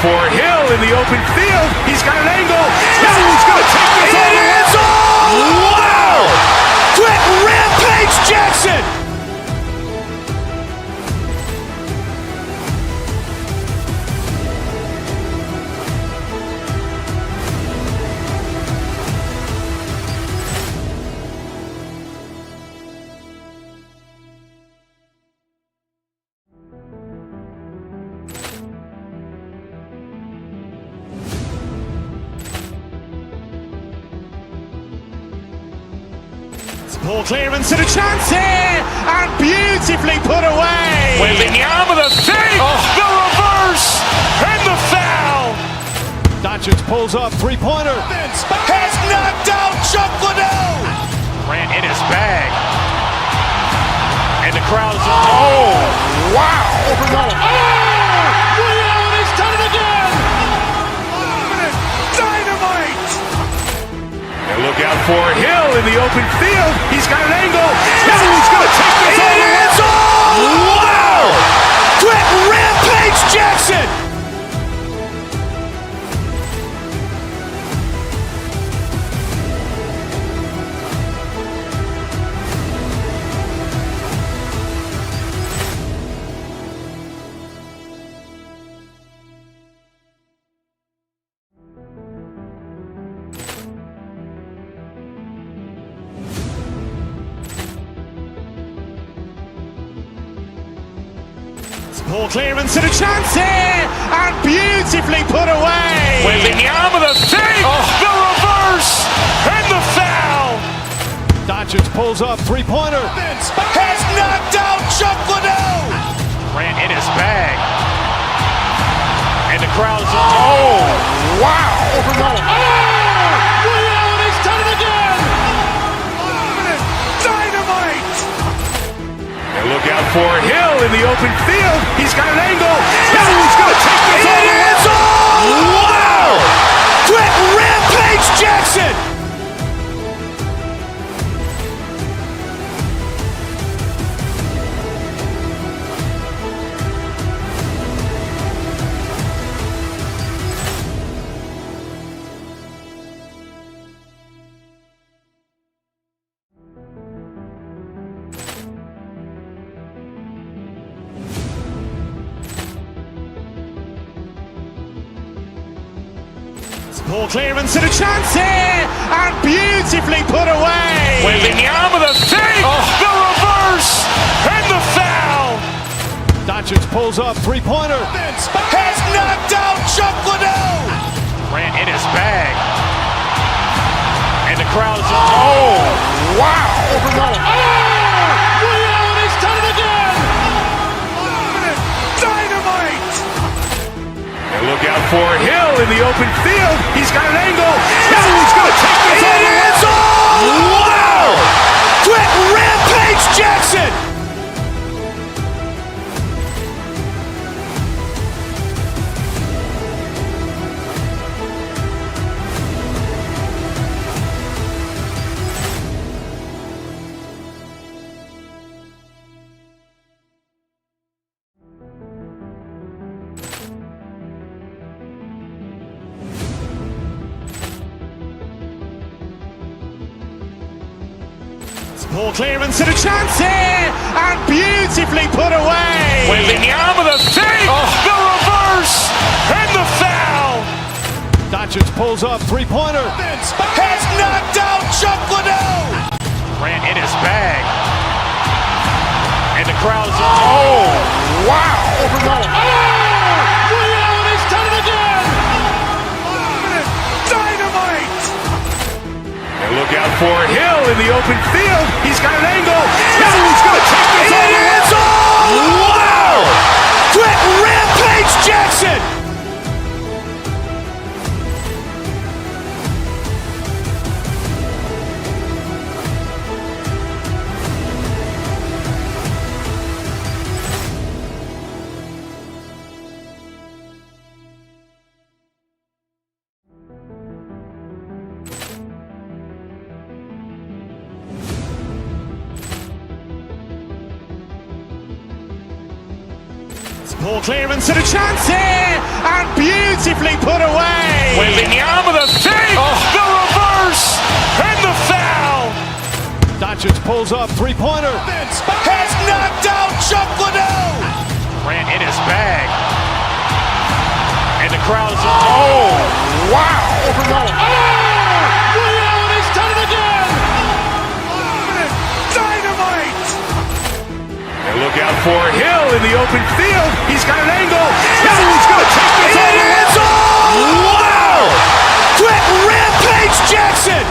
for Hill in the open field. He's got an angle. Now he's going to take this all the way. Wow! Quick rampage Jackson! Ball clearance and a chance here, and beautifully put away. Waving the arm of the thing, the reverse, and the foul. Doncic pulls up, three-pointer. Has knocked out Chuck Liddell. Grant in his bag. And the crowd is, oh, wow. Leon has done it again. Dynamite. And look out for Hill in the open field. He's got an angle. Now he's going to take this all the way. Wow! Quick rampage Jackson! Ball clearance and a chance here, and beautifully put away. Waving the arm of the thing, the reverse, and the foul. Doncic pulls up, three-pointer. Has knocked out Chuck Liddell. Grant in his bag. And the crowd is, oh, wow. Leon has done it again. Dynamite. And look out for Hill in the open field. He's got an angle. Now he's going to take this all the way. Wow! Quick rampage Jackson! Ball clearance and a chance here, and beautifully put away. Waving the arm of the thing, the reverse, and the foul. Doncic pulls up, three-pointer. Has knocked out Chuck Liddell. Grant in his bag. And the crowd is, oh, wow. Leon has done it again. Dynamite. And look out for Hill in the open field. He's got an angle. Now he's going to take this all the way. Wow! Quick rampage Jackson! Ball clearance and a chance here, and beautifully put away. Waving the arm of the thing, the reverse, and the foul. Doncic pulls up, three-pointer. Has knocked out Chuck Liddell. Grant in his bag. And the crowd is, oh, wow. Leon has done it again. Dynamite. And look out for Hill in the open field. He's got an angle. Now he's going to take this all the way. Wow! Quick rampage Jackson! Poor clearance and a chance here, and beautifully put away. Wembanyama with a save, the reverse, and the foul. Doncic pulls up, three-pointer. Has knocked out Chuck Liddell. Grant in his bag. And the crowd is, oh, wow. Overall. Ray Allen has done it again. Dynamite. And look out for Hill in the open field. He's got an angle. He's going to take this all the way. It is all. Wow. Quick Rampage Jackson.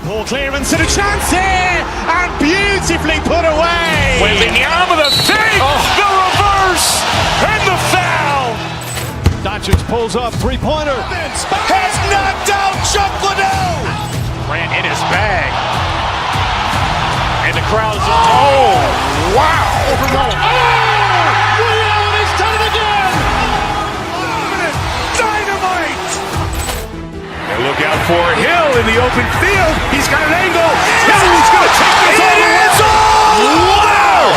Poor clearance and a chance here, and beautifully put away. Wembanyama with a save, the reverse, and the foul. Doncic pulls up, three-pointer. Has knocked out Chuck Liddell. Grant in his bag. And the crowd is, oh, wow. Overall. Ray Allen has done it again. Dynamite. And look out for Hill in the open field. He's got an angle. He's going to take this all the way. It is all. Wow.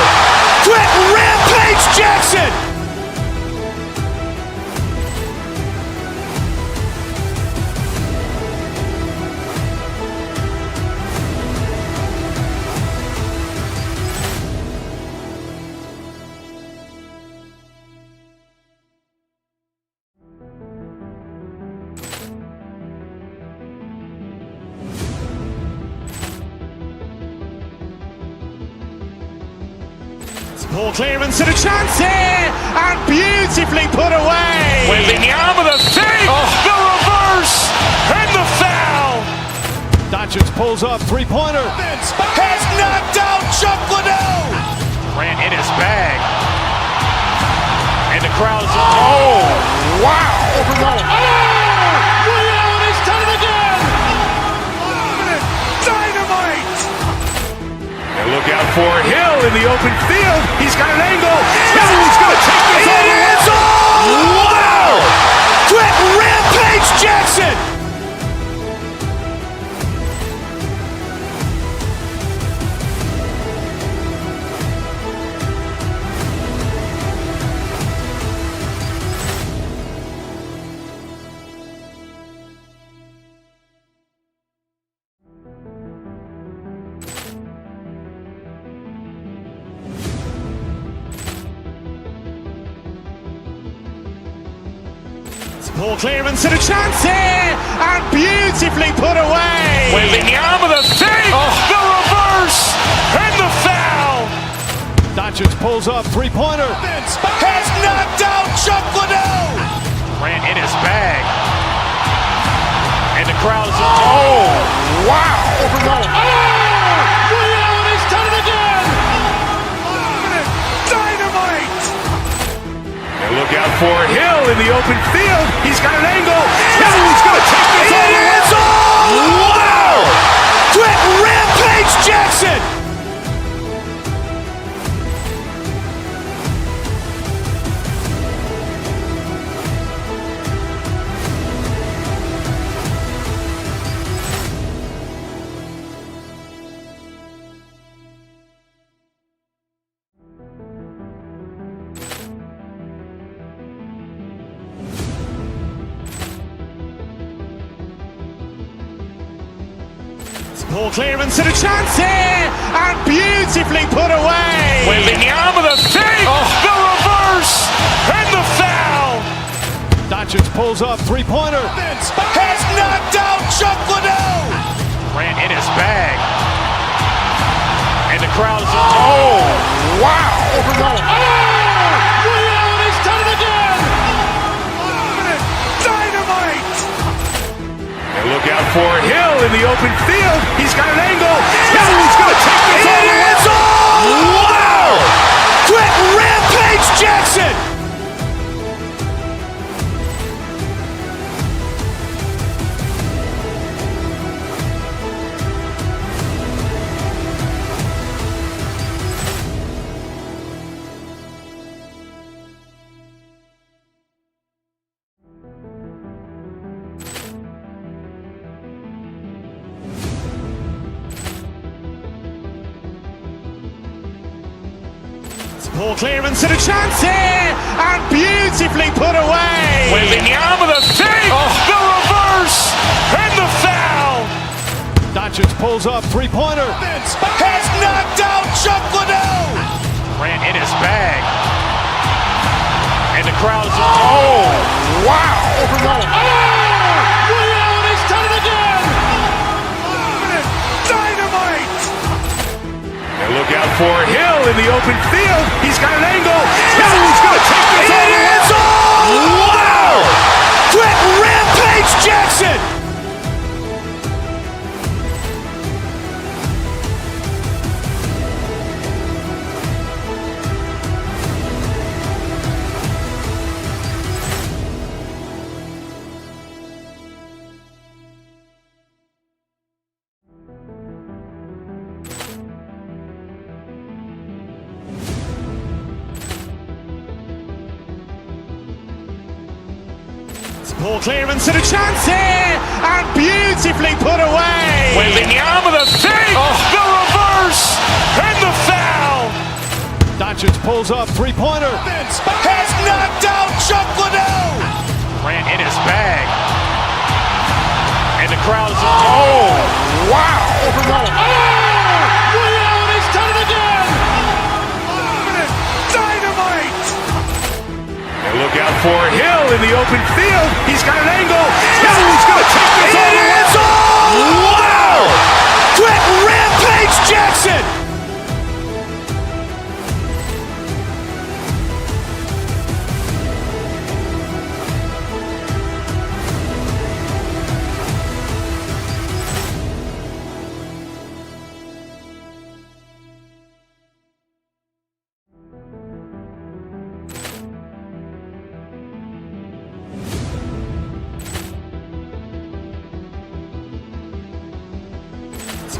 Quick Rampage Jackson. Poor clearance and a chance here, and beautifully put away. Wembanyama with a save, the reverse, and the foul. Doncic pulls up, three-pointer. Has knocked out Chuck Liddell. Grant in his bag. And the crowd is, oh, wow. Overall. Ray Allen has done it again. Dynamite. And look out for Hill in the open field. He's got an angle. He's going to take this all the way. It is all. Wow. Quick Rampage Jackson. Poor clearance and a chance here, and beautifully put away. Wembanyama with a save, the reverse, and the foul. Doncic pulls up, three-pointer. Has knocked out Chuck Liddell. Grant in his bag. And the crowd is, oh, wow. Overall. Ray Allen has done it again. Dynamite. And look out for Hill in the open field. He's got an angle. He's going to take this all the way. It is all. Wow. Quick Rampage Jackson. Poor clearance and a chance here, and beautifully put away. Wembanyama with a save, the reverse, and the foul. Doncic pulls up, three-pointer. Has knocked out Chuck Liddell. Grant in his bag. And the crowd is, oh, wow. Overall. Ray Allen has done it again. Dynamite. And look out for Hill in the open field. He's got an angle. He's going to take this all the way. It is all. Wow. Quick Rampage Jackson. Poor clearance and a chance here, and beautifully put away. Wembanyama the fake, the reverse, and the foul. Doncic pulls up, three-pointer. Has knocked out Chuck Liddell. Grant in his bag. And the crowd's, oh, wow. He's done it again. Dynamite. And look out for Hill in the open field. He's got an angle. He's going to take this all the way. Wow! Quick Rampage Jackson. Poor clearance and a chance here, and beautifully put away. Wembanyama the fake, the reverse, and the foul. Doncic pulls up, three-pointer. Has knocked out Chuck Liddell. Grant in his bag. And the crowd's, oh, wow. He's done it again. Dynamite. And look out for Hill in the open field. He's got an angle. He's going to take this all the way. Wow! Quick Rampage Jackson.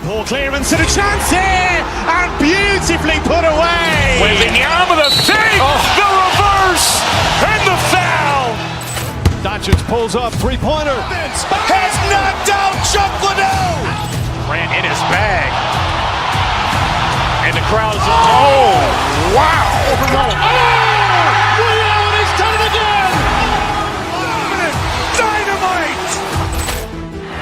Poor clearance and a chance here, and beautifully put away. Wembanyama the fake, the reverse, and the foul. Doncic pulls up, three-pointer. Has knocked out Chuck Liddell. Grant in his bag. And the crowd's, oh, wow. He's done it again. Dynamite.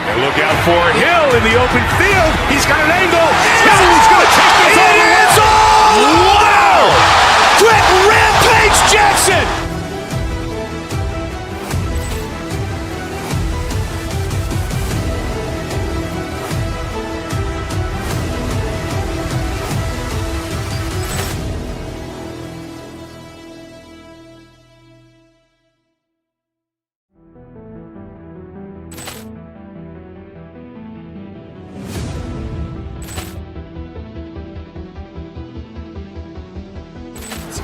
And look out for Hill in the open field. He's got an angle. He's going to take this all the way. Wow! Quick Rampage Jackson.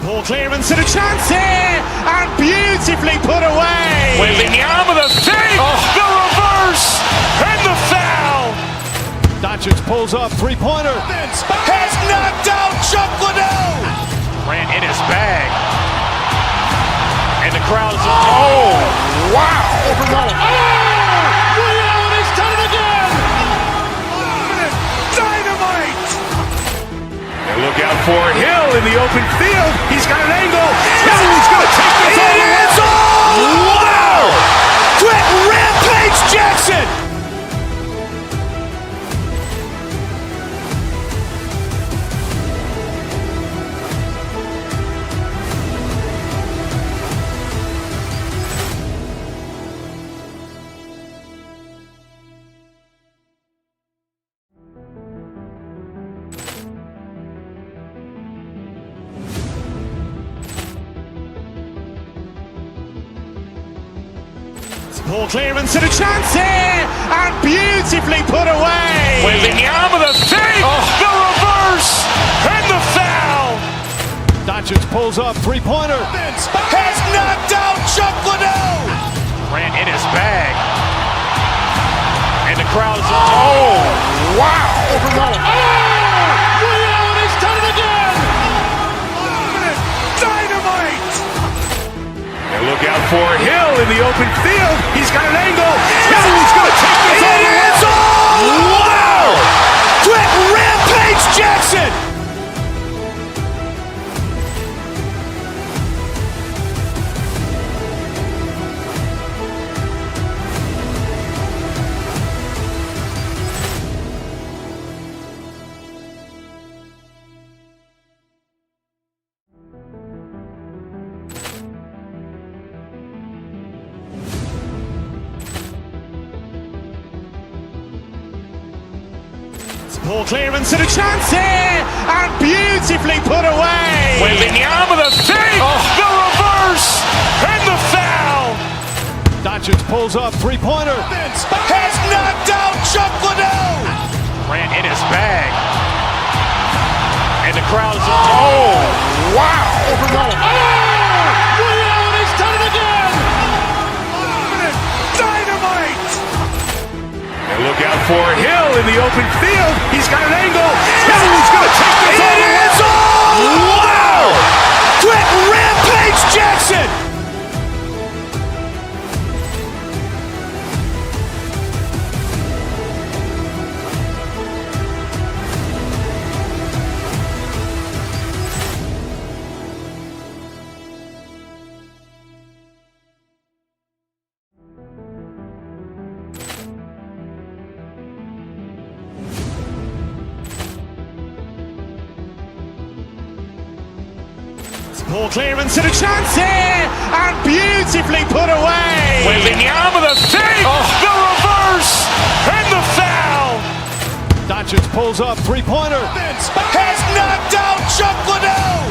Poor clearance and a chance here, and beautifully put away. Wembanyama the fake, the reverse, and the foul. Doncic pulls up, three-pointer. Has knocked out Chuck Liddell. Grant in his bag. And the crowd's, oh, wow. He's done it again. Dynamite. And look out for Hill in the open field. He's got an angle. He's going to take this all the way. Wow! Quick Rampage Jackson. Poor clearance and a chance here, and beautifully put away. Wembanyama the fake, the reverse, and the foul. Doncic pulls up, three-pointer. Has knocked out Chuck Liddell. Grant in his bag. And the crowd's, oh, wow. He's done it again. Dynamite. And look out for Hill in the open field. He's got an angle. He's going to take this all the way. Wow! Quick Rampage Jackson. Poor clearance and a chance here, and beautifully put away. Wembanyama with a fake, the reverse, and the foul. Doncic pulls up, three-pointer. Has knocked out Chuck Liddell. Ran in his bag. And the crowd is, oh, wow. He's done it again. Dynamite. And look out for Hill in the open field. He's got an angle. He's going to take this all the way. Wow. Quick Rampage Jackson. Poor clearance and a chance here, and beautifully put away. Wembanyama with a fake, the reverse, and the foul. Doncic pulls up, three-pointer. Has knocked out Chuck Liddell.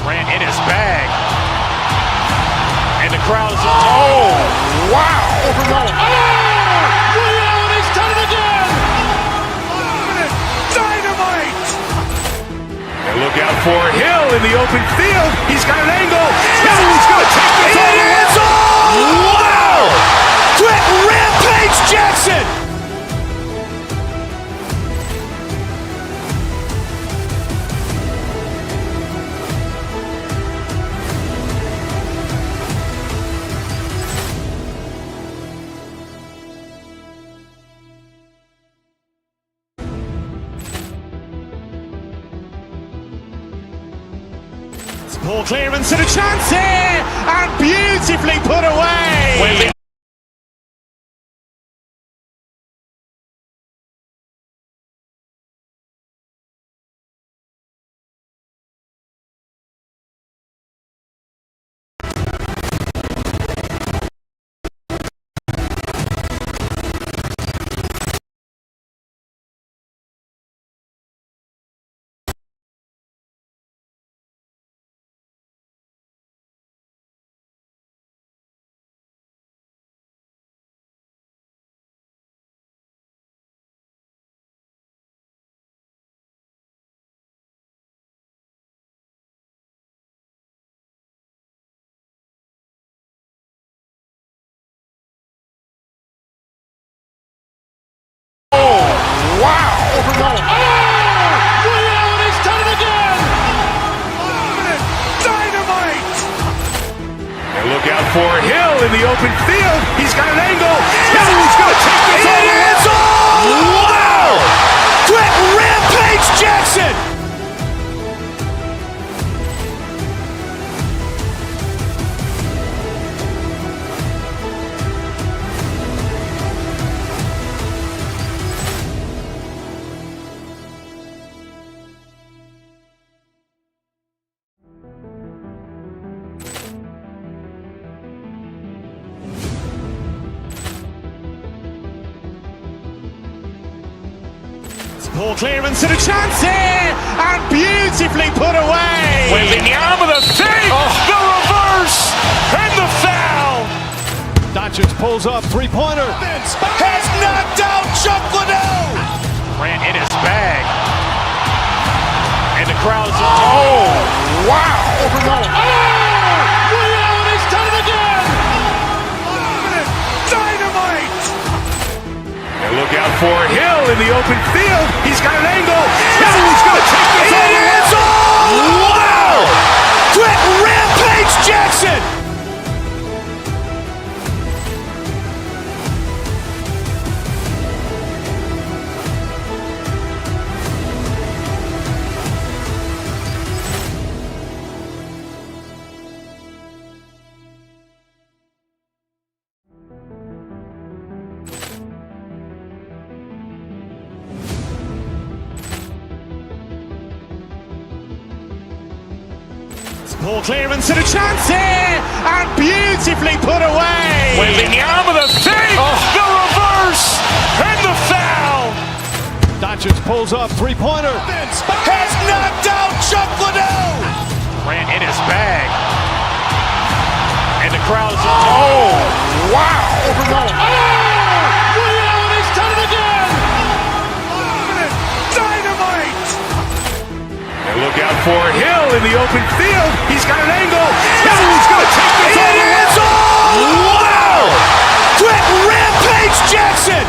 Ran in his bag. And the crowd is, oh, wow. He's done it again. Dynamite. And look out for Hill in the open field. He's got an angle. He's going to take this all the way. Wow. Quick Rampage Jackson. Poor clearance and a chance here, and beautifully put away. He's done it again. Dynamite. And look out for Hill in the open field. He's got an angle. He's going to take this all the way. Wow. Quick Rampage Jackson. Poor clearance and a chance here, and beautifully put away. Wembanyama with a fake, the reverse, and the foul. Doncic pulls up, three-pointer. Has knocked out Chuck Liddell. Ran in his bag. And the crowd is, oh, wow. He's done it again. Dynamite. And look out for Hill in the open field. He's got an angle. He's going to take this all the way. Wow. Quick Rampage Jackson. Poor clearance and a chance here, and beautifully put away. Wembanyama with a fake, the reverse, and the foul. Doncic pulls pulls up, three-pointer. Has knocked out Chuck Liddell. Grant in his bag. And the crowd is... Oh, wow! Lee Allen has done it again. Dynamite. And look out for Hill in the open field. He's got an angle. Hill's going to take this all the way. Wow! Grant Rampage Jackson.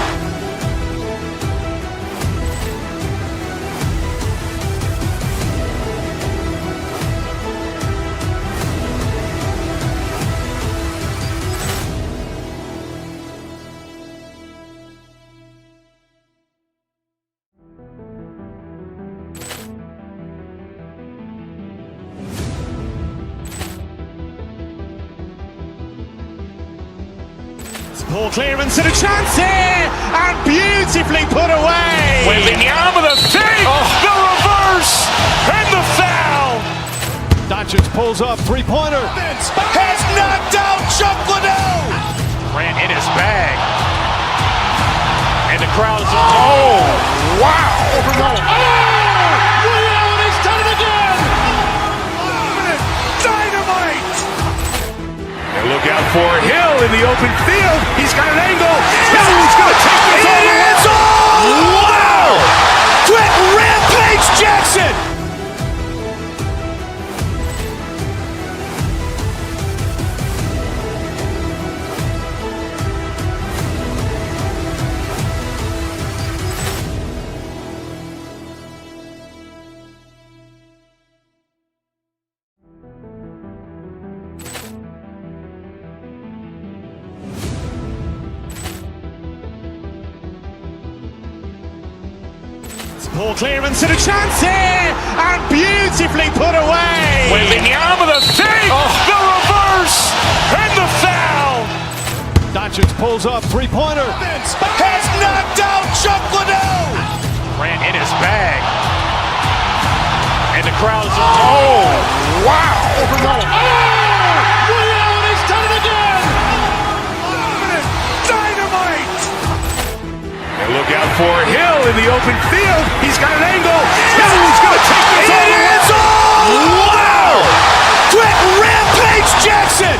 Poor clearance and a chance here, and beautifully put away. Wembanyama the fake, the reverse, and the foul. Doncic pulls up, three-pointer. Has knocked out Chuck Liddell. Grant in his bag. And the crowd is... Oh, wow! Lee Allen has done it again. Dynamite. And look out for Hill in the open field. He's got an angle. Hill's going to take this all the way. Wow! Grant Rampage Jackson. Poor clearance and a chance here, and beautifully put away. Wembanyama the fake, the reverse, and the foul. Doncic pulls up, three-pointer. Has knocked out Chuck Liddell. Grant in his bag. And the crowd is... Oh, wow! Lee Allen has done it again. Dynamite. And look out for Hill in the open field. He's got an angle. Hill's going to take this all the way. Wow! Grant Rampage Jackson.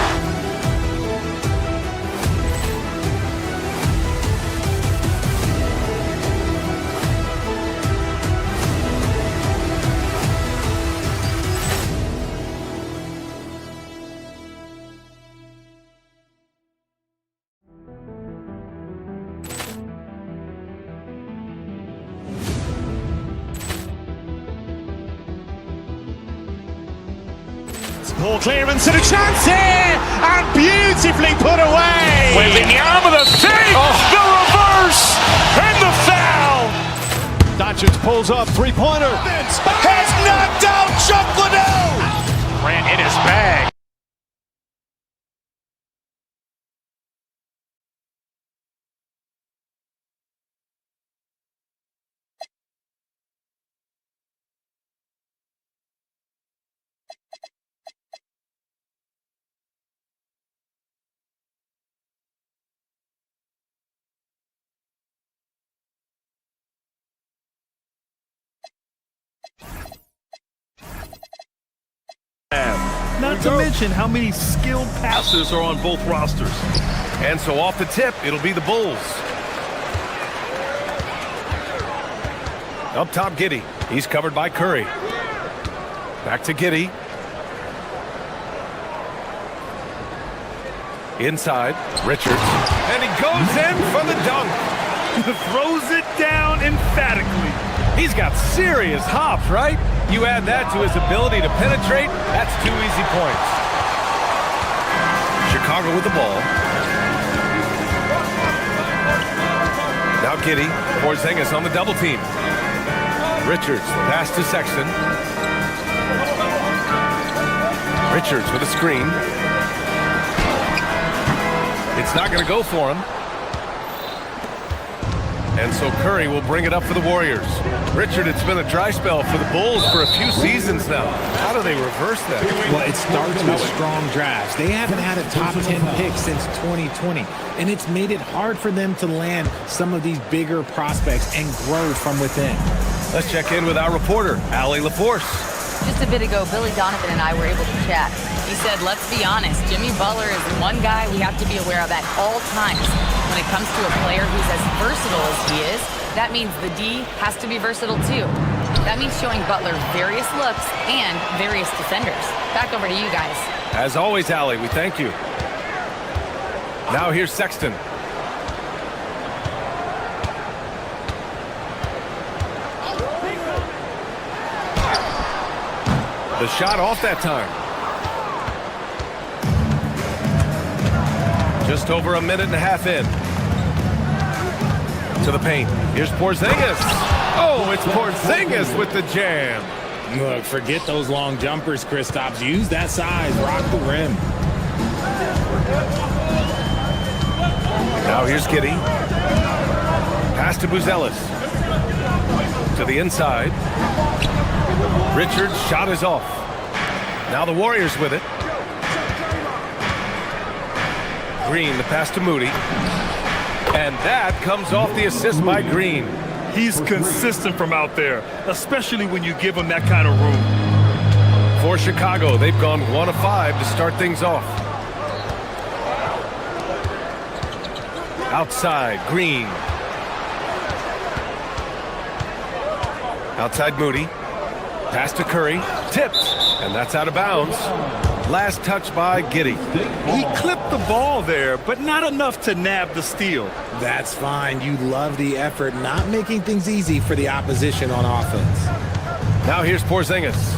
Poor clearance and a chance here, and beautifully put away. Wembanyama the fake, the reverse, and the foul. Doncic pulls up, three-pointer. Has knocked out Chuck Liddell. Grant in his bag. Not to mention how many skilled passers are on both rosters. And so off the tip, it'll be the Bulls. Up top, Giddey. He's covered by Curry. Back to Giddey. Inside, Richards. And he goes in for the dunk. Throws it down emphatically. He's got serious hops, right? You add that to his ability to penetrate, that's 2 easy points. Chicago with the ball. Now Giddey, Porzingis on the double team. Richards, pass to Sexton. Richards with a screen. It's not going to go for him. And so Curry will bring it up for the Warriors. Richard, it's been a dry spell for the Bulls for a few seasons now. How do they reverse that? Well, it starts with strong drives. They haven't had a top 10 pick since 2020, and it's made it hard for them to land some of these bigger prospects and grow from within. Let's check in with our reporter, Allie LaForce. Just a bit ago, Billy Donovan and I were able to chat. He said, let's be honest, Jimmy Butler is one guy we have to be aware of at all times. When it comes to a player who's as versatile as he is, that means the D has to be versatile too. That means showing Butler various looks and various defenders. Back over to you guys. As always, Allie, we thank you. Now here's Sexton. The shot off that time. Just over a minute and a half in. To the paint. Here's Porzingis. Oh, it's Porzingis with the jam. Look, forget those long jumpers, Kristaps. Use that size. Rock the rim. Now here's Giddey. Pass to Buzelis. To the inside. Richards' shot is off. Now the Warriors with it. Green, the pass to Moody. And that comes off the assist by Green. He's consistent from out there, especially when you give him that kind of room. For Chicago, they've gone 1 of 5 to start things off. Outside, Green. Outside Moody. Pass to Curry. Tipped. And that's out of bounds. Last touch by Giddey. He clipped the ball there, but not enough to nab the steal. That's fine. You love the effort, not making things easy for the opposition on offense. Now here's Porzingis.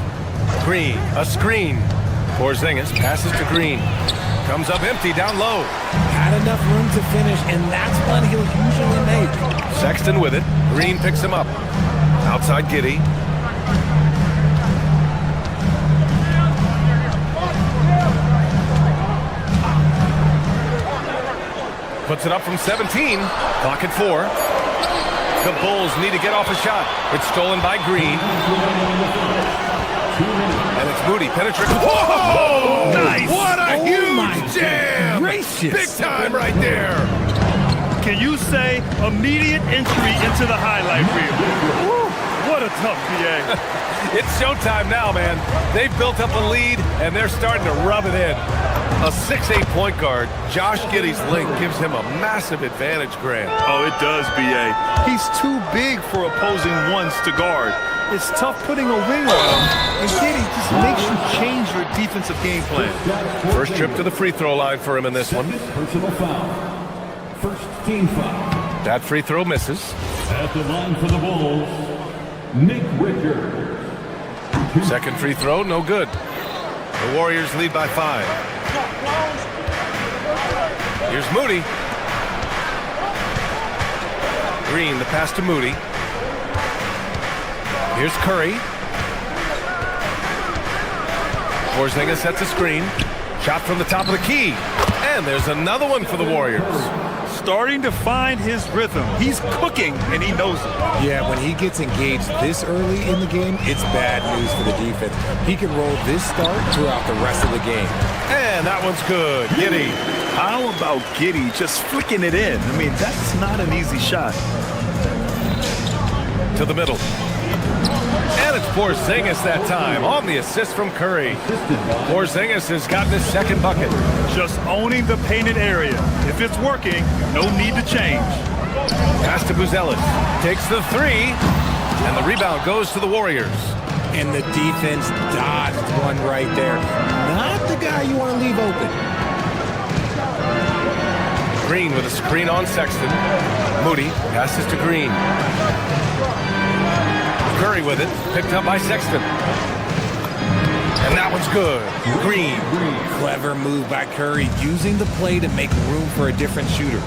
Green, a screen. Porzingis passes to Green. Comes up empty down low. Had enough room to finish, and that's one he'll usually make. Sexton with it. Green picks him up. Outside Giddey. Puts it up from 17. Clock at 4. The Bulls need to get off a shot. It's stolen by Green. And it's Moody. Penetrates. Whoa! Nice. What a huge jam! Gracious. Big time right there. Can you say immediate entry into the highlight reel? Woo, what a tough PA. It's showtime now, man. They've built up a lead, and they're starting to rub it in. A 6'8" point guard, Josh Giddey's length gives him a massive advantage, Grant. Oh, it does, B.A. He's too big for opposing ones to guard. It's tough putting a wing on him, and Giddey just makes you change your defensive game plan. First trip to the free throw line for him in this one. Personal foul. First team foul. That free throw misses. At the line for the Bulls, Nick Richards. Second free throw, no good. The Warriors lead by 5. Here's Moody. Green, the pass to Moody. Here's Curry. Porzingis sets a screen. Shot from the top of the key. And there's another one for the Warriors. Starting to find his rhythm. He's cooking, and he knows it. Yeah, when he gets engaged this early in the game, it's bad news for the defense. He can roll this start throughout the rest of the game. And that one's good. Giddey. How about Giddey just flicking it in? I mean, that's not an easy shot. To the middle. And it's Porzingis that time on the assist from Curry. Porzingis has gotten his second bucket. Just owning the painted area. If it's working, no need to change. Pass to Buzelis. Takes the 3. And the rebound goes to the Warriors. And the defense dodged one right there. Not the guy you want to leave open. Green with a screen on Sexton. Moody passes to Green. Curry with it, picked up by Sexton. And that one's good. Green. Clever move by Curry, using the play to make room for a different shooter.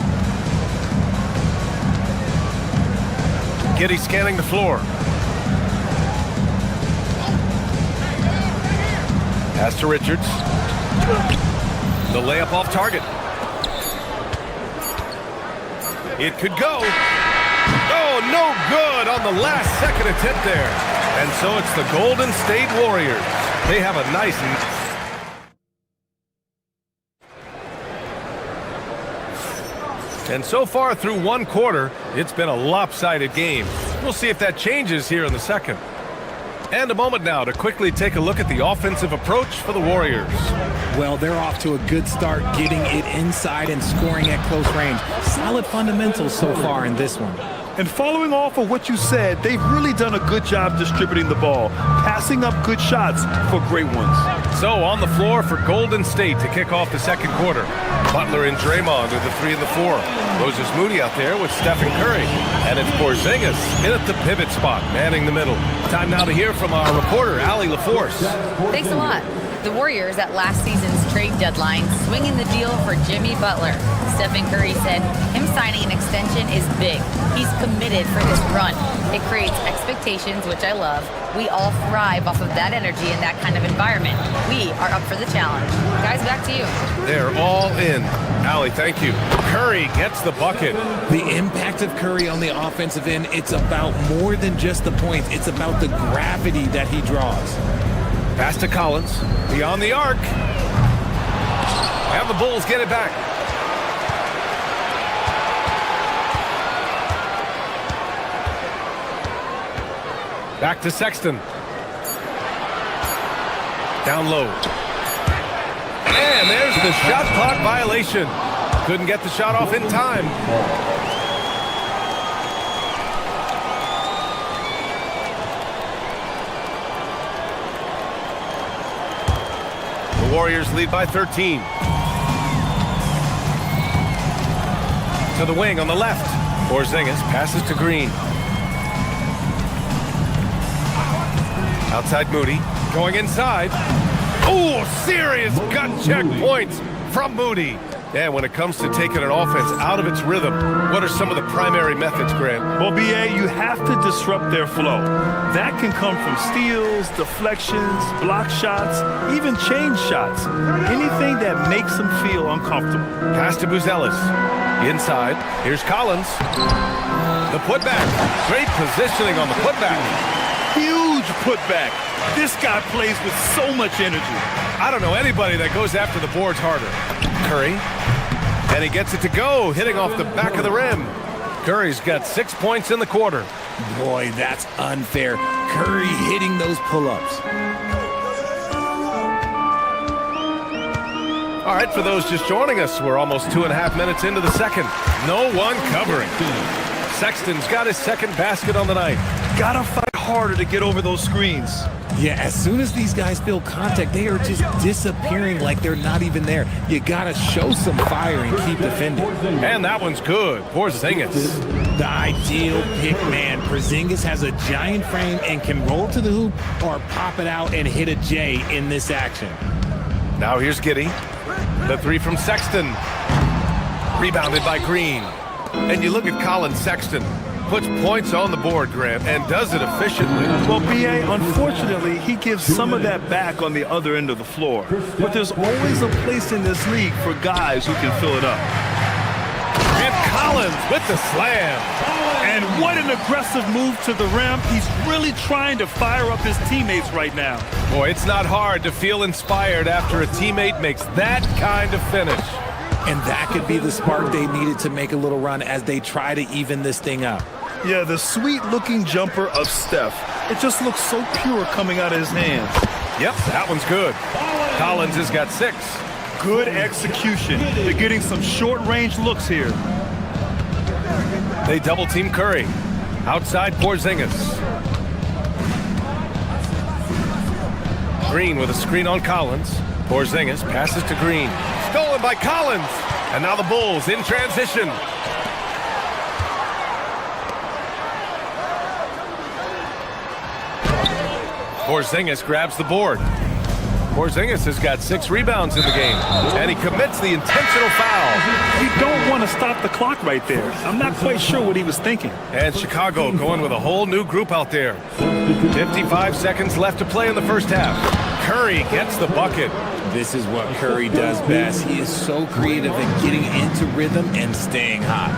Giddey scanning the floor. Pass to Richards. The layup off target. It could go. Oh, no good on the last second attempt there. And so it's the Golden State Warriors. They have a nice... And so far through one quarter, it's been a lopsided game. We'll see if that changes here in the second. And a moment now to quickly take a look at the offensive approach for the Warriors. Well, they're off to a good start getting it inside and scoring at close range. Solid fundamentals so far in this one. And following off of what you said, they've really done a good job distributing the ball, passing up good shots for great ones. So on the floor for Golden State to kick off the second quarter. Butler and Draymond are the 3 and the 4. Moses Moody out there with Stephen Curry. And it's Porzingis in at the pivot spot, manning the middle. Time now to hear from our reporter, Allie LaForce. Thanks a lot. The Warriors at last season's trade deadline swinging the deal for Jimmy Butler. Stephen Curry said him signing an extension is big. He's committed for this run. It creates expectations, which I love. We all thrive off of that energy in that kind of environment. We are up for the challenge. Guys, back to you. They're all in. Allie, thank you. Curry gets the bucket. The impact of Curry on the offensive end, it's about more than just the points. It's about the gravity that he draws. Pass to Collins, beyond the arc. And the Bulls get it back. Back to Sexton. Down low. And there's the shot clock violation. Couldn't get the shot off in time. Warriors lead by 13. To the wing on the left. Porzingis passes to Green. Outside Moody. Going inside. Oh, serious gut check points from Moody. And when it comes to taking an offense out of its rhythm, what are some of the primary methods, Grant? Well, BA, you have to disrupt their flow. That can come from steals, deflections, block shots, even change shots. Anything that makes them feel uncomfortable. Pass to Buzelis. Inside. Here's Collins. The putback. Great positioning on the putback. Huge putback. This guy plays with so much energy. I don't know anybody that goes after the boards harder. Curry. And he gets it to go, hitting off the back of the rim. Curry's got 6 points in the quarter. Boy, that's unfair. Curry hitting those pull-ups. All right, for those just joining us, we're almost 2.5 minutes into the second. No one covering. Sexton's got his second basket on the night. Gotta fight harder to get over those screens. Yeah, as soon as these guys feel contact, they are just disappearing like they're not even there. You gotta show some fire and keep defending. And that one's good. Porzingis. The ideal pick man. Porzingis has a giant frame and can roll to the hoop or pop it out and hit a J in this action. Now here's Giddey. The 3 from Sexton. Rebounded by Green. And you look at Colin Sexton. Puts points on the board, Grant, and does it efficiently. Well, BA, unfortunately, he gives some of that back on the other end of the floor. But there's always a place in this league for guys who can fill it up. And Collins with the slam. And what an aggressive move to the rim. He's really trying to fire up his teammates right now. Boy, it's not hard to feel inspired after a teammate makes that kind of finish. And that could be the spark they needed to make a little run as they try to even this thing up. Yeah, the sweet-looking jumper of Steph. It just looks so pure coming out of his hands. Yep, that one's good. Collins has got 6. Good execution. They're getting some short-range looks here. They double-team Curry. Outside Porzingis. Green with a screen on Collins. Porzingis passes to Green. Stolen by Collins. And now the Bulls in transition. Porzingis grabs the board. Porzingis has got 6 rebounds in the game, and he commits the intentional foul. You don't want to stop the clock right there. I'm not quite sure what he was thinking. And Chicago going with a whole new group out there. 55 seconds left to play in the first half. Curry gets the bucket. This is what Curry does best. He is so creative in getting into rhythm and staying hot.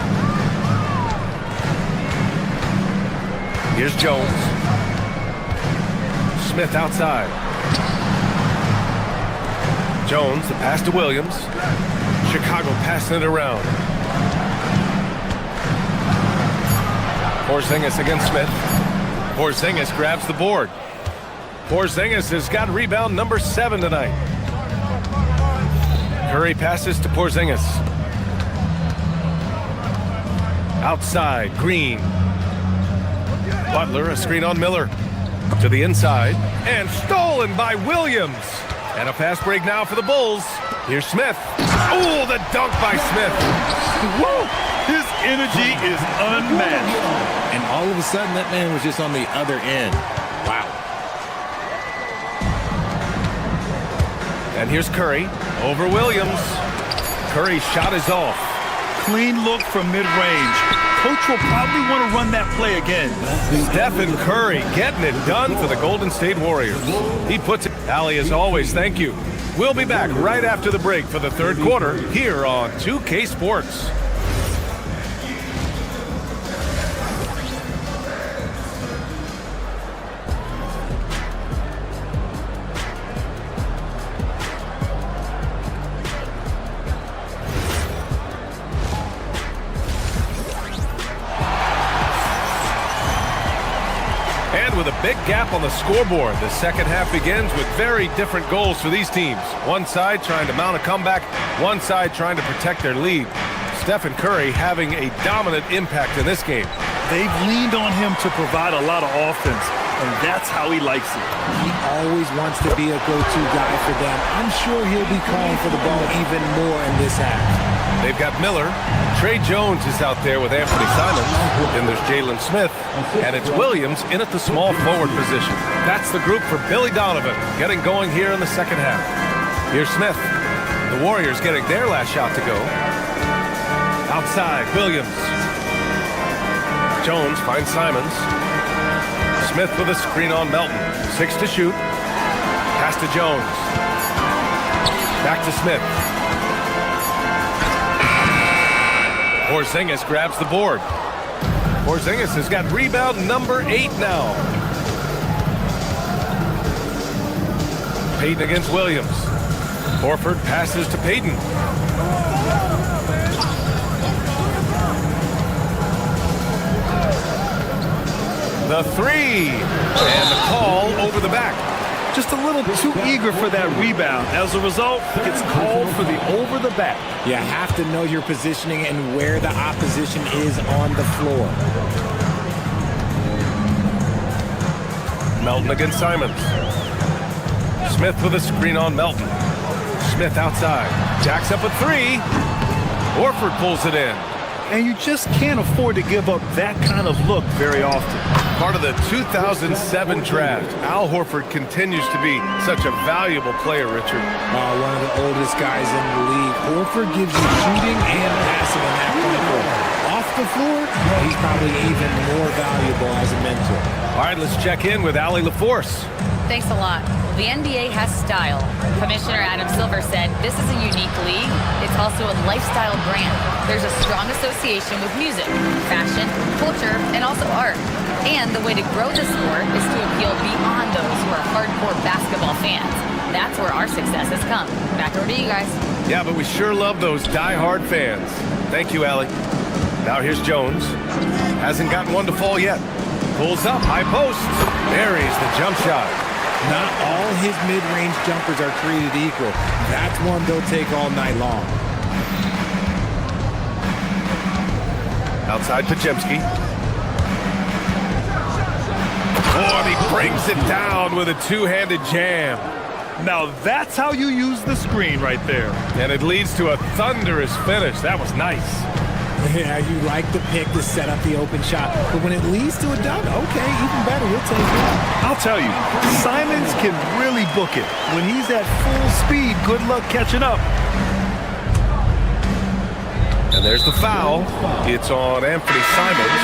Here's Jones. Smith outside. Jones, the pass to Williams. Chicago passing it around. Porzingis against Smith. Porzingis grabs the board. Porzingis has got rebound number 7 tonight. Curry passes to Porzingis. Outside, Green. Butler, a screen on Miller. To the inside, and stolen by Williams. And a fast break now for the Bulls. Here's Smith. Oh, the dunk by Smith. Woo! His energy is unmatched. And all of a sudden, that man was just on the other end. Wow. And here's Curry over Williams. Curry's shot is off. Clean look from mid-range. Coach will probably want to run that play again. Stephen Curry getting it done for the Golden State Warriors. He puts it. Allie, as always, thank you. We'll be back right after the break for the third quarter here on 2K Sports. With a big gap on the scoreboard, the second half begins with very different goals for these teams. One side trying to mount a comeback, one side trying to protect their lead. Stephen Curry having a dominant impact in this game. They've leaned on him to provide a lot of offense, and that's how he likes it. He always wants to be a go-to guy for them. I'm sure he'll be calling for the ball even more in this half. They've got Miller. Trey Jones is out there with Anthony Simons. Then there's Jalen Smith. And it's Williams in at the small forward position. That's the group for Billy Donovan getting going here in the second half. Here's Smith. The Warriors getting their last shot to go. Outside, Williams. Jones finds Simons. Smith with a screen on Melton. 6 to shoot. Pass to Jones. Back to Smith. Porzingis grabs the board. Porzingis has got rebound number 8 now. Payton against Williams. Horford passes to Payton. The 3. And the call over the back. Just a little too eager for that rebound. As a result, it's called for the over the back. You have to know your positioning and where the opposition is on the floor. Melton against Simons. Smith with a screen on Melton. Smith outside. Jacks up a 3. Horford pulls it in. And you just can't afford to give up that kind of look very often. Part of the 2007 draft, Al Horford continues to be such a valuable player, Richard. One of the oldest guys in the league. Horford gives you shooting and passing in that front court. Off the floor, he's probably even more valuable as a mentor. All right, let's check in with Allie LaForce. Thanks a lot. Well, the NBA has style. Commissioner Adam Silver said this is a unique league. It's also a lifestyle brand. There's a strong association with music, fashion, culture, and also art. And the way to grow the sport is to appeal beyond those who are hardcore basketball fans. That's where our success has come. Back over to you guys. Yeah, but we sure love those die-hard fans. Thank you, Allie. Now here's Jones. Hasn't gotten one to fall yet. Pulls up, high post. Buries the jump shot. Not all his mid-range jumpers are created equal. That's one they'll take all night long. Outside Podziemski. Oh, and he brings it down with a two-handed jam. Now that's how you use the screen right there. And it leads to a thunderous finish. That was nice. Yeah, you like the pick to set up the open shot, but when it leads to a dunk, okay, even better, we'll take it. I'll tell you, Simons can really book it. When he's at full speed, good luck catching up. And there's the foul. It's on Anthony Simons.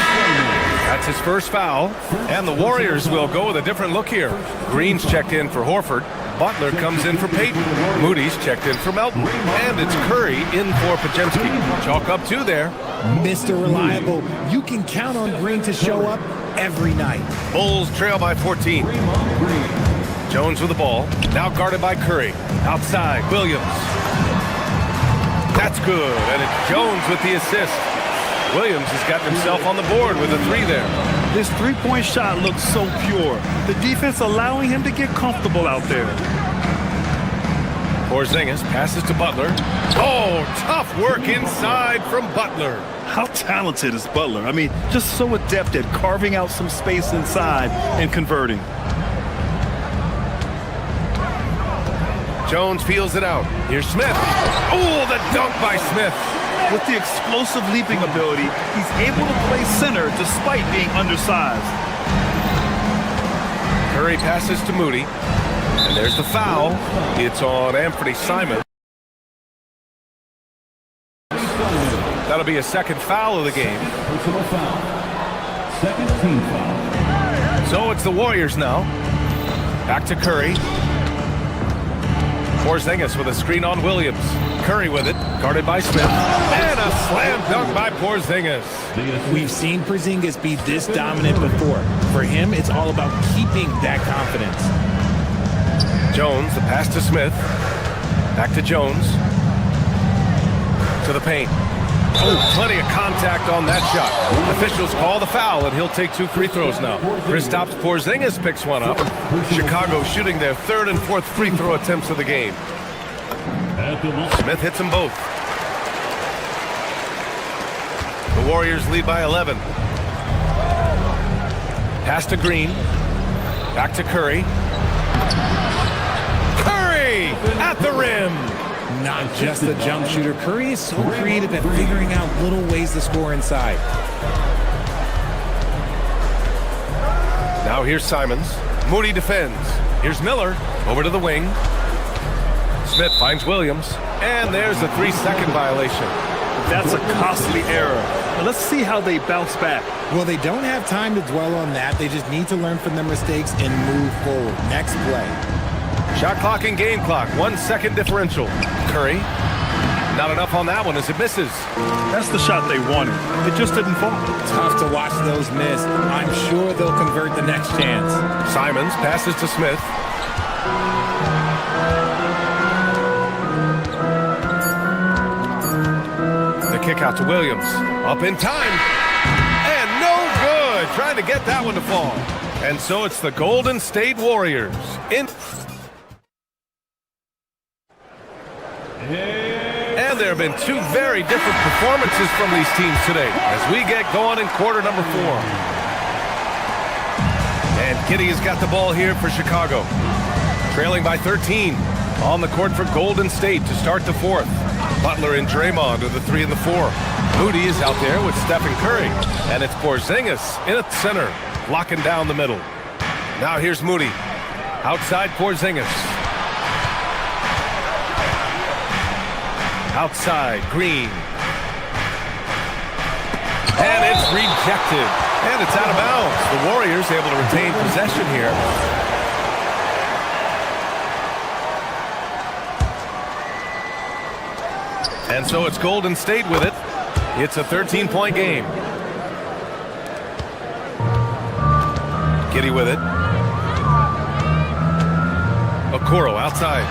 That's his first foul. And the Warriors will go with a different look here. Green's checked in for Horford. Butler comes in for Payton. Moody's checked in for Melton. And it's Curry in for Podziemski. Chalk up 2 there. Mr. Reliable, you can count on Green to show up every night. Bulls trail by 14. Jones with the ball. Now guarded by Curry. Outside, Williams. That's good. And it's Jones with the assist. Williams has gotten himself on the board with a 3 there. This three-point shot looks so pure. The defense allowing him to get comfortable out there. Porzingis passes to Butler. Oh, tough work inside from Butler. How talented is Butler? I mean, just so adept at carving out some space inside and converting. Jones feels it out. Here's Smith. Oh, the dunk by Smith. With the explosive leaping ability, he's able to play center despite being undersized. Curry passes to Moody. And there's the foul. It's on Anthony Simons. That'll be a second foul of the game. Personal foul. Second team foul. So it's the Warriors now. Back to Curry. Porzingis with a screen on Williams. Curry with it, guarded by Smith. And a slam dunk by Porzingis. We've seen Porzingis be this dominant before. For him, it's all about keeping that confidence. Jones, the pass to Smith. Back to Jones. To the paint. Oh, plenty of contact on that shot. Officials call the foul, and he'll take 2 free throws now. Kristaps Porzingis picks one up. Chicago shooting their 3rd and 4th free throw attempts of the game. Smith hits them both. The Warriors lead by 11. Pass to Green. Back to Curry. Curry at the rim. Not just a jump shooter. Curry is so creative at figuring out little ways to score inside. Now here's Simons. Moody defends. Here's Miller. Over to the wing. Smith finds Williams. And there's a 3-second violation. That's a costly error. Now let's see how they bounce back. Well, they don't have time to dwell on that. They just need to learn from their mistakes and move forward. Next play. Shot clock and game clock. 1 second differential. Curry. Not enough on that one as it misses. That's the shot they wanted. It just didn't fall. Tough to watch those miss. I'm sure they'll convert the next chance. Simons passes to Smith. The kick out to Williams. Up in time. And no good. Trying to get that one to fall. And so it's the Golden State Warriors. And there have been 2 very different performances from these teams today as we get going in quarter number 4. And Giddey has got the ball here for Chicago. Trailing by 13 on the court for Golden State to start the 4th. Butler and Draymond are the 3 and the 4. Moody is out there with Stephen Curry. And it's Porzingis in at center, locking down the middle. Now here's Moody. Outside Porzingis. Outside, Green. And it's rejected. And it's out of bounds. The Warriors able to retain possession here. And so it's Golden State with it. It's a 13-point game. Giddey with it. Okoro outside.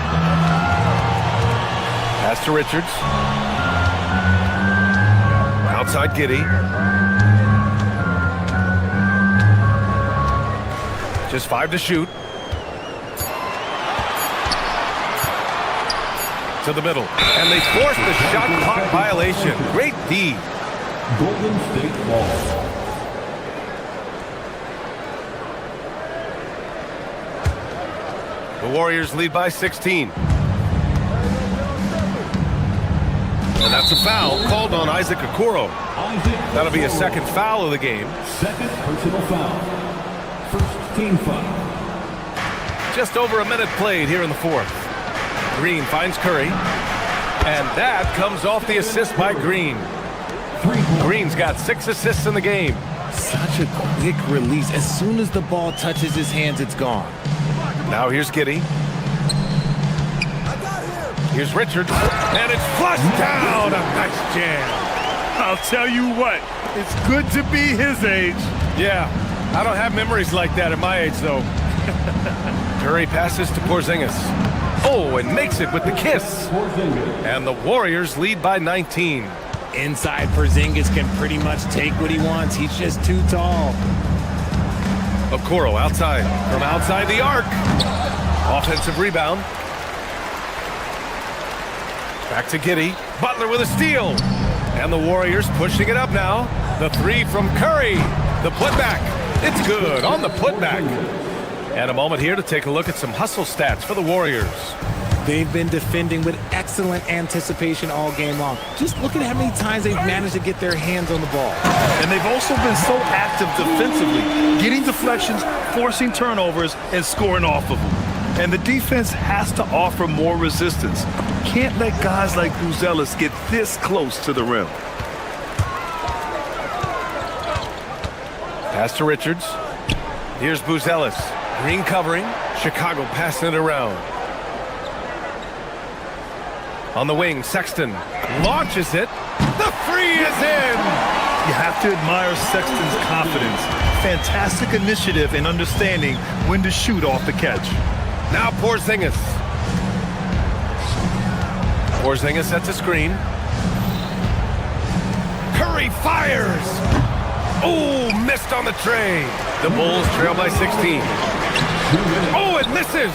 Pass to Richards. Outside Giddey. Just 5 to shoot. To the middle. And they force the shot clock violation. Great D. Golden State ball. The Warriors lead by 16. And that's a foul called on Isaac Okoro. That'll be a second foul of the game. Second personal foul. First team foul. Just over a minute played here in the 4th. Green finds Curry. And that comes off the assist by Green. Green's got 6 assists in the game. Such a quick release. As soon as the ball touches his hands, it's gone. Now here's Giddey. Here's Richards. And it's flushed down. A nice jam. I'll tell you what, it's good to be his age. Yeah, I don't have memories like that at my age, though. Curry passes to Porzingis. Oh, and makes it with the kiss. And the Warriors lead by 19. Inside, Porzingis can pretty much take what he wants. He's just too tall. Okoro outside, from outside the arc. Offensive rebound. Back to Giddey. Butler with a steal. And the Warriors pushing it up now. The three from Curry. The putback. It's good on the putback. And a moment here to take a look at some hustle stats for the Warriors. They've been defending with excellent anticipation all game long. Just look at how many times they've managed to get their hands on the ball. And they've also been so active defensively, getting deflections, forcing turnovers, and scoring off of them. And the defense has to offer more resistance. Can't let guys like Buzelis get this close to the rim. Pass to Richards. Here's Buzelis. Green covering. Chicago passing it around. On the wing, Sexton launches it. The three is in! You have to admire Sexton's confidence. Fantastic initiative and understanding when to shoot off the catch. Now Porzingis. Porzingis sets a screen. Curry fires! Oh, missed on the tray. The Bulls trail by 16. Oh, it misses!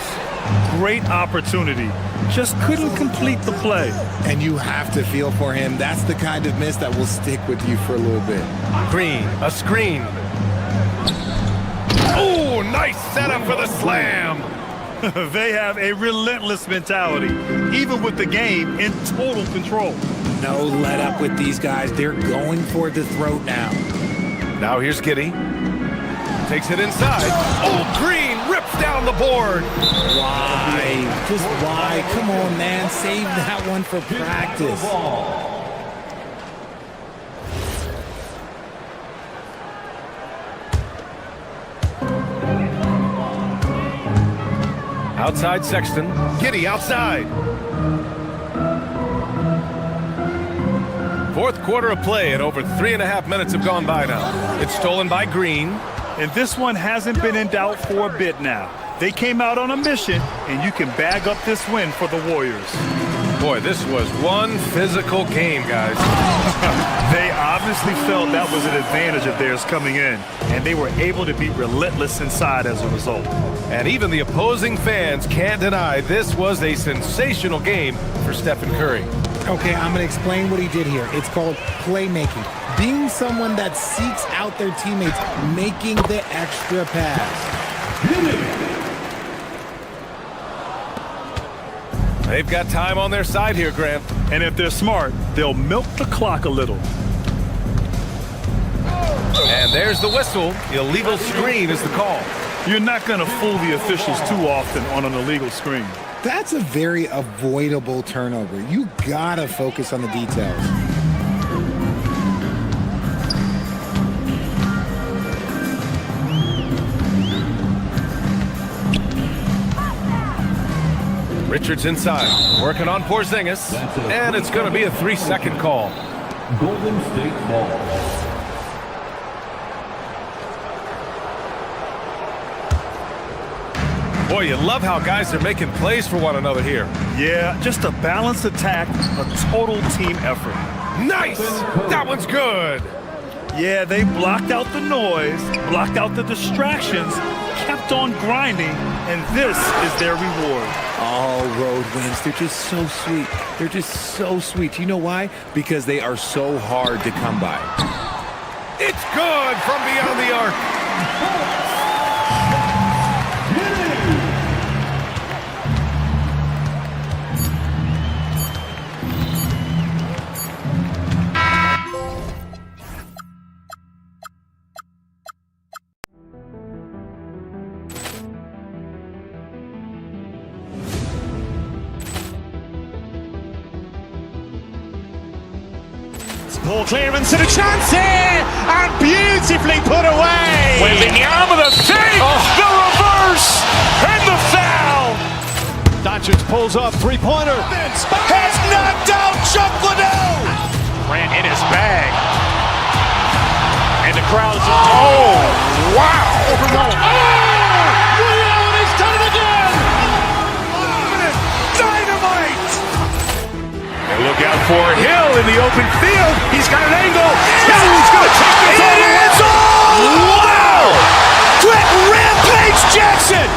Great opportunity. Just couldn't complete the play. And you have to feel for him. That's the kind of miss that will stick with you for a little bit. Green, a screen. Oh, nice setup for the slam. They have a relentless mentality, even with the game in total control. No let up with these guys. They're going for the throat now. Now here's Giddey. Takes it inside. Oh, Green rips down the board. Why? Just why? Come on, man. Save that one for practice. Outside Sexton. Giddey outside. Fourth quarter of play and over 3.5 minutes have gone by now. It's stolen by Green. And this one hasn't been in doubt for a bit now. They came out on a mission, and you can bag up this win for the Warriors. Boy, this was one physical game, guys. They obviously felt that was an advantage of theirs coming in, and they were able to be relentless inside as a result. And even the opposing fans can't deny this was a sensational game for Stephen Curry. Okay, I'm going to explain what he did here. It's called playmaking. Being someone that seeks out their teammates, making the extra pass. They've got time on their side here, Grant. And if they're smart, they'll milk the clock a little. And there's the whistle. Illegal screen is the call. You're not going to fool the officials too often on an illegal screen. That's a very avoidable turnover. You got to focus on the details. Richards inside, working on Porzingis, and it's going to be a 3-second call. Golden State ball. Boy, you love how guys are making plays for one another here. Yeah, just a balanced attack, a total team effort. Nice! That one's good. Yeah, they blocked out the noise, blocked out the distractions, kept on grinding, and this is their reward. All road wins. They're just so sweet. They're just so sweet. You know why? Because they are so hard to come by. It's good from beyond the arc. Ball clearance and a chance here, and beautifully put away. Wembanyama the fake, the reverse, and the foul. Doncic pulls up, three-pointer. Has knocked out Chuck Liddell. Ran in his bag. And the crowd is, oh, wow. Liddell, and he's done it again. Dynamite. And look Look out for Hill in the open field. He's got an angle. Hill's going to take this all the way. Wow! Quick rampage Jackson!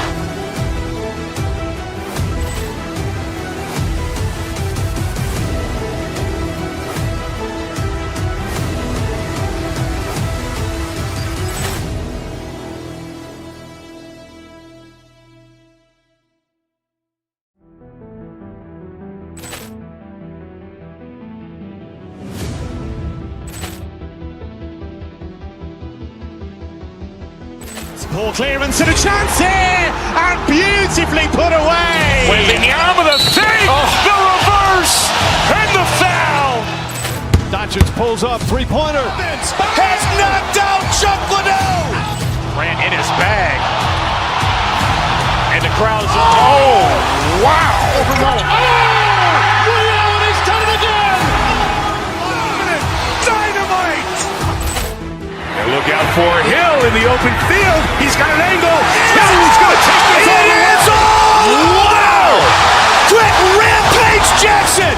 Poor clearance and a chance here, and beautifully put away. Wembanyama the fake, the reverse, and the foul. Doncic pulls up, three-pointer. Has knocked out Chuck Liddell. Grant in his bag. And the crowd is, oh, wow. He's done it again. Dynamite. And look out for Hill in the open field. He's got an angle. Hill's going to take this all the way. Wow! Quick rampage Jackson.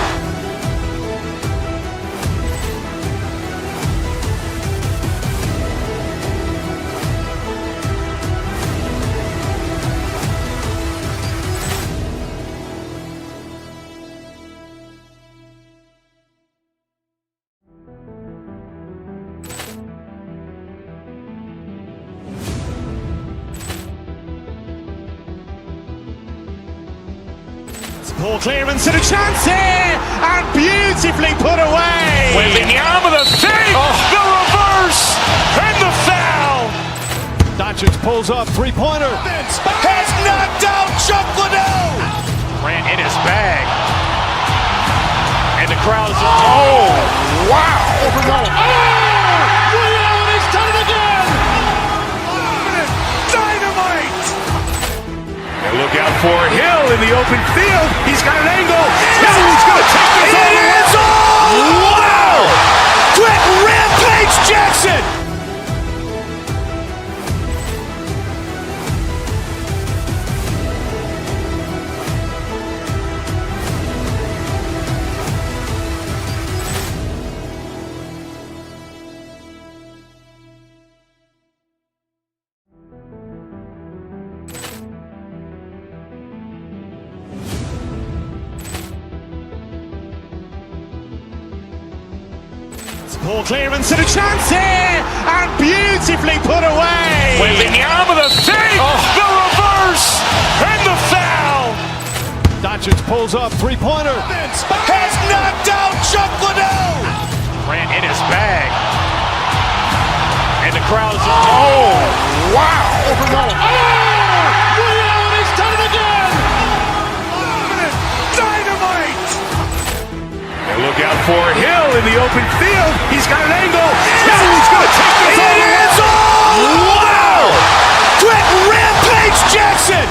Poor clearance and a chance here, and beautifully put away. Wembanyama the fake, the reverse, and the foul. Doncic pulls up, three-pointer. Has knocked out Chuck Liddell. Grant in his bag. And the crowd is, oh, wow. He's done it again. Dynamite. And look out for Hill in the open field. He's got an angle. Hill's going to take this all the way. Wow! Quick rampage Jackson. Poor clearance and a chance here, and beautifully put away. Wembanyama the fake, the reverse, and the foul. Doncic pulls up, three-pointer. Has knocked out Chuck Liddell. Grant in his bag. And the crowd is, oh, wow. He's done it again. Dynamite. And look out for Hill in the open field. He's got an angle. Hill's going to take this all the way. Wow! Quick rampage Jackson.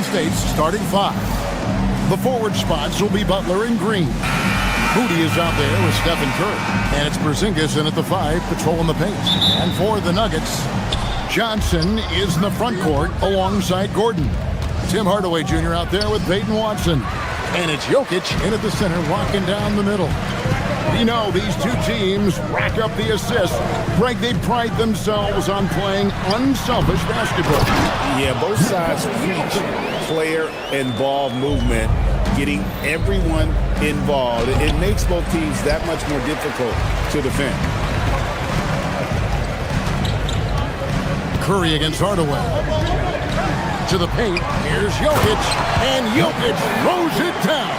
State's starting five. The forward spots will be Butler and Green. Moody is out there with Stephen Curry. And it's Porzingis in at the five, patrolling the paint. And for the Nuggets, Johnson is in the front court alongside Gordon. Tim Hardaway Jr. out there with Peyton Watson. And it's Jokic in at the center, walking down the middle. You know, these two teams rack up the assists. Greg, they pride themselves on playing unselfish basketball. Yeah, both sides preach player-involved movement, getting everyone involved. It makes both teams that much more difficult to defend. Curry against Hardaway. To the paint, here's Jokic, and Jokic throws it down.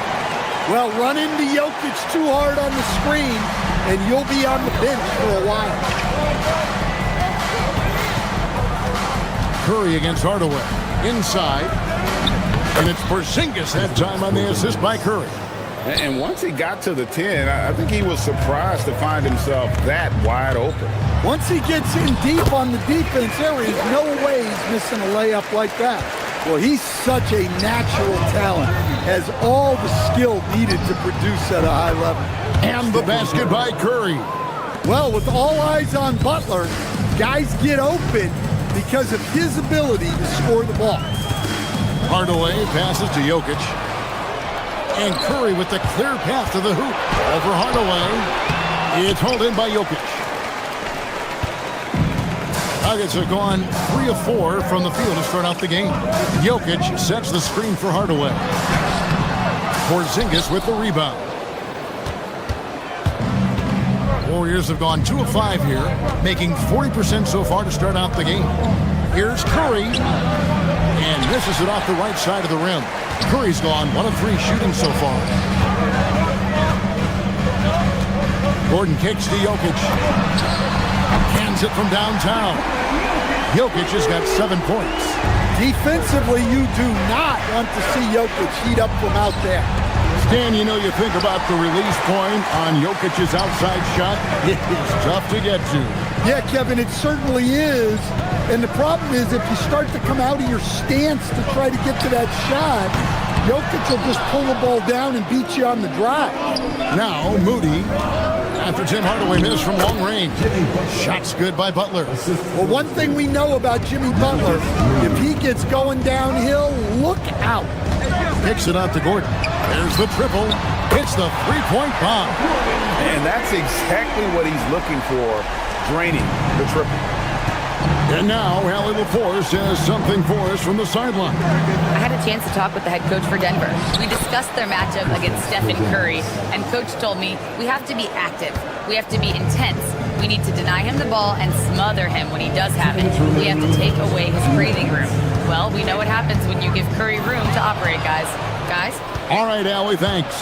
Well, run into Jokic too hard on the screen, and you'll be on the bench for a while. Curry against Hardaway. Inside. And it's Porzingis that time on the assist by Curry. And once he got to the 10, I think he was surprised to find himself that wide open. Once he gets in deep on the defense, there is no way he's missing a layup like that. Well, he's such a natural talent, has all the skill needed to produce at a high level. And the basket by Curry. Well, with all eyes on Butler, guys get open because of his ability to score the ball. Hardaway passes to Jokic. And Curry with the clear path to the hoop. Over Hardaway. It's hauled in by Jokic. Nuggets are gone 3 of 4 from the field to start out the game. Jokic sets the screen for Hardaway. Porzingis with the rebound. Warriors have gone 2 of 5 here, making 40% so far to start out the game. Here's Curry. And misses it off the right side of the rim. Curry's gone 1 of 3 shooting so far. Gordon kicks to Jokic. Hands it from downtown. Jokic has got 7 points. Defensively, you do not want to see Jokic heat up from out there. Stan, you know, you think about the release point on Jokic's outside shot. It is tough to get to. Yeah, Kevin, it certainly is. And the problem is if you start to come out of your stance to try to get to that shot, Jokic will just pull the ball down and beat you on the drive. Now, Moody, after Tim Hardaway missed from long range. Shot's good by Butler. Well, one thing we know about Jimmy Butler, if he gets going downhill, look out. Kicks it out to Gordon. There's the triple. Hits the three-point bomb. And that's exactly what he's looking for, draining the triple. And now, Allie LaForce has something for us from the sideline. I had a chance to talk with the head coach for Denver. We discussed their matchup against Stephen Curry, and coach told me we have to be active. We have to be intense. We need to deny him the ball and smother him when he does have it. We have to take away his breathing room. Well, we know what happens when you give Curry room to operate, guys. All right, Allie, thanks.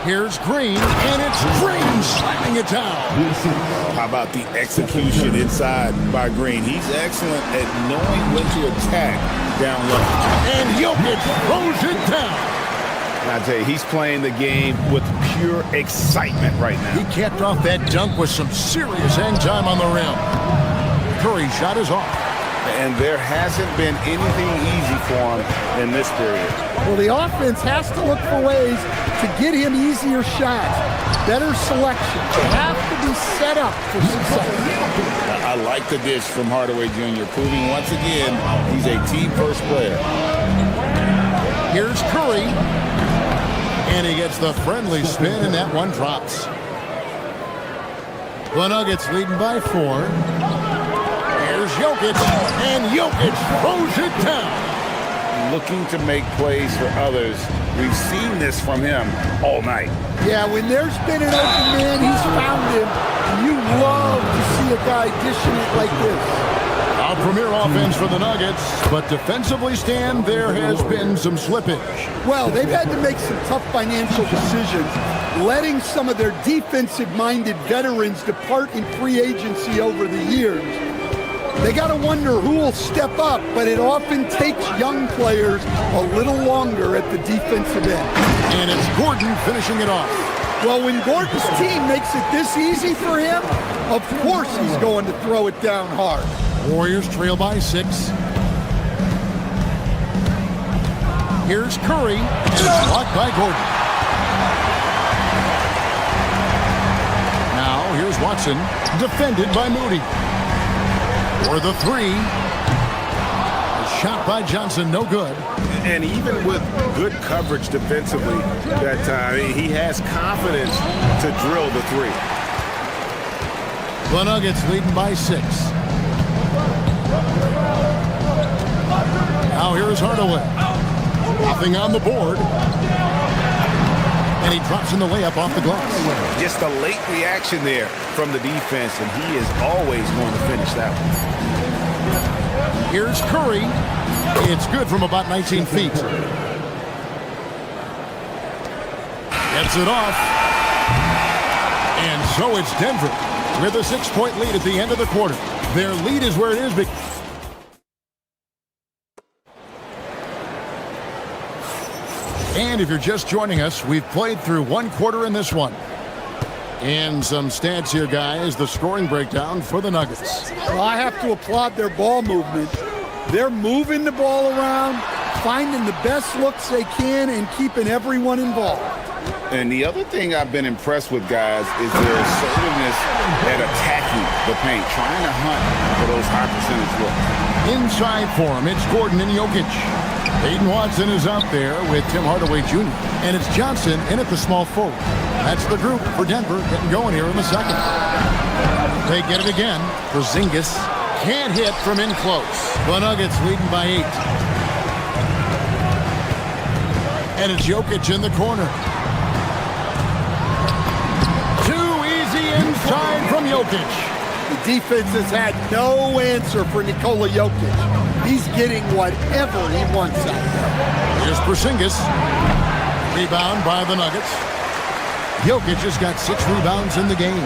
Here's Green, and it's Green slamming it down. How about the execution inside by Green? He's excellent at knowing when to attack down low. And Jokic throws it down. And I tell you, he's playing the game with pure excitement right now. He capped off that dunk with some serious hang time on the rim. Curry's shot is off. And there hasn't been anything easy for him in this period. Well, the offense has to look for ways to get him easier shots, better selection. They have to be set up for success. I like the dish from Hardaway Jr., proving once again he's a team-first player. Here's Curry, and he gets the friendly spin, and that one drops. The Nuggets leading by 4. Here's Jokic, and Jokic throws it down. Looking to make plays for others. We've seen this from him all night. Yeah, when there's been an open man, he's found him. And you love to see a guy dishing it like this. A premier offense for the Nuggets, but defensively, Stan, there has been some slippage. Well, they've had to make some tough financial decisions, letting some of their defensive-minded veterans depart in free agency over the years. They got to wonder who will step up, but it often takes young players a little longer at the defensive end. And it's Gordon finishing it off. Well, when Gordon's team makes it this easy for him, of course he's going to throw it down hard. Warriors trail by 6. Here's Curry, and it's blocked by Gordon. Now, here's Watson, defended by Moody. For the 3. A shot by Johnson, no good. And even with good coverage defensively that time, he has confidence to drill the 3. The Nuggets leading by 6. Now here is Hardaway. Nothing on the board. And he drops in the layup off the glass. Just a late reaction there from the defense, and he is always going to finish that one. Here's Curry. It's good from about 19 feet. Gets it off. And so it's Denver with a 6-point lead at the end of the quarter. Their lead is where it is. And if you're just joining us, we've played through one quarter in this one. And some stats here, guys. The scoring breakdown for the Nuggets. Well, I have to applaud their ball movement. They're moving the ball around, finding the best looks they can, and keeping everyone involved. And the other thing I've been impressed with, guys, is their assertiveness at attacking the paint, trying to hunt for those high percentage looks. Inside for him, it's Gordon and Jokic. Aiden Watson is out there with Tim Hardaway Jr. And it's Johnson in at the small forward. That's the group for Denver getting going here in the second. They get it again. Porzingis can't hit from in close. The Nuggets leading by 8. And it's Jokic in the corner. Too easy inside from Jokic. The defense has had no answer for Nikola Jokic. He's getting whatever he wants out there. Here's Porzingis. Rebound by the Nuggets. Jokic has got 6 rebounds in the game.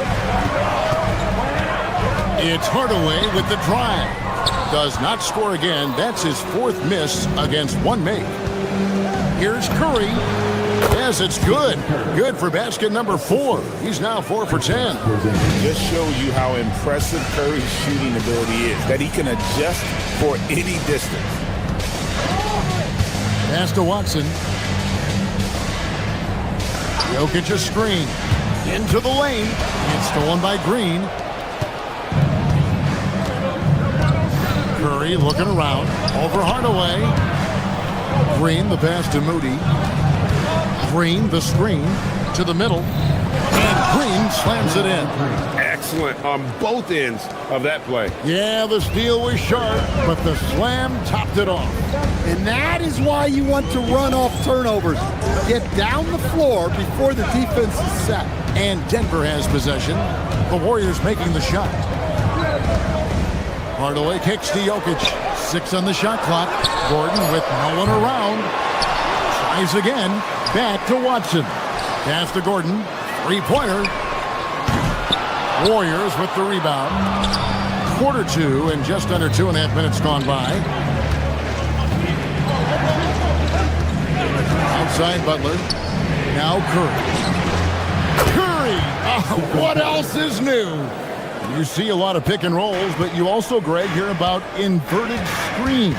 It's Hardaway with the drive. Does not score again. That's his 4th miss against 1 make. Here's Curry. Yes, it's good. Good for basket number 4. He's now 4 for 10. Just shows you how impressive Curry's shooting ability is, that he can adjust for any distance. Pass to Watson. Jokic a screen. Into the lane. It's stolen by Green. Curry looking around. Over Hardaway. Green, the pass to Moody. Green, the screen to the middle. And Green slams it in. Excellent on both ends of that play. Yeah, the steal was sharp, but the slam topped it off. And that is why you want to run off turnovers. Get down the floor before the defense is set. And Denver has possession. The Warriors making the shot. Hardaway kicks to Jokic. 6 on the shot clock. Gordon with no one around. Tries again. Back to Watson. Pass to Gordon. 3-pointer. Warriors with the rebound. Quarter 2 and just under 2.5 minutes gone by. Outside Butler. Now Curry. Curry! Oh, what else is new? You see a lot of pick and rolls, but you also, Greg, hear about inverted screens.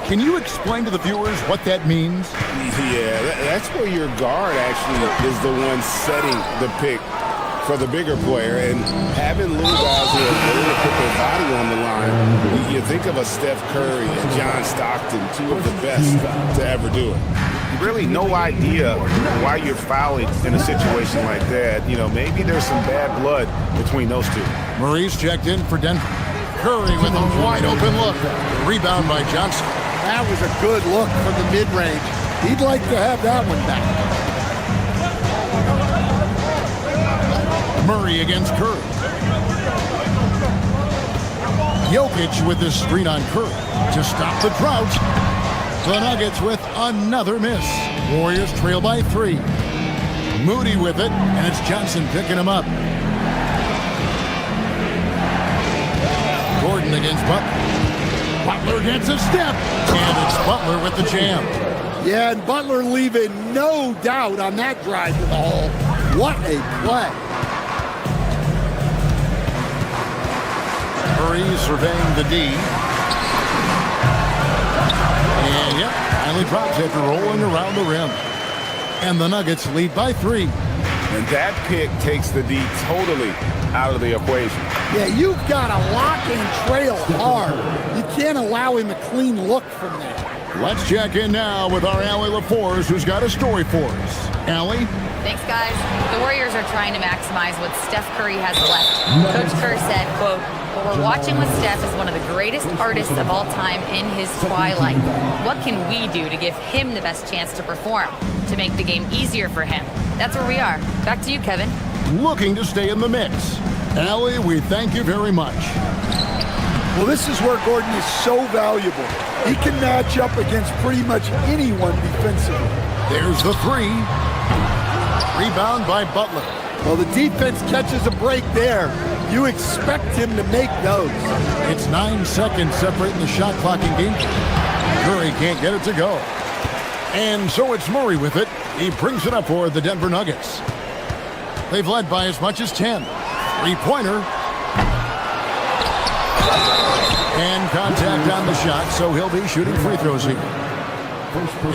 Can you explain to the viewers what that means? Yeah, that's where your guard actually is the one setting the pick for the bigger player, and having little guys who are able to put their body on the line. You think of a Steph Curry and John Stockton, 2 of the best to ever do it. Really no idea why you're fouling in a situation like that. You know, maybe there's some bad blood between those 2. Maurice checked in for Denver. Curry with a wide open look. Rebound by Johnson. That was a good look from the mid-range. He'd like to have that one back. Murray against Curry. Jokic with this screen on Curry to stop the drought. The Nuggets with another miss. Warriors trail by 3. Moody with it, and it's Johnson picking him up. Gordon against Butler. Butler gets a step, and it's Butler with the jam. Yeah, and Butler leaving no doubt on that drive to the hole. What a play. Curry surveying the D. And yep, finally drops after rolling around the rim. And the Nuggets lead by 3. And that pick takes the D totally out of the equation. Yeah, you've got to lock and trail hard. You can't allow him a clean look from there. Let's check in now with our Allie LaForce, who's got a story for us. Allie? Thanks, guys. The Warriors are trying to maximize what Steph Curry has left. Coach Kerr said, quote, "What we're watching with Steph is one of the greatest artists of all time in his twilight. What can we do to give him the best chance to perform, to make the game easier for him?" That's where we are. Back to you, Kevin. Looking to stay in the mix. Allie, we thank you very much. Well, this is where Gordon is so valuable. He can match up against pretty much anyone defensively. There's the 3. Rebound by Butler. Well, the defense catches a break there. You expect him to make those. It's 9 seconds separating the shot clock and game. Curry can't get it to go. And so it's Murray with it. He brings it up for the Denver Nuggets. They've led by as much as 10. Three-pointer. And contact on the shot, so he'll be shooting free throws here.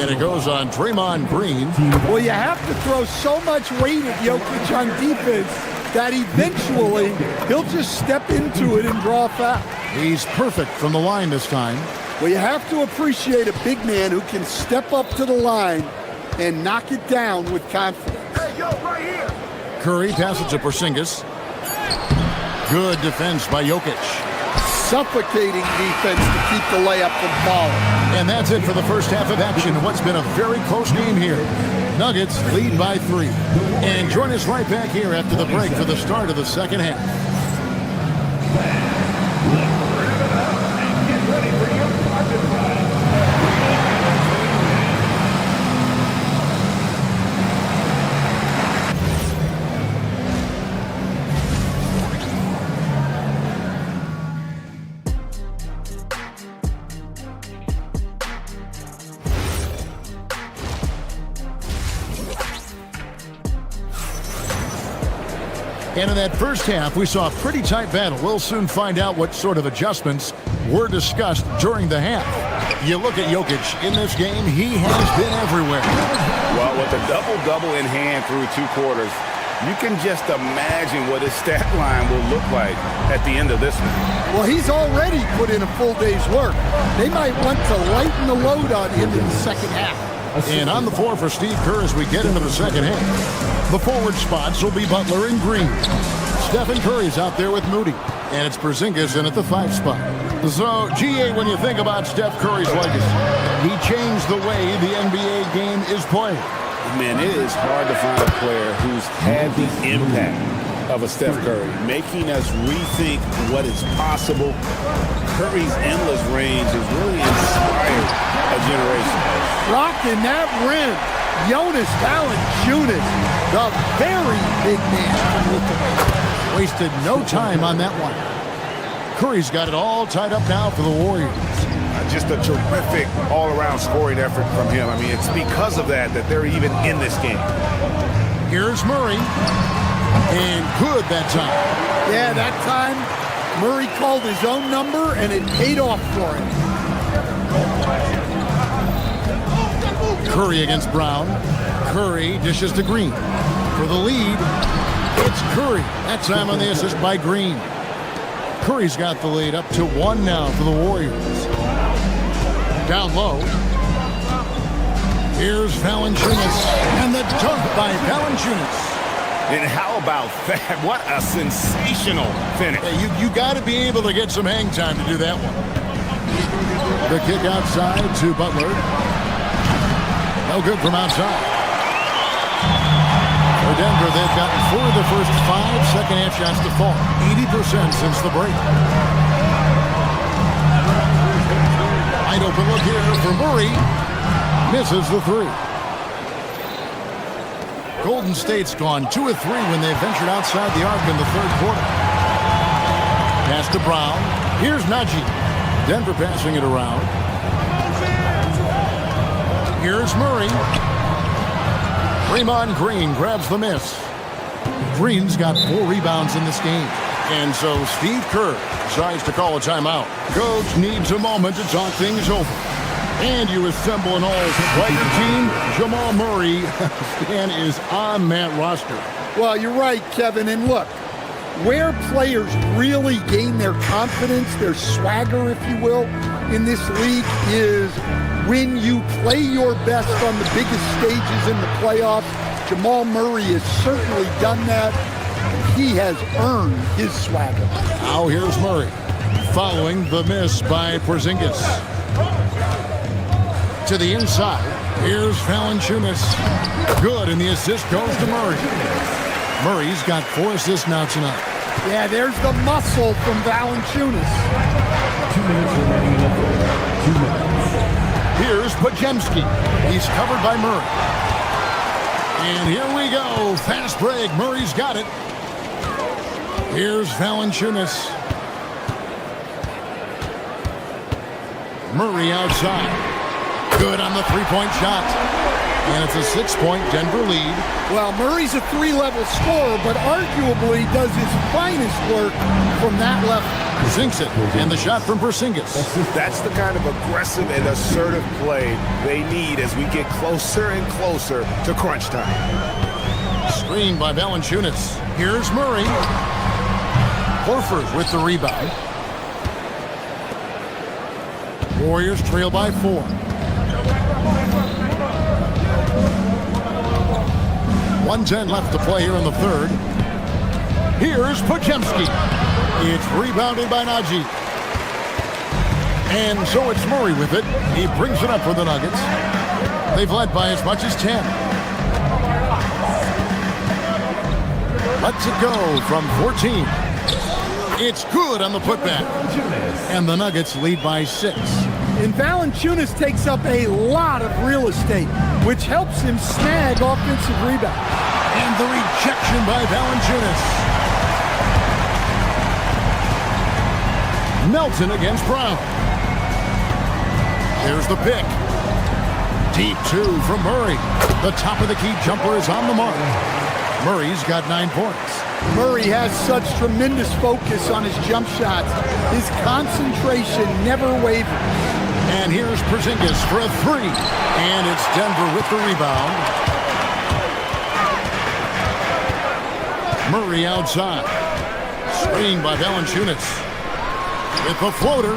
And it goes on Draymond Green. Well, you have to throw so much weight at Jokic on defense that eventually he'll just step into it and draw a foul. He's perfect from the line this time. Well, you have to appreciate a big man who can step up to the line and knock it down with confidence. Hey, yo, right here. Curry passes to Porzingis. Good defense by Jokic. Suffocating defense to keep the layup from falling. And that's it for the first half of action. What's been a very close game here. Nuggets lead by 3. And join us right back here after the break for the start of the second half. And in that first half, we saw a pretty tight battle. We'll soon find out what sort of adjustments were discussed during the half. You look at Jokic in this game, he has been everywhere. Well, with a double-double in hand through 2 quarters, you can just imagine what his stat line will look like at the end of this one. Well, he's already put in a full day's work. They might want to lighten the load on him in the second half. And on the floor for Steve Kerr as we get into the second half. The forward spots will be Butler and Green. Stephen Curry's out there with Moody. And it's Porzingis in at the 5 spot. So, GA, when you think about Steph Curry's legacy, he changed the way the NBA game is played. Man, it is hard to find a player who's had the impact of a Steph Curry, making us rethink what is possible. Curry's endless range has really inspired a generation. Rocking that rim, Jonas Valanciunas, the very big man from Lithuania. Wasted no time on that one. Curry's got it all tied up now for the Warriors. Just a terrific all-around scoring effort from him. I mean, it's because of that they're even in this game. Here's Murray. And good that time. Yeah, that time Murray called his own number, and it paid off for him. Curry against Brown. Curry dishes to Green. For the lead, it's Curry. That time on the assist by Green. Curry's got the lead up to 1 now for the Warriors. Down low. Here's Valanciunas. And the dunk by Valanciunas. And how about that? What a sensational finish. Yeah, you got to be able to get some hang time to do that one. The kick outside to Butler. No good from outside. For Denver, they've gotten 4 of the first 5 second-half shots to fall. 80% since the break. Wide open look here for Murray. Misses the 3. Golden State's gone 2 of 3 when they ventured outside the arc in the third quarter. Pass to Brown. Here's Najee. Denver passing it around. Here's Murray. Draymond Green grabs the miss. Green's got 4 rebounds in this game. And so Steve Kerr decides to call a timeout. Coach needs a moment to talk things over. And you assemble an all-player team. Jamal Murray and is on that roster. Well, you're right, Kevin. And look, where players really gain their confidence, their swagger, if you will, in this league is when you play your best on the biggest stages in the playoffs. Jamal Murray has certainly done that. He has earned his swagger. Now here's Murray following the miss by Porzingis. To the inside. Here's Valanciunas. Good, and the assist goes to Murray. Murray's got 4 assists now tonight. Yeah, there's the muscle from Valanciunas. 2 minutes remaining in the third. 2 minutes. Here's Podziemski. He's covered by Murray. And here we go. Fast break. Murray's got it. Here's Valanciunas. Murray outside. Good on the three-point shot. And it's a 6-point Denver lead. Well, Murray's a 3-level scorer, but arguably does his finest work from that level. Sinks it, and the shot from Porzingis. That's the kind of aggressive and assertive play they need as we get closer and closer to crunch time. Screen by Valanciunas. Here's Murray. Horford with the rebound. Warriors trail by 4. 1:10 left to play here in the third. Here's Podziemski. It's rebounded by Najee. And so it's Murray with it. He brings it up for the Nuggets. They've led by as much as 10. Lets it go from 14. It's good on the putback. And the Nuggets lead by 6. And Valanciunas takes up a lot of real estate, which helps him snag offensive rebounds. And the rejection by Valanciunas. Melton against Brown. There's the pick. Deep 2 from Murray. The top of the key jumper is on the mark. Murray's got 9 points. Murray has such tremendous focus on his jump shots. His concentration never wavers. And here's Porzingis for a 3. And it's Denver with the rebound. Murray outside. Screen by Valanciunas. With the floater.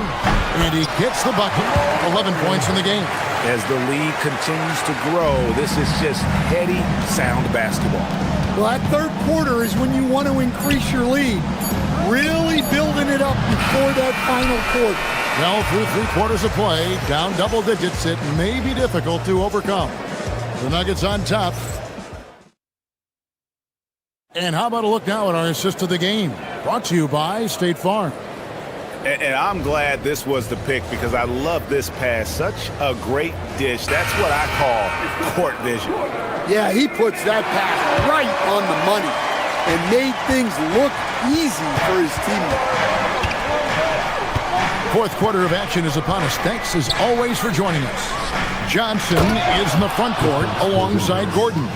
And he gets the bucket. 11 points in the game. As the lead continues to grow, this is just heady, sound basketball. Well, that third quarter is when you want to increase your lead. Really building it up before that final quarter. Well, through 3 quarters of play, down double digits, it may be difficult to overcome. The Nuggets on top. And how about a look now at our assist of the game? Brought to you by State Farm. And I'm glad this was the pick because I love this pass. Such a great dish. That's what I call court vision. Yeah, he puts that pass right on the money and made things look easy for his teammates. Fourth quarter of action is upon us. Thanks as always for joining us. Johnson is in the front court alongside Gordon.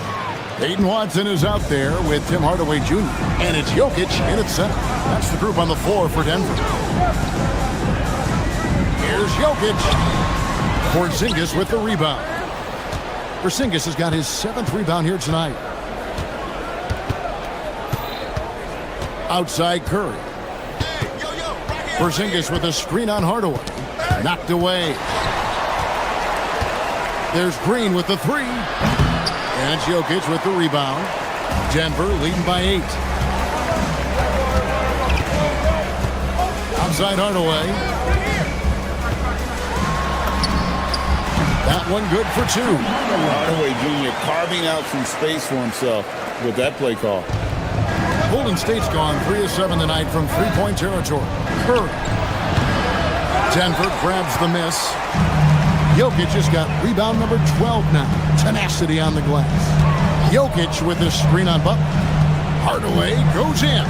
Peyton Watson is out there with Tim Hardaway Jr. And it's Jokic in at center. That's the group on the floor for Denver. Here's Jokic. Porzingis with the rebound. Porzingis has got his 7th rebound here tonight. Outside Curry. Porzingis with a screen on Hardaway. Knocked away. There's Green with the 3. And it's Jokic with the rebound. Denver leading by 8. Outside Hardaway. That one good for 2. Hardaway Jr. carving out some space for himself with that play call. Golden State's gone 3 of 7 tonight from 3-point territory. Curry. Denver grabs the miss. Jokic has got rebound number 12 now. Tenacity on the glass. Jokic with the screen on Butler. Hardaway goes in.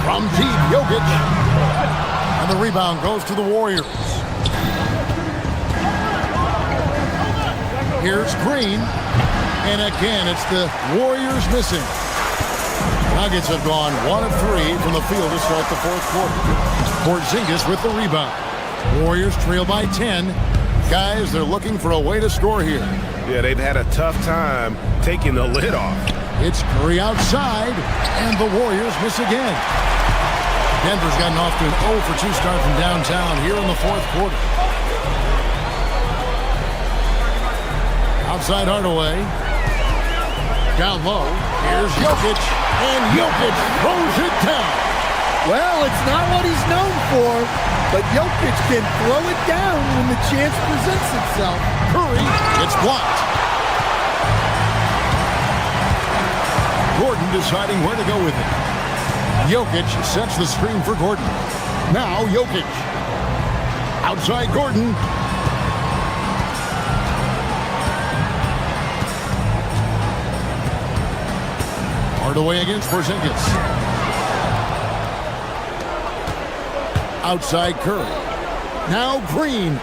From deep, Jokic. And the rebound goes to the Warriors. Here's Green. And again, it's the Warriors missing. Nuggets have gone 1 of 3 from the field to start the fourth quarter. Porzingis with the rebound. Warriors trail by 10. Guys, they're looking for a way to score here. Yeah, they've had a tough time taking the lid off. It's Curry outside, and the Warriors miss again. Denver's gotten off to an 0 for 2 start from downtown here in the fourth quarter. Outside Hardaway. Down low. Here's Jokic, and Jokic throws it down. Well, it's not what he's known for, but Jokic can throw it down when the chance presents itself. Curry, it's blocked. Gordon deciding where to go with it. Jokic sets the screen for Gordon. Now Jokic. Outside Gordon. Hardaway against Porzingis. Outside Curry. Now Green.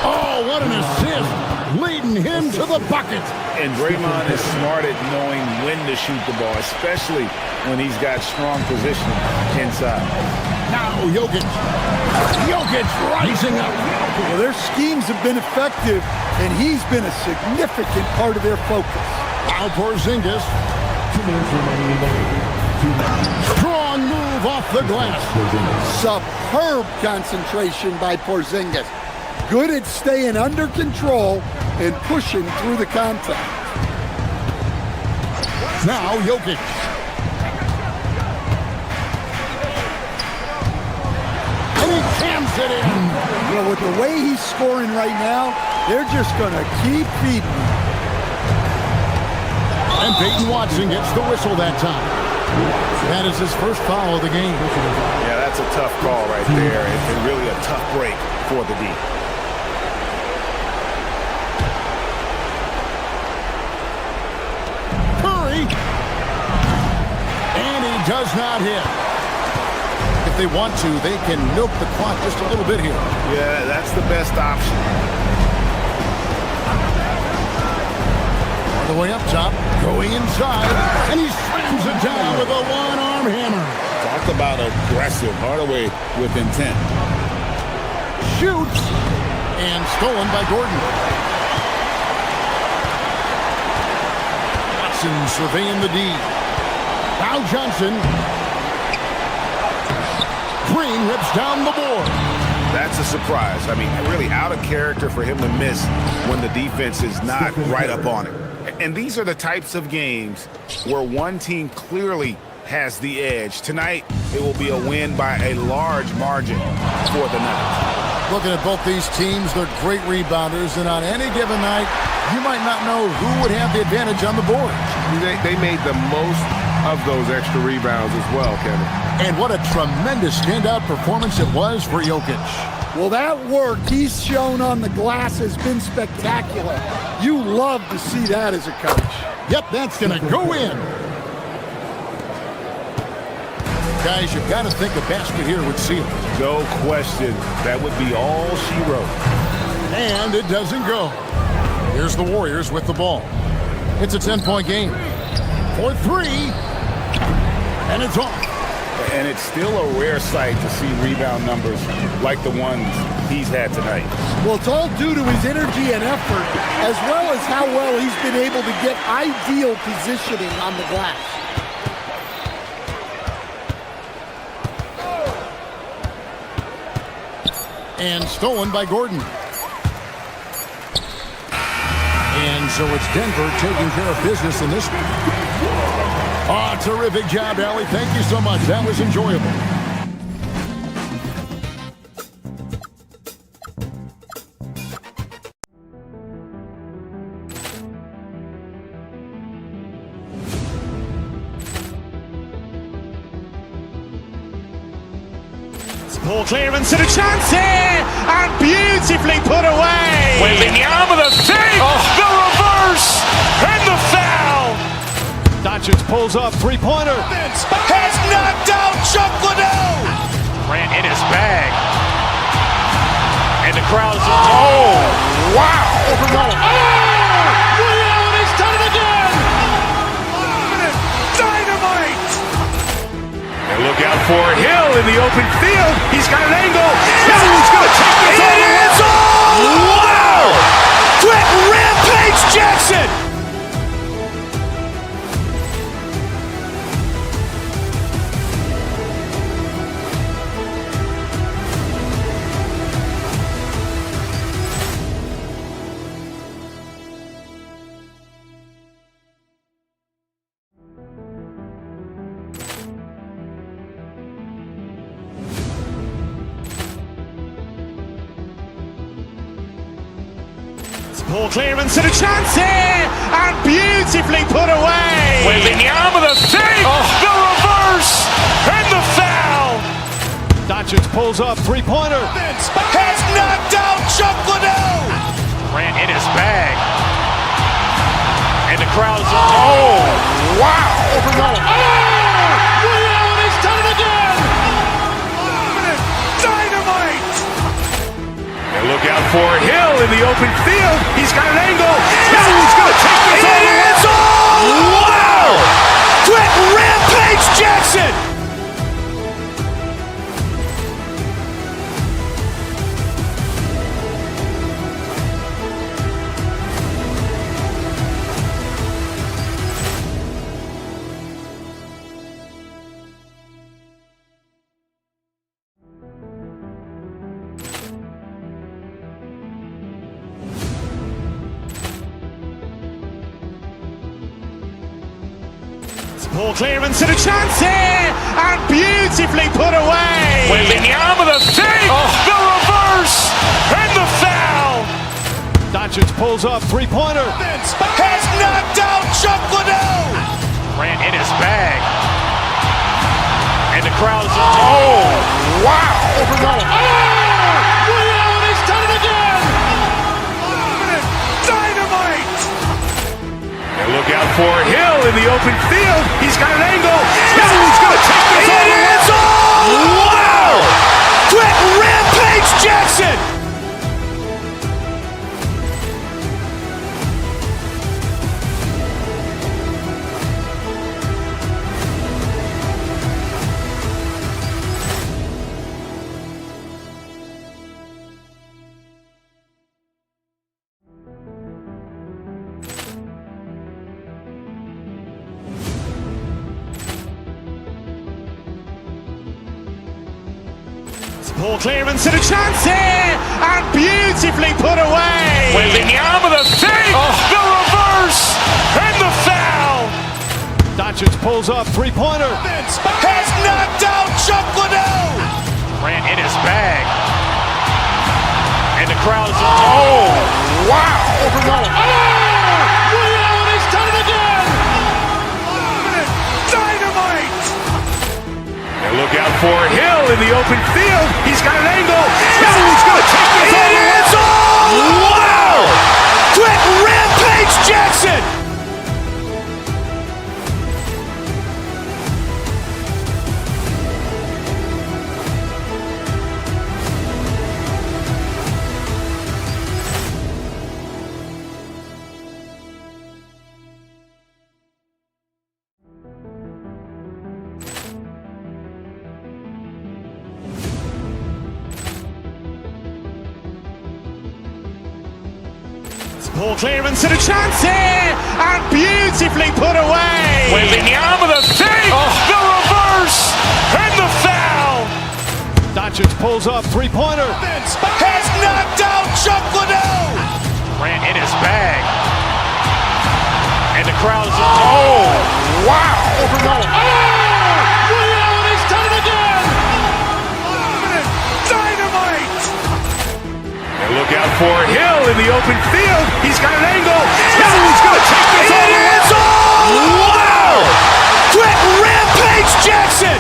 Oh, what an assist. leading him to the bucket. And Draymond is smart at knowing when to shoot the ball, especially when he's got strong position inside. Now Jokic. Jokic rising up. Well, their schemes have been effective, and he's been a significant part of their focus. Now Porzingis. Strong move off the glass. Superb concentration by Porzingis. Good at staying under control and pushing through the contact. Now Jokic. And he jams it in. You know, with the way he's scoring right now, they're just going to keep feeding him. And Peyton Watson gets the whistle that time. That is his first foul of the game. Yeah, that's a tough call right there, and really a tough break for the D. Curry. And he does not hit. If they want to, they can milk the clock just a little bit here. Yeah, that's the best option. All the way up top, going inside, and he slams it down with a one-arm hammer. Talk about aggressive. Hardaway with intent. Shoots, and stolen by Gordon. Watson surveying the D. Now Johnson. Green rips down the board. That's a surprise. I mean, really out of character for him to miss when the defense is not right up on it. And these are the types of games where one team clearly has the edge. Tonight, it will be a win by a large margin for the Nuggets. Looking at both these teams, they're great rebounders, and on any given night, you might not know who would have the advantage on the board. They made the most of those extra rebounds as well, Kevin. And what a tremendous standout performance it was for Jokic. Well, that work he's shown on the glass has been spectacular. You love to see that as a coach. Yep, that's going to go in. Guys, you've got to think a basket here would seal it. No question. That would be all she wrote. And it doesn't go. Here's the Warriors with the ball. It's a 10-point game. For three. And it's off. And it's still a rare sight to see rebound numbers like the ones he's had tonight. Well, it's all due to his energy and effort, as well as how well he's been able to get ideal positioning on the glass. And stolen by Gordon. And so it's Denver taking care of business in this one. Oh, terrific job, Allie. Thank you so much. That was enjoyable. Ball clearance and a chance here, and beautifully put away. Wembanyama the save, the reverse, and the foul. Doncic pulls up, three-pointer. Has knocked out Chuck Liddell. Grant in his bag. And the crowd is, oh, wow. Liddell has done it again. Dynamite. And look out for Hill in the open field. He's got an angle. Hill's going to take this all the way. Wow! Brett Rampage Jackson. Ball clearance and a chance here, and beautifully put away. Wembanyama the save, the reverse, and the foul. Doncic pulls up, three-pointer. Has knocked out Chuck Liddell. Grant in his bag. And the crowd is, oh, wow. Liddell has done it again. Dynamite. And look out for Hill in the open field. He's got an Ball clearance and a chance here, and beautifully put away. Wembanyama the save, the reverse, and the foul. Doncic pulls up, three-pointer. Has knocked out Chuck Liddell. Grant in his bag. And the crowd is, oh, wow. He's done it again. Dynamite. And look out for Hill in the open field. He's got an angle. Hill's going to take this all the way. Wow. Brett Rampage Jackson. Ball clearance and a chance here, and beautifully put away. Wembanyama the save, the reverse, and the foul. Doncic pulls up, three-pointer. Has knocked out Chuck Liddell. Grant in his bag. And the crowd is, oh, wow. He's done it again. Dynamite. And look out for Hill in the open field. He's got an angle. Hill's going to take this all the way. Wow. Brett Rampage Jackson. Ball clearance and a chance here, and beautifully put away. Wembanyama the save, the reverse, and the foul. Doncic pulls up, three-pointer. Has knocked out Chuck Liddell. Grant in his bag. And the crowd is, oh, wow. He's done it again. Dynamite. And look out for Hill in the open field. He's got an angle. Hill's going to take this all the way. Wow. Brett Rampage Jackson.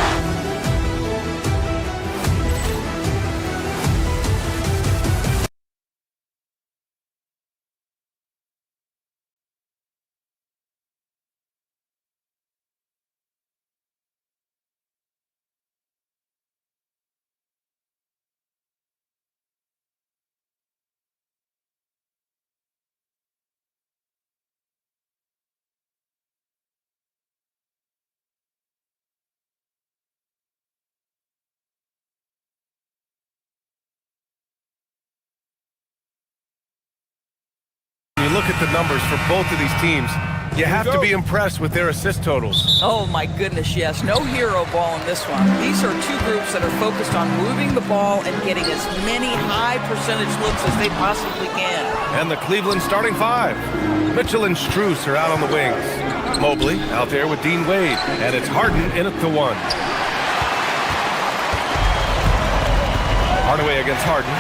You look at the numbers for both of these teams, you have to be impressed with their assist totals. Oh my goodness, yes. No hero ball in this one. These are two groups that are focused on moving the ball and getting as many high percentage looks as they possibly can. And the Cleveland starting five. Mitchell and Strus are out on the wings. Mobley out there with Dean Wade, and it's Harden in at the one. Hardaway against Harden.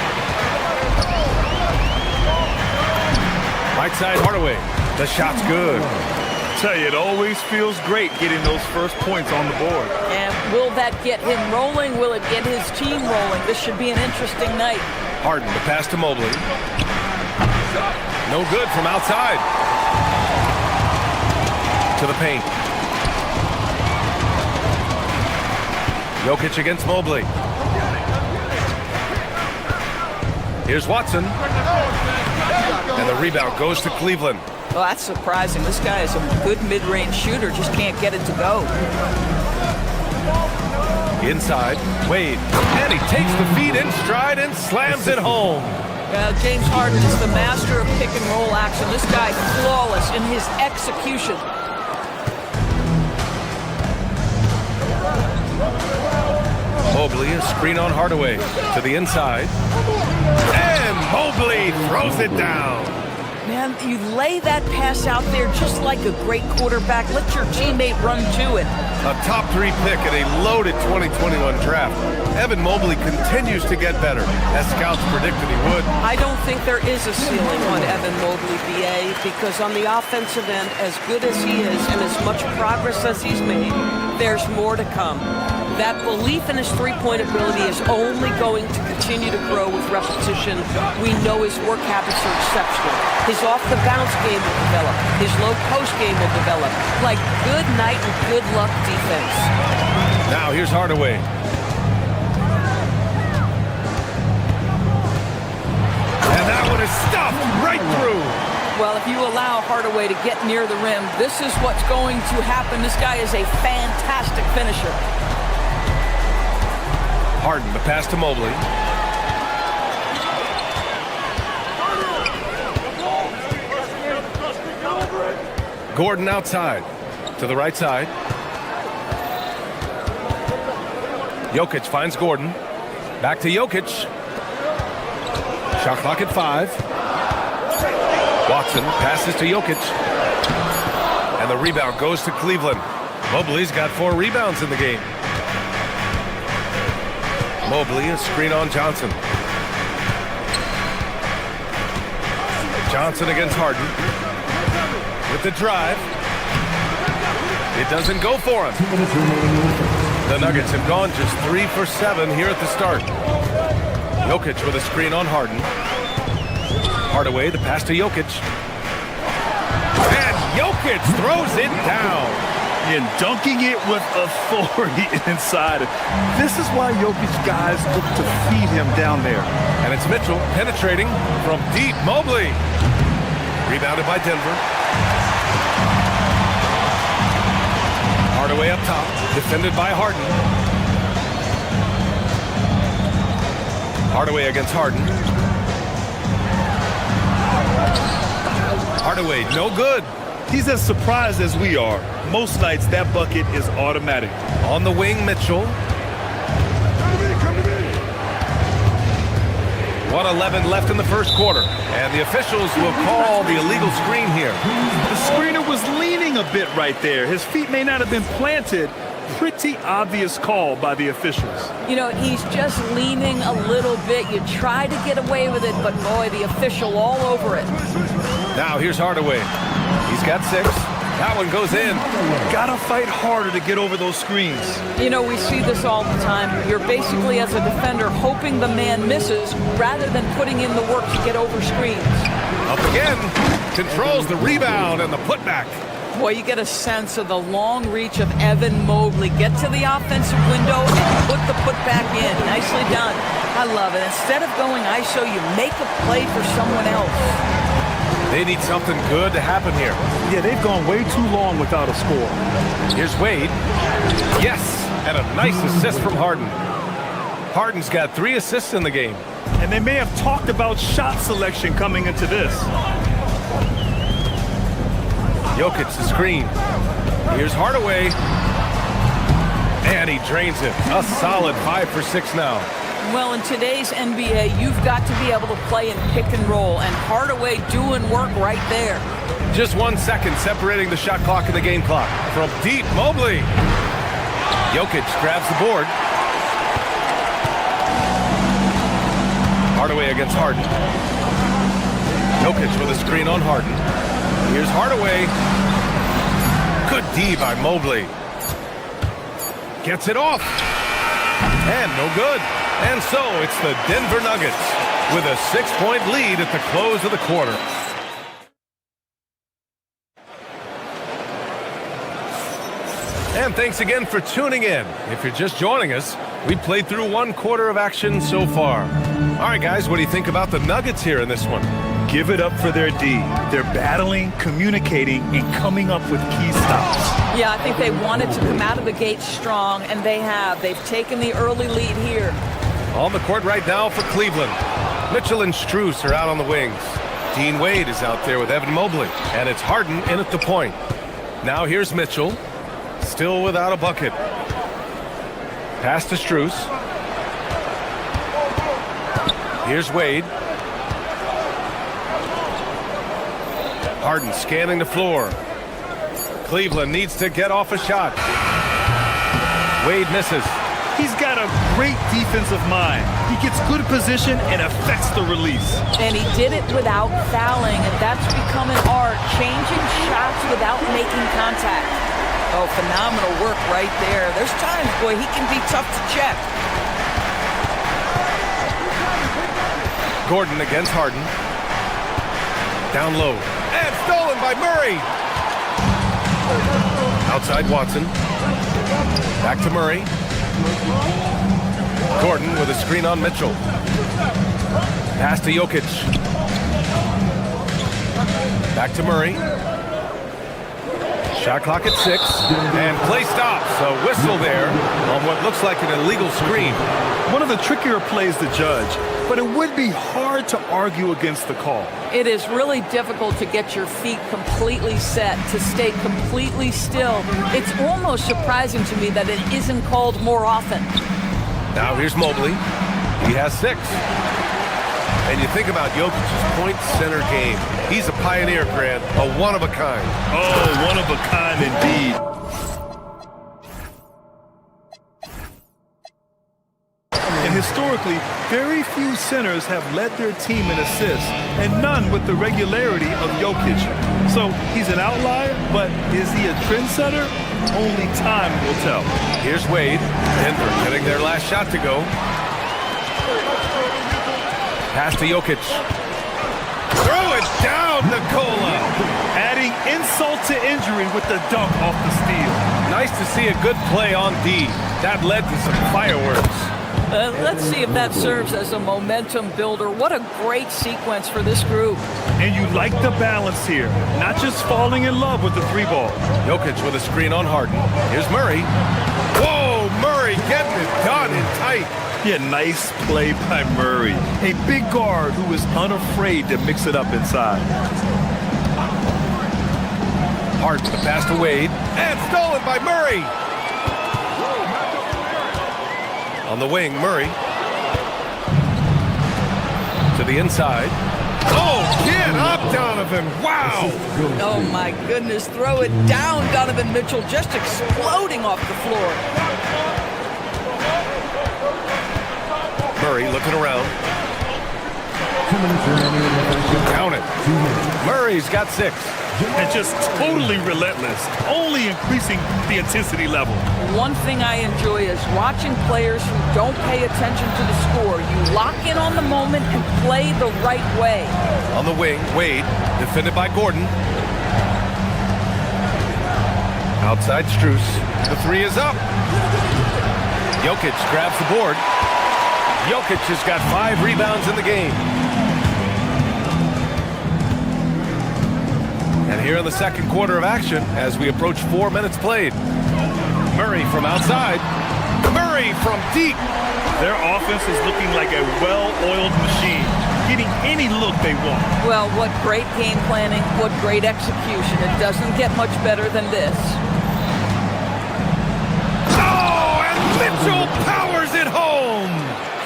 Right side Hardaway. The shot's good. Tell you, it always feels great getting those first points on the board. And will that get him rolling? Will it get his team rolling? This should be an interesting night. Harden, the pass to Mobley. No good from outside. To the paint. Jokic against Mobley. Here's Watson. And the rebound goes to Cleveland. Well, that's surprising. This guy is a good mid-range shooter, just can't get it to go. Inside, Wade. And he takes the feed in stride and slams it home. James Harden is the master of pick and roll action. This guy flawless in his execution. Mobley, a screen on Hardaway to the inside. And Mobley throws it down. Man, and you lay that pass out there just like a great quarterback. Let your teammate run to it. A top 3 pick in a loaded 2021 draft. Evan Mobley continues to get better, as scouts predicted he would. I don't think there is a ceiling on Evan Mobley, BA, because on the offensive end, as good as he is and as much progress as he's made, there's more to come. That belief in his three-point ability is only going to continue to grow with repetition. We know his work habits are exceptional. His off-the-bounce game will develop. His low-post game will develop. Like good night and good luck defense. Now here's Hardaway. And that one is stuffed right through. Well, if you allow Hardaway to get near the rim, this is what's going to happen. This guy is a fantastic finisher. Harden, the pass to Mobley. Gordon outside, to the right side. Jokic finds Gordon. Back to Jokic. Shot clock at 5. Watson passes to Jokic. And the rebound goes to Cleveland. Mobley's got 4 rebounds in the game. Mobley, a screen on Johnson. Johnson against Harden. With the drive. It doesn't go for him. The Nuggets have gone just 3 for 7 here at the start. Jokic with a screen on Harden. Hardaway, the pass to Jokic. And Jokic throws it down. And dunking it with authority inside. This is why Jokic guys look to feed him down there. And it's Mitchell penetrating from deep. Mobley. Rebounded by Denver. Hardaway up top. Defended by Harden. Hardaway against Harden. Hardaway, no good. He's as surprised as we are. Most nights, that bucket is automatic. On the wing, Mitchell. 1:11 left in the first quarter. And the officials will call the illegal screen here. The screener was leaning a bit right there. His feet may not have been planted. Pretty obvious call by the officials. You know, he's just leaning a little bit. You try to get away with it, but boy, the official all over it. Now here's Hardaway. He's got 6. That one goes in. Gotta fight harder to get over those screens. You know, we see this all the time. You're basically, as a defender, hoping the man misses rather than putting in the work to get over screens. Up again. Controls the rebound and the putback. Boy, you get a sense of the long reach of Evan Mobley. Get to the offensive window and put the putback in. Nicely done. I love it. Instead of going ISO, you make a play for someone else. They need something good to happen here. Yeah, they've gone way too long without a score. Here's Wade. Yes, and a nice assist from Harden. Harden's got 3 assists in the game. And they may have talked about shot selection coming into this. Jokic the screen. Here's Hardaway. And he drains it. A solid 5 for 6 now. Well, in today's NBA, you've got to be able to play in pick and roll, and Hardaway doing work right there. Just 1 second separating the shot clock and the game clock. From deep, Mobley. Jokic grabs the board. Hardaway against Harden. Jokic with a screen on Harden. Here's Hardaway. Good D by Mobley. Gets it off. And no good. And so it's the Denver Nuggets with a 6-point lead at the close of the quarter. And thanks again for tuning in. If you're just joining us, we played through 1 quarter of action so far. All right, guys, what do you think about the Nuggets here in this one? Give it up for their D. They're battling, communicating, and coming up with key stops. Yeah, I think they wanted to come out of the gate strong, and they have. They've taken the early lead here. On the court right now for Cleveland. Mitchell and Strus are out on the wings. Dean Wade is out there with Evan Mobley. And it's Harden in at the point. Now here's Mitchell. Still without a bucket. Pass to Strus. Here's Wade. Harden scanning the floor. Cleveland needs to get off a shot. Wade misses. He's got a great defensive mind. He gets good position and affects the release. And he did it without fouling, and that's become an art, changing shots without making contact. Oh, phenomenal work right there. There's times, boy, he can be tough to check. Gordon against Harden. Down low. And stolen by Murray. Outside Watson. Back to Murray. Gordon with a screen on Mitchell. Pass to Jokic. Back to Murray. Shot clock at 6. And play stops. A whistle there on what looks like an illegal screen. One of the trickier plays to judge, but it would be hard to argue against the call. It is really difficult to get your feet completely set, to stay completely still. It's almost surprising to me that it isn't called more often. Now here's Mobley. He has 6. And you think about Jokic's point center game. He's a pioneer, Grant, a one-of-a-kind. Oh, one-of-a-kind indeed. And historically, very few centers have led their team in assists, and none with the regularity of Jokic. So he's an outlier, but is he a trendsetter? Only time will tell. Here's Wade. Denver getting their last shot to go. Pass to Jokic. Throw it down, Nikola. Adding insult to injury with the dunk off the steal. Nice to see a good play on D. That led to some fireworks. Let's see if that serves as a momentum builder. What a great sequence for this group. And you like the balance here, not just falling in love with the 3-ball. Jokic with a screen on Harden. Here's Murray. Whoa, Murray getting it done in tight. Yeah, nice play by Murray. A big guard who is unafraid to mix it up inside. Harden the pass to Wade. And stolen by Murray. On the wing, Murray. To the inside. Oh, get up, Donovan. Wow. Oh, my goodness. Throw it down, Donovan Mitchell, just exploding off the floor. Murray looking around. Count it. Murray's got 6. And just totally relentless, only increasing the intensity level. One thing I enjoy is watching players who don't pay attention to the score. You lock in on the moment and play the right way. On the wing, Wade, defended by Gordon. Outside Strus. The 3 is up. Jokic grabs the board. Jokic has got 5 rebounds in the game. And here in the second quarter of action, as we approach 4 minutes played. Murray from outside. Murray from deep. Their offense is looking like a well-oiled machine, getting any look they want. Well, what great game planning, what great execution. It doesn't get much better than this. Oh, and Mitchell powers it home.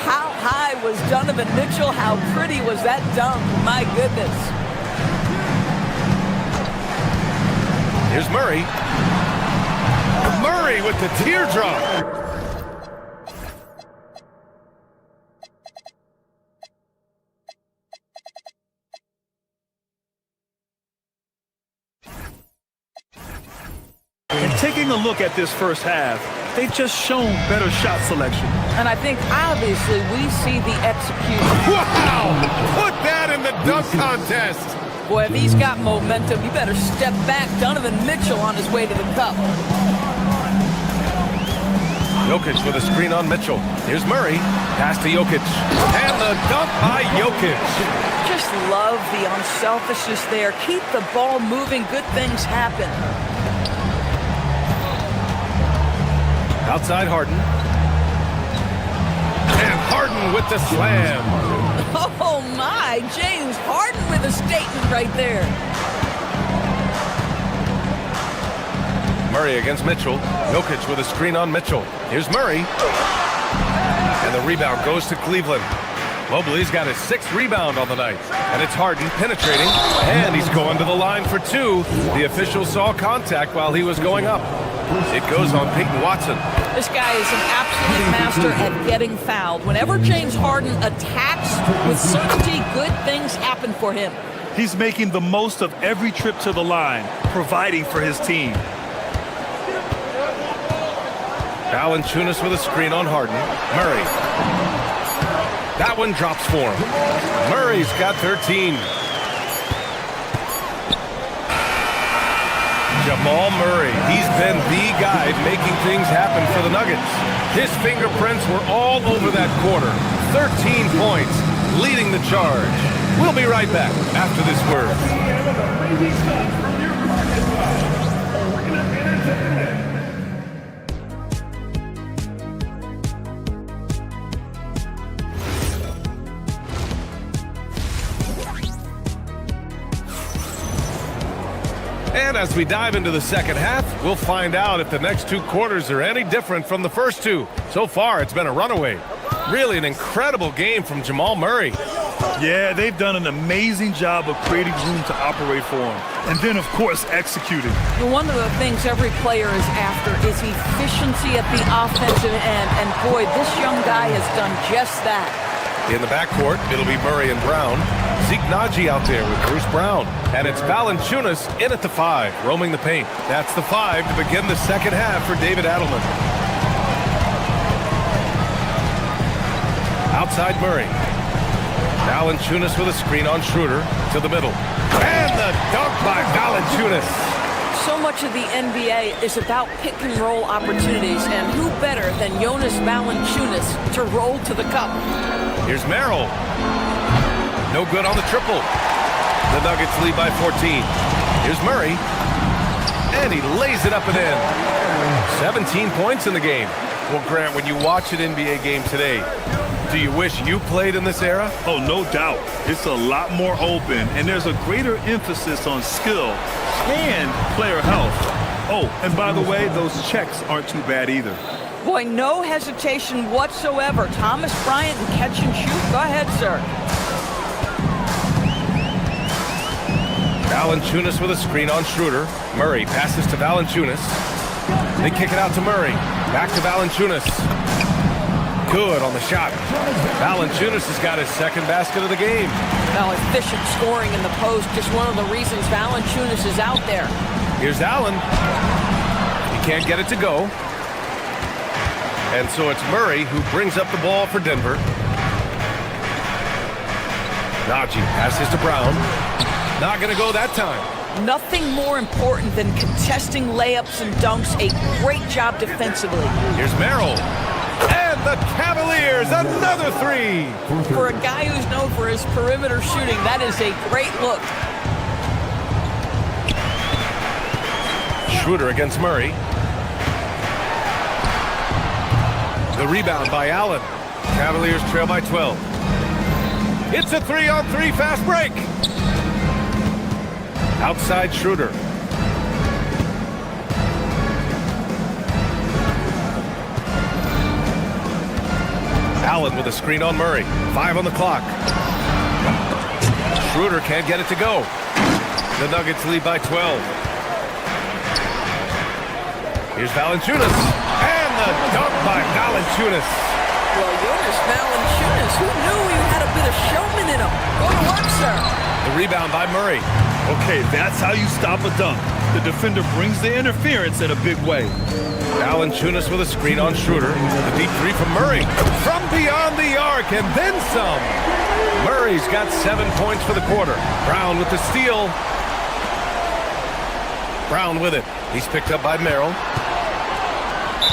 How high was Donovan Mitchell? How pretty was that dunk? My goodness. Here's Murray. Murray with the teardrop. And taking a look at this first half, they've just shown better shot selection. And I think, obviously, we see the execution. Wow! Put that in the dunk contest. Boy, if he's got momentum, you better step back. Donovan Mitchell on his way to the cup. Jokic with a screen on Mitchell. Here's Murray. Pass to Jokic. And the dunk by Jokic. Just love the unselfishness there. Keep the ball moving. Good things happen. Outside Harden. And Harden with the slam. Oh, my. James Harden with a statement right there. Murray against Mitchell. Jokic with a screen on Mitchell. Here's Murray. And the rebound goes to Cleveland. Mobley's got his 6th rebound on the night. And it's Harden penetrating. And he's going to the line for 2. The official saw contact while he was going up. It goes on Peyton Watson. This guy is an absolute master at getting fouled. Whenever James Harden attacks, with certainty, good things happen for him. He's making the most of every trip to the line, providing for his team. Valanciunas with a screen on Harden. Murray. That one drops for him. Murray's got 13. Jamal Murray, he's been the guy making things happen for the Nuggets. His fingerprints were all over that quarter. 13 points, leading the charge. We'll be right back after this word. And as we dive into the second half, we'll find out if the next 2 quarters are any different from the first 2. So far, it's been a runaway. Really an incredible game from Jamal Murray. Yeah, they've done an amazing job of creating room to operate for him. And then, of course, executing. One of the things every player is after is efficiency at the offensive end. And boy, this young guy has done just that. In the backcourt, it'll be Murray and Brown. Zeke Naji out there with Bruce Brown. And it's Valanciunas in at the 5, roaming the paint. That's the 5 to begin the second half for David Adelman. Outside Murray. Valanciunas with a screen on Schroeder to the middle. And the dunk by Valanciunas. So much of the NBA is about pick-and-roll opportunities, and who better than Jonas Valanciunas to roll to the cup? Here's Merrill. No good on the triple. The Nuggets lead by 14. Here's Murray. And he lays it up and in. 17 points in the game. Well, Grant, when you watch an NBA game today, do you wish you played in this era? Oh, no doubt. It's a lot more open, and there's a greater emphasis on skill and player health. Oh, and by the way, those checks aren't too bad either. Boy, no hesitation whatsoever. Thomas Bryant and catch and shoot. Go ahead, sir. Valanciunas with a screen on Schroeder. Murray passes to Valanciunas. They kick it out to Murray. Back to Valanciunas. Good on the shot. Valanciunas has got his 2nd basket of the game. Now, efficient scoring in the post, just one of the reasons Valanciunas is out there. Here's Allen. He can't get it to go. And so it's Murray who brings up the ball for Denver. Naji passes to Brown. Not going to go that time. Nothing more important than contesting layups and dunks. A great job defensively. Here's Merrill. And the Cavaliers, another 3. For a guy who's known for his perimeter shooting, that is a great look. Schroeder against Murray. The rebound by Allen. Cavaliers trail by 12. It's a 3-on-3 fast break. Outside Schroeder. Allen with a screen on Murray. 5 on the clock. Schroeder can't get it to go. The Nuggets lead by 12. Here's Valanciunas. And the dunk by Valanciunas. Well, Jonas Valanciunas, who knew he had a bit of showman in him? Go to work, sir. The rebound by Murray. Okay, that's how you stop a dunk. The defender brings the interference in a big way. Valanciunas with a screen on Schroeder. The deep 3 from Murray. From beyond the arc and then some. Murray's got 7 points for the quarter. Brown with the steal. Brown with it. He's picked up by Merrill.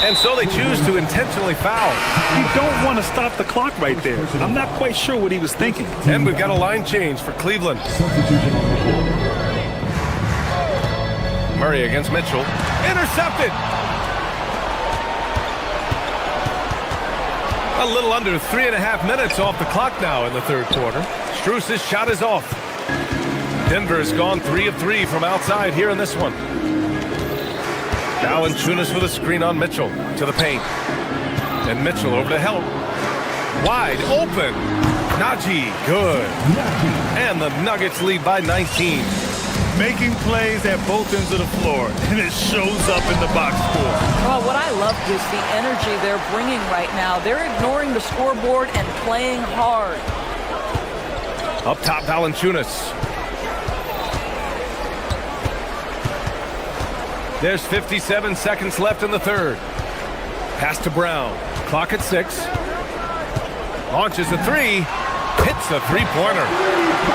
And so they choose to intentionally foul. You don't want to stop the clock right there. I'm not quite sure what he was thinking. And we've got a line change for Cleveland. Murray against Mitchell. Intercepted! A little under 3.5 minutes off the clock now in the third quarter. Strus's shot is off. Denver has gone 3 of 3 from outside here in this one. Valanciunas with a screen on Mitchell to the paint. And Mitchell over to help. Wide open. Najee, good. And the Nuggets lead by 19. Making plays at both ends of the floor, and it shows up in the box score. Well, what I love is the energy they're bringing right now. They're ignoring the scoreboard and playing hard. Up top, Valanciunas. There's 57 seconds left in the third. Pass to Brown. Clock at 6. Launches a three. Hits the three-pointer.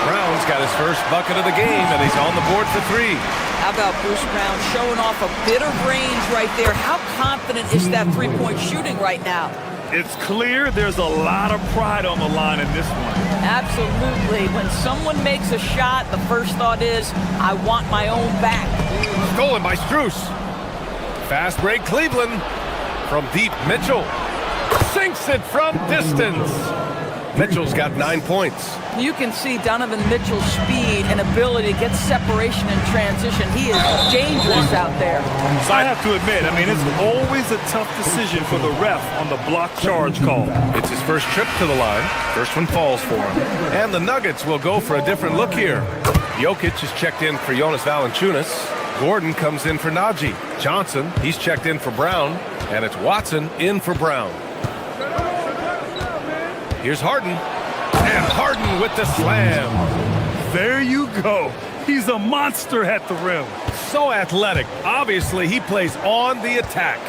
Brown's got his first bucket of the game, and he's on the board for 3. How about Bruce Brown showing off a bit of range right there? How confident is that three-point shooting right now? It's clear there's a lot of pride on the line in this one. Absolutely. When someone makes a shot, the first thought is, I want my own back. Stolen by Strus. Fast break, Cleveland. From deep, Mitchell. Sinks it from distance. Mitchell's got 9 points. You can see Donovan Mitchell's speed and ability to get separation in transition. He is dangerous out there. So I have to admit, it's always a tough decision for the ref on the block charge call. It's his first trip to the line. First one falls for him. And the Nuggets will go for a different look here. Jokic is checked in for Jonas Valanciunas. Gordon comes in for Najee. Johnson, he's checked in for Brown. And it's Watson in for Brown. Here's Harden. And Harden with the slam. There you go. He's a monster at the rim. So athletic. Obviously, he plays on the attack.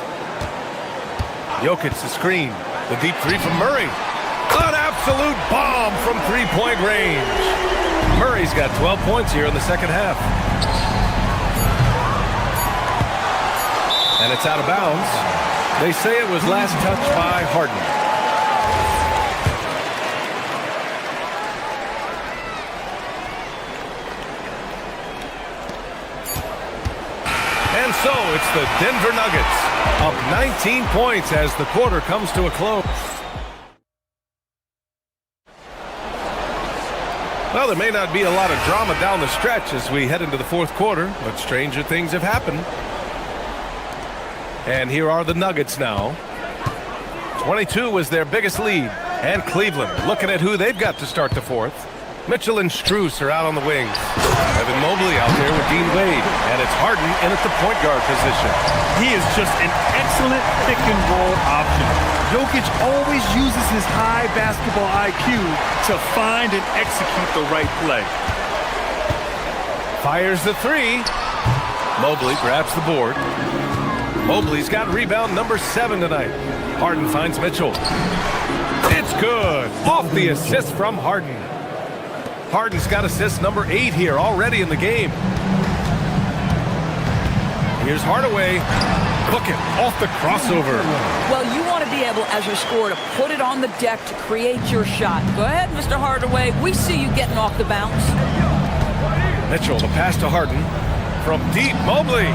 Jokic the screen. The deep three from Murray. An absolute bomb from three-point range. Murray's got 12 points here in the second half. And it's out of bounds. They say it was last touched by Harden. And so it's the Denver Nuggets up 19 points as the quarter comes to a close. Well, there may not be a lot of drama down the stretch as we head into the fourth quarter, but stranger things have happened. And here are the Nuggets now. 22 was their biggest lead. And Cleveland looking at who they've got to start the fourth. Mitchell and Strus are out on the wings. Evan Mobley out there with Dean Wade. And it's Harden in at the point guard position. He is just an excellent pick-and-roll option. Jokic always uses his high basketball IQ to find and execute the right play. Fires the three. Mobley grabs the board. Mobley's got rebound number 7 tonight. Harden finds Mitchell. It's good. Off the assist from Harden. Harden's got assist number 8 here already in the game. Here's Hardaway. Look it, off the crossover. Well, you want to be able, as a scorer, to put it on the deck to create your shot. Go ahead, Mr. Hardaway. We see you getting off the bounce. Mitchell, the pass to Harden. From deep, Mobley.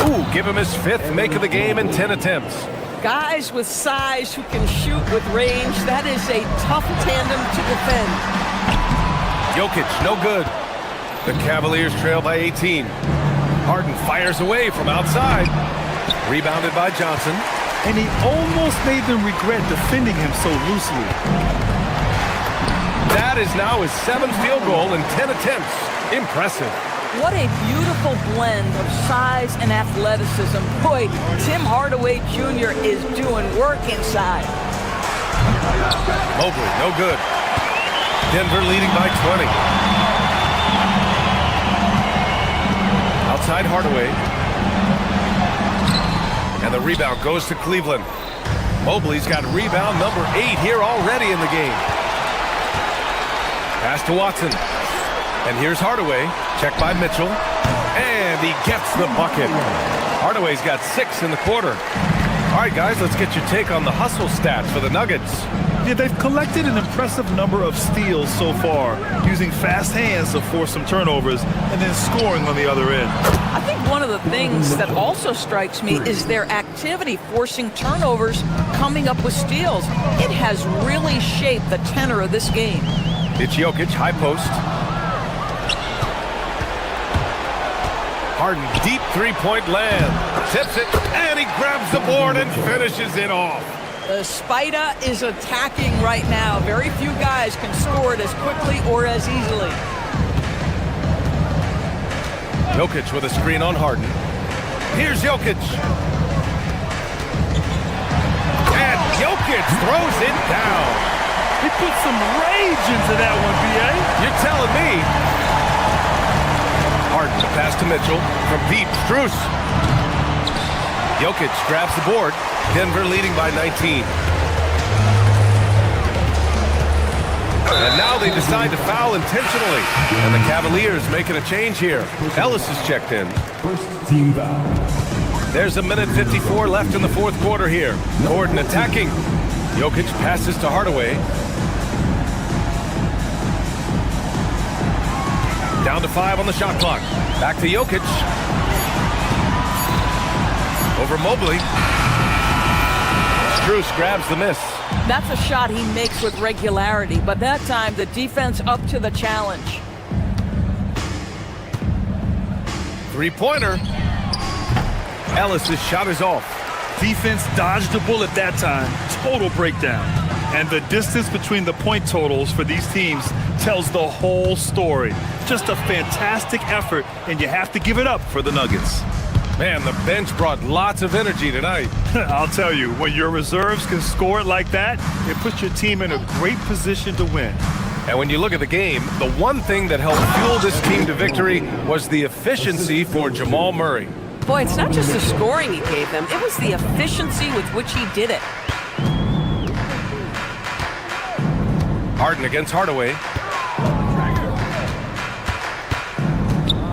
Ooh, give him his 5th make of the game in 10 attempts. Guys with size who can shoot with range, that is a tough tandem to defend. Jokic, no good. The Cavaliers trail by 18. Harden fires away from outside. Rebounded by Johnson. And he almost made them regret defending him so loosely. That is now his 7th field goal in 10 attempts. Impressive. What a beautiful blend of size and athleticism. Boy, Tim Hardaway Jr. is doing work inside. Mobley, no good. Denver leading by 20. Outside Hardaway. And the rebound goes to Cleveland. Mobley's got rebound number 8 here already in the game. Pass to Watson. And here's Hardaway. Checked by Mitchell. And he gets the bucket. Hardaway's got 6 in the quarter. All right, guys, let's get your take on the hustle stats for the Nuggets. Yeah, they've collected an impressive number of steals so far, using fast hands to force some turnovers and then scoring on the other end. I think one of the things that also strikes me is their activity forcing turnovers, coming up with steals. It has really shaped the tenor of this game. It's Jokic, high post. Harden, deep three-point land. Tips it, and he grabs the board and finishes it off. The Spider is attacking right now. Very few guys can score it as quickly or as easily. Jokic with a screen on Harden. Here's Jokic. And Jokic throws it down. He put some rage into that one, B.A. You're telling me. Harden to pass to Mitchell from deep. Strus. Jokic grabs the board. Denver leading by 19. And now they decide to foul intentionally. And the Cavaliers making a change here. Ellis is checked in. First team foul. There's a minute 54 left in the fourth quarter here. Gordon attacking. Jokic passes to Hardaway. Down to 5 on the shot clock. Back to Jokic. Over Mobley. Strus grabs the miss. That's a shot he makes with regularity, but that time the defense up to the challenge. Three-pointer. Ellis' shot is off. Defense dodged the bullet that time. Total breakdown. And the distance between the point totals for these teams tells the whole story. Just a fantastic effort, and you have to give it up for the Nuggets. Man, the bench brought lots of energy tonight. I'll tell you, when your reserves can score it like that, it puts your team in a great position to win. And when you look at the game, the one thing that helped fuel this team to victory was the efficiency for Jamal Murray. Boy, it's not just the scoring he gave them. It was the efficiency with which he did it. Harden against Hardaway.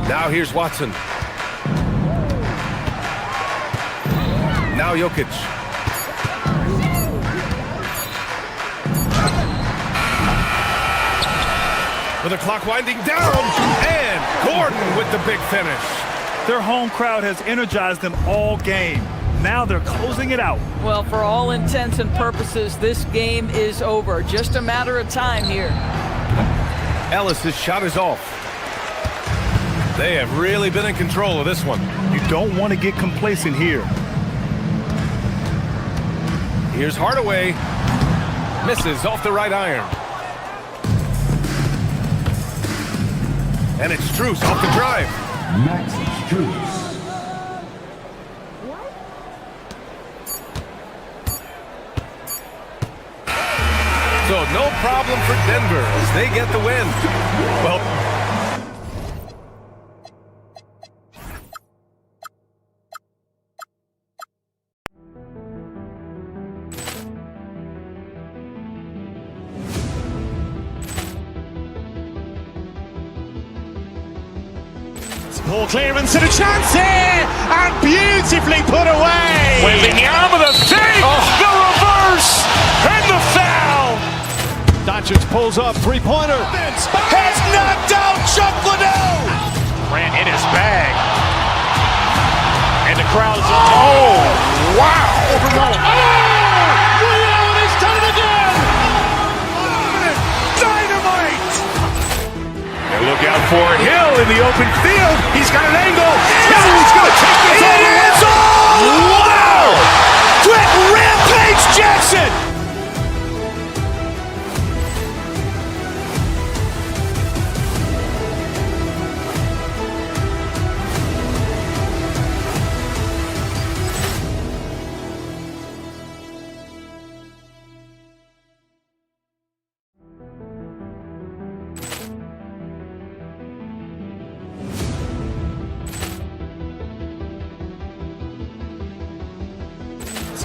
Now here's Watson. Now Jokic. With the clock winding down, and Gordon with the big finish. Their home crowd has energized them all game. Now they're closing it out. Well, for all intents and purposes, this game is over. Just a matter of time here. Ellis' shot is off. They have really been in control of this one. You don't want to get complacent here. Here's Hardaway. Misses off the right iron. And it's Strus off the drive. Max Strus. So no problem for Denver as they get the win. Well, Ball clearance and a chance here, and beautifully put away. Wembanyama the fake, the reverse, and the foul. Doncic pulls up, three-pointer. Has knocked out Chocolate. Ran in his bag. And the crowd is... Oh, wow. Leon has done it again. Dynamite. And look out for Hill in the open field. He's got an angle. Hill's going to take this all the way. Wow. Quick Rampage Jackson.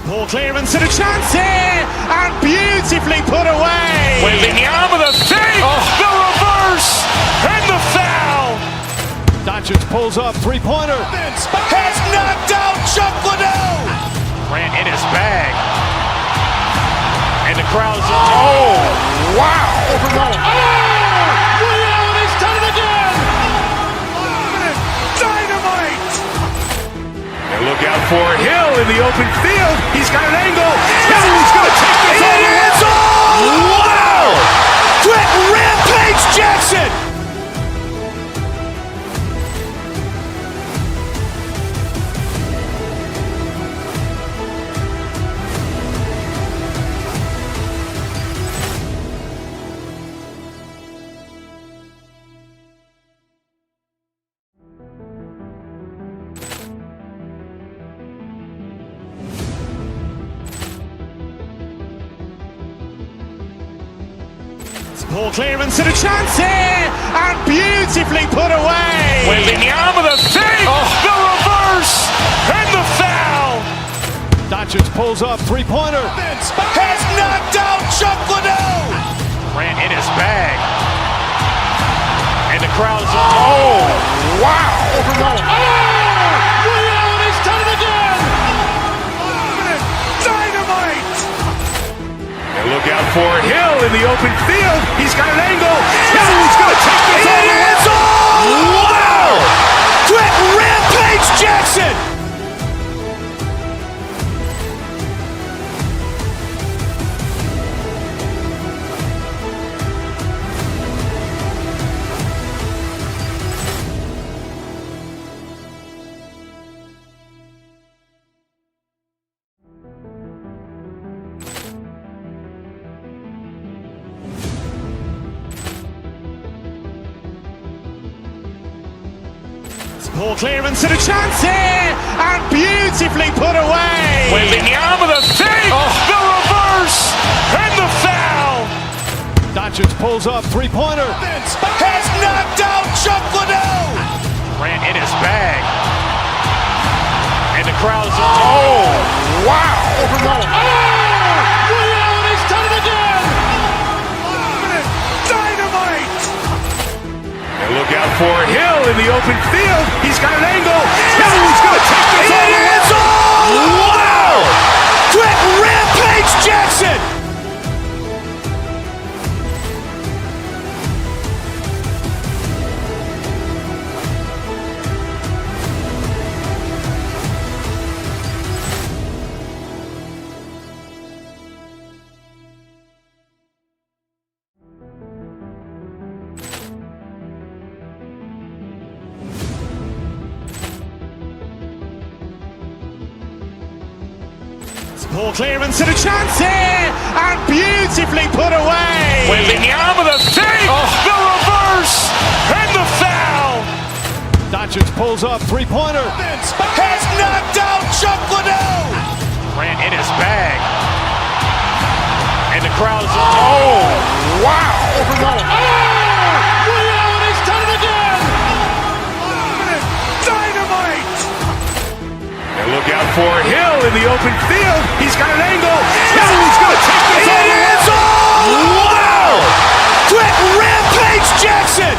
Ball clearance and a chance here, and beautifully put away. Wembanyama the fake, the reverse, and the foul. Doncic pulls up, three-pointer. Has knocked out Chocolate. Ran in his bag. And the crowd is... Oh, wow. Leon has done it again. Dynamite. And look out for Hill in the open field. He's got an angle. Hill's going to take this all the way. Wow. Quick Rampage Jackson. Ball clearance and a chance here, and beautifully put away. Wembanyama the save, the reverse, and the foul. Doncic pulls up, three-pointer. Has knocked out Chocolate. Ran in his bag. And the crowd is, oh, wow. Leon has done it again. Dynamite. And look out for Hill in the open field. He's got an angle. Hill's going to take this all the way. Wow. Quick Rampage Jackson. Ball clearance and a chance here, and beautifully put away. Wembanyama the save, the reverse, and the foul. Doncic pulls up, three-pointer. Has knocked out Chocolate. Ran in his bag. And the crowd is, oh, wow. Leon has done it again. Dynamite. And look out for Hill in the open field. He's got an angle. Hill's going to take this all the way. Wow. Quick Rampage Jackson. Ball clearance and a chance here, and beautifully put away. Wembanyama the save, the reverse, and the foul. Doncic pulls up, three-pointer. Has knocked out Chocolate. Ran in his bag. And the crowd is, oh, wow. Leon has done it again. Dynamite. And look out for Hill in the open field. He's got an angle. Hill's going to take this all the way. Wow. Quick Rampage Jackson.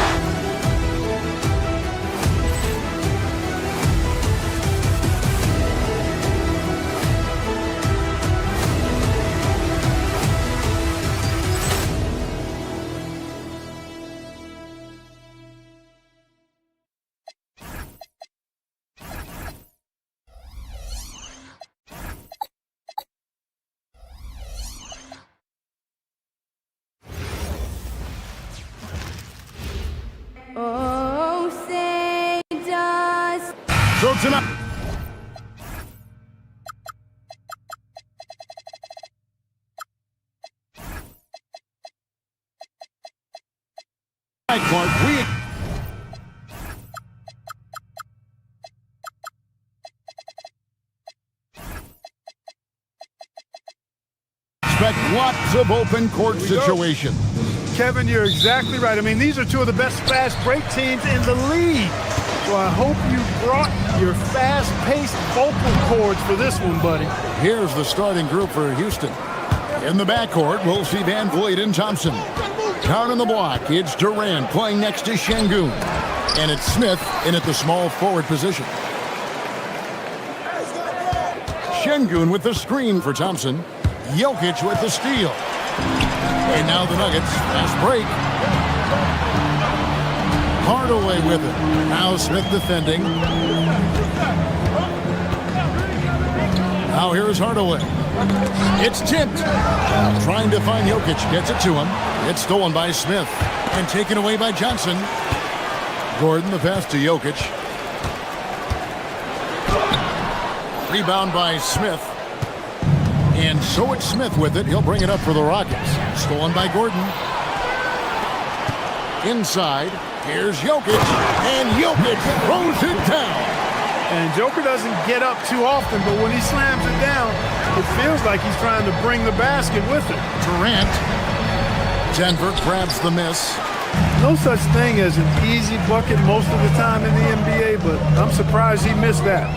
Oh, say does. So tonight. Clark, we expect lots of open court situations. Kevin, you're exactly right. I mean, these are two of the best fast break teams in the league. So I hope you brought your fast-paced vocal cords for this one, buddy. Here's the starting group for Houston. In the backcourt, we'll see Van Vliet and Thompson. Down in the block, it's Durant playing next to Şengün. And it's Smith in at the small forward position. Şengün with the screen for Thompson. Jokic with the steal. And now the Nuggets, fast break. Hardaway with it. Now Smith defending. Now here's Hardaway. It's tipped. Trying to find Jokic. Gets it to him. It's stolen by Smith. And taken away by Johnson. Gordon the pass to Jokic. Rebound by Smith. And so it's Smith with it. He'll bring it up for the Rockets. Stolen by Gordon. Inside. Here's Jokic. And Jokic throws it down. And Joker doesn't get up too often, but when he slams it down, it feels like he's trying to bring the basket with it. Durant. Denver grabs the miss. No such thing as an easy bucket most of the time in the NBA, but I'm surprised he missed that.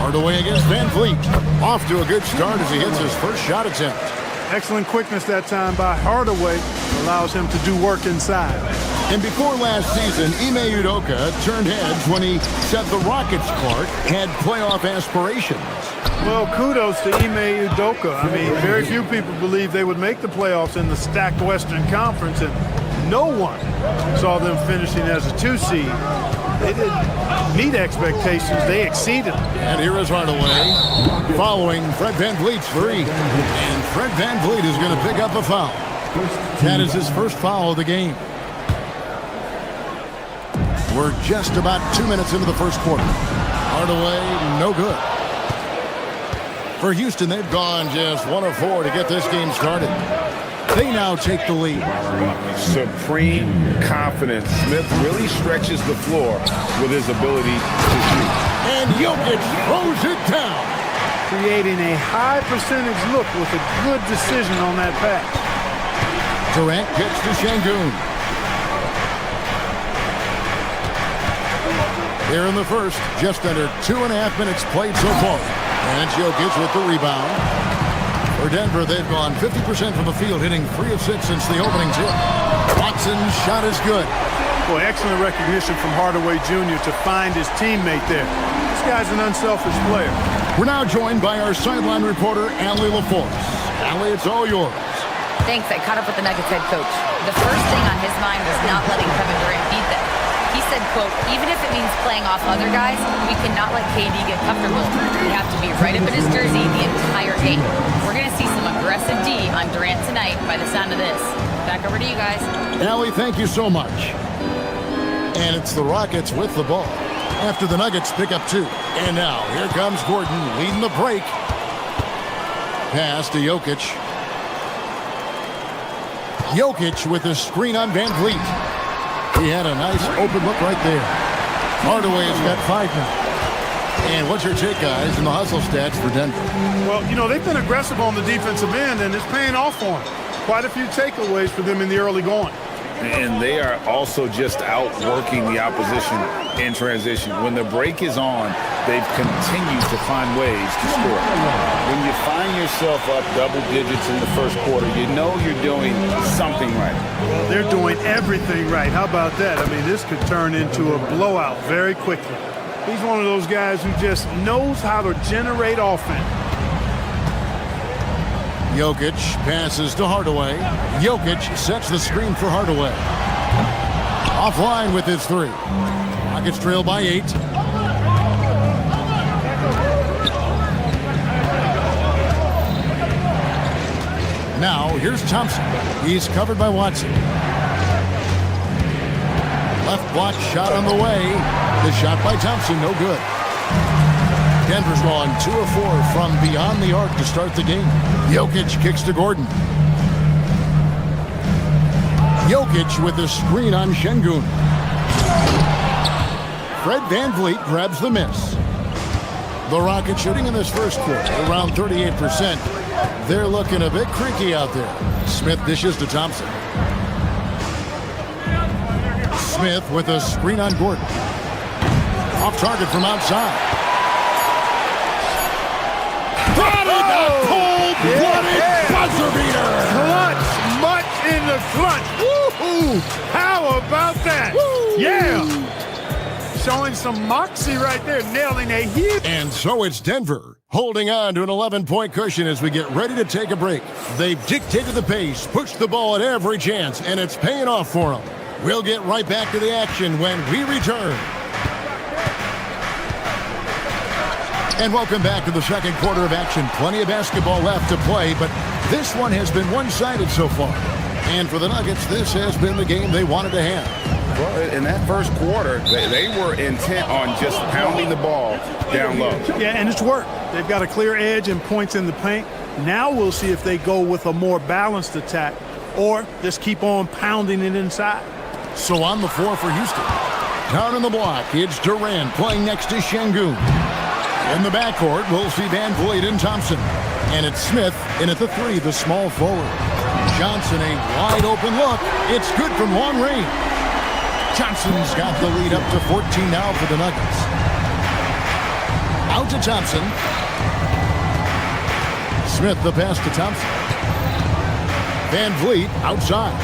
Hardaway against Van Vliet. Off to a good start as he hits his first shot attempt. Excellent quickness that time by Hardaway. Allows him to do work inside. And before last season, Ime Udoka turned heads when he said the Rockets, Clark, had playoff aspirations. Well, kudos to Ime Udoka. I mean, very few people believe they would make the playoffs in the stacked Western Conference, and no one saw them finishing as a 2 seed. They didn't meet expectations. They exceeded them. And here is Hardaway following Fred Van Vliet's three. And Fred Van Vliet is going to pick up a foul. That is his first foul of the game. We're just about 2 minutes into the first quarter. Hardaway, no good. For Houston, they've gone just 1 of 4 to get this game started. They now take the lead. Supreme confidence. Smith really stretches the floor with his ability to shoot. And Jokic throws it down. Creating a high percentage look with a good decision on that pass. Durant gets to Şengün. Here in the first, just under 2.5 minutes played so far. And Jokic with the rebound. For Denver, they've gone 50% from the field, hitting 3 of 6 since the opening tip. Watson's shot is good. Boy, excellent recognition from Hardaway Jr. to find his teammate there. This guy's an unselfish player. We're now joined by our sideline reporter, Allie LaForce. Allie, it's all yours. Thanks. I caught up with the Nuggets head coach. The first thing on his mind was not letting Kevin Durant beat them. He said, quote, even if it means playing off other guys, we cannot let KD get comfortable. We have to be right up in his jersey the entire game. We're going to see some aggressive D on Durant tonight by the sound of this. Back over to you guys. Allie, thank you so much. And it's the Rockets with the ball after the Nuggets pick up 2. And now, here comes Gordon leading the break. Pass to Jokic. Jokic with the screen on Van Vliet. He had a nice open look right there. Hardaway's got 5 now. And what's your take, guys, in the hustle stats for Denver? Well, you know, they've been aggressive on the defensive end, and it's paying off for them. Quite a few takeaways for them in the early going. And they are also just outworking the opposition in transition. When the break is on, they've continued to find ways to score. When you find yourself up double digits in the first quarter, you know you're doing something right. Well, they're doing everything right. How about that? I mean, this could turn into a blowout very quickly. He's one of those guys who just knows how to generate offense. Jokic passes to Hardaway. Jokic sets the screen for Hardaway. Offline with his 3. Rockets trail by 8. Now, here's Thompson. He's covered by Watson. Left block shot on the way. The shot by Thompson, no good. Denver's gone 2 of 4 from beyond the arc to start the game. Jokic kicks to Gordon. Jokic with the screen on Şengün. Fred Van Vliet grabs the miss. The Rockets shooting in this first quarter around 38%. They're looking a bit creaky out there. Smith dishes to Thompson. Smith with a screen on Gordon. Off target from outside. Buzzer beater! Clutch! Much in the clutch! Woo-hoo! How about that? Woo! Yeah! Showing some moxie right there, nailing a huge... And so it's Denver, holding on to an 11-point cushion as we get ready to take a break. They've dictated the pace, pushed the ball at every chance, and it's paying off for them. We'll get right back to the action when we return. And welcome back to the second quarter of action. Plenty of basketball left to play, but this one has been one-sided so far. And for the Nuggets, this has been the game they wanted to have. Well, in that first quarter, they were intent on just pounding the ball down low. Yeah, and it's worked. They've got a clear edge and points in the paint. Now we'll see if they go with a more balanced attack or just keep on pounding it inside. So on the floor for Houston. Down on the block, it's Durant playing next to Şengün. In the backcourt, we'll see Van Vliet and Thompson. And it's Smith in at the 3, the small forward. Johnson, a wide open look. It's good from long range. Johnson's got the lead up to 14 now for the Nuggets. Out to Thompson. Smith the pass to Thompson. Van Vliet outside.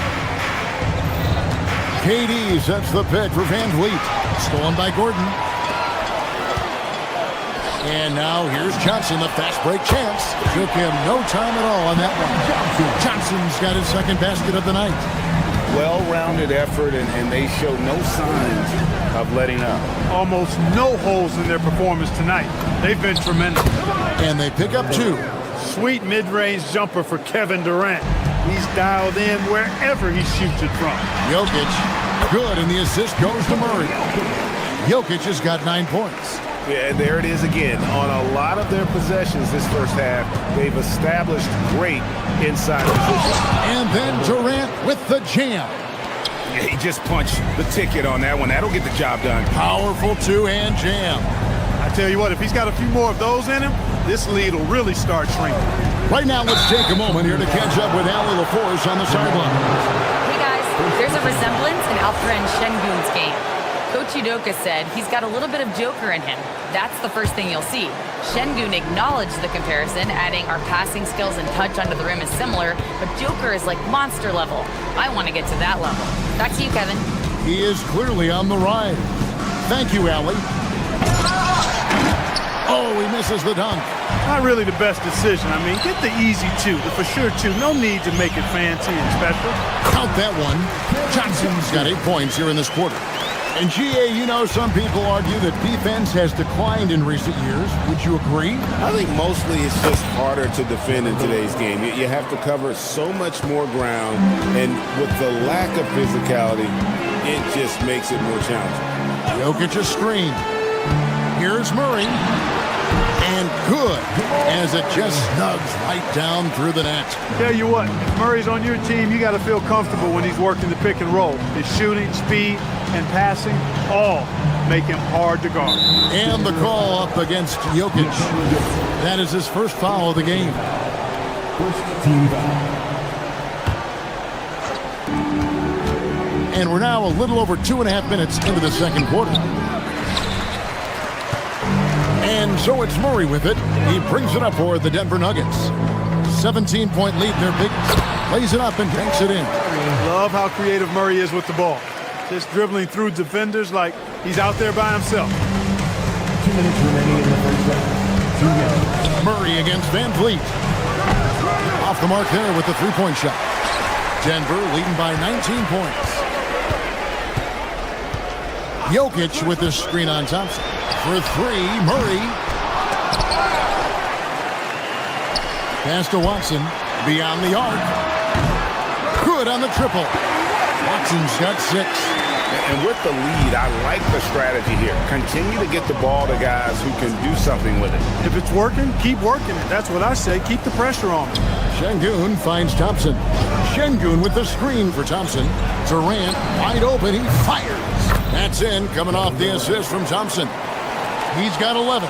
KD sets the pick for Van Vliet. Stolen by Gordon. And now here's Johnson, the fast break chance. Took him no time at all on that one. Johnson's got his second basket of the night. Well-rounded effort, and they show no signs of letting up. Almost no holes in their performance tonight. They've been tremendous. And they pick up 2. Sweet mid-range jumper for Kevin Durant. He's dialed in wherever he shoots it from. Jokic, good, and the assist goes to Murray. Jokic has got 9 points. Yeah, there it is again. On a lot of their possessions this first half, they've established great inside position. And then Durant with the jam. Yeah, he just punched the ticket on that one. That'll get the job done. Powerful two-hand jam. I tell you what, if he's got a few more of those in him, this lead will really start shrinking. Right now, let's take a moment here to catch up with Allie LaForce on the sideline. Hey guys, there's a resemblance in Alperen Şengün's game. Coach Udoka said he's got a little bit of Joker in him. That's the first thing you'll see. Şengün acknowledged the comparison, adding our passing skills and touch under the rim is similar, but Joker is like monster level. I want to get to that level. Back to you, Kevin. He is clearly on the ride. Thank you, Allie. Oh, he misses the dunk. Not really the best decision. I mean, get the easy 2, the for sure 2. No need to make it fancy and special. Count that one. Johnson's got 8 points here in this quarter. And GA, you know, some people argue that defense has declined in recent years. Would you agree? I think mostly it's just harder to defend in today's game. You have to cover so much more ground, and with the lack of physicality, it just makes it more challenging. Jokic a screen. Here's Murray. And good, as it just snugs right down through the net. Tell you what, if Murray's on your team, you got to feel comfortable when he's working the pick and roll. His shooting, speed, and passing all make him hard to guard. And the call up against Jokic. That is his first foul of the game. First team foul. And we're now a little over 2.5 minutes into the second quarter. And so it's Murray with it. He brings it up for the Denver Nuggets. 17-point lead, their biggest. Plays it up and banks it in. Love how creative Murray is with the ball. Just dribbling through defenders like he's out there by himself. 2 minutes remaining in the first half. Murray against Van Vliet. Off the mark there with the three-point shot. Denver leading by 19 points. Jokic with this screen on Thompson. For 3, Murray. Pass to Watson. Beyond the arc. Good on the triple. Watson's got 6. And with the lead, I like the strategy here. Continue to get the ball to guys who can do something with it. If it's working, keep working it. That's what I say. Keep the pressure on. Şengün finds Thompson. Şengün with the screen for Thompson. Durant wide open. He fires. That's in, coming off the assist from Thompson. He's got 11.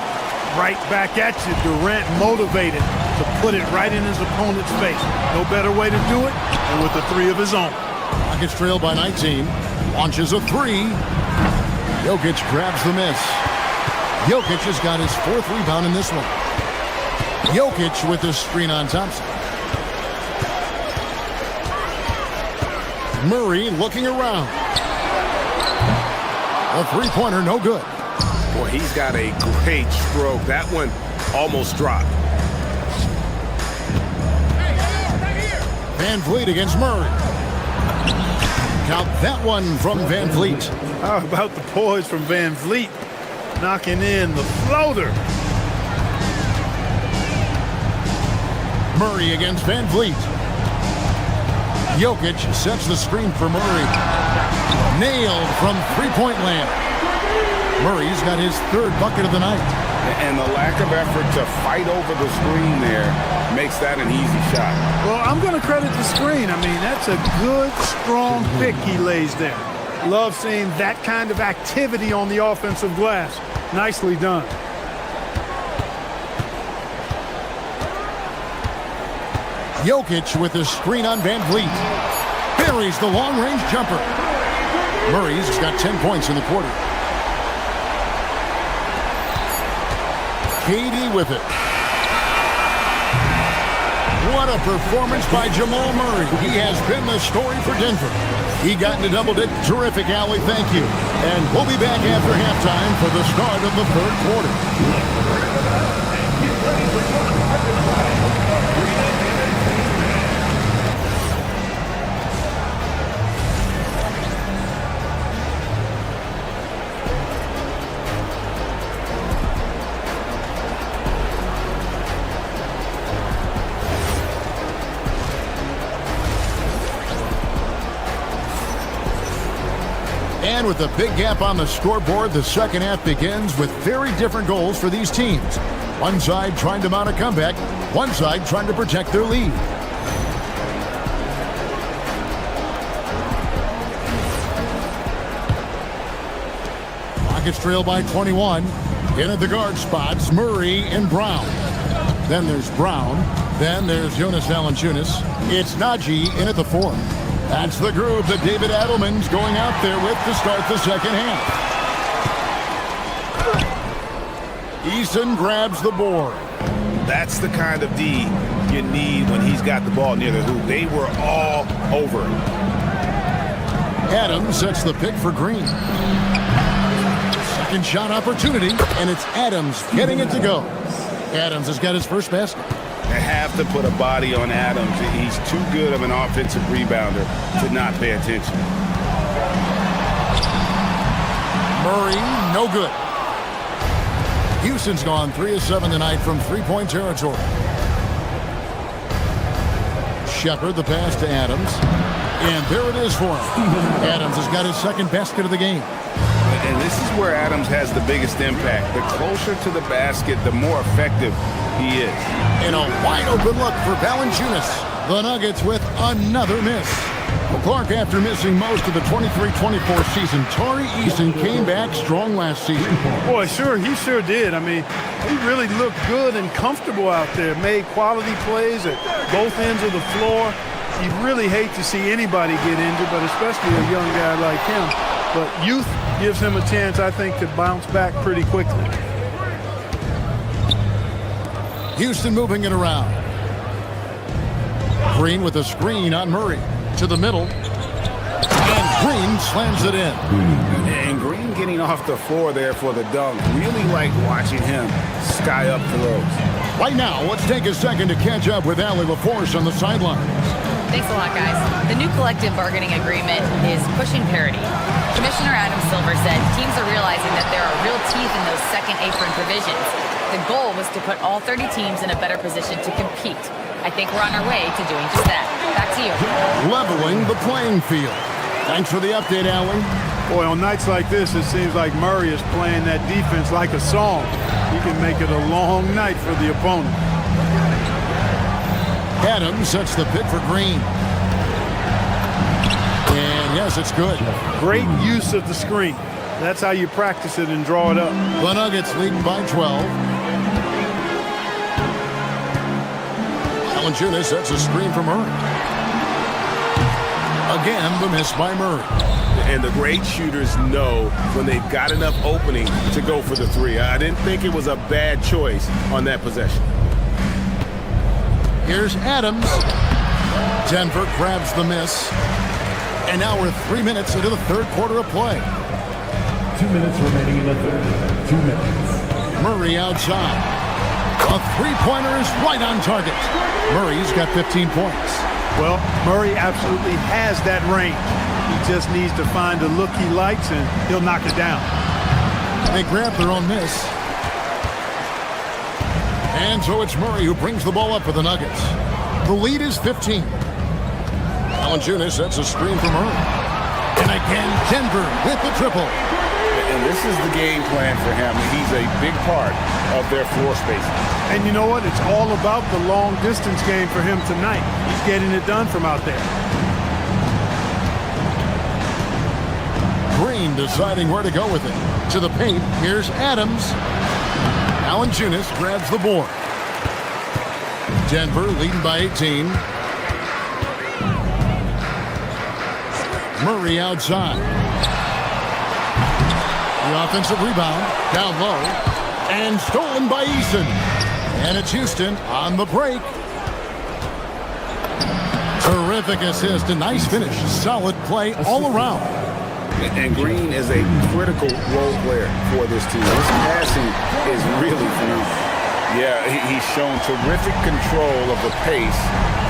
Right back at you. Durant motivated to put it right in his opponent's face. No better way to do it than with a 3 of his own. Rockets trail by 19. Launches a 3. Jokic grabs the miss. Jokic has got his 4th rebound in this one. Jokic with the screen on Thompson. Murray looking around. A three-pointer, no good. Boy, he's got a great stroke. That one almost dropped. Van Vliet against Murray. Count that one from Van Vliet. How about the poise from Van Vliet? Knocking in the floater. Murray against Van Vliet. Jokic sets the screen for Murray. Nailed from three-point land. Murray's got his 3rd bucket of the night. And the lack of effort to fight over the screen there makes that an easy shot. Well, I'm going to credit the screen. I mean, that's a good, strong pick he lays there. Love seeing that kind of activity on the offensive glass. Nicely done. Jokic with the screen on Van Vliet. Buries the long-range jumper. Murray's got 10 points in the quarter. KD with it. What a performance by Jamal Murray. He has been the story for Denver. He got into double-digit. Terrific, Allie. Thank you. And we'll be back after halftime for the start of the third quarter. And with a big gap on the scoreboard, the second half begins with very different goals for these teams. One side trying to mount a comeback, one side trying to protect their lead. Rockets trail by 21. In at the guard spots, Murray and Brown. Then there's Brown. Then there's Jonas Valanciunas. It's Najee in at the 4. That's the groove that David Adelman's going out there with to start the second half. Eason grabs the board. That's the kind of D you need when he's got the ball near the hoop. They were all over him. Adams sets the pick for Green. Second shot opportunity, and it's Adams getting it to go. Adams has got his first basket. They have to put a body on Adams. He's too good of an offensive rebounder to not pay attention. Murray, no good. Houston's gone 3 of 7 tonight from three-point territory. Shepard, the pass to Adams. And there it is for him. Adams has got his second basket of the game. And this is where Adams has the biggest impact. The closer to the basket, the more effective he is. And a wide-open look for Valanciunas. The Nuggets with another miss. Clark, after missing most of the 23-24 season, Tari Eason came back strong last season. Boy, he sure did. I mean, he really looked good and comfortable out there. Made quality plays at both ends of the floor. You really hate to see anybody get injured, but especially a young guy like him. But youth gives him a chance, I think, to bounce back pretty quickly. Houston moving it around. Green with a screen on Murray. To the middle. And Green slams it in. And Green getting off the floor there for the dunk. Really like watching him sky up throws. Right now, let's take a second to catch up with Allie LaForce on the sidelines. Thanks a lot, guys. The new collective bargaining agreement is pushing parity. Commissioner Adam Silver said teams are realizing that there are real teeth in those second apron provisions. The goal was to put all 30 teams in a better position to compete. I think we're on our way to doing just that. Back to you. Leveling the playing field. Thanks for the update, Allie. Boy, on nights like this, it seems like Murray is playing that defense like a song. He can make it a long night for the opponent. Adams sets the pick for Green. And yes, it's good. Great use of the screen. That's how you practice it and draw it up. The Nuggets lead by 12. Valanciunas sets a screen for Murray. Again, the miss by Murray. And the great shooters know when they've got enough opening to go for the three. I didn't think it was a bad choice on that possession. Here's Adams. Denver grabs the miss. And now we're 3 minutes into the third quarter of play. 2 minutes remaining in the third. 2 minutes. Murray outside. A three-pointer is right on target. Murray's got 15 points. Well, Murray absolutely has that range. He just needs to find the look he likes, and he'll knock it down. They grab their own miss. And so it's Murray who brings the ball up for the Nuggets. The lead is 15. Valanciunas sets a screen for Murray. And again, Denver with the triple. And this is the game plan for him. He's a big part of their floor spacing. And you know what? It's all about the long distance game for him tonight. He's getting it done from out there. Green deciding where to go with it. To the paint, here's Adams. Valanciunas grabs the board. Denver leading by 18. Murray outside. The offensive rebound down low and stolen by Eason. And it's Houston on the break. Terrific assist, a nice finish, solid play all around. And Green is a critical role player for this team. His passing is really phenomenal. Yeah, he's shown terrific control of the pace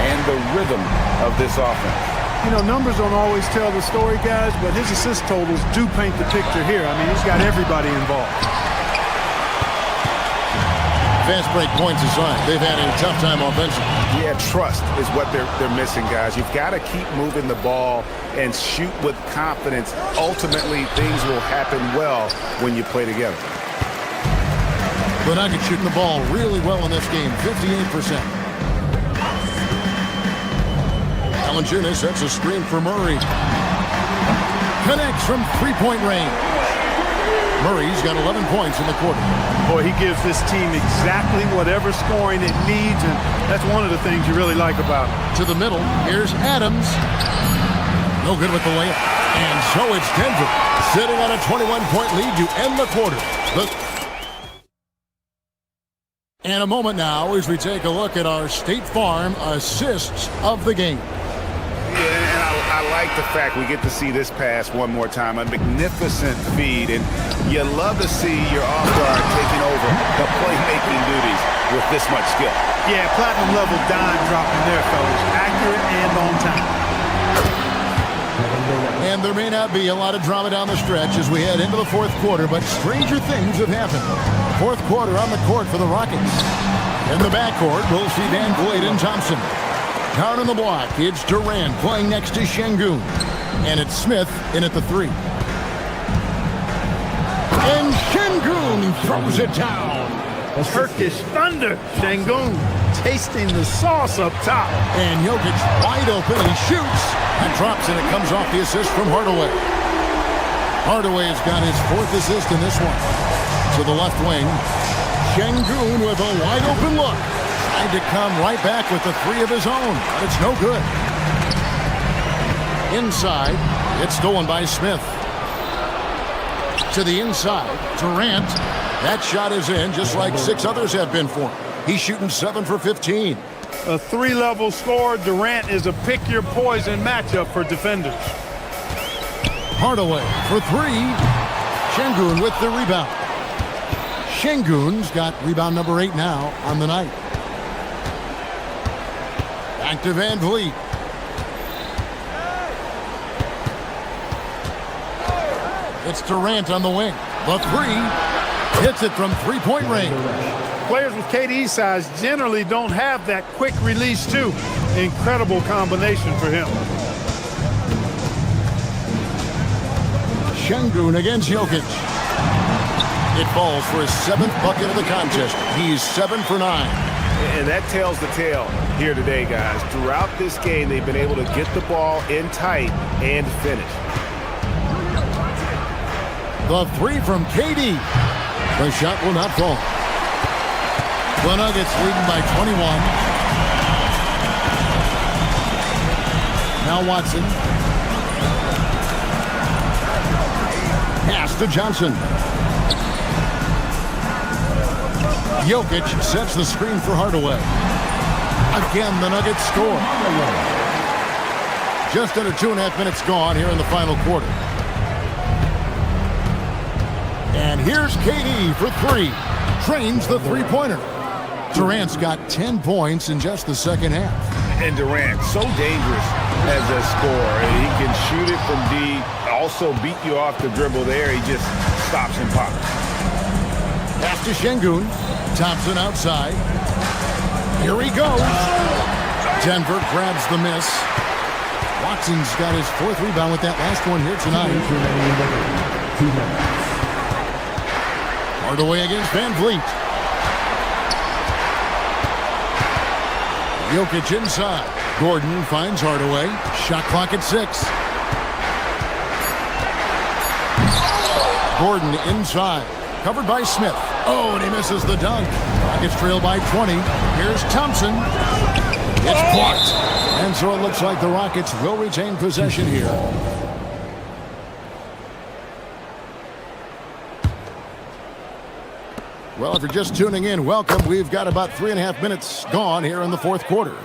and the rhythm of this offense. You know, numbers don't always tell the story, guys, but his assist totals do paint the picture here. I mean, he's got everybody involved. Fast break points aside, they've had a tough time offensively. Yeah, trust is what they're missing, guys. You've got to keep moving the ball and shoot with confidence. Ultimately, things will happen well when you play together. The Nuggets shooting the ball really well in this game, 58%. Valanciunas sets a screen for Murray. Connects from three-point range. Murray's got 11 points in the quarter. Boy, he gives this team exactly whatever scoring it needs, and that's one of the things you really like about him. To the middle, here's Adams. No good with the layup. And so it's Denver sitting on a 21-point lead to end the quarter. And a moment now as we take a look at our State Farm assists of the game. Yeah, and I like the fact we get to see this pass one more time. A magnificent feed, and you love to see your off-guard taking over the playmaking duties with this much skill. Yeah, platinum-level dime dropping there, fellas. Accurate and on time. And there may not be a lot of drama down the stretch as we head into the fourth quarter, but stranger things have happened. Fourth quarter on the court for the Rockets. In the backcourt, we'll see Van Vliet and Thompson. Down on the block, it's Durant playing next to Şengün. And it's Smith in at the three. And Şengün throws it down. Turkish thunder. Şengün tasting the sauce up top. And Jokic wide open. He shoots and drops, and it comes off the assist from Hardaway. Hardaway has got his fourth assist in this one. To the left wing. Şengün with a wide open look. Tried to come right back with the three of his own, but it's no good. Inside, it's stolen by Smith. To the inside, Durant. That shot is in, just like 6 others have been for him. He's shooting 7 for 15. A three-level score. Durant is a pick-your-poison matchup for defenders. Hardaway for 3. Şengün with the rebound. Şengün's got rebound number 8 now on the night. Back to Van Vliet. It's Durant on the wing. The 3 hits it from three-point range. Players with KD's size generally don't have that quick release, too. Incredible combination for him. Şengün against Jokic. It falls for his 7th bucket of the contest. He's 7 for 9. And that tells the tale here today, guys. Throughout this game, they've been able to get the ball in tight and finish. The 3 from KD. The shot will not fall. The Nuggets leading by 21. Now Watson. Pass to Johnson. Jokic sets the screen for Hardaway. Again, the Nuggets score. Just under 2.5 minutes gone here in the final quarter. And here's KD for 3. Trains the three-pointer. Durant's got 10 points in just the second half. And Durant, so dangerous as a scorer. He can shoot it from deep, also beat you off the dribble there. He just stops and pops. Pass to Şengün. Thompson outside. Here he goes. Denver grabs the miss. Watson's got his 4th rebound with that last one here tonight. Hardaway against Van Vliet. Jokic inside. Gordon finds Hardaway. Shot clock at 6. Gordon inside. Covered by Smith. Oh, and he misses the dunk. Rockets trail by 20. Here's Thompson. It's blocked. And so it looks like the Rockets will retain possession here. Well, if you're just tuning in, welcome. We've got about 3.5 minutes gone here in the fourth quarter.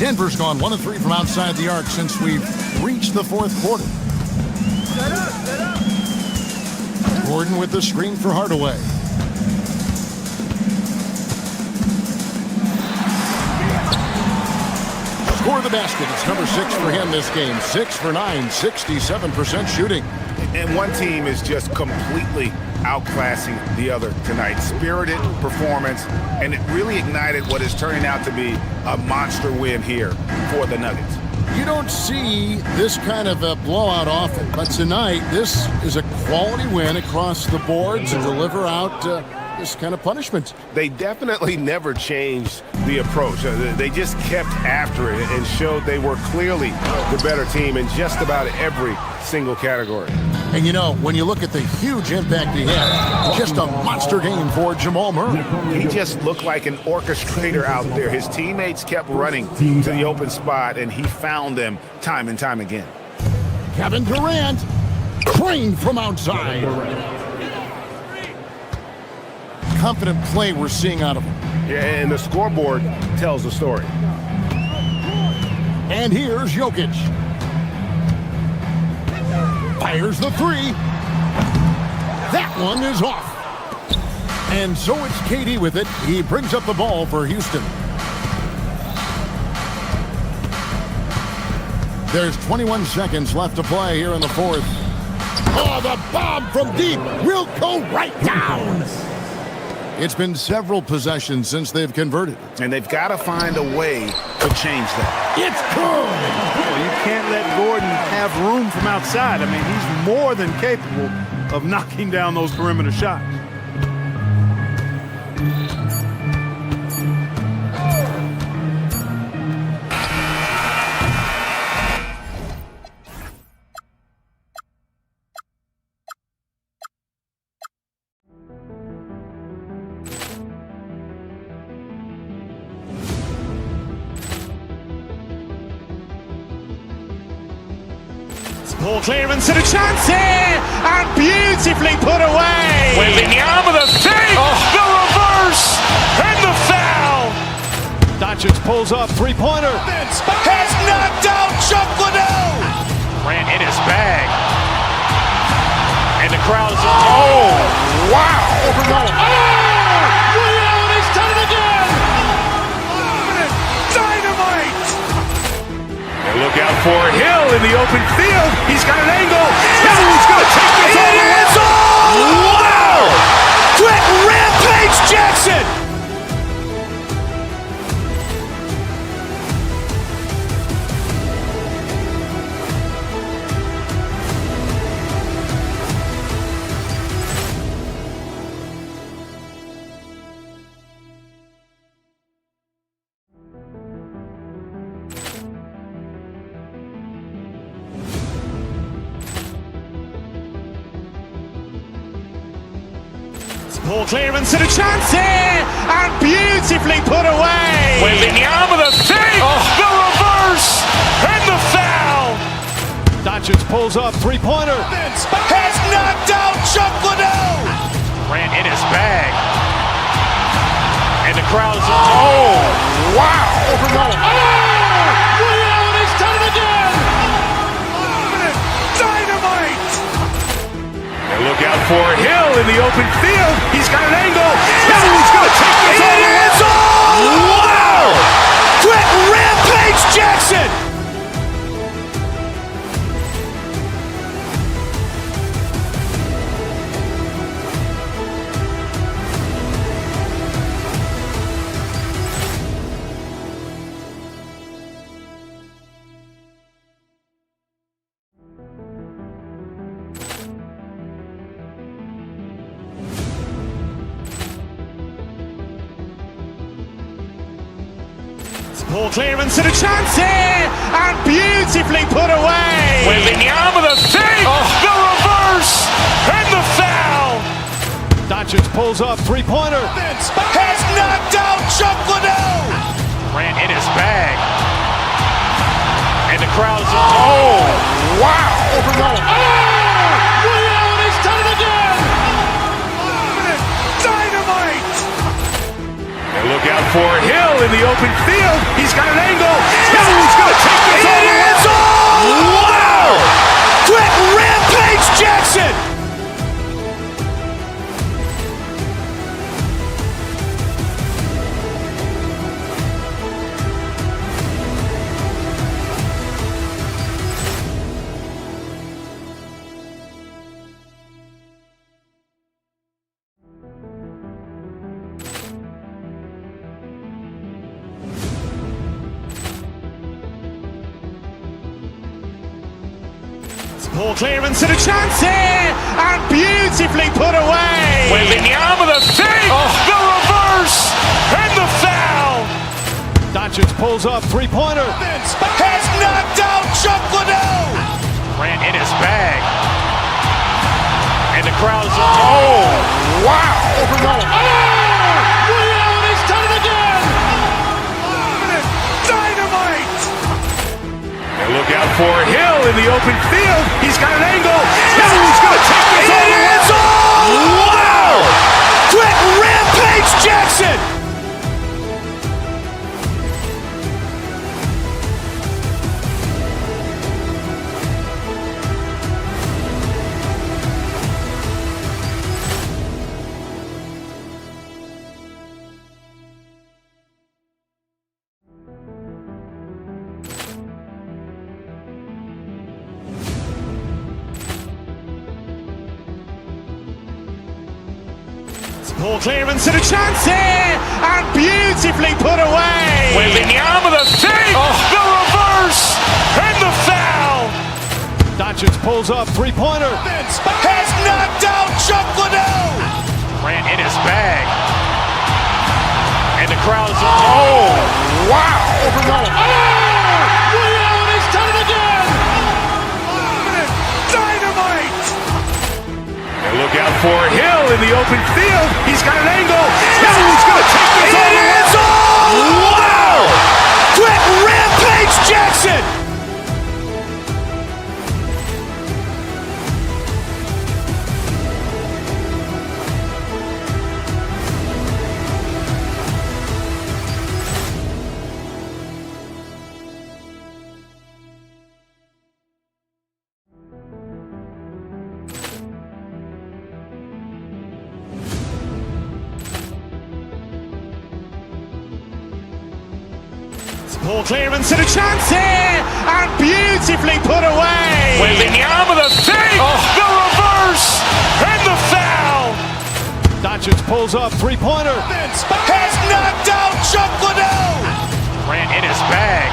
Denver's gone 1 of 3 from outside the arc since we've reached the fourth quarter. Set up. Gordon with the screen for Hardaway. Score the basket. It's number 6 for him this game. 6 for 9, 67% shooting. And one team is just completely outclassing the other tonight. Spirited performance, and it really ignited what is turning out to be a monster win here for the Nuggets. You don't see this kind of a blowout often, but tonight this is a quality win across the board to deliver out this kind of punishment. They definitely never changed the approach. They just kept after it and showed they were clearly the better team in just about every single category. And you know, when you look at the huge impact he had, just a monster game for Jamal Murray. He just looked like an orchestrator out there. His teammates kept running to the open spot, and he found them time and time again. Kevin Durant, trained from outside. Confident play we're seeing out of him. Yeah, and the scoreboard tells the story. And here's Jokic. Fires the 3. That one is off. And so it's KD with it. He brings up the ball for Houston. There's 21 seconds left to play here in the fourth. Oh, the bomb from deep will go right down. It's been several possessions since they've converted. And they've got to find a way to change that. It's good. Well, you can't let Gordon have room from outside. I mean, he's more than capable of knocking down those perimeter shots. Ball clearance and a chance here, and beautifully put away. Wembanyama the fake, the reverse, and the foul. Doncic pulls up, three-pointer. Has knocked out Chuck Liddell. Grant in his bag, and the crowd is wow. He's done it again. Dynamite. Look out for Hill in the open field. He's got an angle. He's going to take this all the way. Wow! Quick Rampage Jackson. Ball clearance and a chance here, and beautifully put away. Wembanyama the fake, the reverse, and the foul. Doncic pulls up, three-pointer. Has knocked out Chuck Liddell. Grant in his bag, and the crowd is wow. He's done it again. Dynamite. And look out for Hill in the open field. He's got an angle. He's going to take this all the way. Wow! Quick Rampage Jackson. Ball clearance and a chance here, and beautifully put away. Wembanyama the fake, the reverse, and the foul. Doncic pulls up, three-pointer. Has knocked out Chuck Liddell. Grant in his bag, and the crowd is wow. He's done it again. Dynamite. for Hill in the open field. He's got an angle. Hill's going to take this all the way. Wow! Quick rampage Jackson! Poor clearance and a chance here, and beautifully put away. With the arm of the feet, the reverse, and the foul. Doncic pulls up, three-pointer. Has knocked out Chuck Liddell. Ran in his bag. And the crowd is, oh, wow. Will has done it again. Dynamite. And look out for Hill in the open field. He's got an angle. Hill's going to take this all the way. Wow! Quick rampage Jackson. Poor clearance and a chance here, and beautifully put away. With the arm of the feet, the reverse, and the foul. Doncic pulls up, three-pointer. Has knocked out Chuck Liddell. Ran in his bag. And the crowd is, oh, wow. Will has done it again. Dynamite. And look out for Hill in the open field. He's got an angle. Hill's going to take this all the way. Wow! Quick rampage Jackson. Poor clearance and a chance here, and beautifully put away. With the arm of the feet, the reverse, and the foul. Doncic pulls up, three-pointer. Has knocked out Chuck Liddell. Ran in his bag.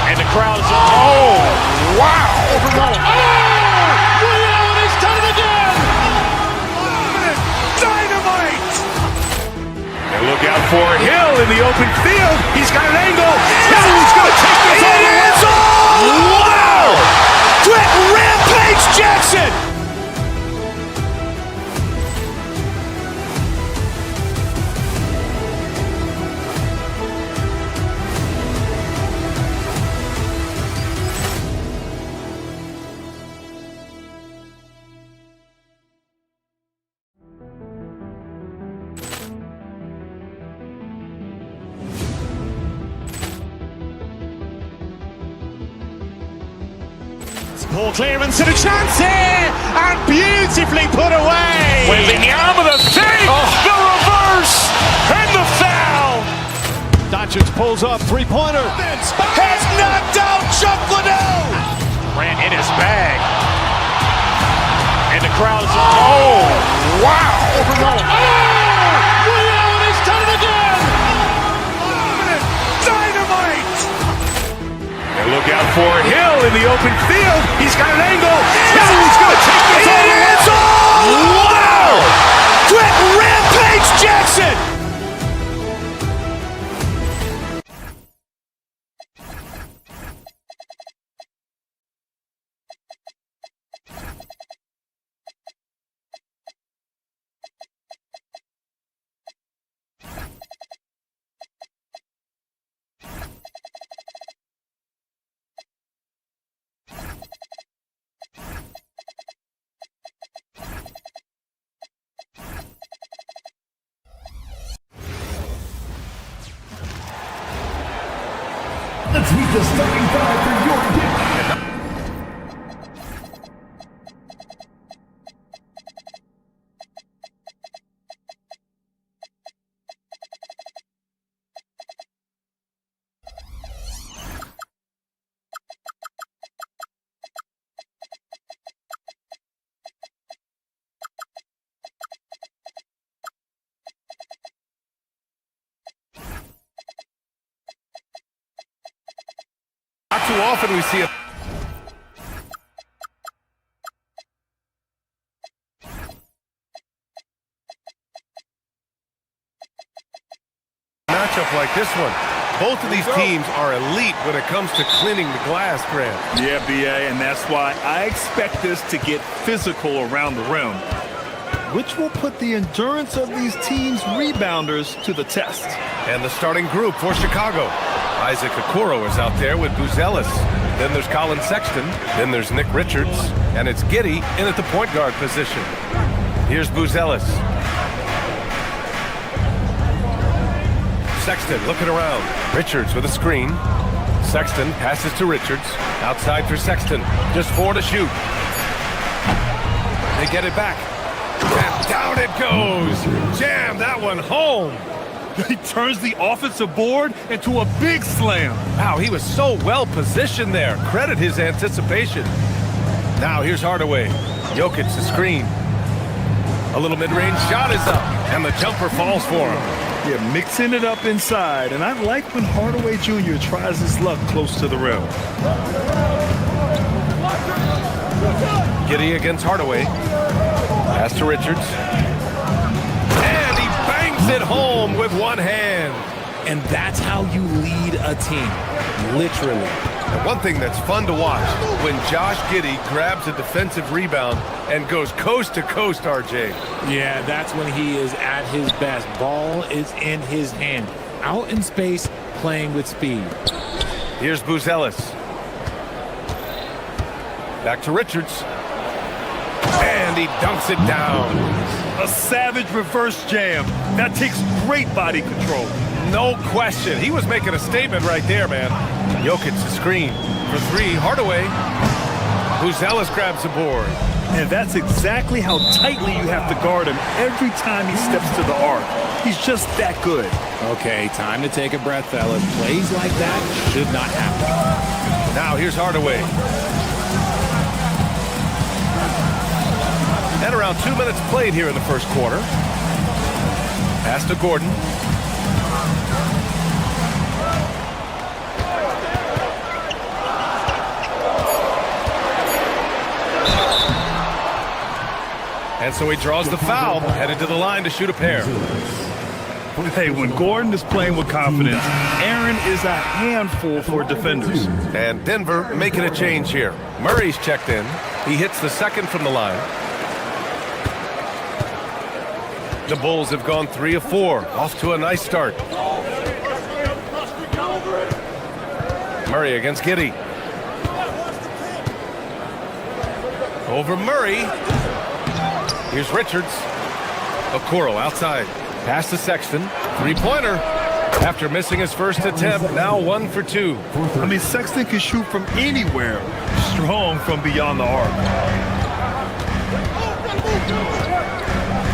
And the crowd is, oh, wow. Will has done it again. Dynamite. And look out for Hill in the open field. He's got an angle. Hill's going to take this all the way. Wow! Quick rampage Jackson. Poor clearance and a chance here, and beautifully put away. With the arm of the feet, the reverse, and the foul. Doncic pulls up, three-pointer. Has knocked out Chuck Liddell. Ran in his bag. And the crowd is, oh, wow. Will has done it again. Dynamite. And look out for Hill in the open field. He's got an angle. Hill's going to take this all the way. Wow! Quick rampage Jackson. Let's meet the starting five for your pick. Not too often we see a matchup like this one. Both of these teams are elite when it comes to cleaning the glass, Grant. Yeah, BA, and that's why I expect this to get physical around the rim, which will put the endurance of these teams' rebounders to the test. And the starting group for Chicago. Isaac Okoro is out there with Buzelis. Then there's Colin Sexton. Then there's Nick Richards. And it's Giddey in at the point guard position. Here's Buzelis. Sexton looking around. Richards with a screen. Sexton passes to Richards. Outside for Sexton. Just 4 to shoot. They get it back. And down it goes. Jam that one home. He turns the offensive board into a big slam. Wow, he was so well positioned there. Credit his anticipation. Now here's Hardaway. Jokic the screen. A little mid-range shot is up, and the jumper falls for him. Yeah, mixing it up inside, and I like when Hardaway Jr. tries his luck close to the rim. Giddey against Hardaway. Pass to Richards. And he bangs it home with one hand. And that's how you lead a team, literally. And one thing that's fun to watch, when Josh Giddey grabs a defensive rebound and goes coast to coast, RJ. Yeah, that's when he is at his best. Ball is in his hand. Out in space, playing with speed. Here's Buzelis. Back to Richards. And he dunks it down. A savage reverse jam. That takes great body control. No question. He was making a statement right there, man. Jokic the screen for 3. Hardaway. Buzelis grabs the board. And that's exactly how tightly you have to guard him every time he steps to the arc. He's just that good. Okay, time to take a breath, fellas. Plays like that should not happen. Now here's Hardaway. And around 2 minutes played here in the first quarter. Pass to Gordon. And so he draws the foul, headed to the line to shoot a pair. Hey, when Gordon is playing with confidence, Aaron is a handful for defenders. And Denver making a change here. Murray's checked in. He hits the second from the line. The Bulls have gone 3 of 4, off to a nice start. Murray against Giddey. Over Murray. Here's Richards. Okoro outside. Pass to Sexton. 3-pointer. After missing his first attempt, now 1 for 2. I mean, Sexton can shoot from anywhere. Strong from beyond the arc.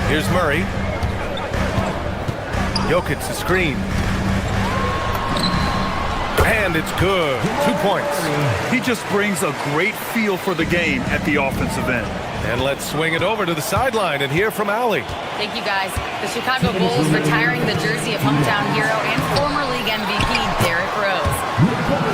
Here's Murray. Jokic the screen. And it's good. 2 points. He just brings a great feel for the game at the offensive end. And let's swing it over to the sideline and hear from Allie. Thank you, guys. The Chicago Bulls retiring the jersey of hometown hero and former league MVP Derrick Rose.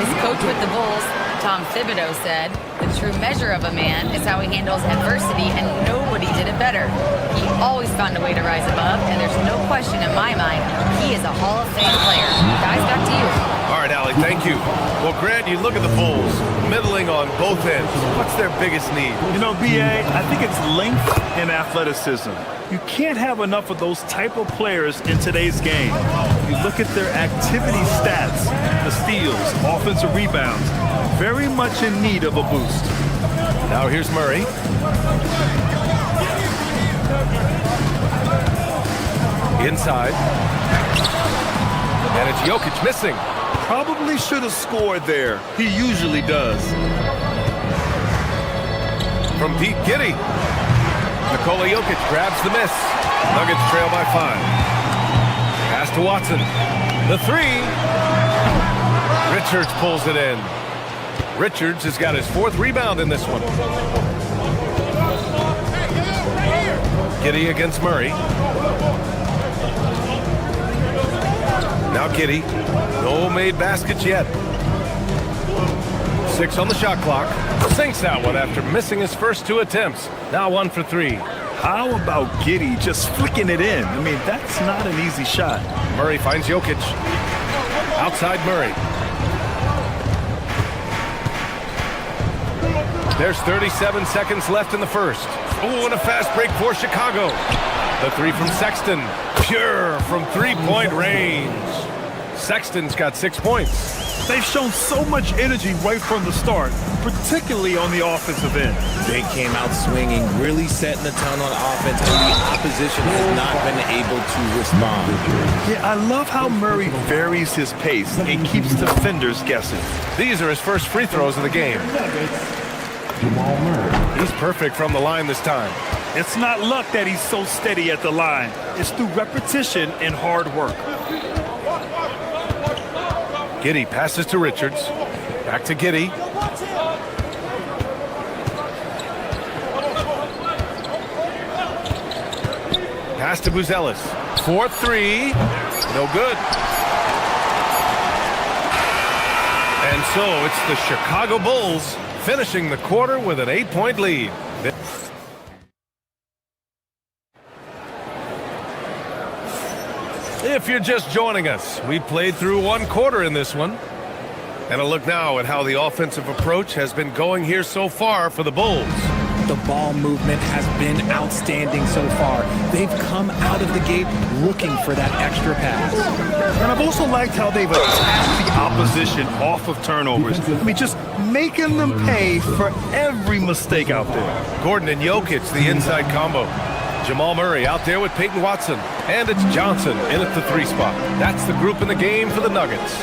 His coach with the Bulls, Tom Thibodeau, said, "The true measure of a man is how he handles adversity, and nobody did it better. He always found a way to rise above, and there's no question in my mind he is a Hall of Fame player." Guys, back to you. All right, Allie, thank you. Well, Grant, you look at the Bulls, middling on both ends. What's their biggest need? You know, BA, I think it's length and athleticism. You can't have enough of those type of players in today's game. You look at their activity stats, the steals, offensive rebounds, very much in need of a boost. Now here's Murray. Inside. And it's Jokic missing. Probably should have scored there. He usually does. From deep, Giddey. Nikola Jokic grabs the miss. Nuggets trail by 5. Pass to Watson. The 3. Richards pulls it in. Richards has got his 4th rebound in this one. Giddey against Murray. Now Giddey. No made baskets yet. 6 on the shot clock. Sinks that one after missing his first 2 attempts. Now 1 for 3. How about Giddey just flicking it in? I mean, that's not an easy shot. Murray finds Jokic. Outside Murray. There's 37 seconds left in the first. Oh, and a fast break for Chicago. The 3 from Sexton. Pure from 3-point range. Sexton's got 6 points. They've shown so much energy right from the start, particularly on the offensive end. They came out swinging, really setting the tone on offense, and the opposition has not been able to respond. Yeah, I love how Murray varies his pace and keeps defenders guessing. These are his first free throws of the game. He's perfect from the line this time. It's not luck that he's so steady at the line. It's through repetition and hard work. Giddey passes to Richards. Back to Giddey. Pass to Buzelis. 4-3. No good. And so it's the Chicago Bulls finishing the quarter with an 8-point lead. If you're just joining us, we played through 1 quarter in this one. And a look now at how the offensive approach has been going here so far for the Bulls. The ball movement has been outstanding so far. They've come out of the gate looking for that extra pass. And I've also liked how they've attacked the opposition off of turnovers. I mean, just making them pay for every mistake out there. Gordon and Jokic, the inside combo. Jamal Murray out there with Peyton Watson. And it's Johnson in at the 3 spot. That's the group in the game for the Nuggets.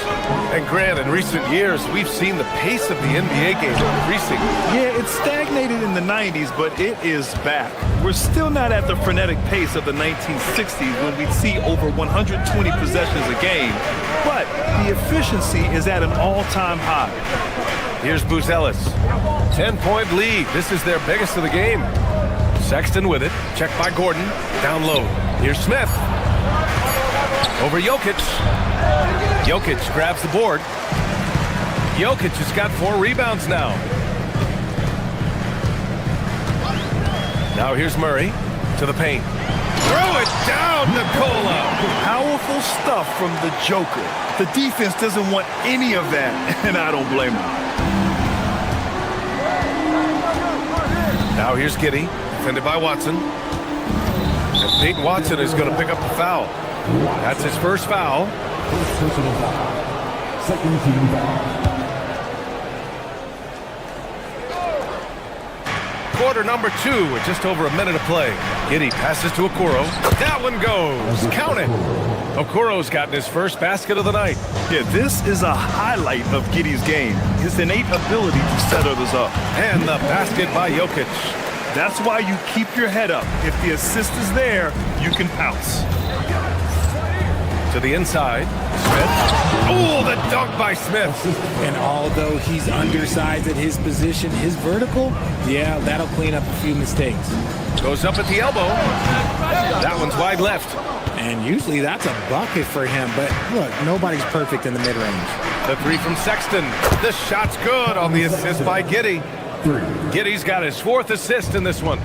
And Grant, in recent years, we've seen the pace of the NBA game increasing. Yeah, it stagnated in the 90s, but it is back. We're still not at the frenetic pace of the 1960s when we'd see over 120 possessions a game. But the efficiency is at an all-time high. Here's Buzelis. 10-point lead. This is their biggest of the game. Sexton with it. Checked by Gordon. Down low. Here's Smith. Over Jokic. Jokic grabs the board. Jokic has got 4 rebounds now. Now here's Murray to the paint. Throw it down, Nikola. Powerful stuff from the Joker. The defense doesn't want any of that, and I don't blame them. Now here's Giddey, defended by Watson. And Peyton Watson is going to pick up the foul. That's his first foul. Personal foul. Second team foul. Quarter number 2 with just over a minute of play. Giddey passes to Okoro. That one goes. Count it. Okoro's gotten his first basket of the night. Yeah, this is a highlight of Giddey's game. His innate ability to set others up. And the basket by Jokic. That's why you keep your head up. If the assist is there, you can pounce. To the inside. Smith. Oh, the dunk by Smith. And although he's undersized at his position, his vertical, yeah, that'll clean up a few mistakes. Goes up at the elbow. That one's wide left. And usually that's a bucket for him, but look, nobody's perfect in the mid-range. The 3 from Sexton. The shot's good on the assist by Giddey. Giddey's got his 4th assist in this one.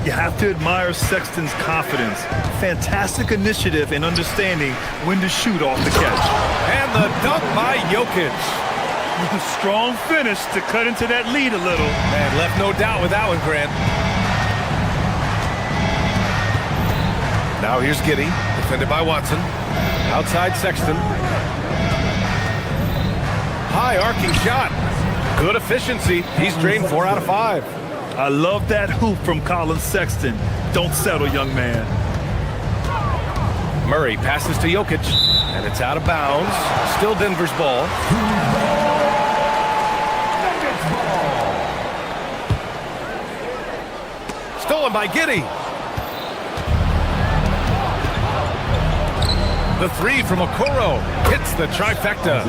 You have to admire Sexton's confidence. Fantastic initiative in understanding when to shoot off the catch. And the dunk by Jokic. Strong finish to cut into that lead a little. And left no doubt with that one, Grant. Now here's Giddey, defended by Watson. Outside Sexton. High arcing shot. Good efficiency. He's drained 4 out of 5. I love that hoop from Colin Sexton. Don't settle, young man. Murray passes to Jokic, and it's out of bounds. Still Denver's ball. Stolen by Giddey. The three from Okoro hits the trifecta.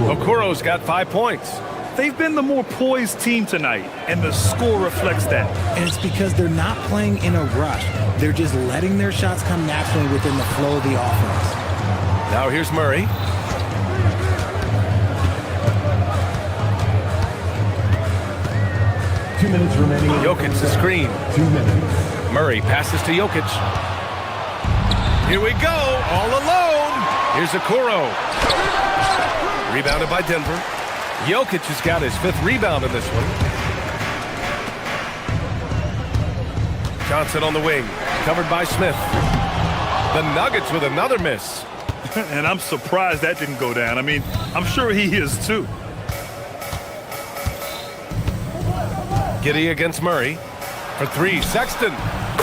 Okoro's got 5 points. They've been the more poised team tonight, and the score reflects that. And it's because they're not playing in a rush. They're just letting their shots come naturally within the flow of the offense. Now here's Murray. Jokic the screen. 2 minutes. Murray passes to Jokic. Here we go, all alone. Here's Okoro. Rebounded by Denver. Jokic has got his 5th rebound in this one. Johnson on the wing, covered by Smith. The Nuggets with another miss. And I'm surprised that didn't go down. I mean, I'm sure he is too. Giddey against Murray. For 3, Sexton.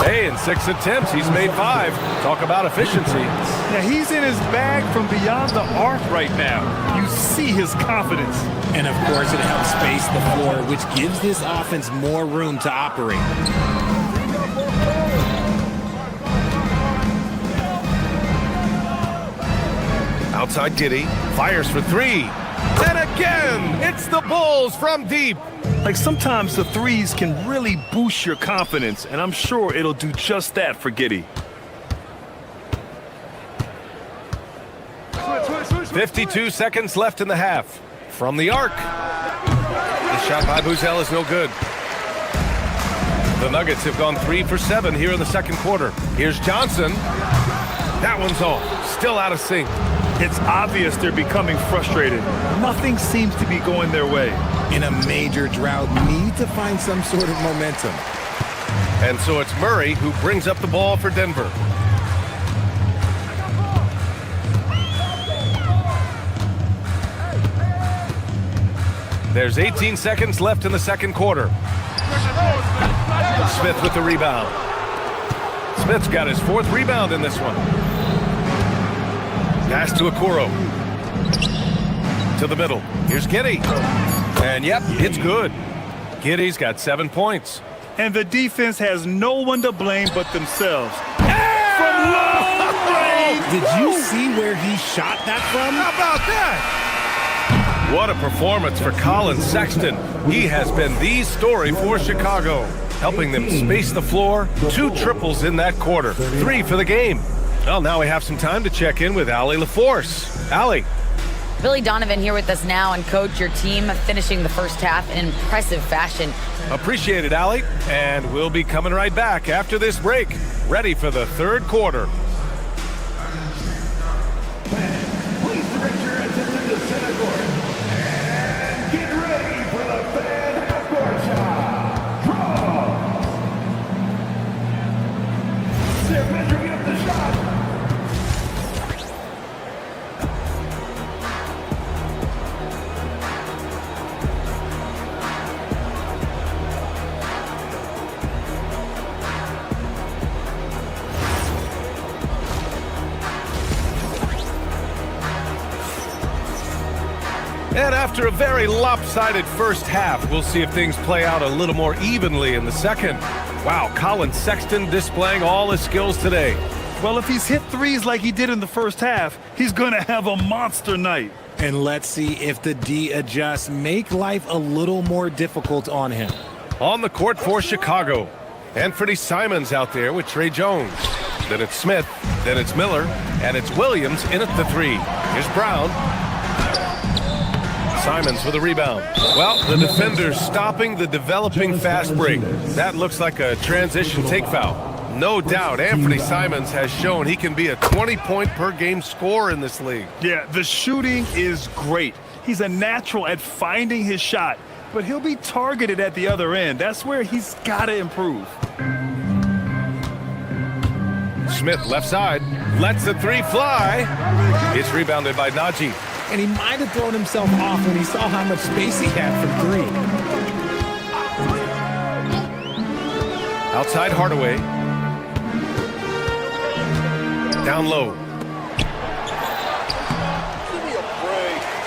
Hey, in 6 attempts, he's made 5. Talk about efficiency. Now, he's in his bag from beyond the arc right now. You see his confidence. And, of course, it helps space the floor, which gives this offense more room to operate. Outside Giddey. Fires for 3. And again, it's the Bulls from deep. Like, sometimes the threes can really boost your confidence, and I'm sure it'll do just that for Giddey. 52 seconds left in the half. From the arc. The shot by Buzel is no good. The Nuggets have gone 3 for 7 here in the second quarter. Here's Johnson. That one's off. Still out of sync. It's obvious they're becoming frustrated. Nothing seems to be going their way. In a major drought, need to find some sort of momentum. And so it's Murray who brings up the ball for Denver. There's 18 seconds left in the second quarter. Smith with the rebound. Smith's got his 4th rebound in this one. Pass to Okoro. To the middle. Here's Giddey. And yep, it's good. Giddey's got 7 points. And the defense has no one to blame but themselves. From long range! Did you see where he shot that from? How about that? What a performance for Colin Sexton. He has been the story for Chicago, helping them space the floor. 2 triples in that quarter. 3 for the game. Well, now we have some time to check in with Allie LaForce. Allie. Billy Donovan here with us now, and coach, your team finishing the first half in impressive fashion. Appreciate it, Allie. And we'll be coming right back after this break, ready for the third quarter. Please direct your attention to center court. And get ready for the fan half-court shot. Draw. They're measuring up the shot. And after a very lopsided first half, we'll see if things play out a little more evenly in the second. Wow, Colin Sexton displaying all his skills today. Well, if he's hit threes like he did in the first half, he's going to have a monster night. And let's see if the D adjusts, make life a little more difficult on him. On the court for Chicago, Anthony Simons out there with Trey Jones. Then it's Smith, then it's Miller, and it's Williams in at the 3. Here's Brown. Simons with a rebound. Well, the defender's stopping the developing fast break. That looks like a transition take foul. No doubt, Anthony Simons has shown he can be a 20-point-per-game scorer in this league. Yeah, the shooting is great. He's a natural at finding his shot, but he'll be targeted at the other end. That's where he's got to improve. Smith left side, lets the 3 fly. It's rebounded by Najee. And he might have thrown himself off when he saw how much space he had from 3. Outside Hardaway. Down low.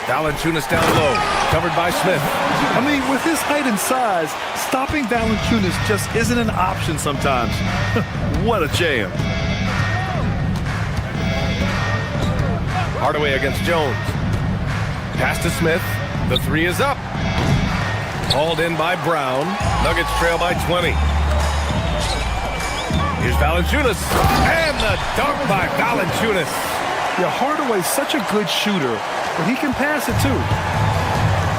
Valanciunas down low, covered by Smith. I mean, with his height and size, stopping Valanciunas just isn't an option sometimes. What a jam. Hardaway against Jones. Pass to Smith. The three is up. Hauled in by Brown. Nuggets trail by 20. Here's Valanciunas. And the dunk by Valanciunas. Yeah, Hardaway's such a good shooter, but he can pass it too.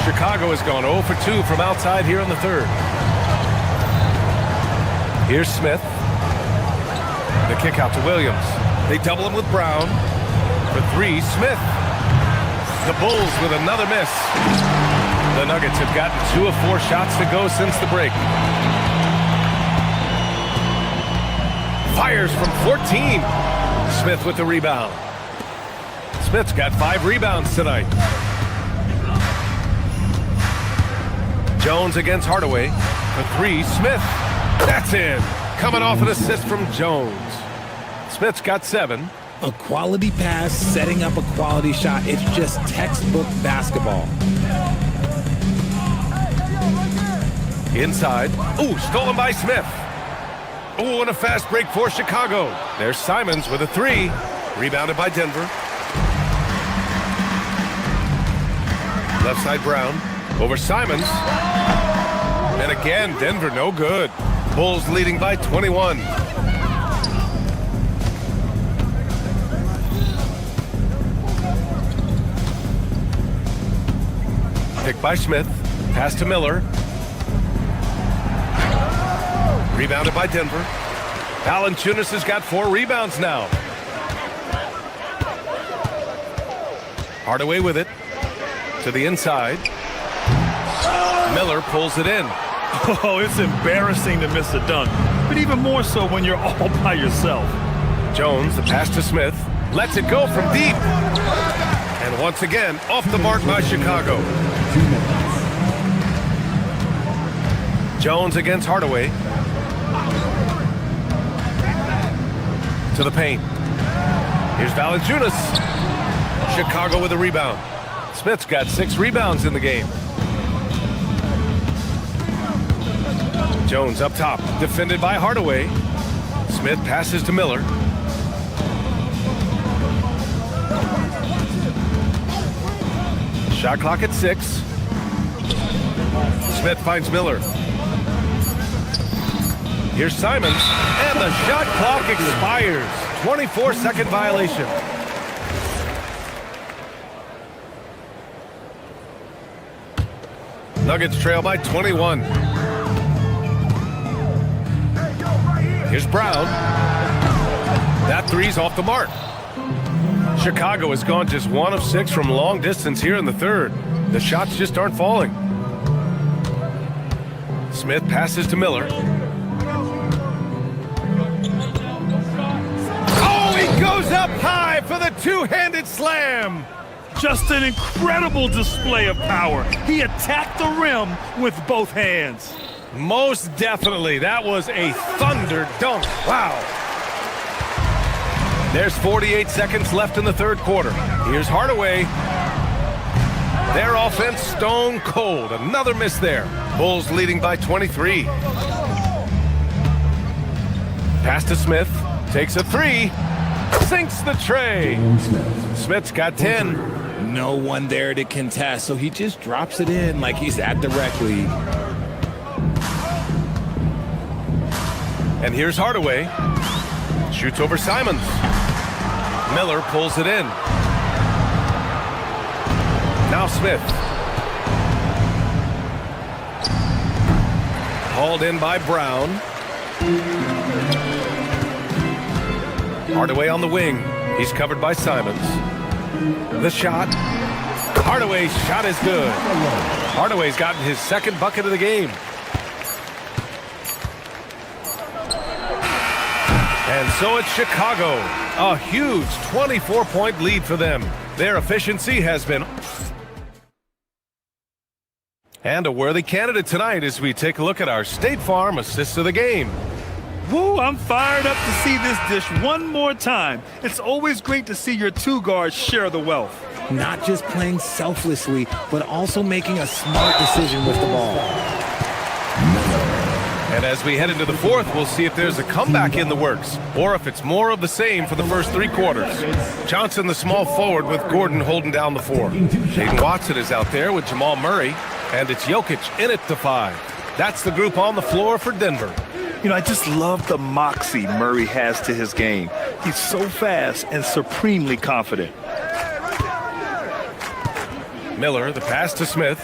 Chicago has gone 0 for 2 from outside here in the third. Here's Smith. The kick out to Williams. They double him with Brown. For three, Smith. The Bulls with another miss. The Nuggets have gotten 2 of 4 shots to go since the break. Fires from 14. Smith with the rebound. Smith's got 5 rebounds tonight. Jones against Hardaway. For three, Smith. That's in. Coming off an assist from Jones. Smith's got 7. A quality pass, setting up a quality shot. It's just textbook basketball. Inside. Ooh, stolen by Smith. Ooh, and a fast break for Chicago. There's Simons with a 3. Rebounded by Denver. Left side Brown. Over Simons. And again, Denver no good. Bulls leading by 21. Pick by Smith. Pass to Miller. Rebounded by Denver. Valanciunas has got 4 rebounds now. Hardaway with it. To the inside. Miller pulls it in. Oh, it's embarrassing to miss a dunk, but even more so when you're all by yourself. Jones, the pass to Smith. Lets it go from deep. And once again, off the mark by Chicago. Jones against Hardaway. To the paint. Here's Valanciunas. Chicago with a rebound. Smith's got 6 rebounds in the game. Jones up top, defended by Hardaway. Smith passes to Miller. Shot clock at 6. Smith finds Miller. Here's Simons, and the shot clock expires. 24-second violation. Nuggets trail by 21. Here's Brown. That three's off the mark. Chicago has gone just 1 of 6 from long distance here in the third. The shots just aren't falling. Smith passes to Miller. Oh, he goes up high for the two-handed slam. Just an incredible display of power. He attacked the rim with both hands. Most definitely. That was a thunder dunk. Wow. There's 48 seconds left in the third quarter. Here's Hardaway. Their offense stone cold. Another miss there. Bulls leading by 23. Pass to Smith. Takes a 3. Sinks the tray. Smith's got 10. No one there to contest, so he just drops it in like he's at the rec league. And here's Hardaway. Shoots over Simons. Miller pulls it in. Now Smith. Hauled in by Brown. Hardaway on the wing. He's covered by Simons. The shot. Hardaway's shot is good. Hardaway's gotten his second bucket of the game. And so it's Chicago. A huge 24-point lead for them. Their efficiency has been... And a worthy candidate tonight as we take a look at our State Farm assist of the game. Woo, I'm fired up to see this dish one more time. It's always great to see your 2 guards share the wealth. not just playing selflessly, but also making a smart decision with the ball. And as we head into the fourth, we'll see if there's a comeback in the works, or if it's more of the same for the first 3 quarters. Johnson, the small forward, with Gordon holding down the 4. Jaden Watson is out there with Jamal Murray, and it's Jokic in at the 5. That's the group on the floor for Denver. You know, I just love the moxie Murray has to his game. He's so fast and supremely confident. Miller, the pass to Smith.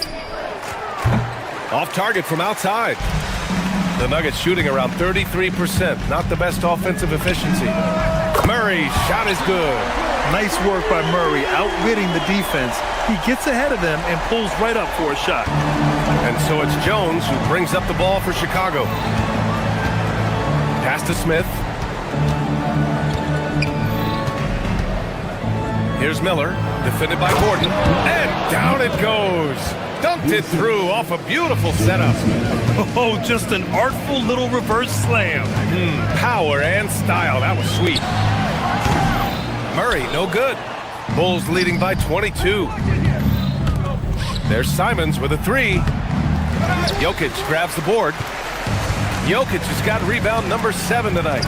Off target from outside. The Nuggets shooting around 33%. Not the best offensive efficiency. Murray's shot is good. Nice work by Murray, outwitting the defense. He gets ahead of them and pulls right up for a shot. And so it's Jones who brings up the ball for Chicago. Pass to Smith. Here's Miller, defended by Gordon. And down it goes. Dunked it through off a beautiful setup. Oh, just an artful little reverse slam. Power and style. That was sweet. Murray, no good. Bulls leading by 22. There's Simons with a 3. Jokic grabs the board. Jokic has got rebound number 7 tonight.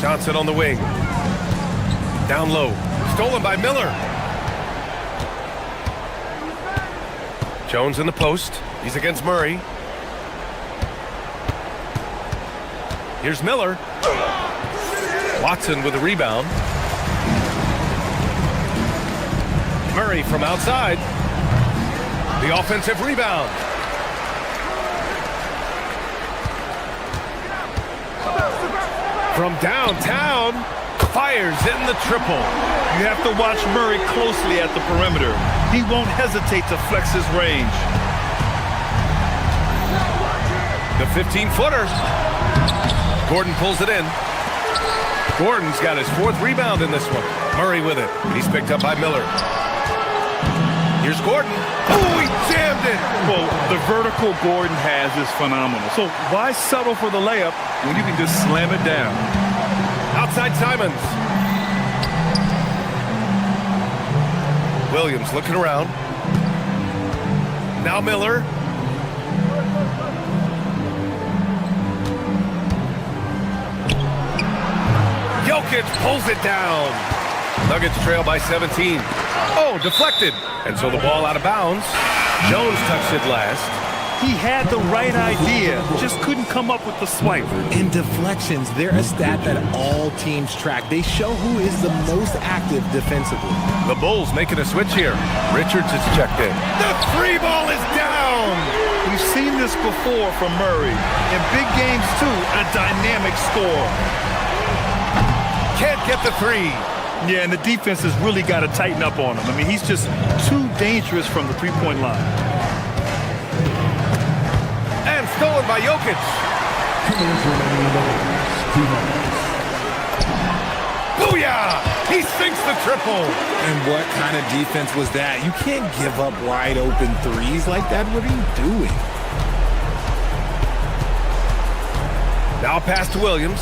Johnson on the wing. Down low. Stolen by Miller. Jones in the post. He's against Murray. Here's Miller. Watson with a rebound. Murray from outside. The offensive rebound. From downtown, fires in the triple. You have to watch Murray closely at the perimeter. He won't hesitate to flex his range. The 15-footer. Gordon pulls it in. Gordon's got his 4th rebound in this one. Murray with it. He's picked up by Miller. Here's Gordon. Oh, he jammed it. Well, the vertical Gordon has is phenomenal. So why settle for the layup when you can just slam it down? Outside Simons. Williams looking around. Now Miller. Jokic pulls it down. Nuggets trail by 17. Oh, deflected. And so the ball out of bounds. Jones touched it last. He had the right idea, just couldn't come up with the swipe. And deflections, they're a stat that all teams track. They show who is the most active defensively. The Bulls making a switch here. Richards is checked in. The 3 ball is down. We've seen this before from Murray. In big games, too, a dynamic score. Can't get the 3. Yeah, and the defense has really got to tighten up on him. I mean, he's just too dangerous from the three-point line. And stolen by Jokic. Booyah! He sinks the triple. And what kind of defense was that? You can't give up wide open 3s like that. What are you doing? Now pass to Williams.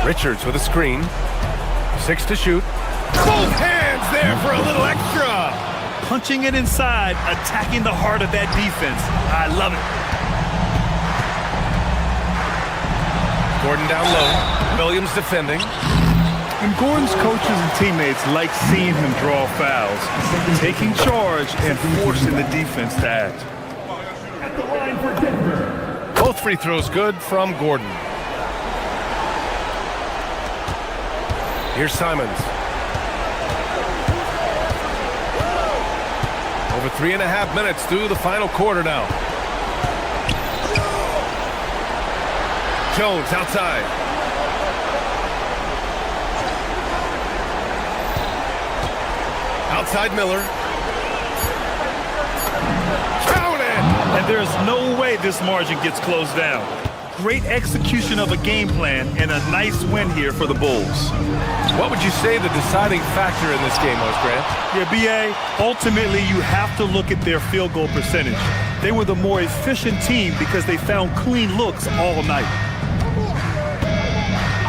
Richards with a screen. 6 to shoot. Both hands there for a little extra. Punching it inside, attacking the heart of that defense. I love it. Gordon down low. Williams defending. And Gordon's coaches and teammates like seeing him draw fouls, taking charge and forcing the defense to act. At the line for Denver. Both free throws good from Gordon. Here's Simons. Over 3.5 minutes through the final quarter now. Jones outside. Outside Miller. Count it! And there's no way this margin gets closed down. Great execution of a game plan and a nice win here for the Bulls. What would you say the deciding factor in this game was, Grant? Yeah, B.A., ultimately you have to look at their field goal percentage. They were the more efficient team because they found clean looks all night.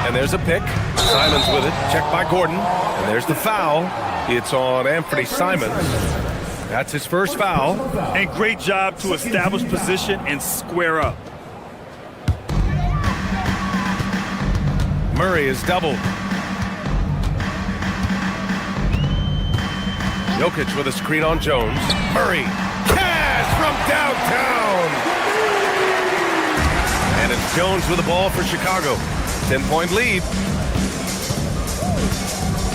And there's a pick. Simons with it. Checked by Gordon. And there's the foul. It's on Anthony Simons. That's his first foul. And great job to establish position and square up. Murray is doubled. Jokic with a screen on Jones. Murray. Cash from downtown. And it's Jones with the ball for Chicago. 10-point lead.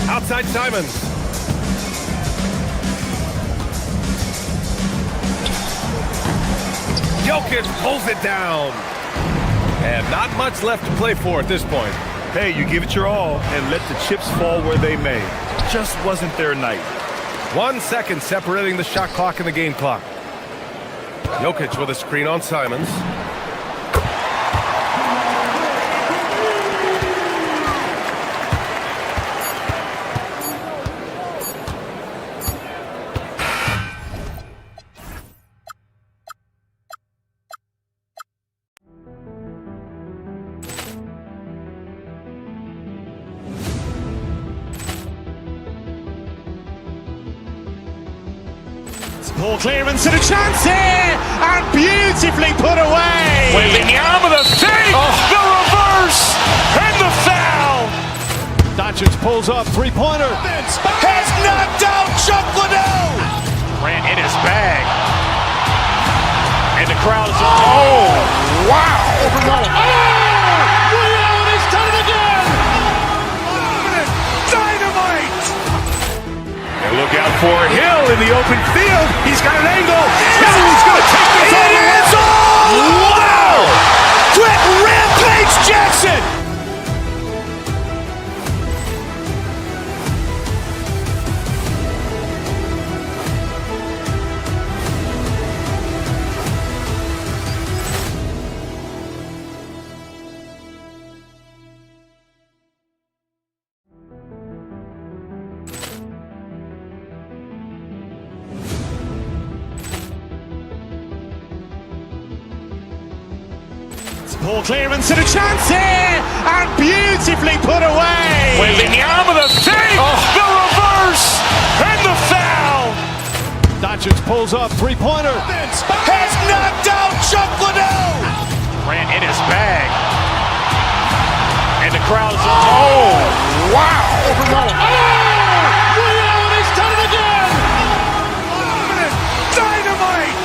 Outside Simons. Jokic pulls it down. And not much left to play for at this point. Hey, you give it your all and let the chips fall where they may. Just wasn't their night. 1 second separating the shot clock and the game clock. Jokic with a screen on Simons. Ball clearance and a chance here, and beautifully put away. Waving the arm of the fake, the reverse, and the foul. Doncic pulls up, three-pointer. Has knocked out Chuck Liddell. Grant in his bag. And the crowd is, oh, wow. He's done it again. Dynamite. And look out for Hill in the open field. He's got an angle. Hill's going to take this all the way. Wow! Quick Rampage Jackson. Ball clearance and a chance here, and beautifully put away. Waving the arm of the fake, the reverse, and the foul. Doncic pulls up, three-pointer. Has knocked out Chuck Liddell. Grant in his bag. And the crowd is, oh, wow. He's done it again. Dynamite.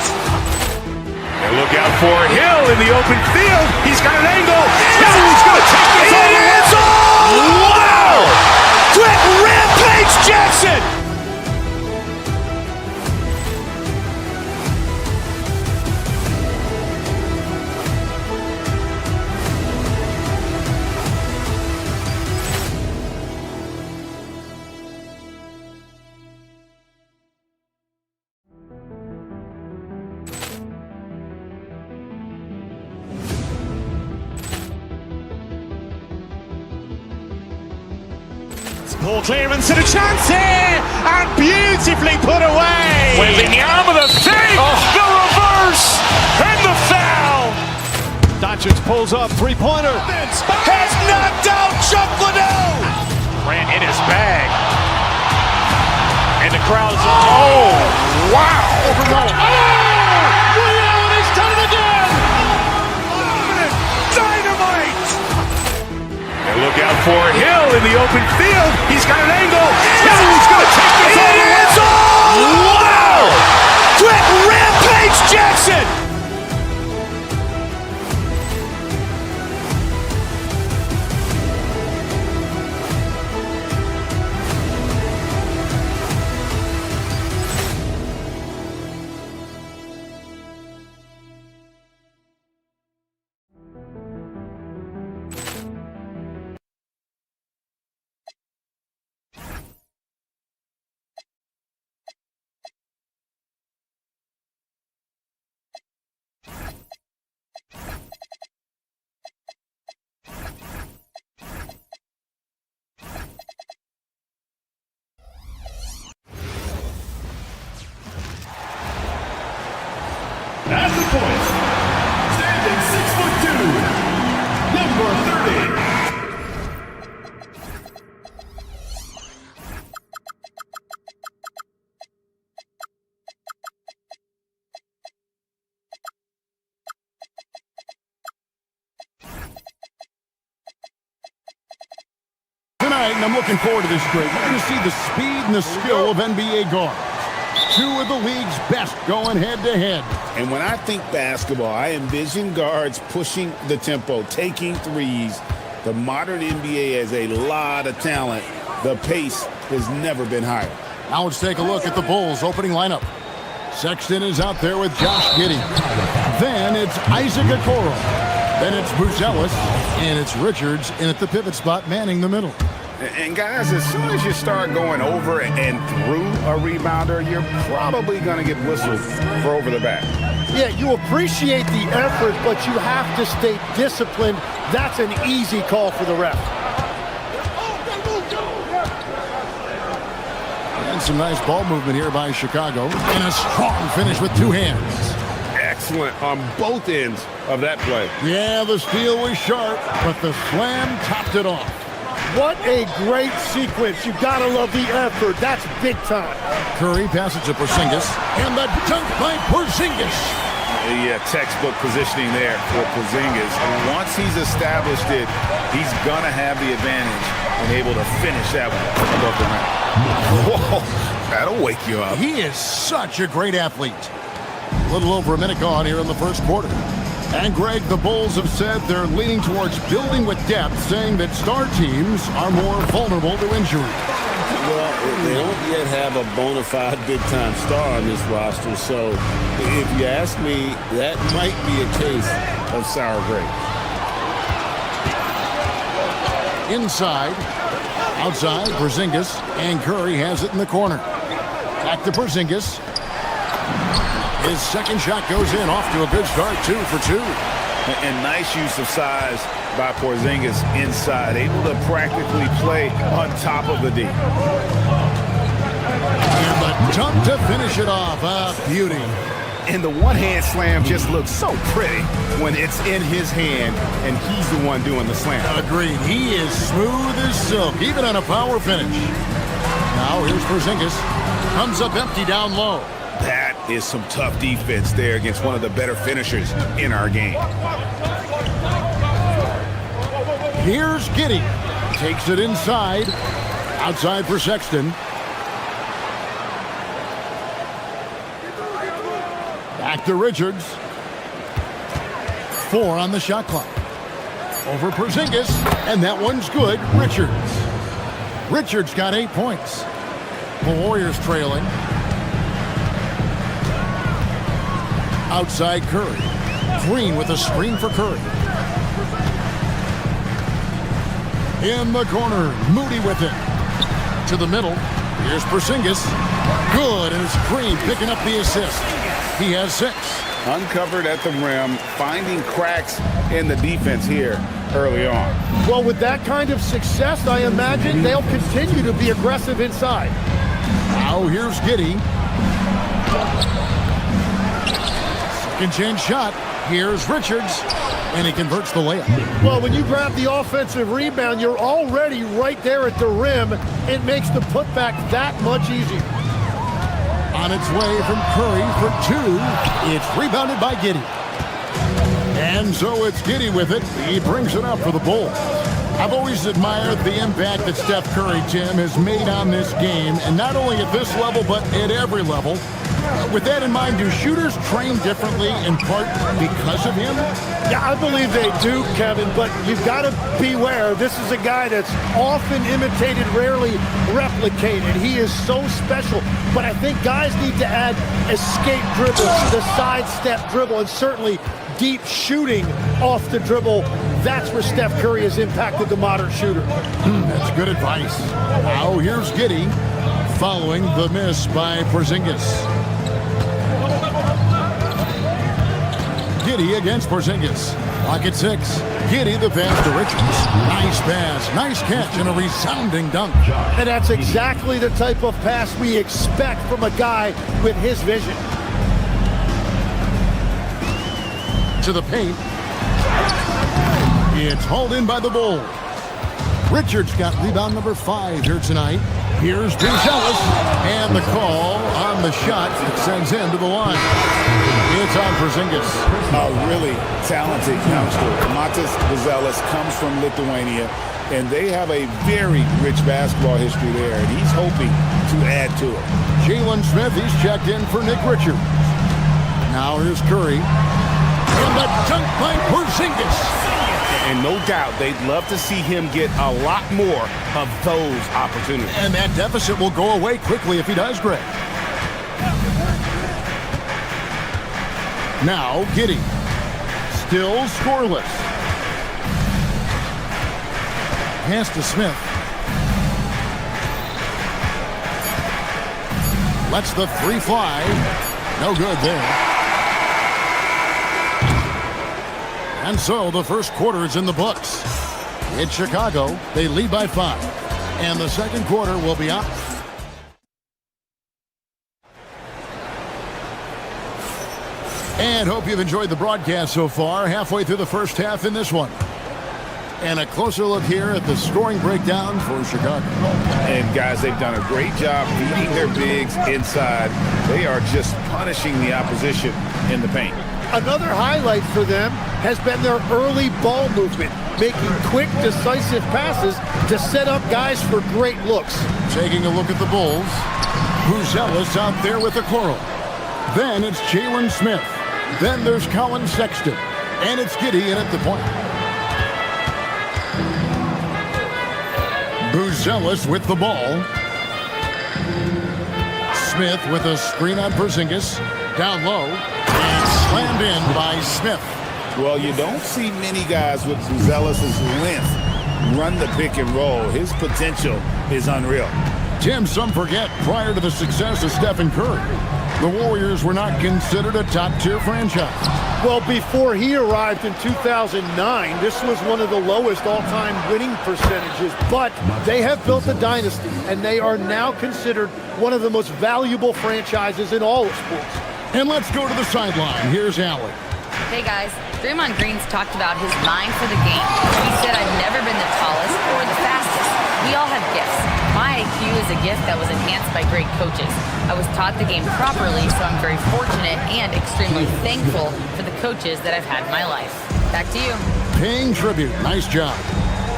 And look out for Hill in the open field. He's got an angle. Hill's going to take this all the way. Wow! Quick Rampage Jackson. Ball clearance and a chance here, and beautifully put away. Waving the arm of the fake, the reverse, and the foul. Doncic pulls up, three-pointer. Has knocked out Chuck Liddell. Grant in his bag. And the crowd is, oh, wow. He's done it again. Dynamite. And look out for Hill in the open field. He's got an angle. Hill's going to take this all the way. Wow! Quick Rampage Jackson. I'm looking forward to this break. You're going to see the speed and the skill of NBA guards. Two of the league's best going head-to-head. And when I think basketball, I envision guards pushing the tempo, taking threes. The modern NBA has a lot of talent. The pace has never been higher. Now let's take a look at the Bulls' opening lineup. Sexton is out there with Josh Giddey. Then it's Isaac Okoro. Then it's Buzelis. And it's Richards in at the pivot spot, manning the middle. And guys, as soon as you start going over and through a rebounder, you're probably going to get whistled for over the back. Yeah, you appreciate the effort, but you have to stay disciplined. That's an easy call for the ref. And some nice ball movement here by Chicago. And a strong finish with two hands. Excellent on both ends of that play. Yeah, the steal was sharp, but the slam topped it off. What a great sequence. You've got to love the effort. That's big time. Curry passes to Porzingis. And the dunk by Porzingis. Yeah, textbook positioning there for Porzingis. Once he's established it, he's going to have the advantage and able to finish that one above the rim. Whoa, that'll wake you up. He is such a great athlete. A little over a minute gone here in the first quarter. And Greg, the Bulls have said they're leaning towards building with depth, saying that star teams are more vulnerable to injury. Well, they don't yet have a bona fide big-time star on this roster, so if you ask me, that might be a case of sour grapes. Inside, outside, Porzingis, and Curry has it in the corner. Back to Porzingis. His second shot goes in, off to a good start, 2 for 2. And nice use of size by Porzingis inside, able to practically play on top of the D. And the dunk to finish it off, a beauty. And the one-hand slam just looks so pretty when it's in his hand and he's the one doing the slam. Agreed. He is smooth as silk, even on a power finish. Now here's Porzingis. Comes up empty down low. That is some tough defense there against one of the better finishers in our game. Here's Giddey. Takes it inside. Outside for Sexton. Back to Richards. 4 on the shot clock. Over Porzingis. And that one's good. Richards got 8 points. The Warriors trailing. Outside Curry. Green with a screen for Curry. In the corner, Moody with it. To the middle, here's Porzingis. Good, and it's Green picking up the assist. He has 6. Uncovered at the rim, finding cracks in the defense here early on. Well, with that kind of success, I imagine they'll continue to be aggressive inside. Now here's Giddey. Second chance shot. Here's Richards. And he converts the layup. Well, when you grab the offensive rebound, you're already right there at the rim. It makes the putback that much easier. On its way from Curry for 2. It's rebounded by Giddey. And so it's Giddey with it. He brings it up for the Bulls. I've always admired the impact that Steph Curry, Tim, has made on this game, and not only at this level, but at every level. With that in mind, do shooters train differently in part because of him? Yeah, I believe they do, Kevin, but you've got to beware. This is a guy that's often imitated, rarely replicated. He is so special, but I think guys need to add escape dribbles, the sidestep dribble, and certainly deep shooting off the dribble. That's where Steph Curry has impacted the modern shooter. That's good advice. Now here's Giddey following the miss by Porzingis. Giddey against Porzingis. Clock at 6. Giddey the pass to Richards. Nice pass, nice catch, and a resounding dunk. And that's exactly the type of pass we expect from a guy with his vision. To the paint. It's hauled in by the Bulls. Richards got rebound number 5 here tonight. Here's Buzelis, and the call on the shot that sends him to the line. It's on Porzingis. A really talented youngster. Matas Buzelis comes from Lithuania, and they have a very rich basketball history there, and he's hoping to add to it. Jalen Smith, he's checked in for Nick Richards. Now here's Curry. And the dunk by Porzingis. And no doubt they'd love to see him get a lot more of those opportunities. And that deficit will go away quickly if he does, Greg. Now Giddey. Still scoreless. Pass to Smith. Lets the three fly. No good there. And so the first quarter is in the books. In Chicago, they lead by 5. And the second quarter will be up. And hope you've enjoyed the broadcast so far. Halfway through the first half in this one. And a closer look here at the scoring breakdown for Chicago. And guys, they've done a great job beating their bigs inside. They are just punishing the opposition in the paint. Another highlight for them has been their early ball movement, making quick, decisive passes to set up guys for great looks. Taking a look at the Bulls. Buzelis out there with the quarrel. Then it's Jalen Smith. Then there's Colin Sexton. And it's Giddey in at the point. Buzelis with the ball. Smith with a screen on Porzingis. Down low. And slammed in by Smith. Well, you don't see many guys with Buzelis' length run the pick and roll. His potential is unreal. Tim, some forget, prior to the success of Stephen Curry, the Warriors were not considered a top-tier franchise. Well, before he arrived in 2009, this was one of the lowest all-time winning percentages, but they have built a dynasty, and they are now considered one of the most valuable franchises in all of sports. And let's go to the sideline. Here's Allen. Hey guys, Draymond Green's talked about his mind for the game. He said, I've never been the tallest or the fastest. We all have gifts. My IQ is a gift that was enhanced by great coaches. I was taught the game properly, so I'm very fortunate and extremely thankful for the coaches that I've had in my life. Back to you. Paying tribute. Nice job.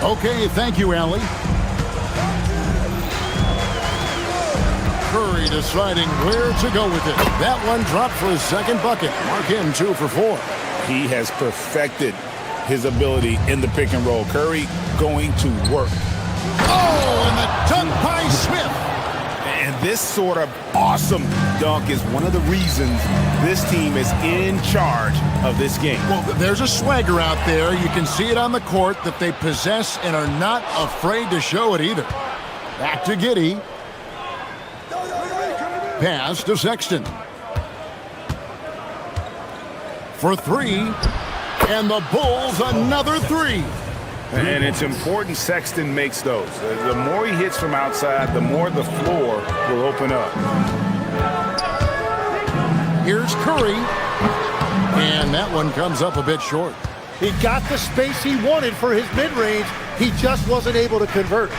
Okay, thank you, Allie. Curry deciding where to go with it. That one dropped for his second bucket. Mark him 2 for 4. He has perfected his ability in the pick and roll. Curry going to work. Oh, and the dunk by Smith. And this sort of awesome dunk is one of the reasons this team is in charge of this game. Well, there's a swagger out there. You can see it on the court that they possess and are not afraid to show it either. Back to Giddey. Pass to Sexton. For 3. And the Bulls another 3. And it's important Sexton makes those. The more he hits from outside, the more the floor will open up. Here's Curry. And that one comes up a bit short. He got the space he wanted for his mid-range. He just wasn't able to convert.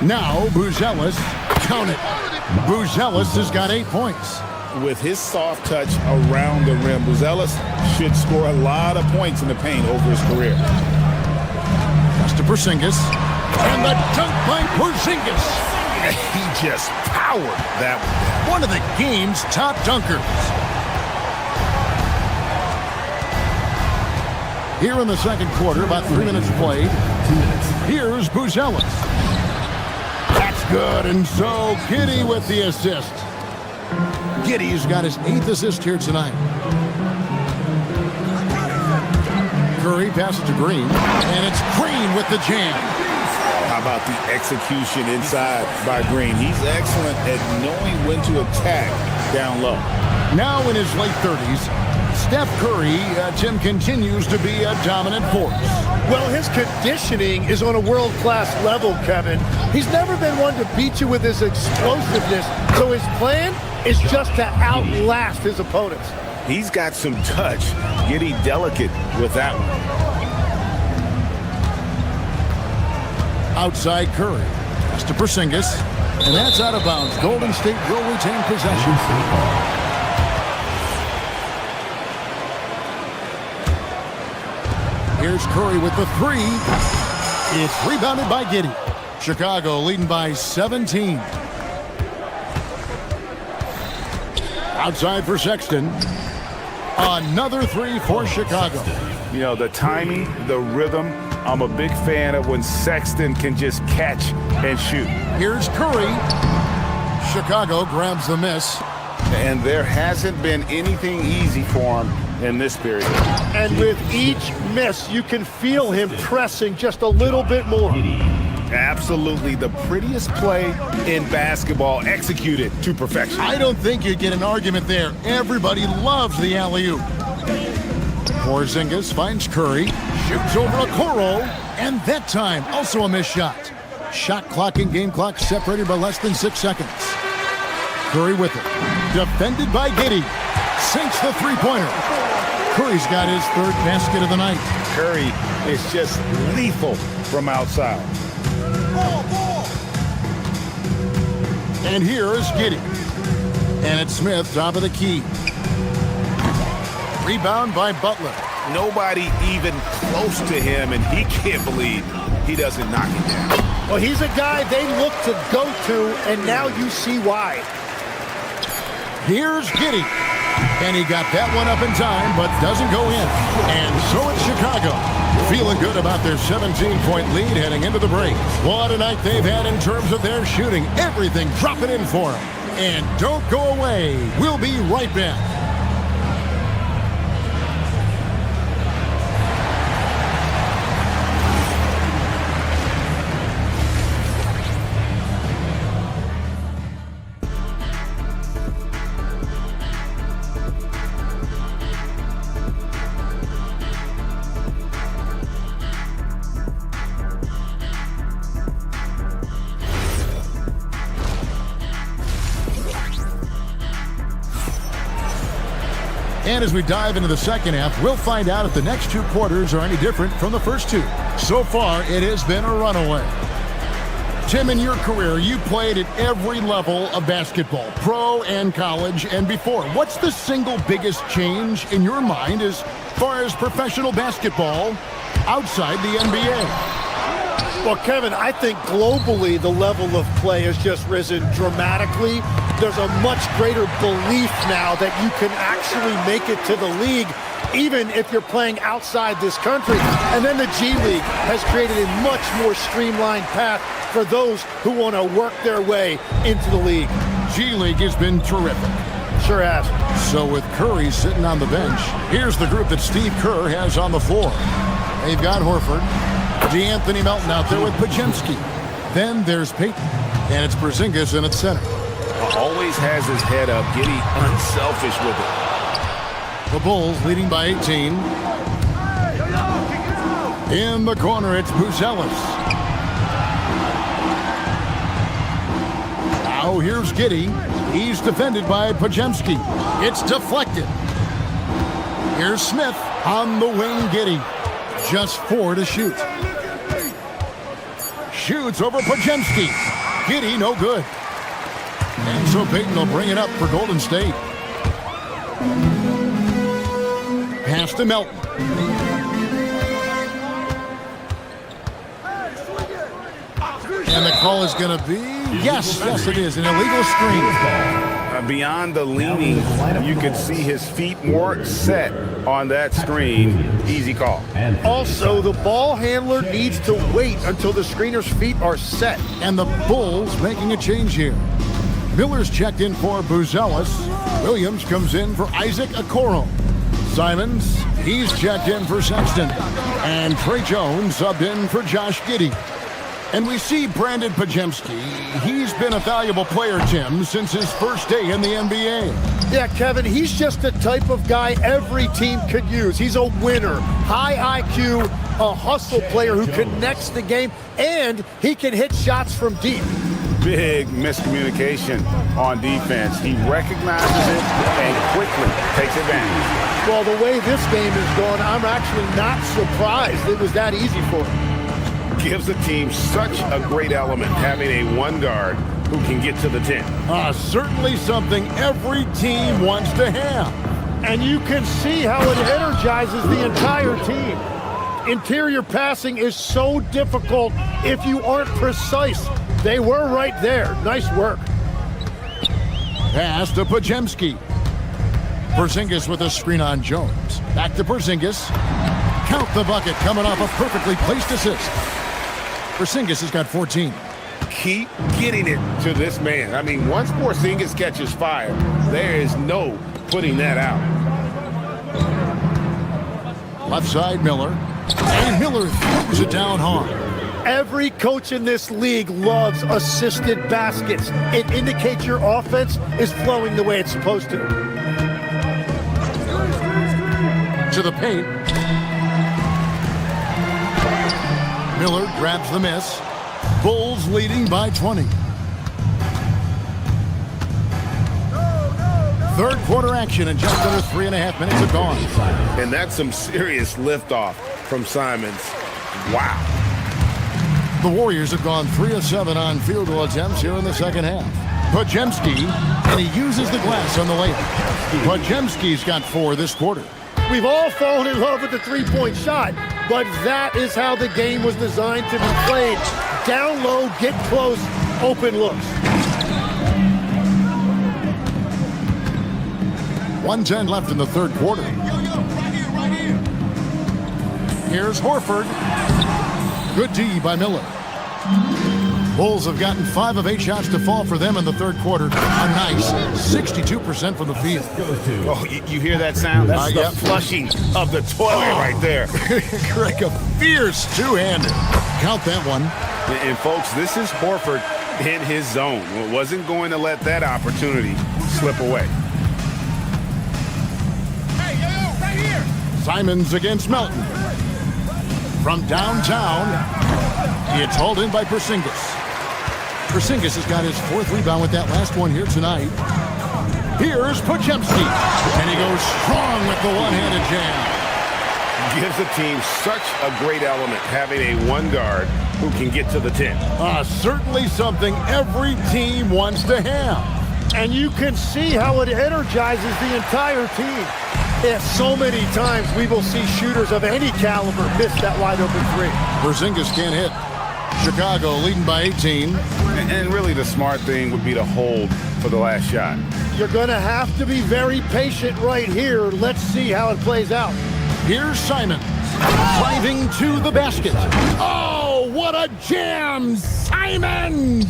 Now Buzelis. Count it. Buzelis has got 8 points. With his soft touch around the rim, Buzelis should score a lot of points in the paint over his career. Pass to Porzingis. And the dunk by Porzingis. He just powered that one. One of the game's top dunkers. Here in the second quarter, about 3 minutes played. Here's Buzelis. That's good, and so Giddey with the assist. Giddey's got his 8th assist here tonight. Curry passes to Green, and it's Green with the jam. How about the execution inside by Green? He's excellent at knowing when to attack down low. Now in his late 30s, Steph Curry, Tim, continues to be a dominant force. Well, his conditioning is on a world-class level, Kevin. He's never been one to beat you with his explosiveness, so his plan is just to outlast his opponents. He's got some touch, getting delicate with that one. Outside Curry. Pass to Porzingis. And that's out of bounds. Golden State will retain possession. Here's Curry with the three. It's rebounded by Giddey. Chicago leading by 17. Outside for Sexton. Another three for Chicago. You know, the timing, the rhythm, I'm a big fan of when Sexton can just catch and shoot. Here's Curry. Chicago grabs the miss. And there hasn't been anything easy for him in this period. And with each miss, you can feel him pressing just a little bit more. Absolutely the prettiest play in basketball, executed to perfection. I don't think you get an argument there. Everybody loves the alley-oop. Porzingis finds Curry, shoots over Okoro, and that time also a missed shot. Shot clock and game clock separated by less than 6 seconds. Curry with it. Defended by Giddey. Sinks the three-pointer. Curry's got his third basket of the night. Curry is just lethal from outside. And here's Giddey. And it's Smith, top of the key. Rebound by Butler. Nobody even close to him, and he can't believe he doesn't knock it down. Well, he's a guy they look to go to, and now you see why. Here's Giddey. And he got that one up in time, but doesn't go in. And so it's Chicago. Feeling good about their 17-point lead heading into the break. What a night they've had in terms of their shooting. Everything dropping in for them. And don't go away. We'll be right back. And as we dive into the second half, we'll find out if the next two quarters are any different from the first two. So far, it has been a runaway. Tim, in your career, you played at every level of basketball, pro and college and before. What's the single biggest change in your mind as far as professional basketball outside the NBA? Well, Kevin, I think globally the level of play has just risen dramatically. There's a much greater belief now that you can actually make it to the league, even if you're playing outside this country. And then the G League has created a much more streamlined path for those who want to work their way into the league. G League has been terrific. Sure has. So with Curry sitting on the bench, here's the group that Steve Kerr has on the floor. They've got Horford, DeAnthony Melton out there with Podziemski. Then there's Payton, and it's Porzingis in at center. Always has his head up, getting unselfish with it. The Bulls leading by 18. In the corner, it's Buzelis. Now here's Giddey. He's defended by Podziemski. It's deflected. Here's Smith on the wing, Giddey. Just 4 to shoot. Shoots over Podziemski. Giddey, no good. And so Payton will bring it up for Golden State. Pass to Melton. And the call is going to be, yes, it is, an illegal screen. Beyond the leaning, you could see his feet more set on that screen. Easy call. Also, the ball handler needs to wait until the screener's feet are set. And the Bulls making a change here. Miller's checked in for Buzelis. Williams comes in for Isaac Okoro. Simons, he's checked in for Sexton. And Trey Jones subbed in for Josh Giddey. And we see Brandon Podziemski. He's been a valuable player, Tim, since his first day in the NBA. Yeah, Kevin, he's just the type of guy every team could use. He's a winner, high IQ, a hustle player who connects the game, and he can hit shots from deep. Big miscommunication on defense. He recognizes it and quickly takes advantage. Well, the way this game is going, I'm actually not surprised it was that easy for him. gives the team such a great element, having a one guard who can get to the 10. Certainly something every team wants to have. And you can see how it energizes the entire team. Interior passing is so difficult if you aren't precise. They were right there. Nice work. Pass to Pajemski. Porzingis with a screen on Jones. Back to Porzingis. Count the bucket coming off a perfectly placed assist. Porzingis has got 14. Keep getting it to this man. I mean, once Porzingis catches fire, there is no putting that out. Left side, Miller. And Miller throws it down hard. Every coach in this league loves assisted baskets. It indicates your offense is flowing the way it's supposed to. To the paint. Miller grabs the miss. Bulls leading by 20. Third quarter action and just under 3.5 minutes are gone. And that's some serious liftoff from Simons. Wow. The Warriors have gone 3 of 7 on field goal attempts here in the second half. Pajemski, and he uses the glass on the layup. Pajemski's got 4 this quarter. We've all fallen in love with the three-point shot, but that is how the game was designed to be played. Down low, get close, open looks. 1:10 left in the third quarter. Here's Horford. Good D by Miller. Bulls have gotten 5 of 8 shots to fall for them in the third quarter. A nice 62% from the field. Oh, you hear that sound? That's the flushing of the toilet right there. Craig, a fierce two-hander. Count that one. And folks, this is Horford in his zone. Wasn't going to let that opportunity slip away. Hey, right here. Simons against Melton. From downtown, it's hauled in by Porzingis. Porzingis has got his 4th rebound with that last one here tonight. Here's Pajemski, and he goes strong with the one-handed jam. Gives the team such a great element, having a one guard who can get to the 10. Certainly something every team wants to have. And you can see how it energizes the entire team. Yeah, so many times we will see shooters of any caliber miss that wide-open three. Porzingis can't hit. Chicago leading by 18. And really the smart thing would be to hold for the last shot. You're going to have to be very patient right here. Let's see how it plays out. Here's Simons, driving to the basket. Oh, what a jam, Simons!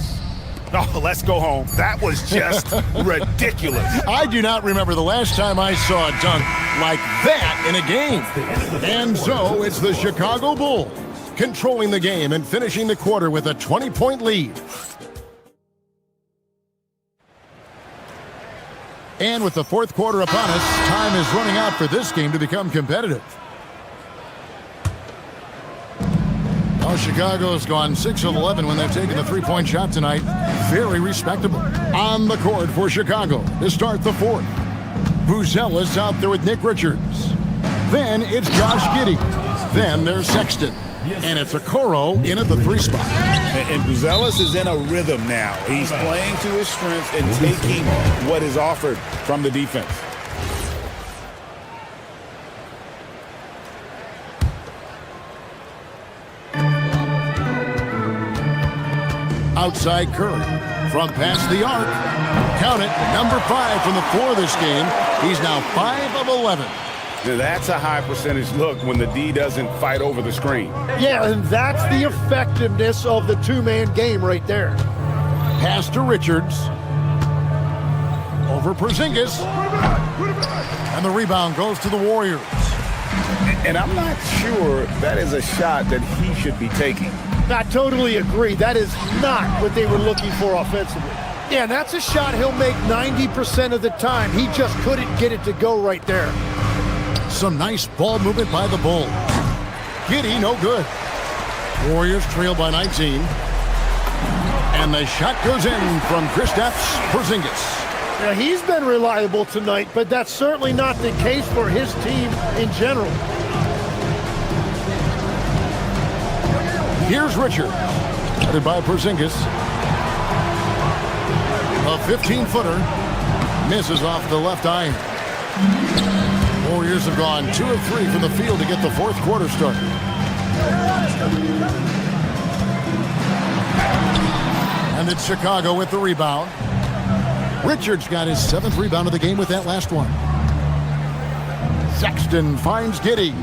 Oh, let's go home. That was just ridiculous. I do not remember the last time I saw a dunk like that in a game. And so it's the Chicago Bulls controlling the game and finishing the quarter with a 20-point lead. And with the fourth quarter upon us, time is running out for this game to become competitive. Oh, Chicago's gone 6 of 11 when they've taken the three-point shot tonight. Very respectable. On the court for Chicago to start the fourth. Buzella's out there with Nick Richards. Then it's Josh Giddey. Then there's Sexton. And it's Okoro in at the 3 spot. And Buzella's is in a rhythm now. He's playing to his strengths and taking what is offered from the defense. Outside Curry. From past the arc. Count it. Number 5 from the floor this game. He's now 5 of 11. Now that's a high percentage look when the D doesn't fight over the screen. Yeah, and that's the effectiveness of the two-man game right there. Pass to Richards. Over Porzingis. And the rebound goes to the Warriors. And I'm not sure that is a shot that he should be taking. I totally agree. That is not what they were looking for offensively. Yeah, that's a shot he'll make 90% of the time. He just couldn't get it to go right there. Some nice ball movement by the Bulls. Giddey, no good. Warriors trail by 19. And the shot goes in from Kristaps Porzingis. Now, he's been reliable tonight, but that's certainly not the case for his team in general. Here's Richard, headed by Porzingis. A 15-footer misses off the left iron. Warriors have gone 2 of 3 from the field to get the fourth quarter started. And it's Chicago with the rebound. Richards got his 7th rebound of the game with that last one. Sexton finds Giddey.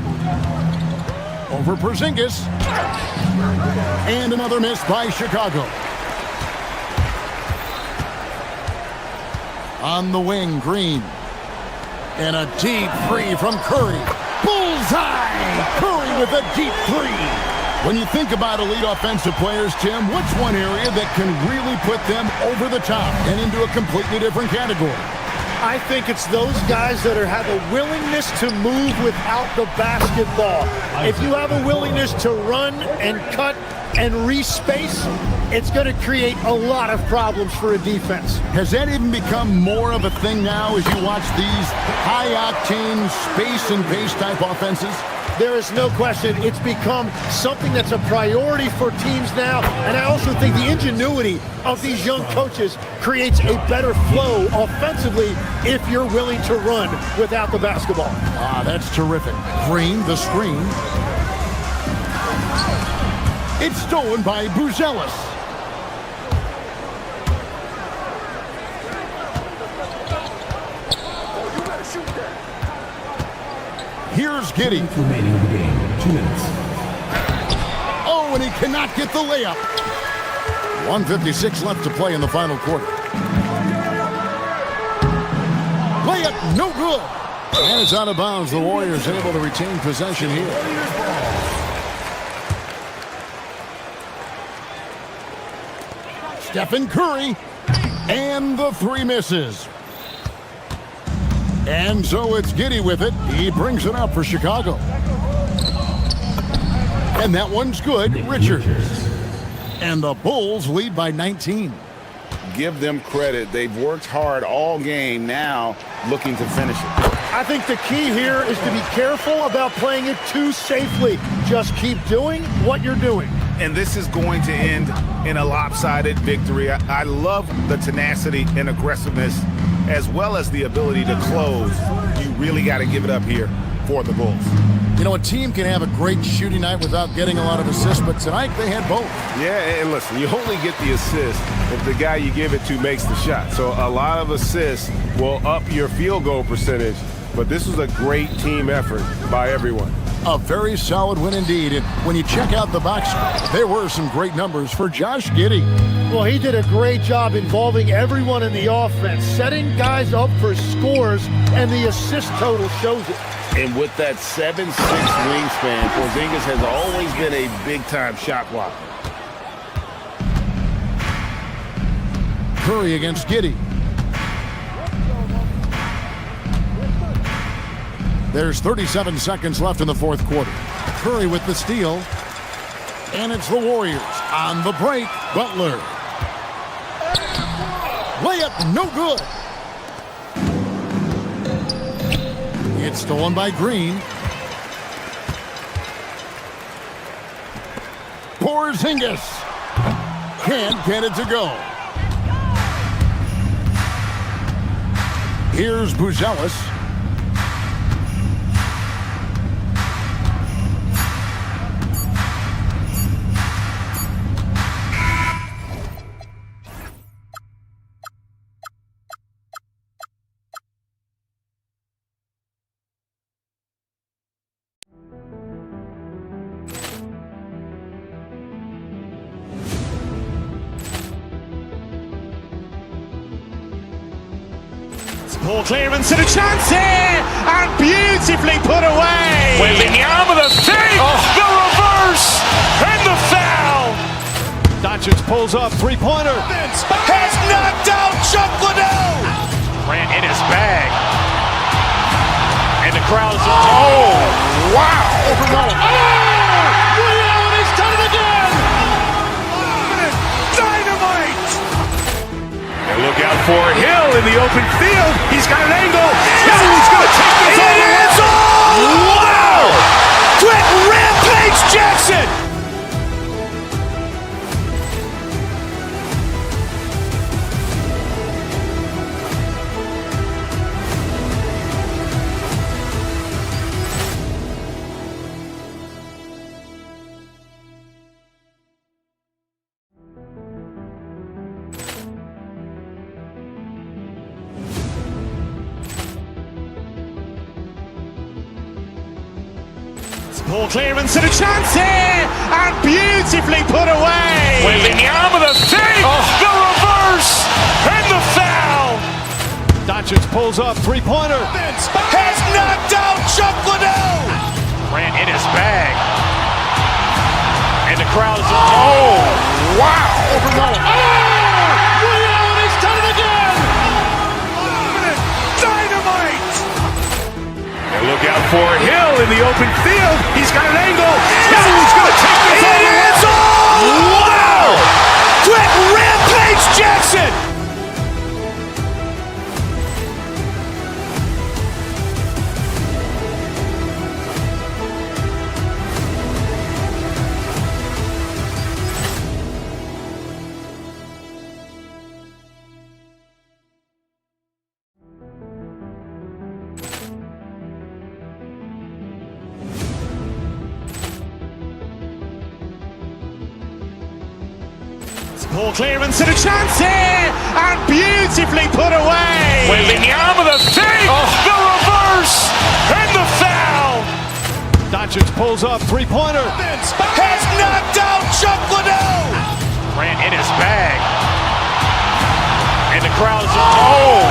Over Porzingis. And another miss by Chicago. On the wing, Green. And a deep three from Curry. Bullseye! Curry with a deep three. When you think about elite offensive players, Tim, what's one area that can really put them over the top and into a completely different category? I think it's those guys that have a willingness to move without the basketball. If you have a willingness to run and cut and respace, it's going to create a lot of problems for a defense. Has that even become more of a thing now as you watch these high-octane space and pace type offenses? There is no question. It's become something that's a priority for teams now. And I also think the ingenuity of these young coaches creates a better flow offensively if you're willing to run without the basketball. Ah, that's terrific. Green, the screen. It's stolen by Buzelis. Here's Giddey. Remaining in the game, 2 minutes. Oh, and he cannot get the layup. 1:56 left to play in the final quarter. Layup, no good. And it's out of bounds. The Warriors able to retain possession here. Stephen Curry. And the 3 misses. And so it's Giddey with it. He brings it up for Chicago. And that one's good. Richards. And the Bulls lead by 19. Give them credit. They've worked hard all game, now looking to finish it. I think the key here is to be careful about playing it too safely. Just keep doing what you're doing. And this is going to end in a lopsided victory. I love the tenacity and aggressiveness as well as the ability to close. You really got to give it up here for the Bulls. You know, a team can have a great shooting night without getting a lot of assists, but tonight they had both. Yeah, and listen, you only get the assist if the guy you give it to makes the shot. So a lot of assists will up your field goal percentage, but this was a great team effort by everyone. A very solid win indeed. And when you check out the box score, there were some great numbers for Josh Giddey. Well, he did a great job involving everyone in the offense, setting guys up for scores, and the assist total shows it. And with that 7'6" wingspan, Porzingis has always been a big-time shot blocker. Curry against Giddey. There's 37 seconds left in the fourth quarter. Curry with the steal. And it's the Warriors on the break. Butler. Layup, no good. It's stolen by Green. Porzingis can't get it to go. Here's Buzelis. Ball clearance and a chance here, and beautifully put away. Wembanyama the fake, the reverse, and the foul. Doncic pulls up, 3-pointer. Has knocked out Chuck Liddell. Ran in his bag, and the crowd is oh wow! He's done it again. Dynamite. And look out for Hill in the open field. He's got an angle. He's going to take this all the way. Wow! Quick rampage Jackson. Ball clearance and a chance here, and beautifully put away. Wembanyama the save, the reverse, and the foul. Doncic pulls up, three-pointer. Has knocked out Chuck Liddell. Grant in his bag. And the crowd is, oh, wow. He's done it again. Dynamite. And look out for Hill in the open field. He's got an angle. Hill's going to take this all the way. Wow! Quick Rampage Jackson. Ball clearance and a chance here, and beautifully put away. Wembanyama the save, the reverse, and the foul. Doncic pulls up, three-pointer. Has knocked out Chuck Liddell. Grant in his bag. And the crowd is, oh,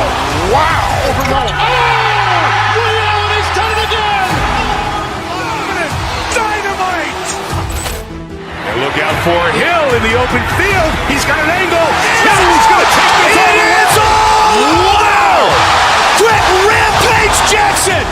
wow. He's done it again. Dynamite. And look out for Hill in the open field. He's got an angle. Hill's going to take this all the way. Wow! Quick Rampage Jackson.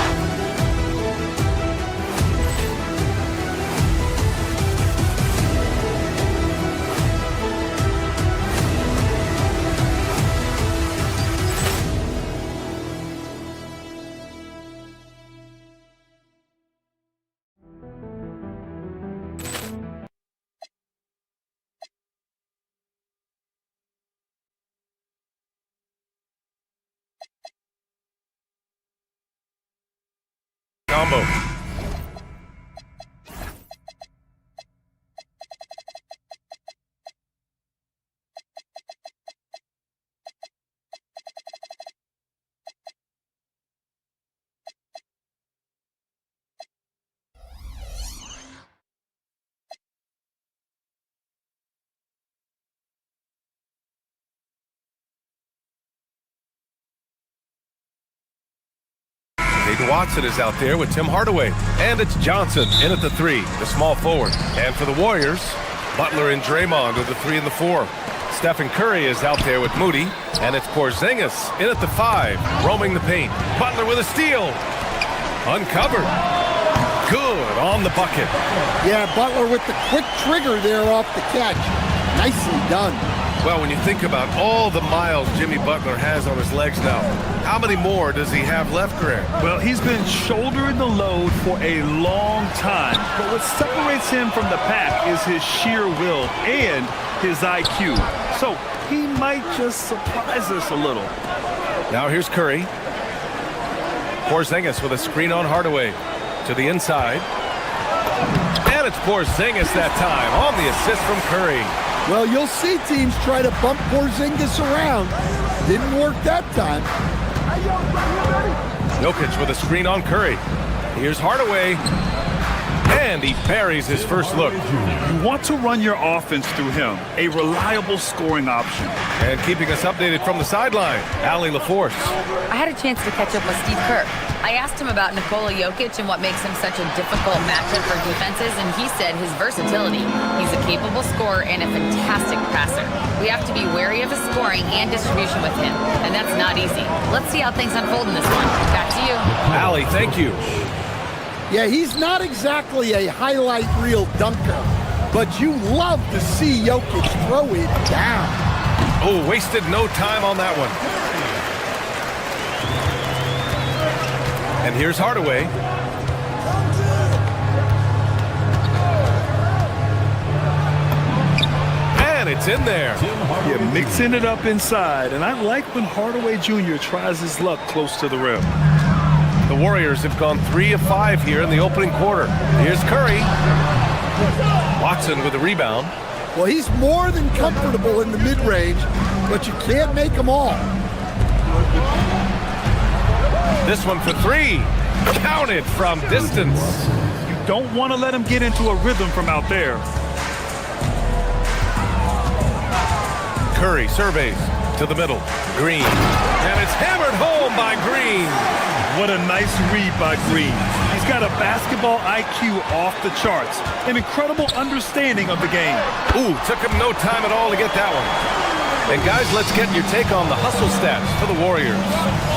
Combo. Watson is out there with Tim Hardaway, and it's Johnson in at the three, the small forward. And for the Warriors, Butler and Draymond are the 3 and the 4. Stephen Curry is out there with Moody, and it's Porzingis in at the 5, roaming the paint. Butler with a steal, uncovered, good on the bucket. Yeah, Butler with the quick trigger there off the catch. Nicely done. Well, when you think about all the miles Jimmy Butler has on his legs now, how many more does he have left, Grant? Well, he's been shouldering the load for a long time, but what separates him from the pack is his sheer will and his IQ. So he might just surprise us a little. Now here's Curry. Porzingis with a screen on Hardaway to the inside. And it's Porzingis that time on the assist from Curry. Well, you'll see teams try to bump Porzingis around. Didn't work that time. Jokic with a screen on Curry. Here's Hardaway. And he parries his first look. You want to run your offense through him, a reliable scoring option. And keeping us updated from the sideline, Allie LaForce. I had a chance to catch up with Steve Kerr. I asked him about Nikola Jokic and what makes him such a difficult matchup for defenses, and he said his versatility. He's a capable scorer and a fantastic passer. We have to be wary of his scoring and distribution with him, and that's not easy. Let's see how things unfold in this one. Back to you. Allie, thank you. Yeah, he's not exactly a highlight reel dunker, but you love to see Jokic throw it down. Oh, wasted no time on that one. And here's Hardaway. And it's in there. Yeah, mixing it up inside, and I like when Hardaway Jr. tries his luck close to the rim. The Warriors have gone 3 of 5 here in the opening quarter. Here's Curry. Watson with the rebound. Well, he's more than comfortable in the mid-range, but you can't make them all. This one for 3. Counted from distance. You don't want to let him get into a rhythm from out there. Curry surveys to the middle. Green. And it's hammered home by Green. What a nice read by Green. He's got a basketball IQ off the charts. An incredible understanding of the game. Ooh, took him no time at all to get that one. And guys, let's get your take on the hustle stats for the Warriors.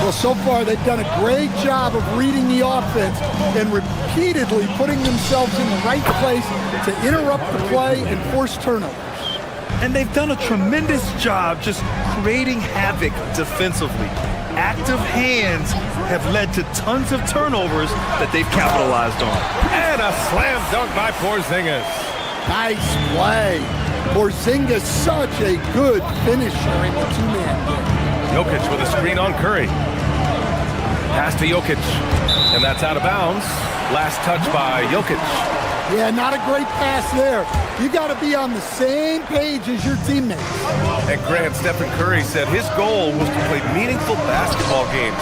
Well, so far they've done a great job of reading the offense and repeatedly putting themselves in the right place to interrupt the play and force turnovers. And they've done a tremendous job just creating havoc defensively. Active hands have led to tons of turnovers that they've capitalized on. And a slam dunk by Porzingis. Nice play. Porzingis, such a good finisher in the two-man game. Jokic with a screen on Curry. Pass to Jokic. And that's out of bounds. Last touch by Jokic. Yeah, not a great pass there. You got to be on the same page as your teammates. And Grant, Stephen Curry said his goal was to play meaningful basketball games.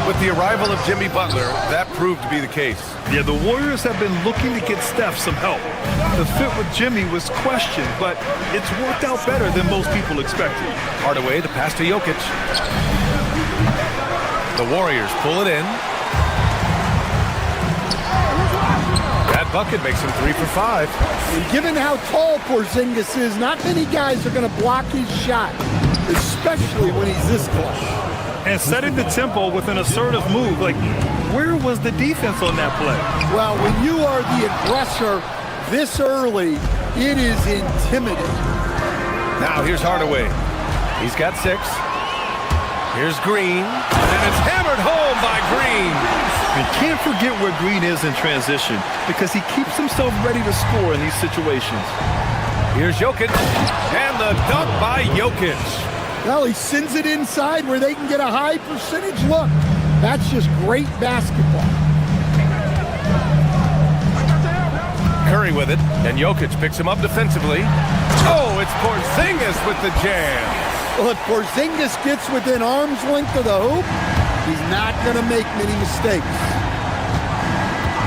With the arrival of Jimmy Butler, that proved to be the case. Yeah, the Warriors have been looking to get Steph some help. The fit with Jimmy was questioned, but it's worked out better than most people expected. Hardaway, the pass to Jokic. The Warriors pull it in. That bucket makes him 3 for 5. And given how tall Porzingis is, not many guys are going to block his shot, especially when he's this close. And setting the tempo with an assertive move. Like, where was the defense on that play? Well, when you are the aggressor this early, it is intimidating. Now here's Hardaway. He's got 6. Here's Green. And it's hammered home by Green. You can't forget where Green is in transition because he keeps himself ready to score in these situations. Here's Jokic. And the dunk by Jokic. Well, he sends it inside where they can get a high percentage look. That's just great basketball. Curry with it, and Jokic picks him up defensively. Oh, it's Porzingis with the jam. Well, if Porzingis gets within arm's length of the hoop, he's not going to make many mistakes.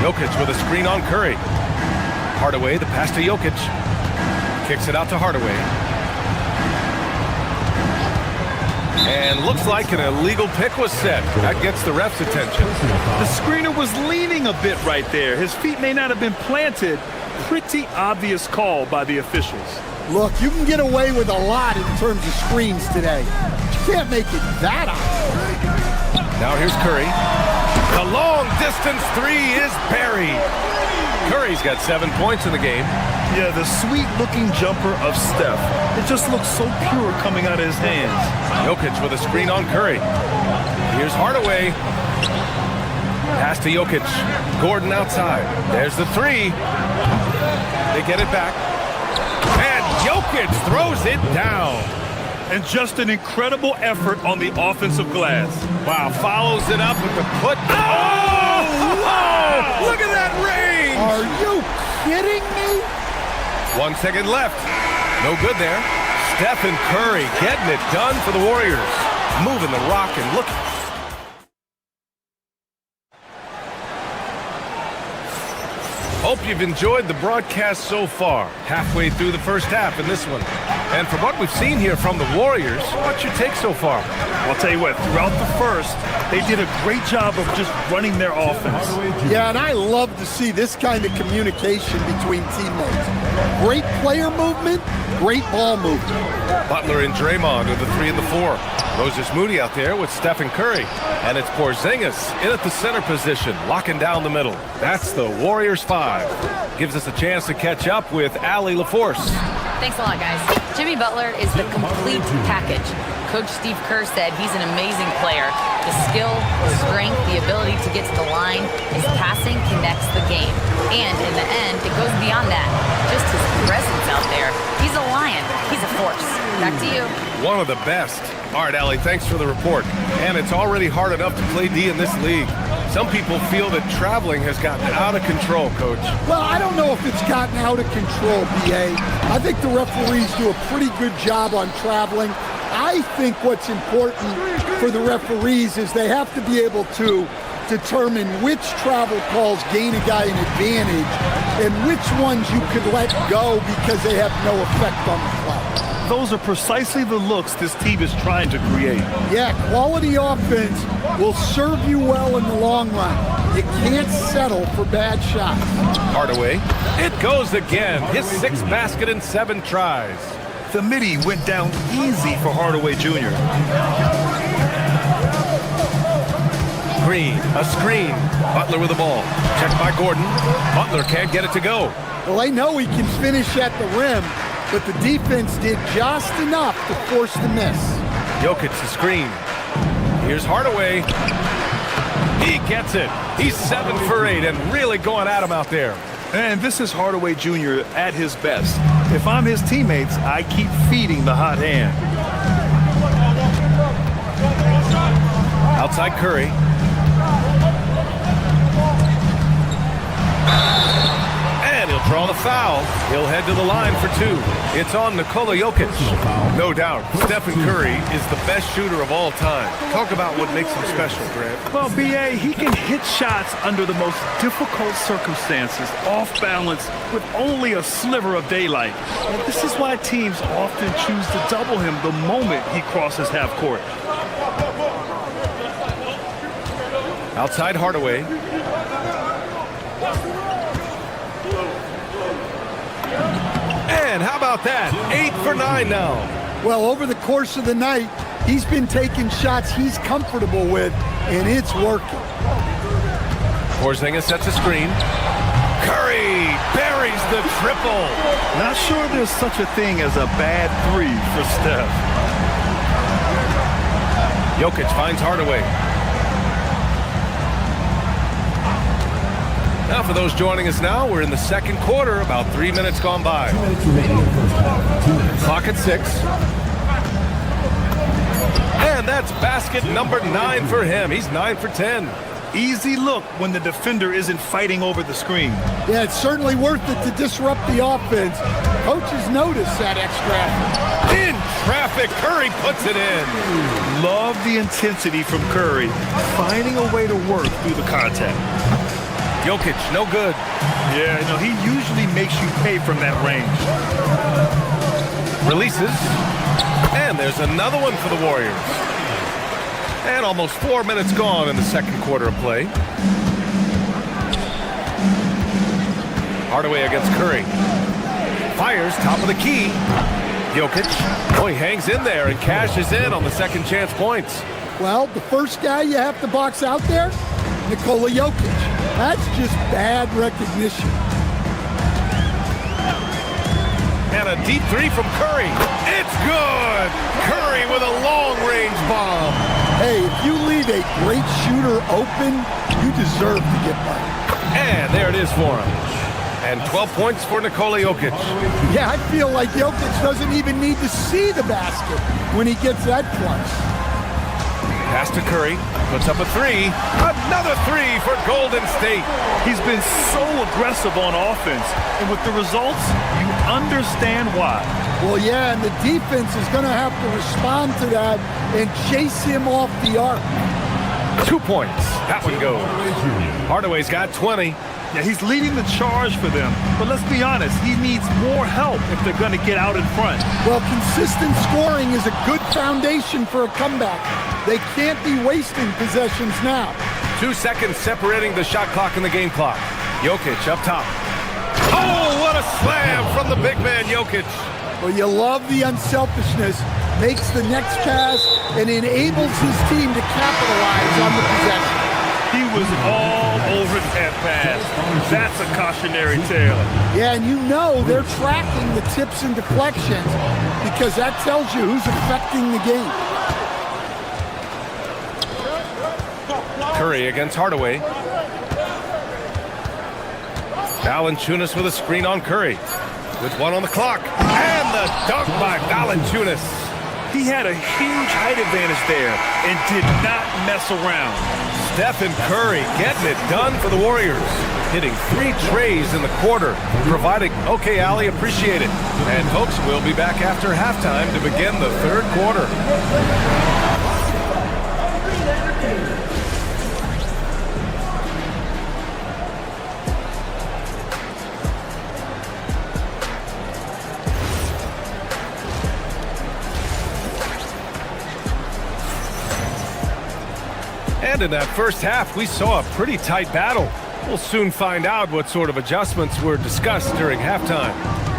Jokic with a screen on Curry. Hardaway, the pass to Jokic. Kicks it out to Hardaway. And looks like an illegal pick was set. That gets the ref's attention. The screener was leaning a bit right there. His feet may not have been planted. Pretty obvious call by the officials. Look, you can get away with a lot in terms of screens today. You can't make it that obvious. Now here's Curry. The long distance 3 is buried. Curry's got 7 points in the game. Yeah, the sweet-looking jumper of Steph. It just looks so pure coming out of his hands. Jokic with a screen on Curry. Here's Hardaway. Pass to Jokic. Gordon outside. There's the 3. They get it back. And Jokic throws it down. And just an incredible effort on the offensive glass. Wow, follows it up with the put. Oh! Whoa! Look at that range! Are you kidding me? 1 second left. No good there. Stephen Curry getting it done for the Warriors. Moving the rock and looking. Hope you've enjoyed the broadcast so far. Halfway through the first half in this one. And from what we've seen here from the Warriors, what's your take so far? I'll tell you what, throughout the first, they did a great job of just running their offense. Yeah, and I love to see this kind of communication between teammates. Great player movement, great ball movement. Butler and Draymond are the 3 and the 4. Moses Moody out there with Stephen Curry. And it's Porzingis in at the center position, locking down the middle. That's the Warriors 5. Gives us a chance to catch up with Allie LaForce. Thanks a lot, guys. Jimmy Butler is the complete package. Coach Steve Kerr said he's an amazing player. The skill, the strength, the ability to get to the line, his passing connects the game. And in the end, it goes beyond that. Just his presence out there. He's a lion. He's a force. Back to you. One of the best. All right, Allie, thanks for the report. And it's already hard enough to play D in this league. Some people feel that traveling has gotten out of control, Coach. Well, I don't know if it's gotten out of control, B.A. I think the referees do a pretty good job on traveling. I think what's important for the referees is they have to be able to determine which travel calls gain a guy an advantage and which ones you could let go because they have no effect on the play. Those are precisely the looks this team is trying to create. Yeah, quality offense will serve you well in the long run. You can't settle for bad shots. Hardaway. It goes again. His 6th basket in 7 tries. The midi went down easy for Hardaway Jr. Green, a screen. Butler with the ball. Checked by Gordon. Butler can't get it to go. Well, they know he can finish at the rim, but the defense did just enough to force the miss. Jokic the screen. Here's Hardaway. He gets it. He's 7 for 8 and really going at him out there. And this is Hardaway Jr. at his best. If I'm his teammates, I keep feeding the hot hand. Outside Curry. And he'll draw the foul. He'll head to the line for 2. It's on Nikola Jokic. No doubt, Stephen Curry is the best shooter of all time. Talk about what makes him special, Grant. Well, B.A., he can hit shots under the most difficult circumstances, off balance, with only a sliver of daylight. And this is why teams often choose to double him the moment he crosses half court. Outside Hardaway. And how about that? 8 for 9 now. Well, over the course of the night, he's been taking shots he's comfortable with, and it's working. Porzingis sets a screen. Curry buries the triple. Not sure there's such a thing as a bad 3 for Steph. Jokic finds Hardaway. Now for those joining us now, we're in the second quarter, about 3 minutes gone by. Clock at 6. And that's basket number 9 for him. He's 9 for 10. Easy look when the defender isn't fighting over the screen. Yeah, it's certainly worth it to disrupt the offense. Coaches notice that extra effort. In traffic, Curry puts it in. Love the intensity from Curry, finding a way to work through the contact. Jokic, no good. Yeah, no, he usually makes you pay from that range. Releases. And there's another one for the Warriors. And almost 4 minutes gone in the second quarter of play. Hardaway against Curry. Fires, top of the key. Jokic. Oh, he hangs in there and cashes in on the second chance points. Well, the first guy you have to box out there, Nikola Jokic. That's just bad recognition. And a deep 3 from Curry. It's good! Curry with a long-range bomb. Hey, if you leave a great shooter open, you deserve to get by. And there it is for him. And 12 points for Nikola Jokic. Yeah, I feel like Jokic doesn't even need to see the basket when he gets that clutch. Pass to Curry, puts up a 3. Another 3 for Golden State. He's been so aggressive on offense, and with the results, you understand why. Well, yeah, and the defense is going to have to respond to that and chase him off the arc. 2 points. That one goes. Hardaway's got 20. Yeah, he's leading the charge for them. But let's be honest, he needs more help if they're going to get out in front. Well, consistent scoring is a good foundation for a comeback. They can't be wasting possessions now. 2 seconds separating the shot clock and the game clock. Jokic up top. Oh, what a slam from the big man, Jokic. Well, you love the unselfishness. Makes the next pass and enables his team to capitalize on the possession. He was all over that pass. That's a cautionary tale. Yeah, and you know they're tracking the tips and deflections because that tells you who's affecting the game. Curry against Hardaway. Valanciunas with a screen on Curry. With 1 on the clock. And the dunk by Valanciunas. He had a huge height advantage there and did not mess around. Stephen Curry getting it done for the Warriors. Hitting 3 trays in the quarter. Providing, okay, Ali, appreciate it. And folks, we'll be back after halftime to begin the third quarter. And in that first half, we saw a pretty tight battle. We'll soon find out what sort of adjustments were discussed during halftime.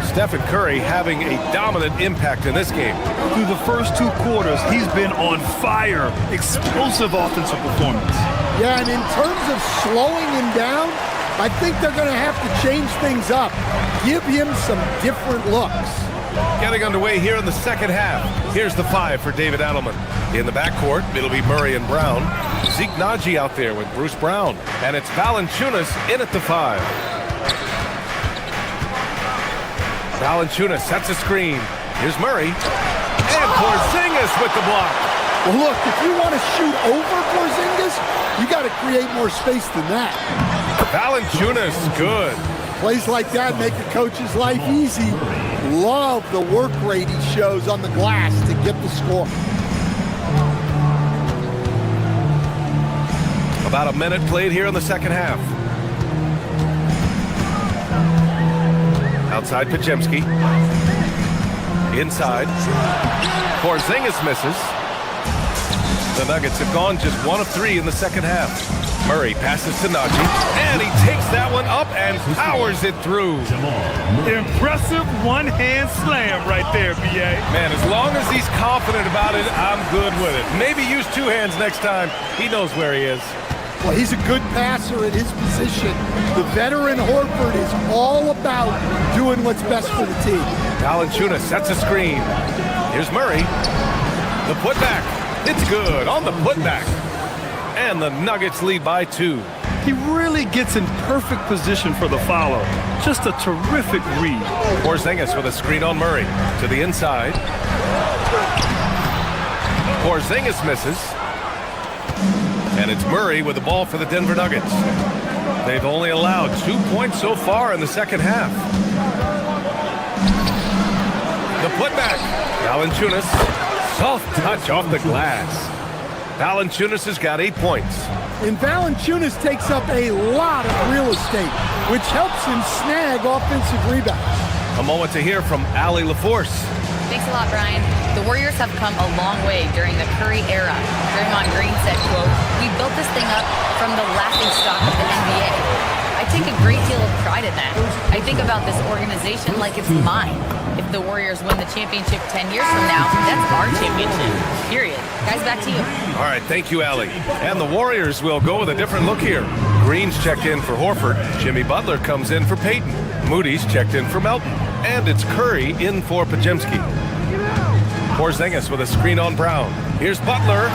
Stephen Curry having a dominant impact in this game. Through the first 2 quarters, he's been on fire. Explosive offensive performance. Yeah, and in terms of slowing him down, I think they're going to have to change things up. Give him some different looks. Getting underway here in the second half. Here's the 5 for David Adelman. In the backcourt, it'll be Murray and Brown. Zeke Naji out there with Bruce Brown. And it's Valanciunas in at the 5. Valanciunas sets a screen. Here's Murray. And Porzingis with the block. Well, look, if you want to shoot over Porzingis, you got to create more space than that. Valanciunas, good. Plays like that make a coach's life easy. Love the work rate he shows on the glass to get the score. About a minute played here in the second half. Outside Pajemski. Inside. Porzingis misses. The Nuggets have gone just 1 of 3 in the second half. Murray passes to Naji, and he takes that one up and powers it through. Impressive one-hand slam right there, B.A. Man, as long as he's confident about it, I'm good with it. Maybe use 2 hands next time. He knows where he is. Well, he's a good passer at his position. The veteran Horford is all about doing what's best for the team. Valanciunas sets a screen. Here's Murray. The putback. It's good on the putback. And the Nuggets lead by 2. He really gets in perfect position for the follow. Just a terrific read. Porzingis with a screen on Murray. To the inside. Porzingis misses. And it's Murray with the ball for the Denver Nuggets. They've only allowed 2 points so far in the second half. The putback. Valanciunas. Soft touch off the glass. Valanciunas has got 8 points. And Valanciunas takes up a lot of real estate, which helps him snag offensive rebounds. A moment to hear from Allie LaForce. Thanks a lot, Brian. The Warriors have come a long way during the Curry era. Draymond Green said, quote, "We built this thing up from the laughingstock of the NBA. I take a great deal of pride in that. I think about this organization like it's mine. If the Warriors win the championship 10 years from now, that's our championship. Period." Guys, back to you. All right, thank you, Allie. And the Warriors will go with a different look here. Green's checked in for Horford. Jimmy Butler comes in for Payton. Moody's checked in for Melton. And it's Curry in for Pajemski. Porzingis with a screen on Brown. Here's Butler.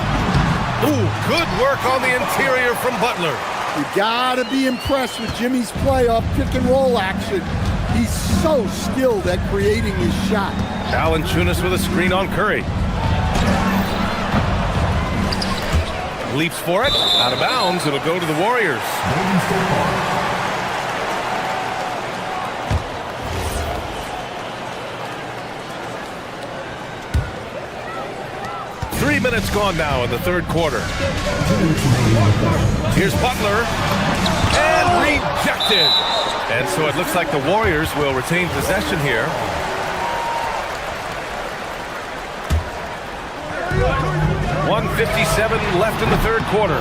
Ooh, good work on the interior from Butler. You gotta be impressed with Jimmy's playoff pick and roll action. He's so skilled at creating his shot. Valanciunas with a screen on Curry. Leaps for it. Out of bounds. It'll go to the Warriors. 3 minutes gone now in the third quarter. Here's Butler. And rejected. And so it looks like the Warriors will retain possession here. .157 left in the third quarter.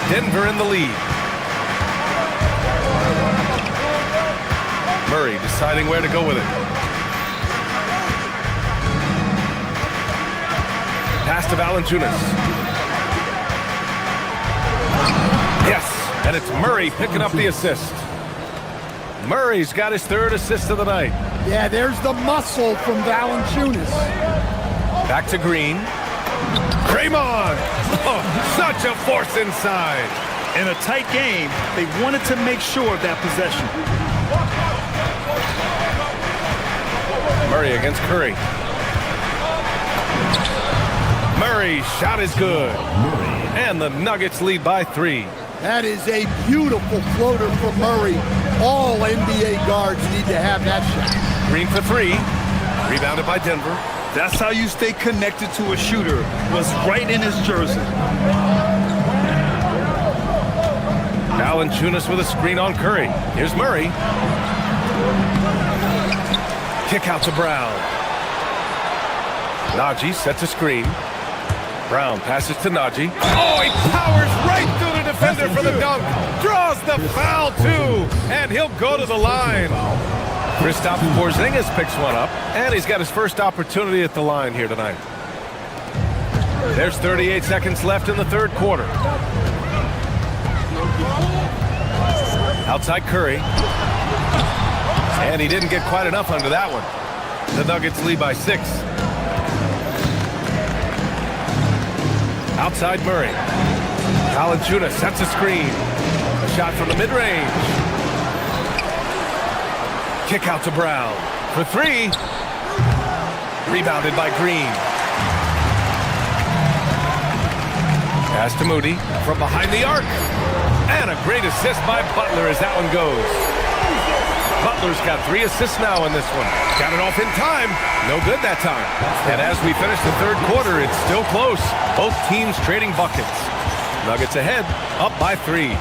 Denver in the lead. Murray deciding where to go with it. Pass to Valanciunas. Yes, and it's Murray picking up the assist. Murray's got his 3rd assist of the night. Yeah, there's the muscle from Valanciunas. Back to Green. Draymond! Oh, such a force inside. In a tight game, they wanted to make sure of that possession. Murray against Curry. Murray's shot is good. And the Nuggets lead by 3. That is a beautiful floater from Murray. All NBA guards need to have that shot. Green for 3. Rebounded by Denver. That's how you stay connected to a shooter. Was right in his jersey. Valanciunas with a screen on Curry. Here's Murray. Kick out to Brown. Naji sets a screen. Brown passes to Najee. Oh, he powers right through the defender for the dunk. Draws the foul, too. And he'll go to the line. Kristaps Porzingis picks one up. And he's got his first opportunity at the line here tonight. There's 38 seconds left in the third quarter. Outside Curry. And he didn't get quite enough under that one. The Nuggets lead by 6. Outside Murray. Valanciunas sets a screen. A shot from the mid-range. Kick out to Brown. For 3. Rebounded by Green. Pass to Moody from behind the arc. And a great assist by Butler as that one goes. Butler's got 3 assists now in this one. Got it off in time. No good that time. And as we finish the third quarter, it's still close. Both teams trading buckets. Nuggets ahead, up by 3.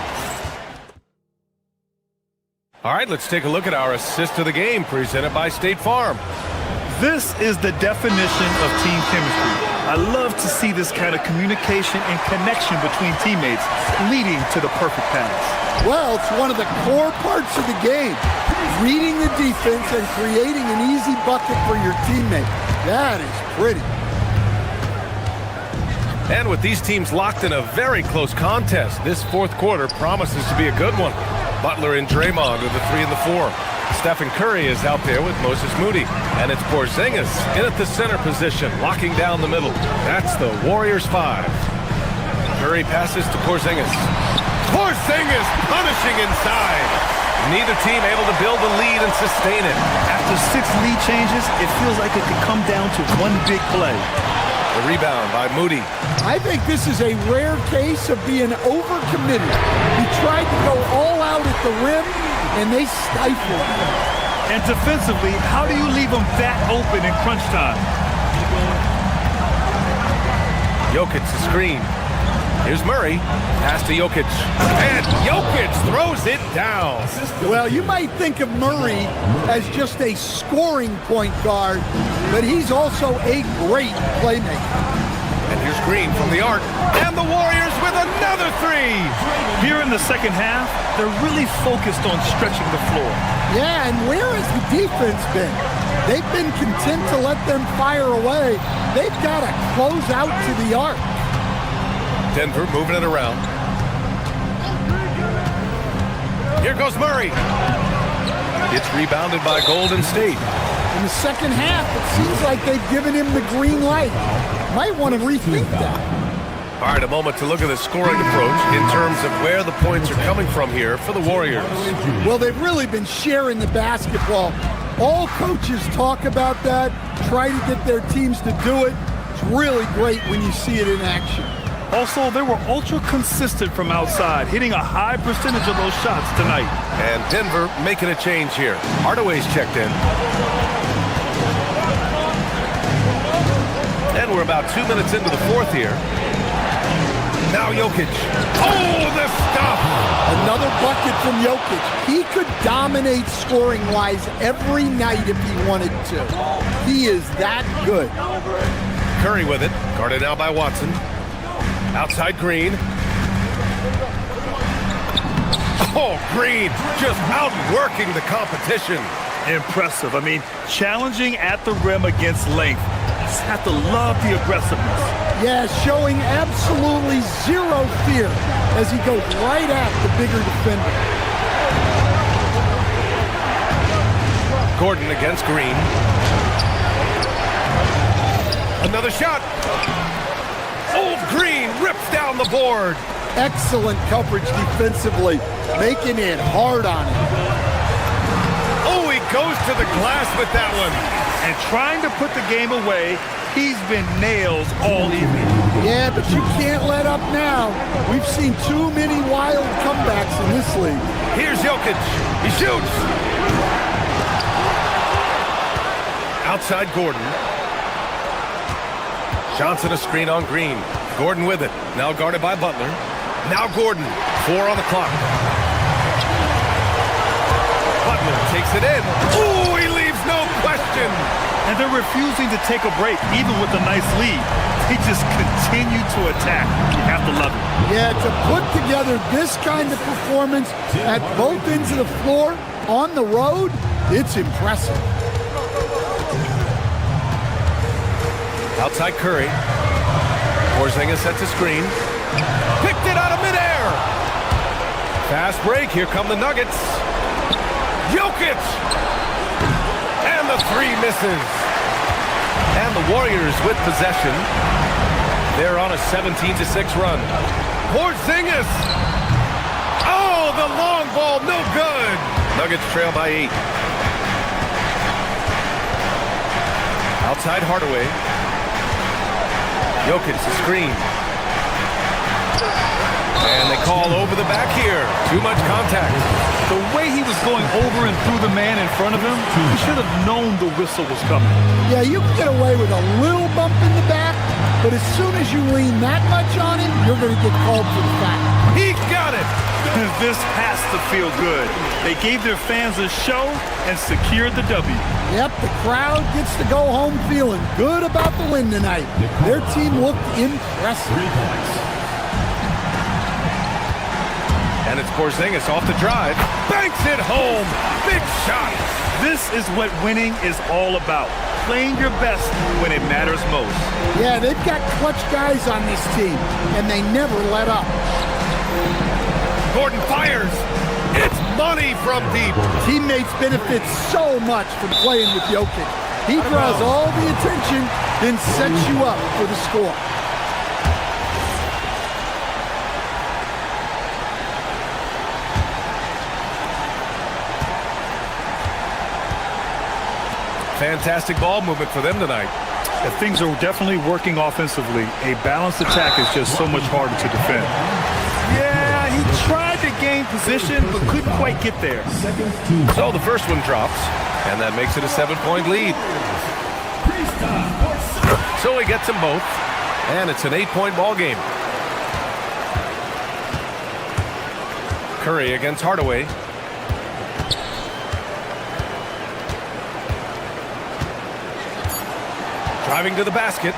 All right, let's take a look at our assist of the game presented by State Farm. This is the definition of team chemistry. I love to see this kind of communication and connection between teammates leading to the perfect pass. Well, it's one of the core parts of the game. Reading the defense and creating an easy bucket for your teammate. That is pretty. And with these teams locked in a very close contest, this fourth quarter promises to be a good one. Butler and Draymond are the 3 and the 4. Stephen Curry is out there with Moses Moody. And it's Porzingis in at the center position, locking down the middle. That's the Warriors 5. Curry passes to Porzingis. Porzingis punishing inside. Neither team able to build a lead and sustain it. After 6 lead changes, it feels like it could come down to one big play. The rebound by Moody. I think this is a rare case of being overcommitted. He tried to go all out at the rim, and they stifled him. And defensively, how do you leave them that open in crunch time? Jokic the screen. Here's Murray. Pass to Jokic. And Jokic throws it down. Well, you might think of Murray as just a scoring point guard, but he's also a great playmaker. And here's Green from the arc. And the Warriors with another 3. Here in the second half, they're really focused on stretching the floor. Yeah, and where has the defense been? They've been content to let them fire away. They've got to close out to the arc. Denver moving it around. Here goes Murray. It's rebounded by Golden State. In the second half, it seems like they've given him the green light. Might want to rethink that. All right, a moment to look at the scoring approach in terms of where the points are coming from here for the Warriors. Well, they've really been sharing the basketball. All coaches talk about that, try to get their teams to do it. It's really great when you see it in action. Also, they were ultra consistent from outside, hitting a high percentage of those shots tonight. And Denver making a change here. Hardaway's checked in. And we're about 2 minutes into the fourth here. Now Jokic. Oh, the stuff! Another bucket from Jokic. He could dominate scoring-wise every night if he wanted to. He is that good. Curry with it. Guarded now by Watson. Outside Green. Oh, Green just outworking the competition. Impressive. I mean, challenging at the rim against length. Just have to love the aggressiveness. Yeah, showing absolutely zero fear as he goes right at the bigger defender. Gordon against Green. Another shot. Old Green rips down the board. Excellent coverage defensively, making it hard on him. Oh, he goes to the glass with that one. And trying to put the game away, he's been nails all evening. Yeah, but you can't let up now. We've seen too many wild comebacks in this league. Here's Jokic. He shoots. Outside Gordon. Johnson a screen on Green. Gordon with it. Now guarded by Butler. Now Gordon. 4 on the clock. Butler takes it in. Ooh, he leaves no question. And they're refusing to take a break, even with a nice lead. They just continue to attack. You have to love it. Yeah, to put together this kind of performance at both ends of the floor on the road, it's impressive. Outside Curry. Porzingis sets a screen. Picked it out of midair. Fast break. Here come the Nuggets. Jokic. And the three misses. And the Warriors with possession. They're on a 17-6 run. Porzingis. Oh, the long ball, no good. Nuggets trail by 8. Outside Hardaway. Jokic, the screen. And they call over the back here. Too much contact. The way he was going over and through the man in front of him, he should have known the whistle was coming. Yeah, you can get away with a little bump in the back, but as soon as you lean that much on him, you're going to get called for the foul. He got it! This has to feel good. They gave their fans a show and secured the W. Yep, the crowd gets to go home feeling good about the win tonight. Their team looked impressive. And it's Porzingis off the drive. Banks it home. Big shot. This is what winning is all about. Playing your best when it matters most. Yeah, they've got clutch guys on this team, and they never let up. Gordon fires. It's money from deep. Teammates benefit so much from playing with Jokic. He draws all the attention, then sets you up for the score. Fantastic ball movement for them tonight. If things are definitely working offensively, a balanced attack is just so much harder to defend. Yeah, he tried to gain position, but couldn't quite get there. So the first one drops, and that makes it a 7-point lead. So he gets them both, and it's an 8-point ball game. Curry against Hardaway. Driving to the basket.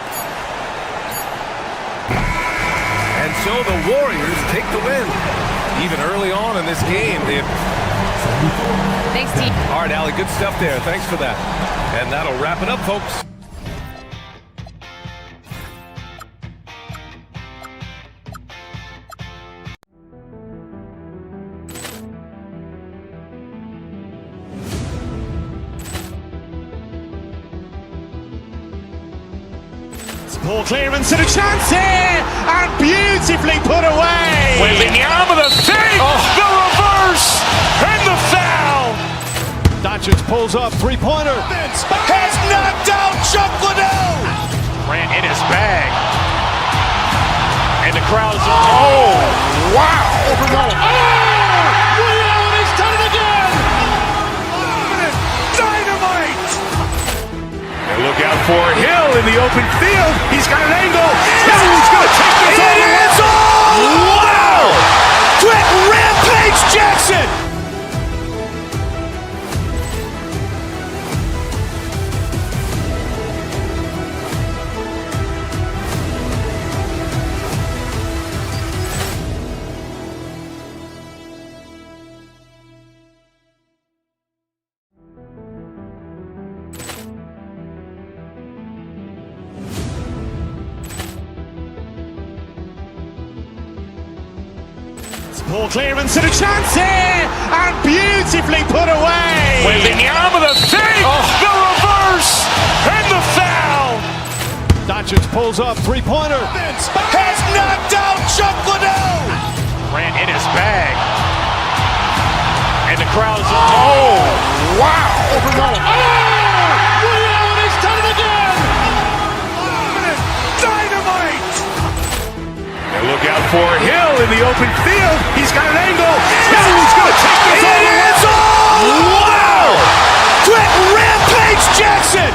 And so the Warriors take the win. Even early on in this game, Thanks, team. All right, Allie, good stuff there. Thanks for that. And that'll wrap it up, folks. Ball clearance and a chance here, and beautifully put away. Wembanyama the fake, the reverse, and the foul. Doncic pulls up, three-pointer. Has knocked out Chuck Liddell. Ran in his bag. And the crowd is, oh, wow. Liddell has done it again. Dynamite. And look out for Hill in the open field. He's got an angle. Hill's going to take this all the way. Wow! Quick Rampage Jackson. Ball clearance and a chance here, and beautifully put away. Wembanyama the fake, the reverse, and the foul. Doncic pulls up, three-pointer. Has knocked out Chuck Liddell. Ran in his bag. And the crowd is, oh, wow. Liddell has done it again. Dynamite. And look out for Hill in the open field. He's got an angle. Hill's going to take this all the way. Wow! Quick Rampage Jackson.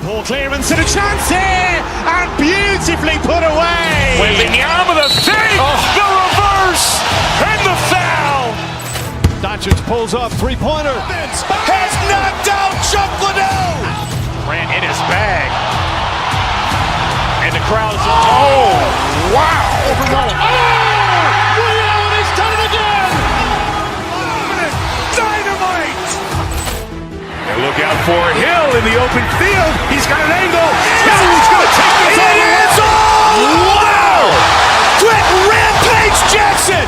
Ball clearance and a chance here, and beautifully put away. Wembanyama the save, the reverse, and the foul. Doncic pulls up, three-pointer. Has knocked out Chuck Liddell. Ran in his bag. And the crowd is, oh, wow. Ray Allen has done it again. Dynamite! And look out for Hill in the open field. He's got an angle. He's going to take this all the way. Wow! Quick Rampage Jackson!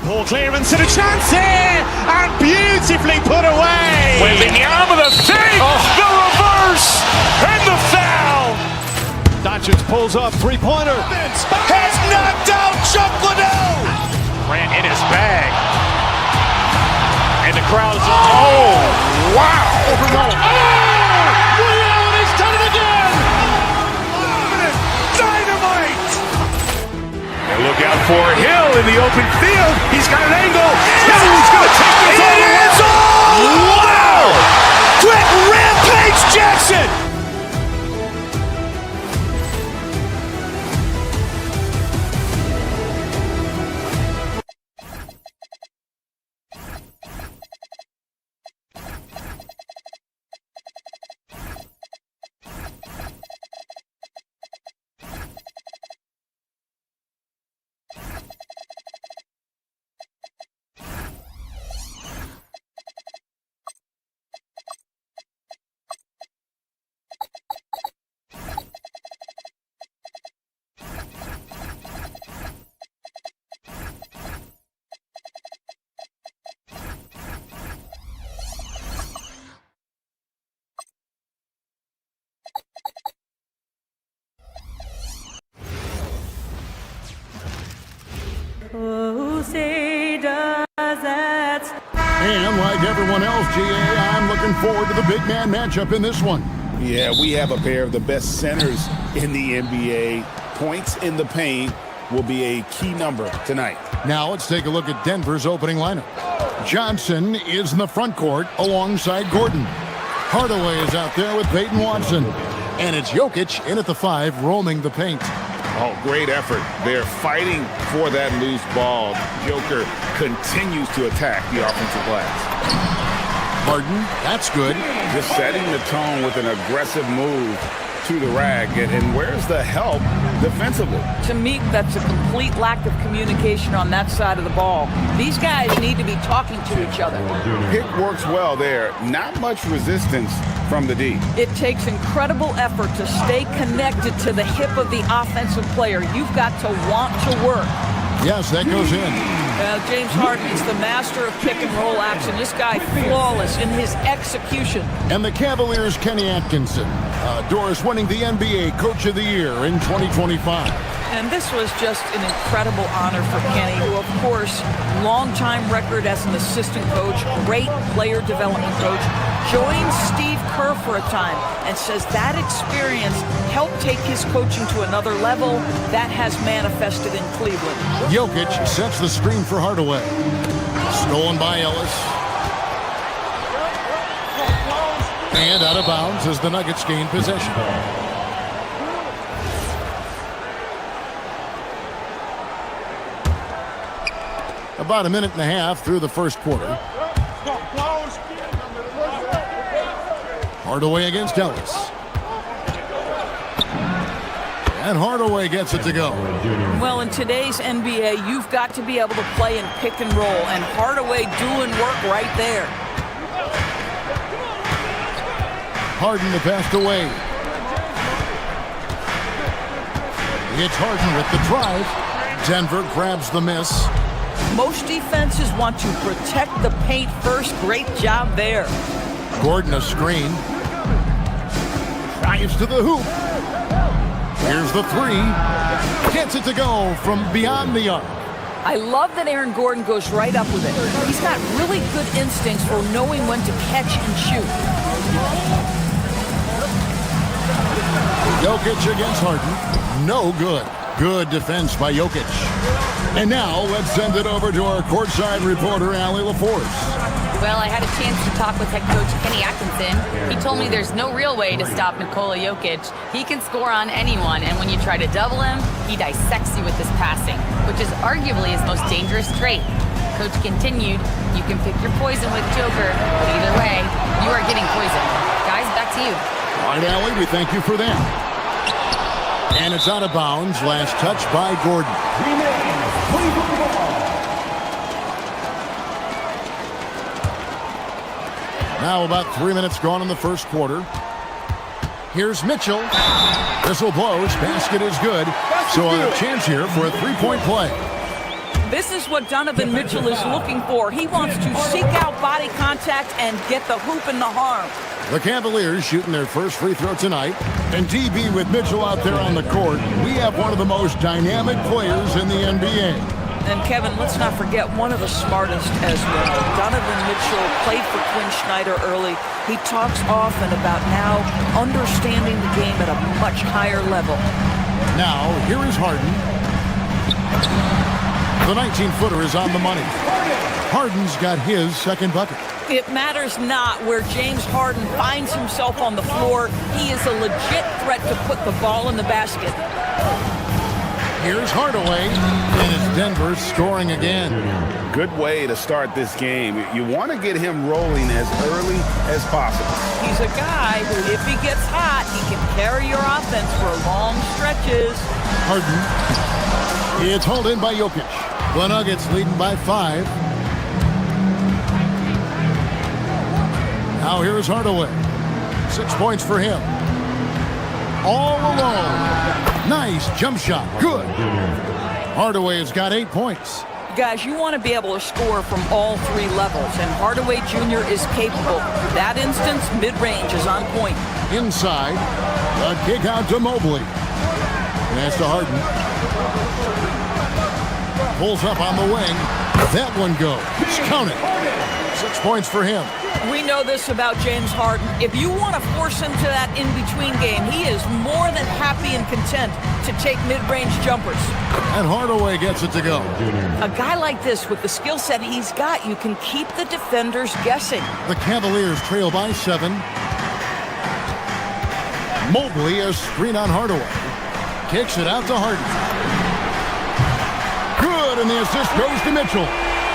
Ball clearance and a chance here, and beautifully put away. Wembanyama the save, the reverse, and the foul. Doncic pulls up, three-pointer. Has knocked out Chuck Liddell. Ran in his bag. And the crowd is, oh, wow. Ray Allen has done it again. Dynamite! And look out for Hill in the open field. He's got an angle. He's going to take this all the way. Wow! Quick Rampage Jackson! And like everyone else, GA, I'm looking forward to the big man matchup in this one. Yeah, we have a pair of the best centers in the NBA. Points in the paint will be a key number tonight. Now let's take a look at Denver's opening lineup. Johnson is in the front court alongside Gordon. Hardaway is out there with Peyton Watson. And it's Jokic in at the 5, roaming the paint. Oh, great effort. They're fighting for that loose ball. Joker continues to attack the offensive glass. Harden, that's good. Just setting the tone with an aggressive move to the rack. And where's the help defensively? To me, that's a complete lack of communication on that side of the ball. These guys need to be talking to each other. Pick works well there. Not much resistance from the D. It takes incredible effort to stay connected to the hip of the offensive player. You've got to want to work. Yes, that goes in. James Harden is the master of pick and roll action. This guy flawless in his execution. And the Cavaliers' Kenny Atkinson. Doris winning the NBA Coach of the Year in 2025. And this was just an incredible honor for Kenny, who, of course, long-time record as an assistant coach, great player development coach, joins Steve Kerr for a time and says that experience helped take his coaching to another level. That has manifested in Cleveland. Jokic sets the screen for Hardaway. Stolen by Ellis. And out of bounds as the Nuggets gain possession. About a minute and a half through the first quarter. Hardaway against Ellis. And Hardaway gets it to go. Well, in today's NBA, you've got to be able to play in pick and roll, and Hardaway doing work right there. Harden the pass away. It's Harden with the drive. Denver grabs the miss. Most defenses want to protect the paint first. Great job there. Gordon a screen. Drives to the hoop. Here's the three. Gets it to go from beyond the arc. I love that Aaron Gordon goes right up with it. He's got really good instincts for knowing when to catch and shoot. Jokic against Harden. No good. Good defense by Jokic. And now let's send it over to our courtside reporter, Allie LaForce. Well, I had a chance to talk with head coach Kenny Atkinson. He told me there's no real way to stop Nikola Jokic. He can score on anyone, and when you try to double him, he dissects you with his passing, which is arguably his most dangerous trait. Coach continued, you can pick your poison with Joker, but either way, you are getting poisoned. Guys, back to you. All right, Allie, we thank you for that. And it's out of bounds. Last touch by Gordon. Now about 3 minutes gone in the first quarter. Here's Mitchell. Whistle blows. Basket is good. So a chance here for a three-point play. This is what Donovan Mitchell is looking for. He wants to seek out body contact and get the hoop and the harm. The Cavaliers shooting their first free throw tonight. And DB with Mitchell out there on the court, we have one of the most dynamic players in the NBA. And Kevin, let's not forget one of the smartest as well. Donovan Mitchell played for Quinn Snyder early. He talks often about now understanding the game at a much higher level. Now, here is Harden. The 19-footer is on the money. Harden's got his second bucket. It matters not where James Harden finds himself on the floor. He is a legit threat to put the ball in the basket. Here's Hardaway, and it's Denver scoring again. Good way to start this game. You want to get him rolling as early as possible. He's a guy who, if he gets hot, he can carry your offense for long stretches. Harden. It's hauled in by Jokic. The Nuggets leading by 5. Now here's Hardaway. 6 points for him. All alone. Nice jump shot. Good. Hardaway has got 8 points. Guys, you want to be able to score from all 3 levels, and Hardaway Jr. is capable. That instance, mid-range is on point. Inside, a kick out to Mobley. Pass to Harden. Pulls up on the wing. That one goes. Count it. 6 points for him. We know this about James Harden. If you want to force him to that in-between game, he is more than happy and content to take mid-range jumpers. And Hardaway gets it to go. A guy like this, with the skill set he's got, you can keep the defenders guessing. The Cavaliers trail by 7. Mobley, a screen on Hardaway. Kicks it out to Harden. Good, and the assist goes to Mitchell.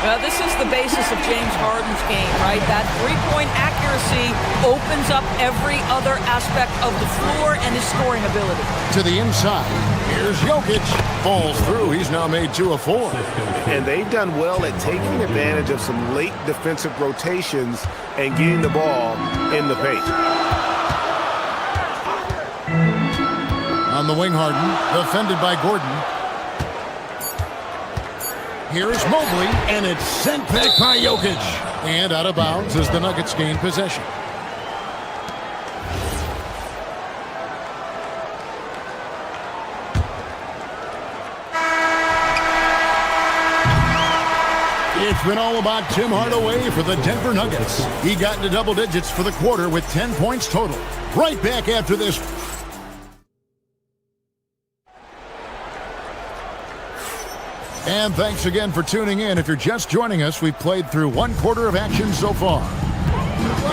Well, this is the basis of James Harden's game, right? That three-point accuracy opens up every other aspect of the floor and his scoring ability. To the inside. Here's Jokic. Falls through. He's now made 2 of 4. And they've done well at taking advantage of some late defensive rotations and getting the ball in the paint. On the wing, Harden. Defended by Gordon. Here's Mobley, and it's sent back by Jokic. And out of bounds as the Nuggets gain possession. It's been all about Tim Hardaway for the Denver Nuggets. He got into double digits for the quarter with 10 points total. Right back after this. And thanks again for tuning in. If you're just joining us, we've played through 1 quarter of action so far.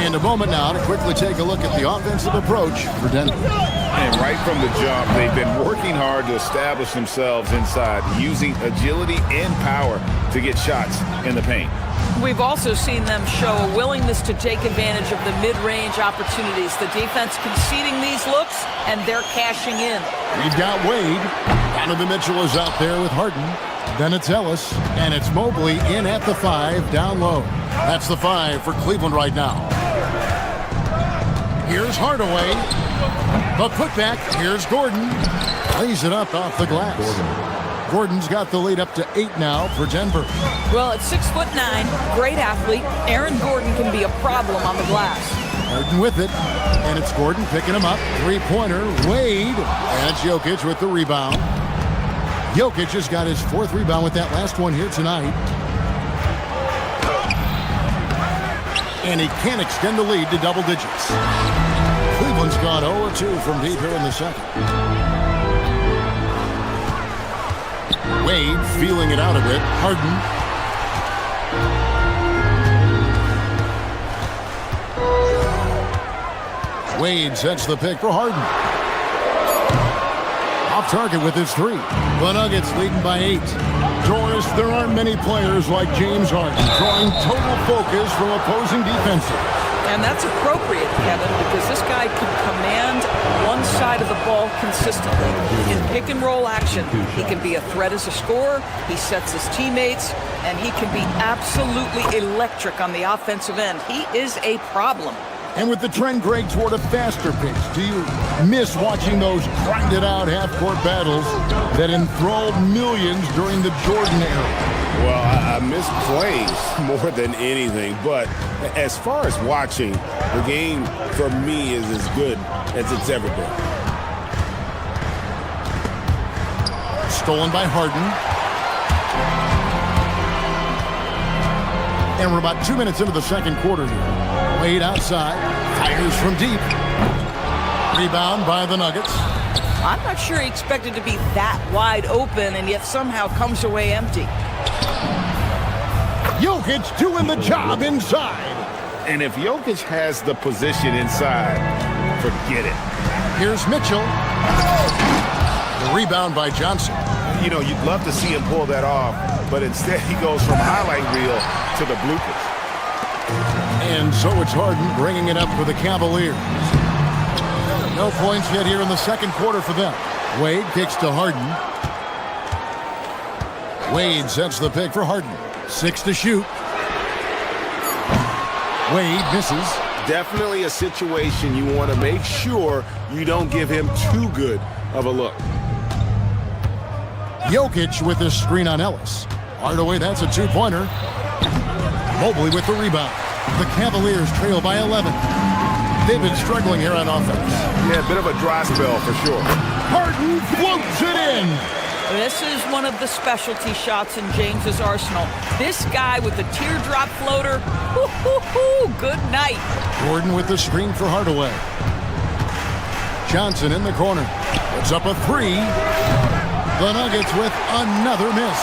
And a moment now to quickly take a look at the offensive approach for Denver. And right from the jump, they've been working hard to establish themselves inside, using agility and power to get shots in the paint. We've also seen them show a willingness to take advantage of the mid-range opportunities. The defense conceding these looks, and they're cashing in. We've got Wade. Donovan Mitchell is out there with Harden. Then it's Ellis, and it's Mobley in at the 5, down low. That's the 5 for Cleveland right now. Here's Hardaway. The putback. Here's Gordon. Lays it up off the glass. Gordon's got the lead up to 8 now for Denver. Well, at 6'9", great athlete, Aaron Gordon can be a problem on the glass. Harden with it. And it's Gordon picking him up. Three-pointer. Wade. And it's Jokic with the rebound. Jokic has got his 4th rebound with that last one here tonight. And he can't extend the lead to double digits. Cleveland's gone 0-2 from deep here in the second. Wade feeling it out a bit. Harden. Wade sets the pick for Harden. Off target with his 3. The Nuggets leading by 8. Doris, there aren't many players like James Harden drawing total focus from opposing defenses. And that's appropriate, Kevin, because this guy can command one side of the ball consistently. In pick-and-roll action, he can be a threat as a scorer, he sets his teammates, and he can be absolutely electric on the offensive end. He is a problem. And with the trend, Greg, toward a faster pace, do you miss watching those grinded-out half-court battles that enthralled millions during the Jordan era? Well, I miss plays more than anything, but as far as watching, the game for me is as good as it's ever been. Stolen by Harden. And we're about 2 minutes into the second quarter here. Wade outside, fires from deep. Rebound by the Nuggets. I'm not sure he expected to be that wide open and yet somehow comes away empty. Jokic doing the job inside. And if Jokic has the position inside, forget it. Here's Mitchell. The rebound by Johnson. You know, you'd love to see him pull that off, but instead he goes from highlight reel to the bloopers. And so it's Harden bringing it up for the Cavaliers. No points yet here in the second quarter for them. Wade kicks to Harden. Wade sets the pick for Harden. 6 to shoot. Wade misses. Definitely a situation you want to make sure you don't give him too good of a look. Jokic with this screen on Ellis. Hardaway, that's a 2-pointer. Mobley with the rebound. The Cavaliers trail by 11. They've been struggling here on offense. Yeah, a bit of a dry spell for sure. Harden floats it in. This is one of the specialty shots in James's arsenal. This guy with the teardrop floater, good night. Gordon with the screen for Hardaway. Johnson in the corner. Puts up a 3. The Nuggets with another miss.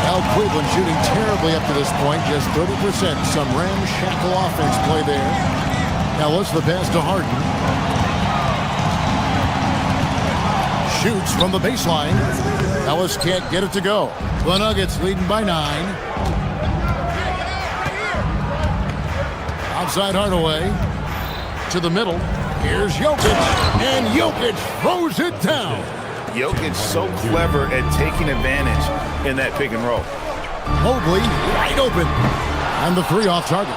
Now Cleveland shooting terribly up to this point, just 30%. Some ramshackle offense play there. Ellis the pass to Harden. Shoots from the baseline. Ellis can't get it to go. The Nuggets leading by 9. Outside Hardaway. To the middle. Here's Jokic. And Jokic throws it down. Jokic so clever at taking advantage in that pick and roll. Mobley wide open. And the 3 off target.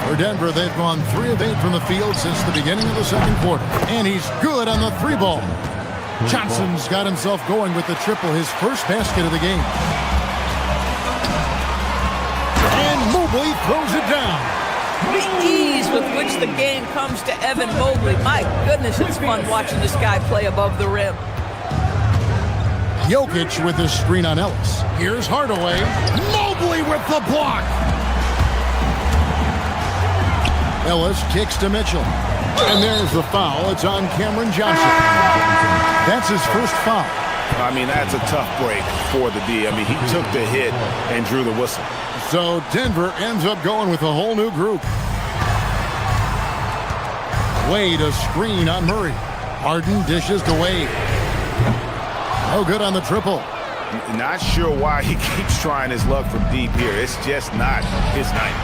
For Denver, they've gone 3 of 8 from the field since the beginning of the second quarter. And he's good on the 3-ball. Johnson's got himself going with the triple, his first basket of the game. And Mobley throws it down. The ease with which the game comes to Evan Mobley. My goodness, it's fun watching this guy play above the rim. Jokic with his screen on Ellis. Here's Hardaway. Mobley with the block. Ellis kicks to Mitchell. And there's the foul. It's on Cameron Johnson. That's his first foul. I mean, that's a tough break for the D. I mean, he took the hit and drew the whistle. So Denver ends up going with a whole new group. Wade a screen on Murray. Harden dishes to Wade. No good on the triple. Not sure why he keeps trying his luck from deep here. It's just not his night.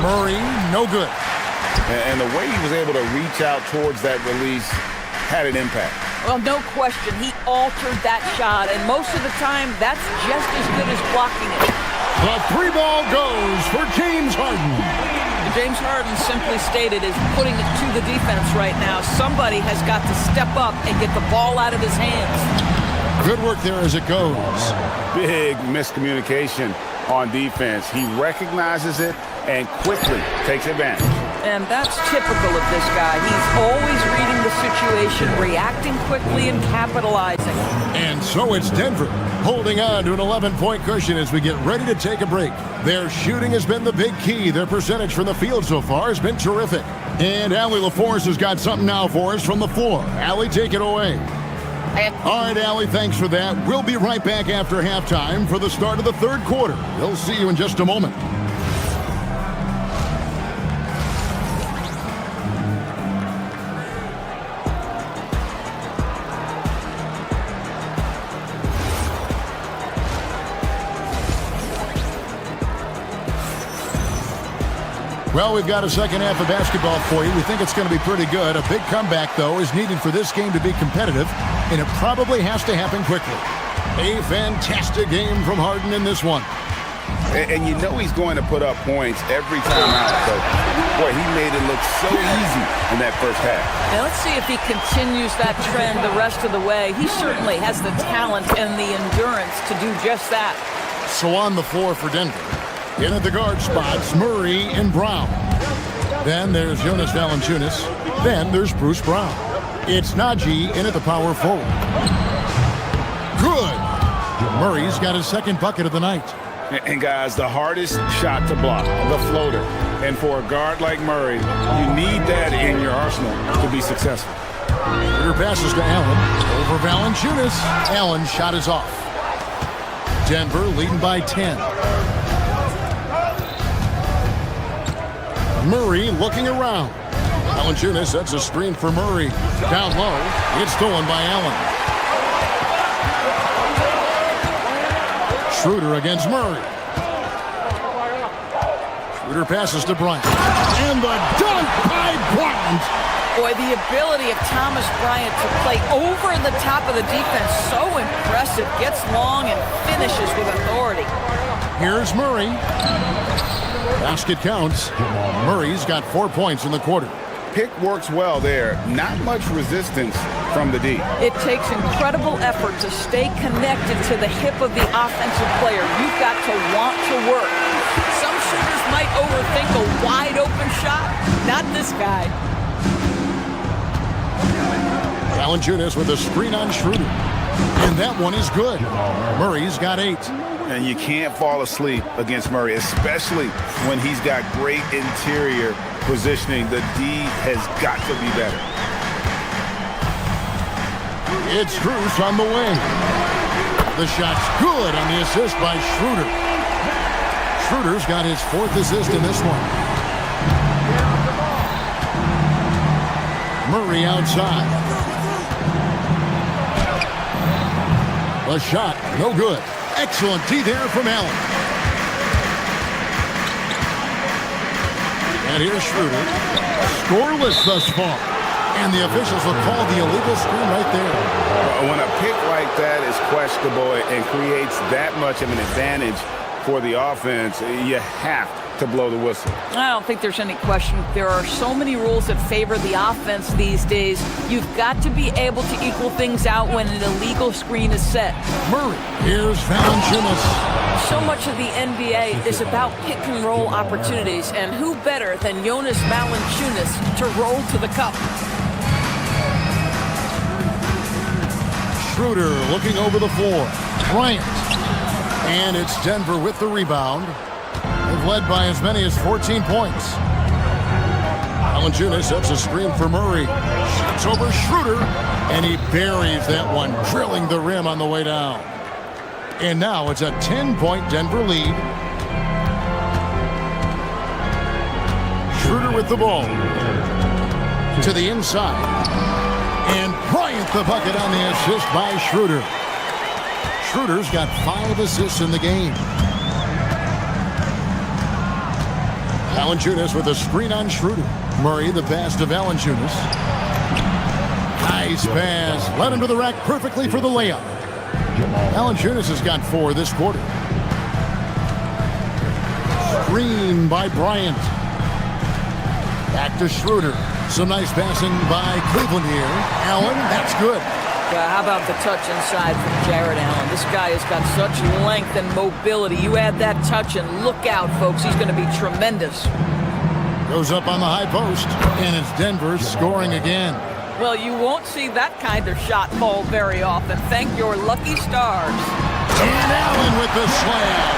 Murray, no good. And the way he was able to reach out towards that release had an impact. Well, no question. He altered that shot, and most of the time, that's just as good as blocking it. The 3-ball goes for James Harden. James Harden, simply stated, is putting it to the defense right now. Somebody has got to step up and get the ball out of his hands. Good work there as it goes. Big miscommunication on defense. He recognizes it and quickly takes advantage. And that's typical of this guy. He's always reading the situation, reacting quickly, and capitalizing. And so it's Denver holding on to an 11-point cushion as we get ready to take a break. Their shooting has been the big key. Their percentage from the field so far has been terrific. And Allie LaForce has got something now for us from the floor. Allie, take it away. All right, Allie, thanks for that. We'll be right back after halftime for the start of the third quarter. We'll see you in just a moment. Well, we've got a second half of basketball for you. We think it's going to be pretty good. A big comeback, though, is needed for this game to be competitive, and it probably has to happen quickly. A fantastic game from Harden in this one. And you know he's going to put up points every time out. So, boy, he made it look so easy in that first half. Now let's see if he continues that trend the rest of the way. He certainly has the talent and the endurance to do just that. So on the floor for Denver. In at the guard spots, Murray and Brown. Then there's Jonas Valanciunas. Then there's Bruce Brown. It's Najee in at the power forward. Good. Murray's got his second bucket of the night. And guys, the hardest shot to block, the floater. And for a guard like Murray, you need that in your arsenal to be successful. Shooter passes to Allen. Over Valanciunas. Allen's shot is off. Denver leading by 10. Murray looking around. Valanciunas sets a screen for Murray. Down low. It's stolen by Allen. Schroeder against Murray. Schroeder passes to Bryant. And the dunk by Bryant. Boy, the ability of Thomas Bryant to play over the top of the defense, so impressive. Gets long and finishes with authority. Here's Murray. Basket counts. Murray's got 4 points in the quarter. Pick works well there. Not much resistance from the D. It takes incredible effort to stay connected to the hip of the offensive player. You've got to want to work. Some shooters might overthink a wide open shot. Not this guy. Valanciunas with a screen on Schroeder. And that one is good. Murray's got 8. And you can't fall asleep against Murray, especially when he's got great interior positioning. The D has got to be better. It's Bruce on the wing. The shot's good on the assist by Schroeder. Schroeder's got his 4th assist in this one. Murray outside. The shot, no good. Excellent D there from Allen. And here's Schroeder. Scoreless thus far. And the officials will call the illegal screen right there. When a pick like that is questionable and creates that much of an advantage for the offense, you have to blow the whistle. I don't think there's any question. There are so many rules that favor the offense these days. You've got to be able to equal things out when an illegal screen is set. Murray. Here's Valanciunas. So much of the NBA is about pick and roll opportunities, and who better than Jonas Valanciunas to roll to the cup? Schroeder looking over the floor. Bryant. And it's Denver with the rebound. They've led by as many as 14 points. Valanciunas sets a screen for Murray. Shoots over Schroeder. And he buries that one, drilling the rim on the way down. And now it's a 10-point Denver lead. Schroeder with the ball. To the inside. And Bryant the bucket on the assist by Schroeder. Schroeder's got 5 assists in the game. Valanciunas with a screen on Schroeder. Murray the pass to Valanciunas. Nice pass. Led him to the rack perfectly for the layup. Valanciunas has got 4 this quarter. Screen by Bryant. Back to Schroeder. Some nice passing by Cleveland here. Allen, that's good. Well, how about the touch inside from Jared Allen? This guy has got such length and mobility. You add that touch and look out, folks. He's going to be tremendous. Goes up on the high post, and it's Denver scoring again. Well, you won't see that kind of shot fall very often. Thank your lucky stars. And Allen with the slam.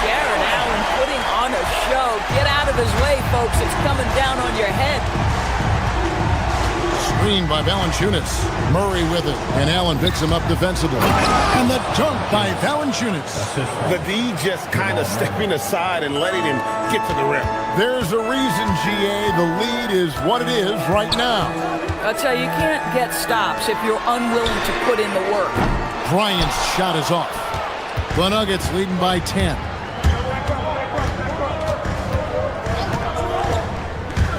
Jared Allen putting on a show. Get out of his way, folks. It's coming down on your head. Screen by Valanciunas. Murray with it, and Allen picks him up defensively. And the dunk by Valanciunas. The D just kind of stepping aside and letting him get to the rim. There's a reason, GA. The lead is what it is right now. I'll tell you, you can't get stops if you're unwilling to put in the work. Bryant's shot is off. The Nuggets leading by 10.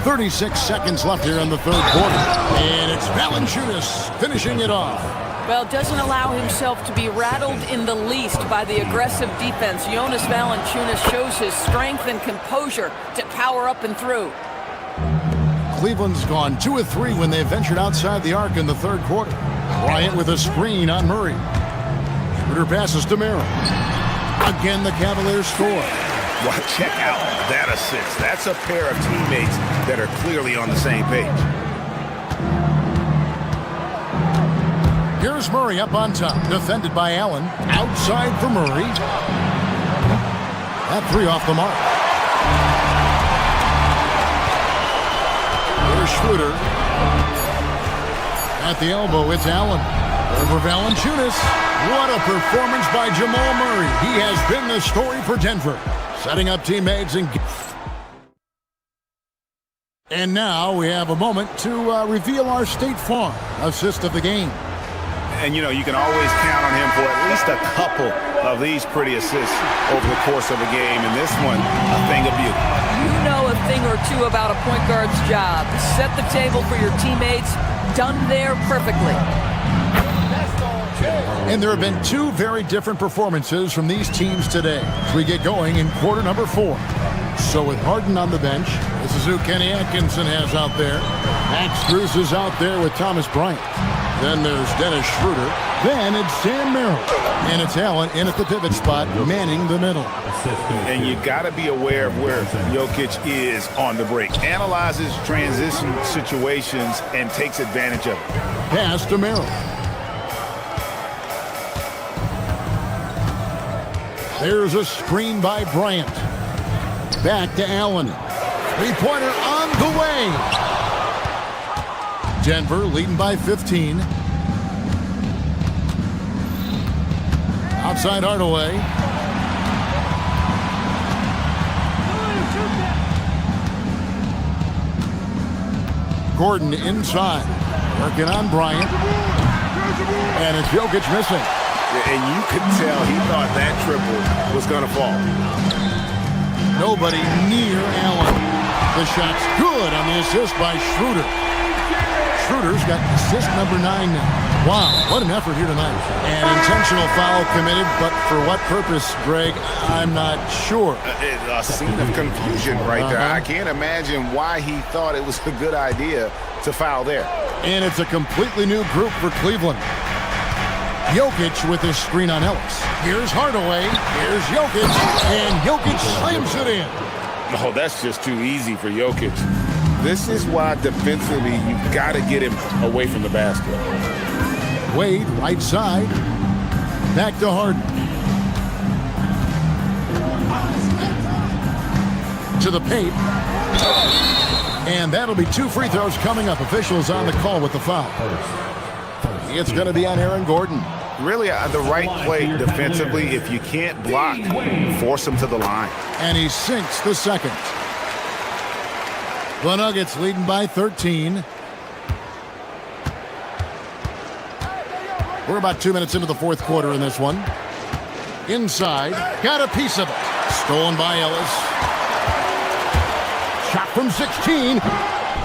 36 seconds left here in the third quarter. And it's Valanciunas finishing it off. Well, doesn't allow himself to be rattled in the least by the aggressive defense. Jonas Valanciunas shows his strength and composure to power up and through. Cleveland's gone 2 of 3 when they ventured outside the arc in the third quarter. Bryant with a screen on Murray. Schroeder passes to Merrill. Again, the Cavaliers score. Well, check out that assist. That's a pair of teammates that are clearly on the same page. Here's Murray up on top, defended by Allen. Outside for Murray. That three off the mark. Here's Schroeder. At the elbow, it's Allen. Over Valanciunas. What a performance by Jamal Murray. He has been the story for Denver. Setting up teammates and now we have a moment to reveal our State Farm assist of the game. And, you know, you can always count on him for at least a couple of these pretty assists over the course of a game. And this one, a thing of beauty. You know a thing or two about a point guard's job. Set the table for your teammates. Done there perfectly. And there have been 2 very different performances from these teams today as we get going in quarter number 4. So with Harden on the bench, this is who Kenny Atkinson has out there. Max Strus is out there with Thomas Bryant. Then there's Dennis Schroeder. Then it's Sam Merrill. And it's Allen in at the pivot spot, manning the middle. And you got to be aware of where Jokic is on the break. Analyzes transition situations and takes advantage of it. Pass to Merrill. There's a screen by Bryant. Back to Allen. Three-pointer on the way. Denver leading by 15. Outside Hardaway. Gordon inside. Working on Bryant. And it's Jokic missing. And you could tell he thought that triple was going to fall. Nobody near Allen. The shot's good on the assist by Schroeder. Schroeder's got assist number 9 now. Wow, what an effort here tonight. An intentional foul committed, but for what purpose, Greg, I'm not sure. A scene of confusion right there. I can't imagine why he thought it was a good idea to foul there. And it's a completely new group for Cleveland. Jokic with his screen on Ellis. Here's Hardaway. Here's Jokic. And Jokic slams it in. Oh, that's just too easy for Jokic. This is why defensively you've got to get him away from the basket. Wade, right side. Back to Harden. To the paint. And that'll be 2 free throws coming up. Officials on the call with the foul. It's going to be on Aaron Gordon. Really the right play defensively. If you can't block, force him to the line. And he sinks the second. The Nuggets leading by 13. We're about 2 minutes into the fourth quarter in this one. Inside, got a piece of it. Stolen by Ellis. Shot from 16.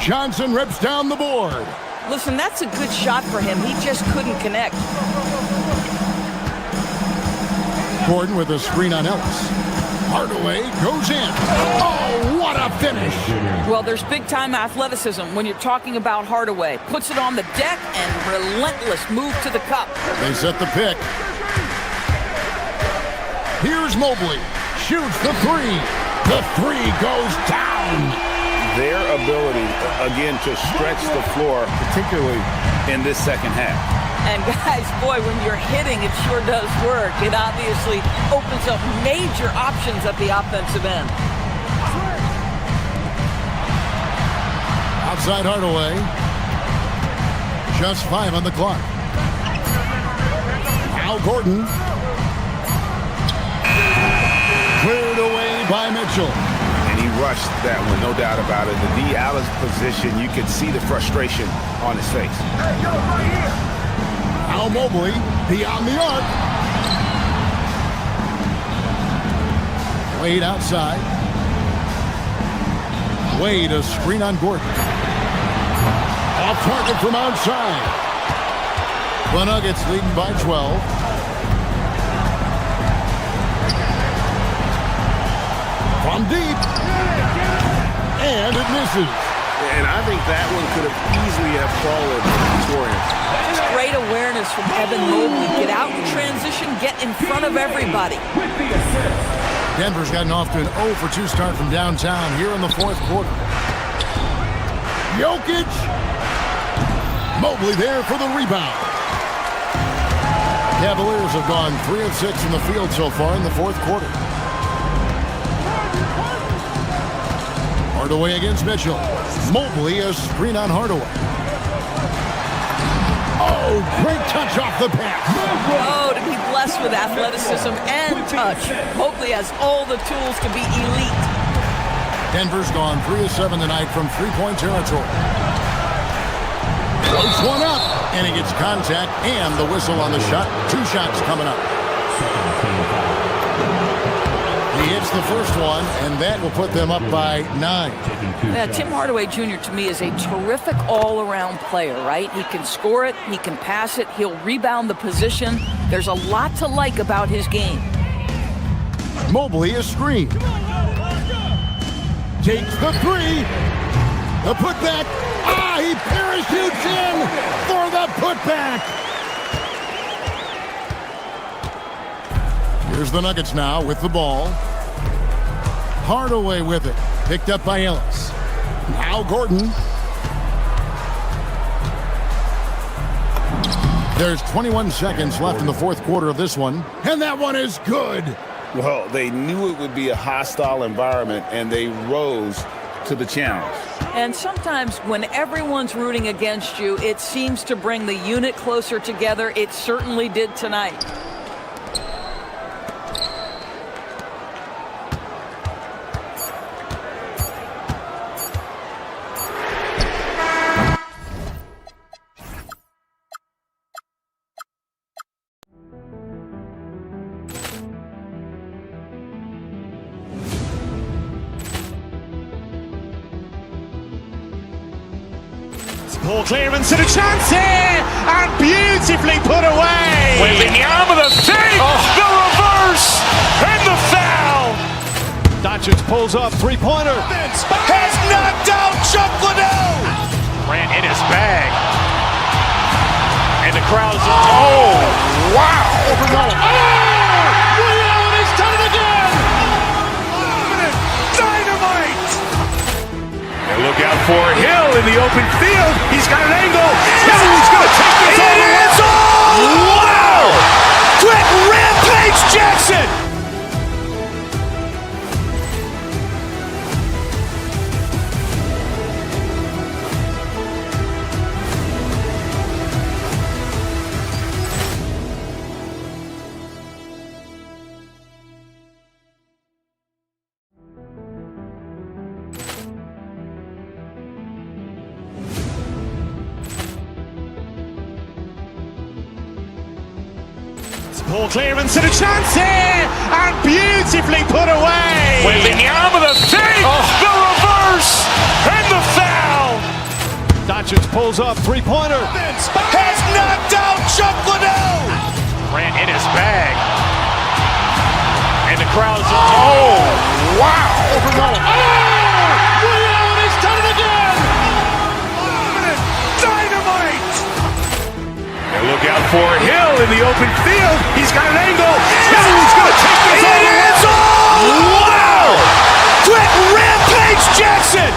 Johnson rips down the board. Listen, that's a good shot for him. He just couldn't connect. Gordon with a screen on Ellis. Hardaway goes in. Oh, what a finish. Well, there's big-time athleticism when you're talking about Hardaway. Puts it on the deck and relentless move to the cup. They set the pick. Here's Mobley. Shoots the three. The three goes down. Their ability, again, to stretch the floor, particularly in this second half. And guys, boy, when you're hitting, it sure does work. It obviously opens up major options at the offensive end. Outside Hardaway. Just 5 on the clock. Now Gordon. Cleared away by Mitchell. And he rushed that one, no doubt about it. The D. Allen's position, you could see the frustration on his face. Now Mobley beyond the arc. Wade outside. Wade a screen on Gordon. Off target from outside. The Nuggets leading by 12. From deep. And it misses. And I think that one could have easily have fallen for him. Great awareness from Evan Mobley. Get out in transition, get in front of everybody. Denver's gotten off to an 0 for 2 start from downtown here in the fourth quarter. Jokic. Mobley there for the rebound. Cavaliers have gone 3 of 6 in the field so far in the fourth quarter. Hardaway against Mitchell. Mobley a screen on Hardaway. Oh, great touch off the pass. Oh, to be blessed with athleticism and touch. Mobley has all the tools to be elite. Denver's gone 3 of 7 tonight from three-point territory. Floats one up, and he gets contact and the whistle on the shot. 2 shots coming up. He hits the first one, and that will put them up by 9. Tim Hardaway Jr. to me is a terrific all-around player, right? He can score it, he can pass it, he'll rebound the position. There's a lot to like about his game. Mobley is screened. Takes the three. The putback. He parachutes in for the putback. Here's the Nuggets now with the ball. Hardaway with it. Picked up by Ellis. Now Gordon. There's 21 seconds left in the fourth quarter of this one. And that one is good. Well, they knew it would be a hostile environment, and they rose to the challenge. And sometimes when everyone's rooting against you, it seems to bring the unit closer together. It certainly did tonight. Ball clearance and a chance here, and beautifully put away. With the arm of the fake, the reverse, and the foul. Doncic pulls up, three-pointer. Has knocked out Chuck Liddell. Ran in his bag. And the crowd's, oh, wow. Ray Allen has done it again. Dynamite. And look out for Hill in the open field. He's got an angle. Hill's going to take this all the way. Wow. Quick rampage Jackson. Ball clearance and a chance here, and beautifully put away. With the arm of the fake, the reverse, and the foul. Doncic pulls up, three-pointer. Has knocked out Chuck Liddell. Ran in his bag. And the crowd's, oh, for Hill in the open field. He's got an angle. Hill is going to take this all the way. Wow! Quick rampage Jackson!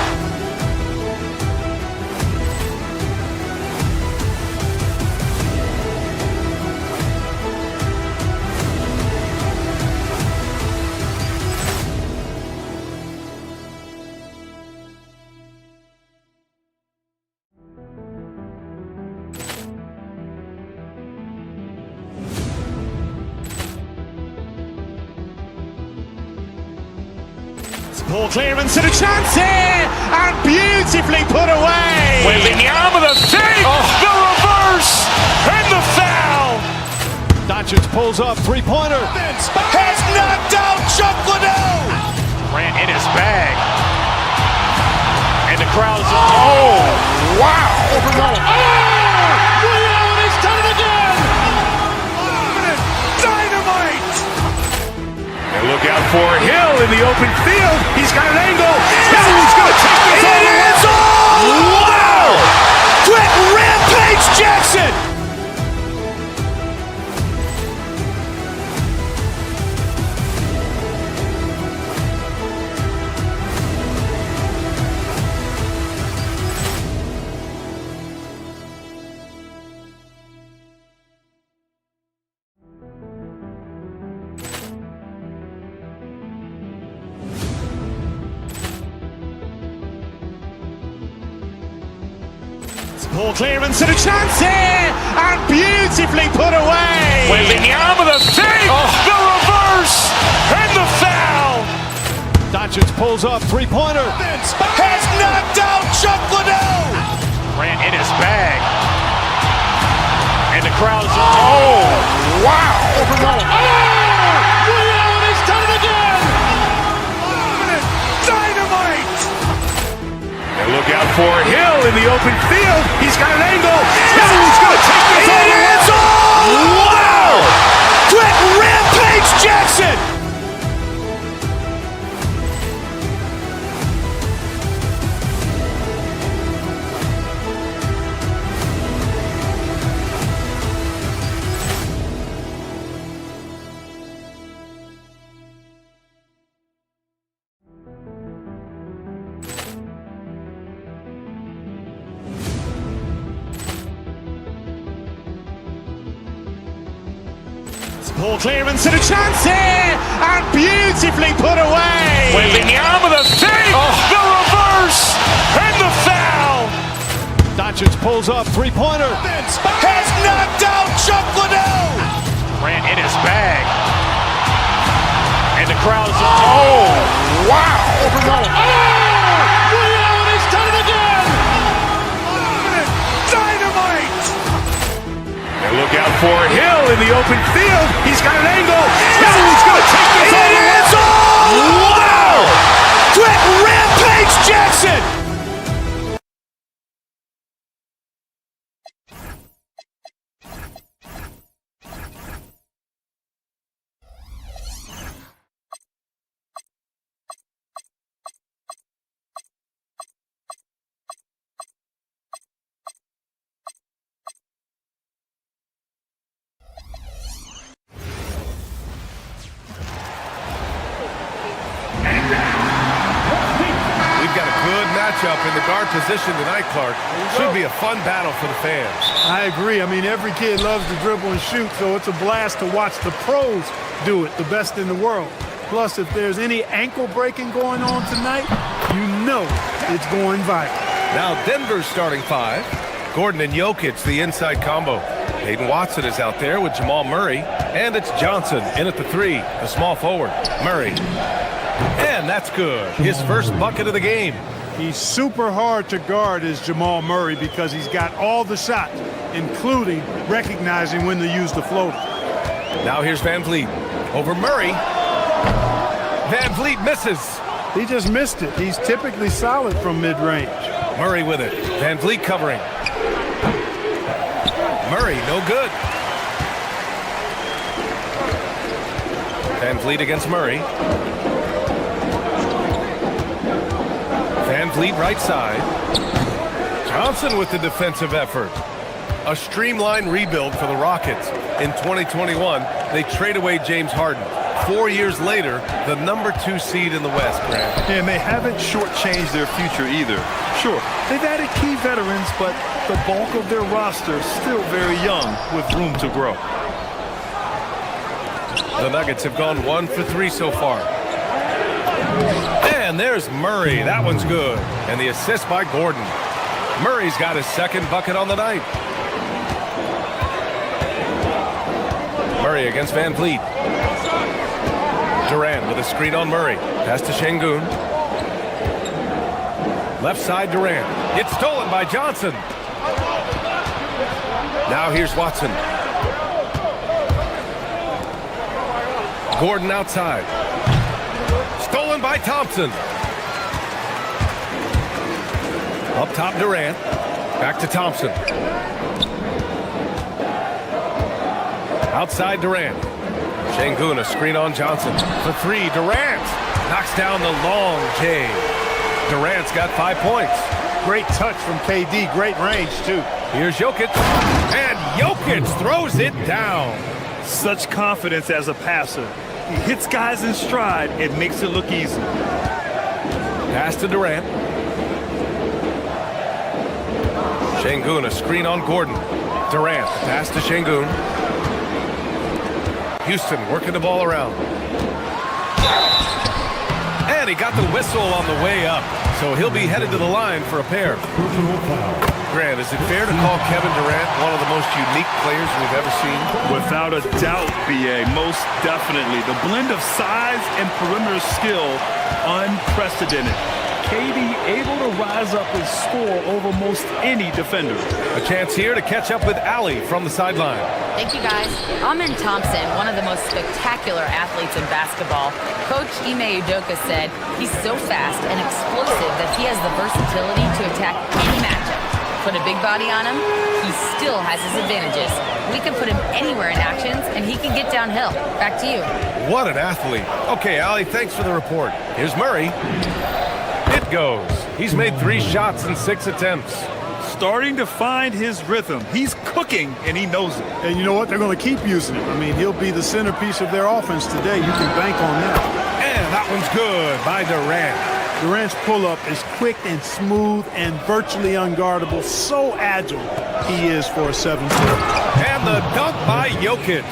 Ball clearance and a chance here, and beautifully put away. Wembanyama the save, the reverse, and the foul. Doncic pulls up, three-pointer. Has knocked out Chuck Liddell. Grant in his bag. And the crowd's Oh, wow. overwhelmed. Liddell, and he's done it again. Dynamite. And look out for Hill in the open field. He's got an angle. Hill is going to take this all the way. Wow! Quick rampage Jackson. Ball clearance and a chance here, and beautifully put away. Wembanyama the save, the reverse, and the foul. Doncic pulls up, three-pointer. Has knocked out Chuck Liddell. Grant in his bag. And the crowd's wow. Overwhelmed. Liddell, and he's done it again. Dynamite. And look out for Hill in the open field. He's got an angle. Hill is going to take this all the way. Wow! Quick rampage Jackson. Ball clearance and a chance here, and beautifully put away. Wembanyama the save, the reverse, and the foul. Doncic pulls up, three-pointer. Has knocked out Chuck Liddell. Grant in his bag. And the crowd's wow. Overwhelmed. Liddell, and he's done it again. Dynamite. And look out for Hill in the open field. He's got an angle. Hill is going to take this all the way. Wow! Quick rampage Jackson. We've got a good matchup in the guard position tonight, Clark. Should be a fun battle for the fans. I agree. I mean, every kid loves to dribble and shoot, so it's a blast to watch the pros do it, the best in the world. Plus, if there's any ankle breaking going on tonight, you know it's going viral. Now Denver's starting five. Gordon and Jokic, the inside combo. Hayden Watson is out there with Jamal Murray. And it's Johnson in at the three, the small forward. Murray. And that's good. His first bucket of the game. He's super hard to guard as Jamal Murray because he's got all the shots, including recognizing when to use the floater. Now here's Van Vliet over Murray. Van Vliet misses. He just missed it. He's typically solid from mid-range. Murray with it. Van Vliet covering. Murray, no good. Van Vliet against Murray. Van Vliet right side. Johnson with the defensive effort. A streamlined rebuild for the Rockets. In 2021, they trade away James Harden. 4 years later, the #2 seed in the West, Grant. And they haven't shortchanged their future either. Sure, they've added key veterans, but the bulk of their roster is still very young with room to grow. The Nuggets have gone 1 for 3 so far. And there's Murray. That one's good. And the assist by Gordon. Murray's got his second bucket on the night. Murray against Van Vliet. Durant with a screen on Murray. Pass to Şengün. Left side Durant. It's stolen by Johnson. Now here's Watson. Gordon outside. Stolen by Thompson. Up top Durant. Back to Thompson. Outside Durant. Şengün, a screen on Johnson. For 3, Durant knocks down the long J. Durant's got 5 points. Great touch from KD, great range too. Here's Jokic, and Jokic throws it down. Such confidence as a passer. He hits guys in stride. It makes it look easy. Pass to Durant. Şengün, a screen on Gordon. Durant, pass to Şengün. Houston working the ball around. And he got the whistle on the way up, so he'll be headed to the line for a pair. Grant, is it fair to call Kevin Durant one of the most unique players we've ever seen? Without a doubt, BA, most definitely. The blend of size and perimeter skill, unprecedented. KD able to rise up and score over most any defender. A chance here to catch up with Allie from the sideline. Thank you, guys. Amen Thompson, one of the most spectacular athletes in basketball. Coach Ime Udoka said he's so fast and explosive that he has the versatility to attack any matchup. Put a big body on him, he still has his advantages. We can put him anywhere in actions, and he can get downhill. Back to you. What an athlete. Okay, Allie, thanks for the report. Here's Murray. It goes. He's made 3 shots in 6 attempts. Starting to find his rhythm. He's cooking, and he knows it. And you know what? They're going to keep using him. I mean, he'll be the centerpiece of their offense today. You can bank on that. And that one's good by Durant. Durant's pull-up is quick and smooth and virtually unguardable. So agile he is for a 7-footer. And the dunk by Jokic.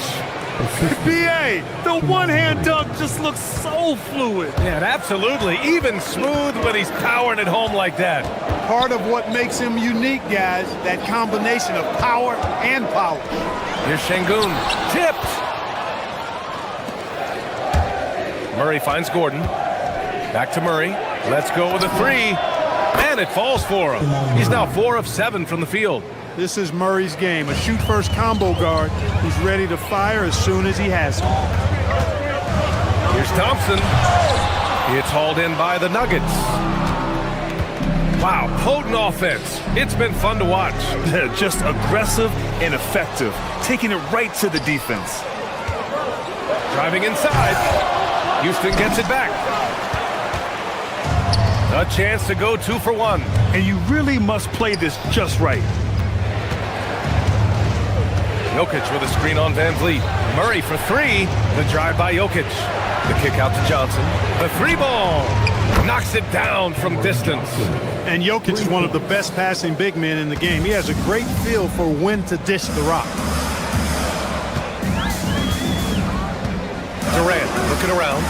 BA, the one-hand dunk just looks so fluid. Yeah, absolutely. Even smooth when he's powering it home like that. Part of what makes him unique, guys, that combination of power and polish. Here's Şengün. Tipped. Murray finds Gordon. Back to Murray. Let's go with a 3. And it falls for him. He's now 4 of 7 from the field. This is Murray's game, a shoot-first combo guard. He's ready to fire as soon as he has it. Here's Thompson. It's hauled in by the Nuggets. Wow, potent offense. It's been fun to watch. Just aggressive and effective, taking it right to the defense. Driving inside. Houston gets it back. A chance to go 2 for 1. And you really must play this just right. Jokic with a screen on Van Vliet. Murray for 3. The drive by Jokic. The kick out to Johnson. The 3 ball. Knocks it down from distance. And Jokic is one of the best passing big men in the game. He has a great feel for when to dish the rock. Durant looking around.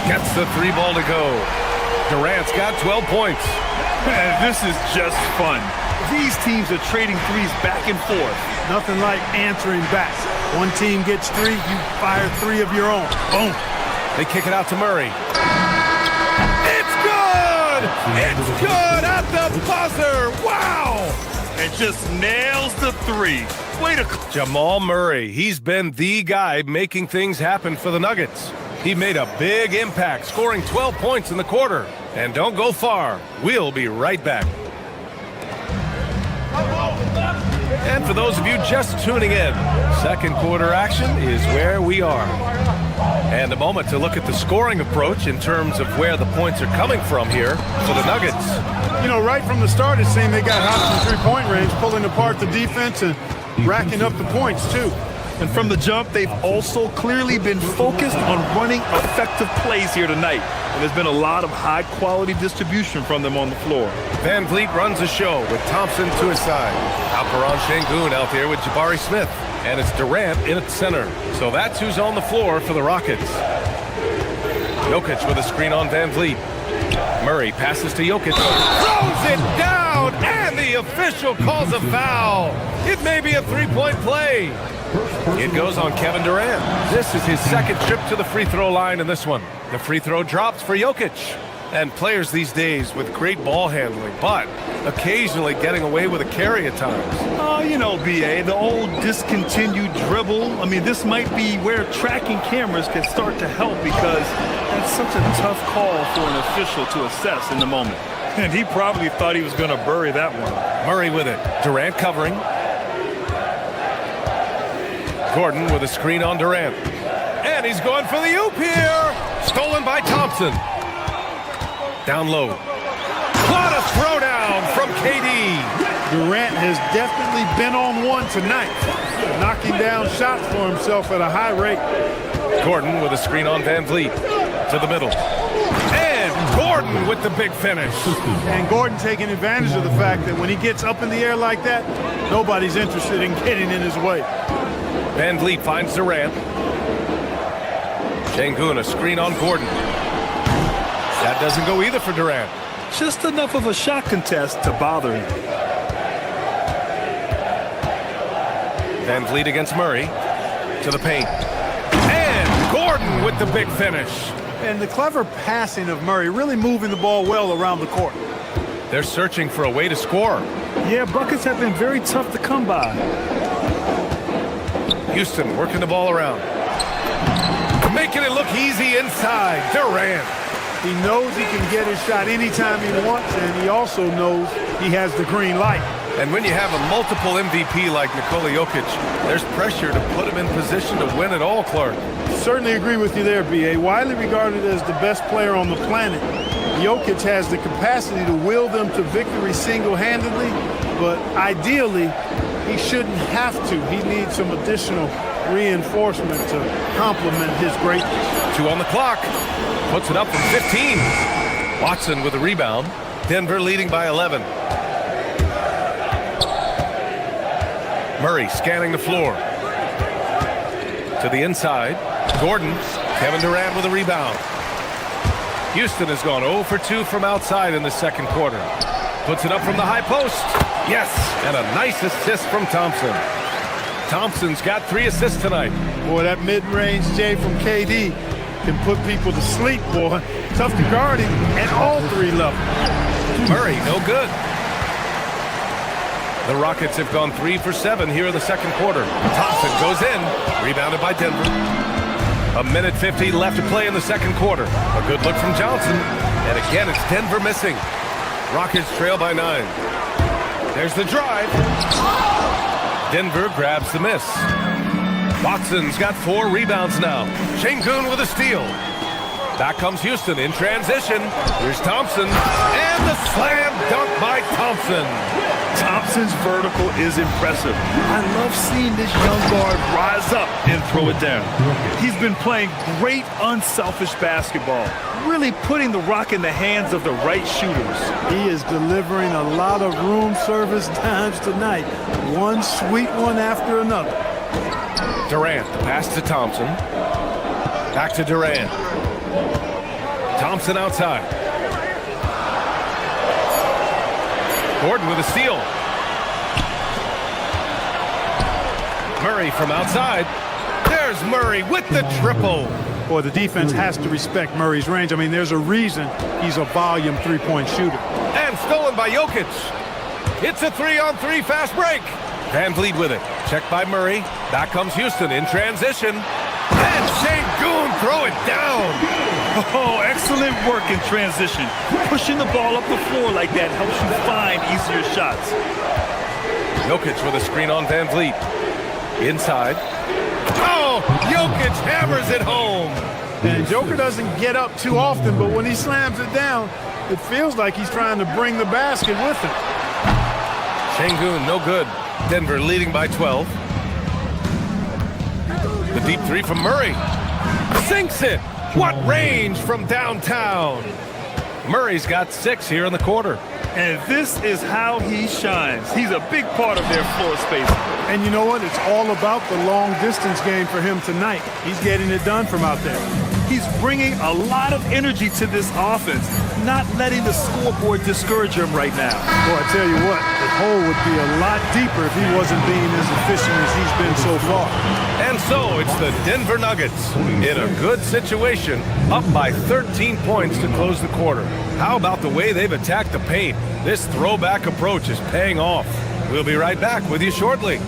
Gets the 3 ball to go. Durant's got 12 points. Man, this is just fun. These teams are trading threes back and forth. Nothing like answering back. One team gets 3, you fire 3 of your own. Boom. They kick it out to Murray. It's good! It's good at the buzzer! Wow! And just nails the 3. Way to... Jamal Murray, he's been the guy making things happen for the Nuggets. He made a big impact, scoring 12 points in the quarter. And don't go far. We'll be right back. And for those of you just tuning in, second quarter action is where we are. And a moment to look at the scoring approach in terms of where the points are coming from here for the Nuggets. You know, right from the start, it seemed they got hot from three-point range, pulling apart the defense and racking up the points, too. And from the jump, they've also clearly been focused on running effective plays here tonight. And there's been a lot of high-quality distribution from them on the floor. Van Vliet runs the show with Thompson to his side. Alperon Şengün out there with Jabari Smith. And it's Durant in at center. So that's who's on the floor for the Rockets. Jokic with a screen on Van Vliet. Murray passes to Jokic. Throws it down, and the official calls a foul. It may be a three-point play. It goes on Kevin Durant. This is his second trip to the free throw line in this one. The free throw drops for Jokic. And players these days with great ball handling, but occasionally getting away with a carry at times. Oh, you know, B.A., the old discontinued dribble. I mean, this might be where tracking cameras can start to help because that's such a tough call for an official to assess in the moment. And he probably thought he was going to bury that one. Murray with it. Durant covering. Gordon with a screen on Durant. And he's going for the oop here. Stolen by Thompson. Down low. What a throwdown from KD. Durant has definitely been on one tonight, knocking down shots for himself at a high rate. Gordon with a screen on Van Vliet. To the middle. And Gordon with the big finish. And Gordon taking advantage of the fact that when he gets up in the air like that, nobody's interested in getting in his way. Van Vliet finds Durant. Şengün a screen on Gordon. That doesn't go either for Durant. Just enough of a shot contest to bother him. Van Vliet against Murray. To the paint. And Gordon with the big finish. And the clever passing of Murray, really moving the ball well around the court. They're searching for a way to score. Yeah, buckets have been very tough to come by. Houston working the ball around. Making it look easy inside. Durant. He knows he can get his shot anytime he wants, and he also knows he has the green light. And when you have a multiple MVP like Nikola Jokic, there's pressure to put him in position to win it all, Clark. Certainly agree with you there, B.A. Widely regarded as the best player on the planet, Jokic has the capacity to will them to victory single-handedly, but ideally, he shouldn't have to. He needs some additional reinforcement to complement his greatness. 2 on the clock. Puts it up from 15. Watson with a rebound. Denver leading by 11. Murray scanning the floor. To the inside. Gordon. Kevin Durant with a rebound. Houston has gone 0 for 2 from outside in the second quarter. Puts it up from the high post. Yes, and a nice assist from Thompson. Thompson's got 3 assists tonight. Boy, that mid-range J from KD can put people to sleep, boy. Tough to guard him at all 3 levels. Murray, no good. The Rockets have gone 3 for 7 here in the second quarter. Thompson goes in, rebounded by Denver. 1:50 left to play in the second quarter. A good look from Johnson. And again, it's Denver missing. Rockets trail by 9. There's the drive. Denver grabs the miss. Watson's got 4 rebounds now. Şengün with a steal. Back comes Houston in transition. Here's Thompson. And the slam dunk by Thompson. Thompson's vertical is impressive. I love seeing this young guard rise up and throw it down. He's been playing great unselfish basketball, really putting the rock in the hands of the right shooters. He is delivering a lot of room service times tonight. One sweet one after another. Durant, the pass to Thompson. Back to Durant. Thompson outside. Gordon with a steal. Murray from outside. There's Murray with the triple. Boy, the defense has to respect Murray's range. I mean, there's a reason he's a volume 3-point shooter. And stolen by Jokic. It's a 3-on-3 fast break. Van Vliet with it. Checked by Murray. Back comes Houston in transition. And Şengün throw it down. Oh, excellent work in transition. Pushing the ball up the floor like that helps you find easier shots. Jokic with a screen on Van Vliet. Inside. Oh, Jokic hammers it home. And Joker doesn't get up too often, but when he slams it down, it feels like he's trying to bring the basket with him. Şengün, no good. Denver leading by 12. The deep three from Murray. Sinks it. What range from downtown. Murray's got 6 here in the quarter. And this is how he shines. He's a big part of their floor space. And you know what? It's all about the long distance game for him tonight. He's getting it done from out there. He's bringing a lot of energy to this offense, not letting the scoreboard discourage him right now. Boy, I tell you what, the hole would be a lot deeper if he wasn't being as efficient as he's been so far. And so it's the Denver Nuggets in a good situation, up by 13 points to close the quarter. How about the way they've attacked the paint? This throwback approach is paying off. We'll be right back with you shortly.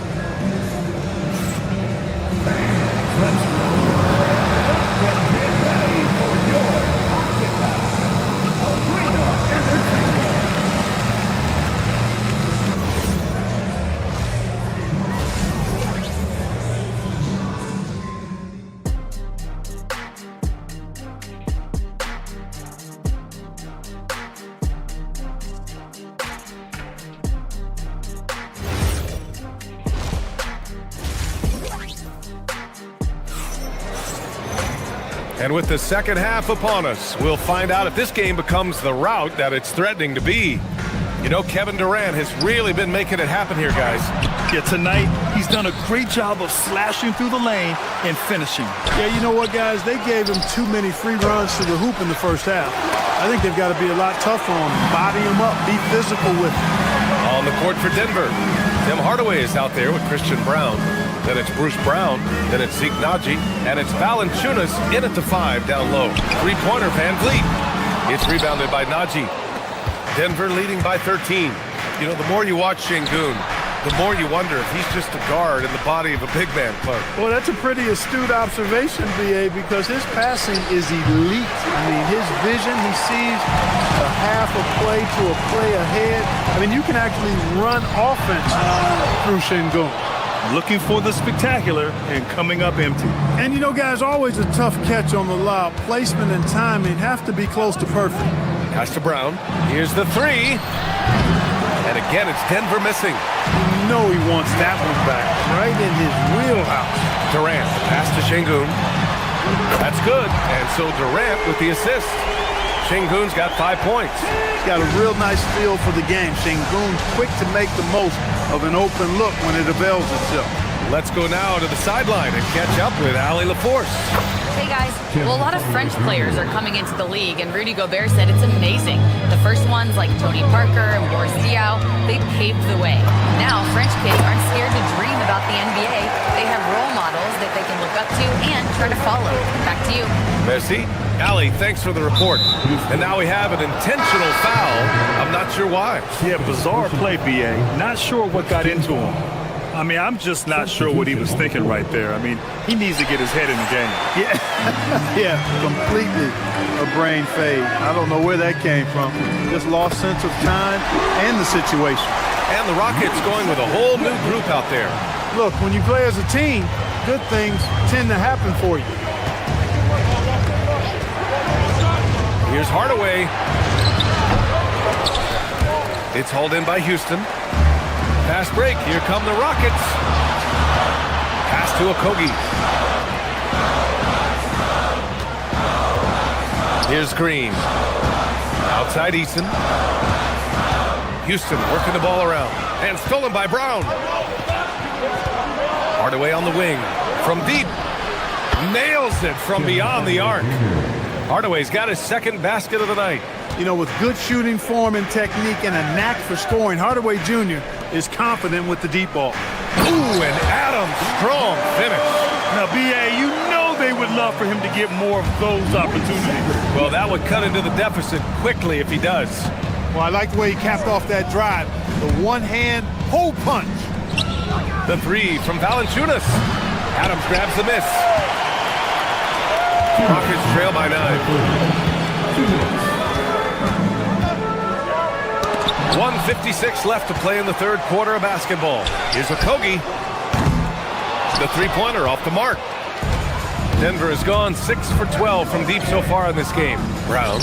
And with the second half upon us, we'll find out if this game becomes the rout that it's threatening to be. You know, Kevin Durant has really been making it happen here, guys. Yeah, tonight, he's done a great job of slashing through the lane and finishing. Yeah, you know what, guys? They gave him too many free runs to the hoop in the first half. I think they've got to be a lot tougher on him. Body him up, be physical with him. On the court for Denver, Tim Hardaway is out there with Christian Brown. Then it's Bruce Brown, then it's Zeke Naji, and it's Valanciunas in at the 5 down low. Three-pointer Van Vliet. It's rebounded by Naji. Denver leading by 13. You know, the more you watch Şengün, the more you wonder if he's just a guard in the body of a big man, Clark. Well, that's a pretty astute observation, B.A., because his passing is elite. I mean, his vision, he sees a half a play to a play ahead. I mean, you can actually run offense through Şengün. Looking for the spectacular and coming up empty. And you know, guys, always a tough catch on the lob. Placement and timing have to be close to perfect. Pass to Brown. Here's the 3. And again, it's Denver missing. You know he wants that one back, right in his wheelhouse. Durant, pass to Şengün. That's good. And so Durant with the assist. Şengün's got 5 points. He's got a real nice feel for the game. Şengün quick to make the most of an open look when it avails itself. Let's go now to the sideline and catch up with Allie LaForce. Hey guys, well, a lot of French players are coming into the league, and Rudy Gobert said it's amazing. The first ones like Tony Parker and Boris Diaw, they paved the way. Now French kids aren't scared to dream about the NBA. They have role models that they can look up to and try to follow. Back to you. Merci. Allie, thanks for the report. And now we have an intentional foul. I'm not sure why. Yeah, bizarre play, B.A. Not sure what got into him. I mean, I'm just not sure what he was thinking right there. I mean, he needs to get his head in the game. Yeah, completely a brain fade. I don't know where that came from. Just lost sense of time and the situation. And the Rockets going with a whole new group out there. Look, when you play as a team, good things tend to happen for you. Here's Hardaway. It's hauled in by Houston. Fast break. Here come the Rockets. Pass to Okogie. Here's Green. Outside Eason. Houston working the ball around. And stolen by Brown. Hardaway on the wing. From deep. Nails it from beyond the arc. Hardaway's got his second basket of the night. You know, with good shooting form and technique and a knack for scoring, Hardaway Jr. is confident with the deep ball. Ooh, and Adams, strong finish. Now, B.A., you know they would love for him to get more of those opportunities. Well, that would cut into the deficit quickly if he does. Well, I like the way he capped off that drive. The one-hand hole punch. The 3 from Valanciunas. Adams grabs the miss. Rockets trail by 9. 1:56 left to play in the third quarter of basketball. Here's Okogie. The three-pointer off the mark. Denver has gone 6 for 12 from deep so far in this game. Brown.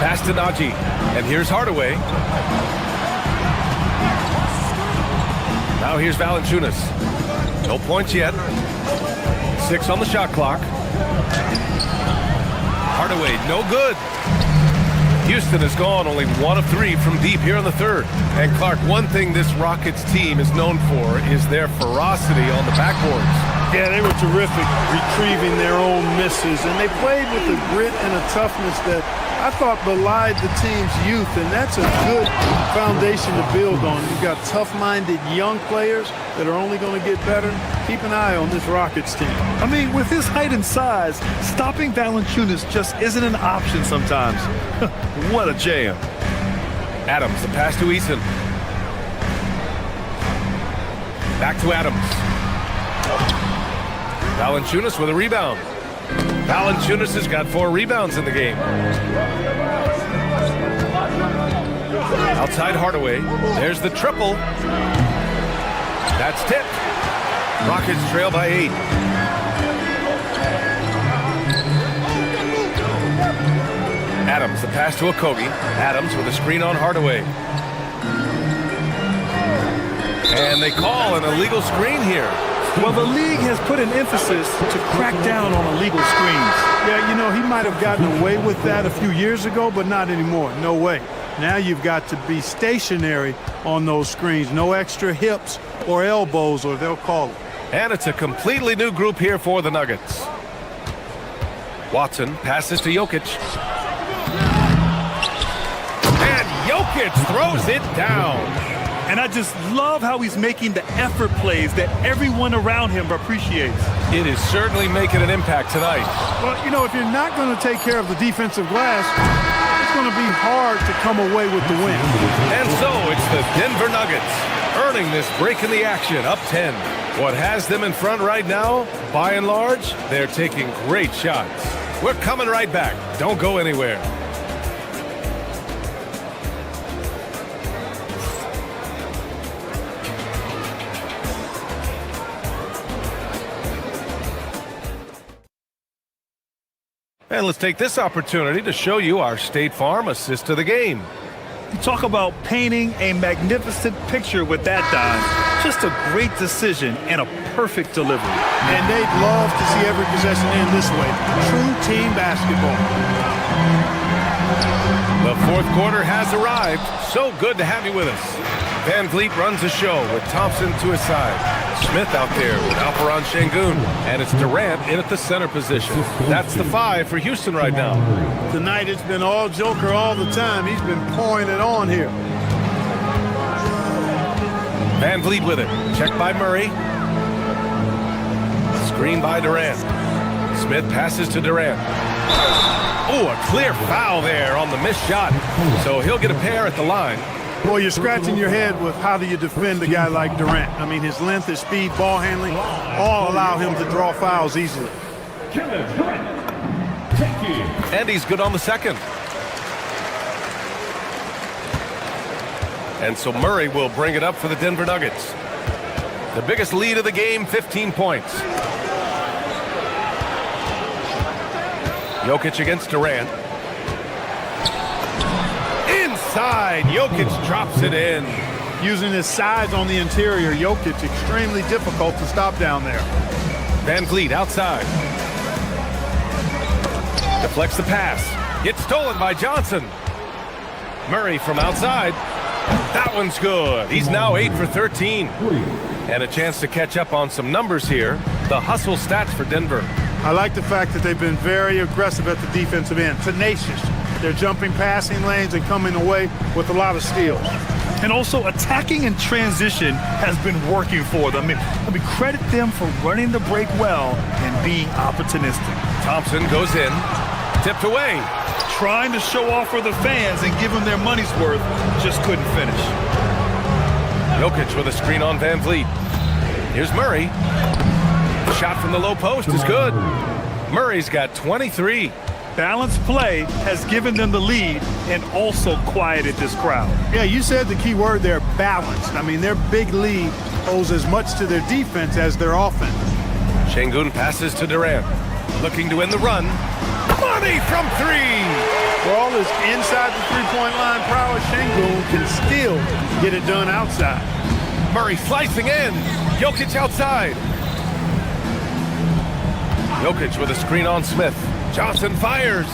Pass to Najee. And here's Hardaway. Now here's Valanciunas. No points yet. 6 on the shot clock. Hardaway, no good. Houston has gone only 1 of 3 from deep here in the third. And Clark, one thing this Rockets team is known for is their ferocity on the backboards. Yeah, they were terrific retrieving their own misses, and they played with a grit and a toughness that I thought belied the team's youth, and that's a good foundation to build on. You've got tough-minded young players that are only going to get better. Keep an eye on this Rockets team. I mean, with his height and size, stopping Valanciunas just isn't an option sometimes. What a jam. Adams, the pass to Eason. Back to Adams. Valanciunas with a rebound. Valanciunas has got 4 rebounds in the game. Outside Hardaway. There's the triple. That's tipped. Rockets trail by 8. Adams, the pass to Okogie. Adams with a screen on Hardaway. And they call an illegal screen here. Well, the league has put an emphasis to crack down on illegal screens. Yeah, you know, he might have gotten away with that a few years ago, but not anymore. No way. Now you've got to be stationary on those screens. No extra hips or elbows, or they'll call it. And it's a completely new group here for the Nuggets. Watson passes to Jokic. And Jokic throws it down. And I just love how he's making the effort plays that everyone around him appreciates. It is certainly making an impact tonight. Well, you know, if you're not going to take care of the defensive glass, it's going to be hard to come away with the win. And so it's the Denver Nuggets earning this break in the action, up 10. What has them in front right now, by and large, they're taking great shots. We're coming right back. Don't go anywhere. And let's take this opportunity to show you our State Farm assist to the game. You talk about painting a magnificent picture with that dime. Just a great decision and a perfect delivery. And they'd love to see every possession end this way. True team basketball. The fourth quarter has arrived. So good to have you with us. Van Vliet runs the show with Thompson to his side. Smith out there with Alperon Şengün. And it's Durant in at the center position. That's the 5 for Houston right now. Tonight it's been all Joker all the time. He's been pouring it on here. Van Vliet with it. Checked by Murray. Screen by Durant. Smith passes to Durant. Oh, a clear foul there on the missed shot. So he'll get a pair at the line. Boy, you're scratching your head with how do you defend a guy like Durant. I mean, his length, his speed, ball handling, all allow him to draw fouls easily. And he's good on the second. And so Murray will bring it up for the Denver Nuggets. The biggest lead of the game, 15 points. Jokic against Durant. Inside, Jokic drops it in. Using his size on the interior, Jokic extremely difficult to stop down there. Van Vliet outside. Deflects the pass. Gets stolen by Johnson. Murray from outside. That one's good. He's now 8 for 13. And a chance to catch up on some numbers here. The hustle stats for Denver. I like the fact that they've been very aggressive at the defensive end. Tenacious. They're jumping passing lanes and coming away with a lot of steals. And also attacking in transition has been working for them. I mean, credit them for running the break well and being opportunistic. Thompson goes in. Tipped away. Trying to show off for the fans and give them their money's worth. Just couldn't finish. Jokic with a screen on Van Vliet. Here's Murray. Shot from the low post is good. Murray's got 23. Balanced play has given them the lead and also quieted this crowd. Yeah, you said the key word there, balanced. I mean, their big lead owes as much to their defense as their offense. Şengün passes to Durant. Looking to win the run. Money from three! For all his inside the three-point line prowess, Şengün can still get it done outside. Murray slicing in. Jokic outside. Jokic with a screen on Smith. Johnson fires.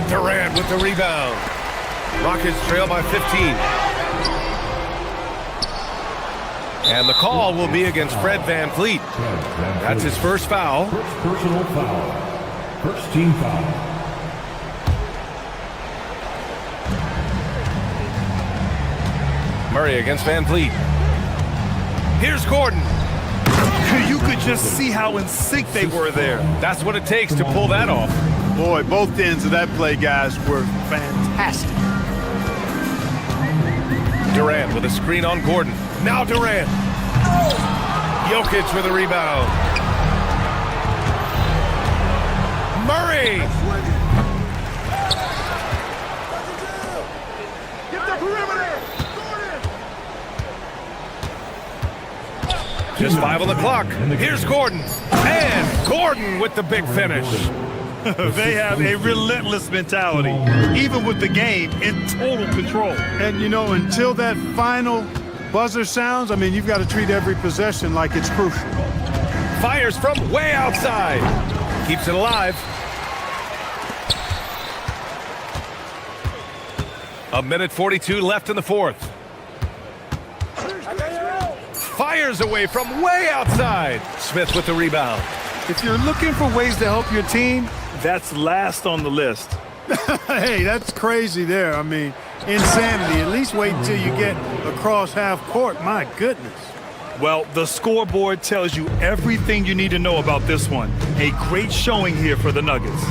Durant with the rebound. Rockets trail by 15. And the call will be against Fred VanVleet. That's his first foul. First personal foul. First team foul. Murray against VanVleet. Here's Gordon. You could just see how in sync they were there. That's what it takes to pull that off. Boy, both ends of that play, guys, were fantastic. Durant with a screen on Gordon. Now Durant. Jokic with a rebound. Murray. Get the perimeter. Just 5 on the clock. Here's Gordon. And Gordon with the big finish. They have a relentless mentality, even with the game in total control. And, you know, until that final buzzer sounds, I mean, you've got to treat every possession like it's crucial. Fires from way outside. Keeps it alive. A minute 42 left in the fourth. Fires away from way outside. Smith with the rebound. If you're looking for ways to help your team, that's last on the list. Hey, that's crazy there. I mean, insanity. At least wait until you get across half court. My goodness. Well, the scoreboard tells you everything you need to know about this one. A great showing here for the Nuggets.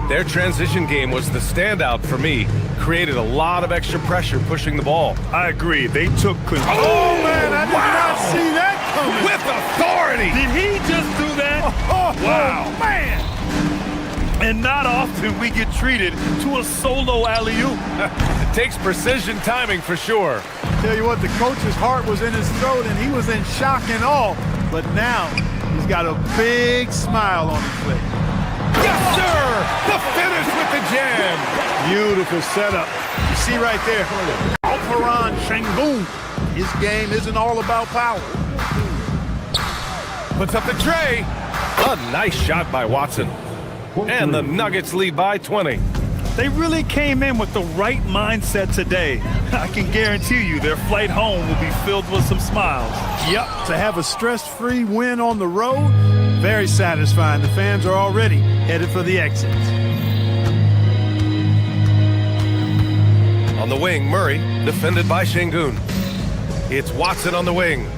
Their transition game was the standout for me. Created a lot of extra pressure pushing the ball. I agree. They took control. Oh, man, I did not see that coming. With authority. Did he just do that? Wow. Man. And not often we get treated to a solo alley-oop. It takes precision timing for sure. Tell you what, the coach's heart was in his throat and he was in shock and awe. But now he's got a big smile on his face. Yes, sir! The finish with the jam. Beautiful setup. You see right there, Alperen Şengün. His game isn't all about power. Puts up the tray. A nice shot by Watson. And the Nuggets lead by 20. They really came in with the right mindset today. I can guarantee you their flight home will be filled with some smiles. Yep, to have a stress-free win on the road, very satisfying. The fans are already headed for the exits. On the wing, Murray, defended by Şengün. It's Watson on the wing.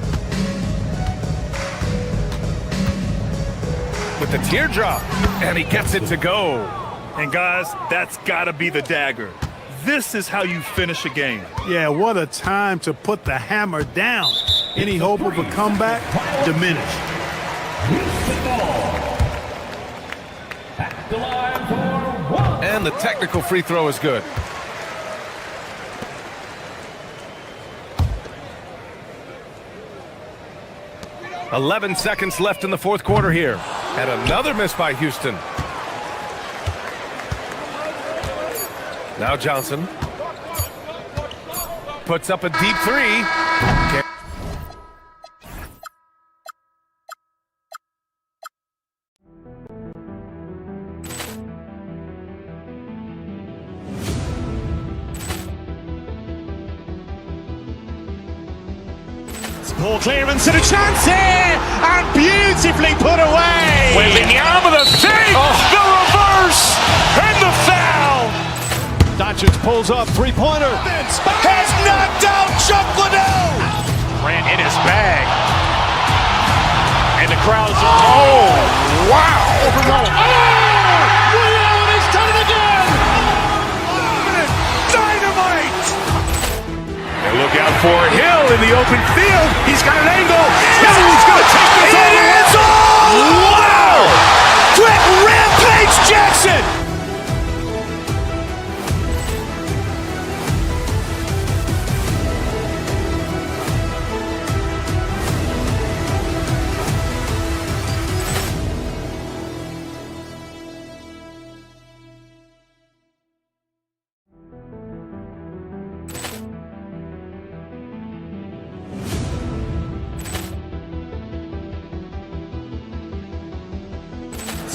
With the teardrop, and he gets it to go. And guys, that's gotta be the dagger. This is how you finish a game. Yeah, what a time to put the hammer down. Any hope of a comeback? Diminished. And the technical free throw is good. "11 seconds left in the fourth quarter here. And another miss by Houston. Now Johnson. Puts up a deep three. Ball clearance and a chance here, and beautifully put away. Wembanyama the save, the reverse, and the foul. Doncic pulls up, three-pointer. Has knocked out Chuck Liddell. Ran in his bag. And the crowd's oh, wow. Liddell, he's done it again. Dynamite. And look out for Hill in the open field. He's got an angle. Hill's going to take this all the way. Wow! Quick rampage Jackson.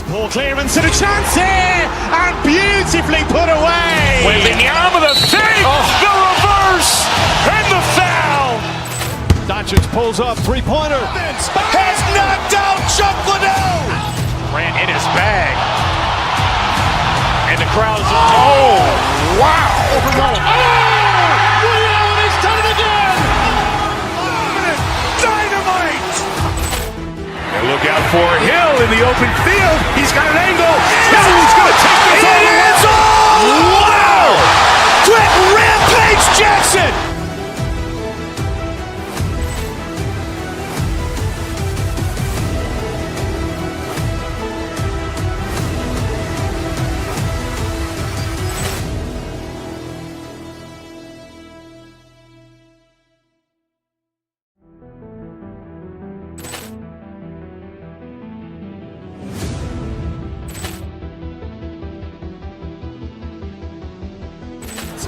Ball clearance and a chance here, and beautifully put away. Wembanyama the fake, the reverse, and the foul. Doncic pulls up, three-pointer. Has knocked out Chuck Liddell. Ran in his bag. And the crowd's, oh, wow. He's done it again. Dynamite. And look out for Hill in the open field. He's got an angle. Hill's going to take this all the way. Wow. Quick Rampage Jackson.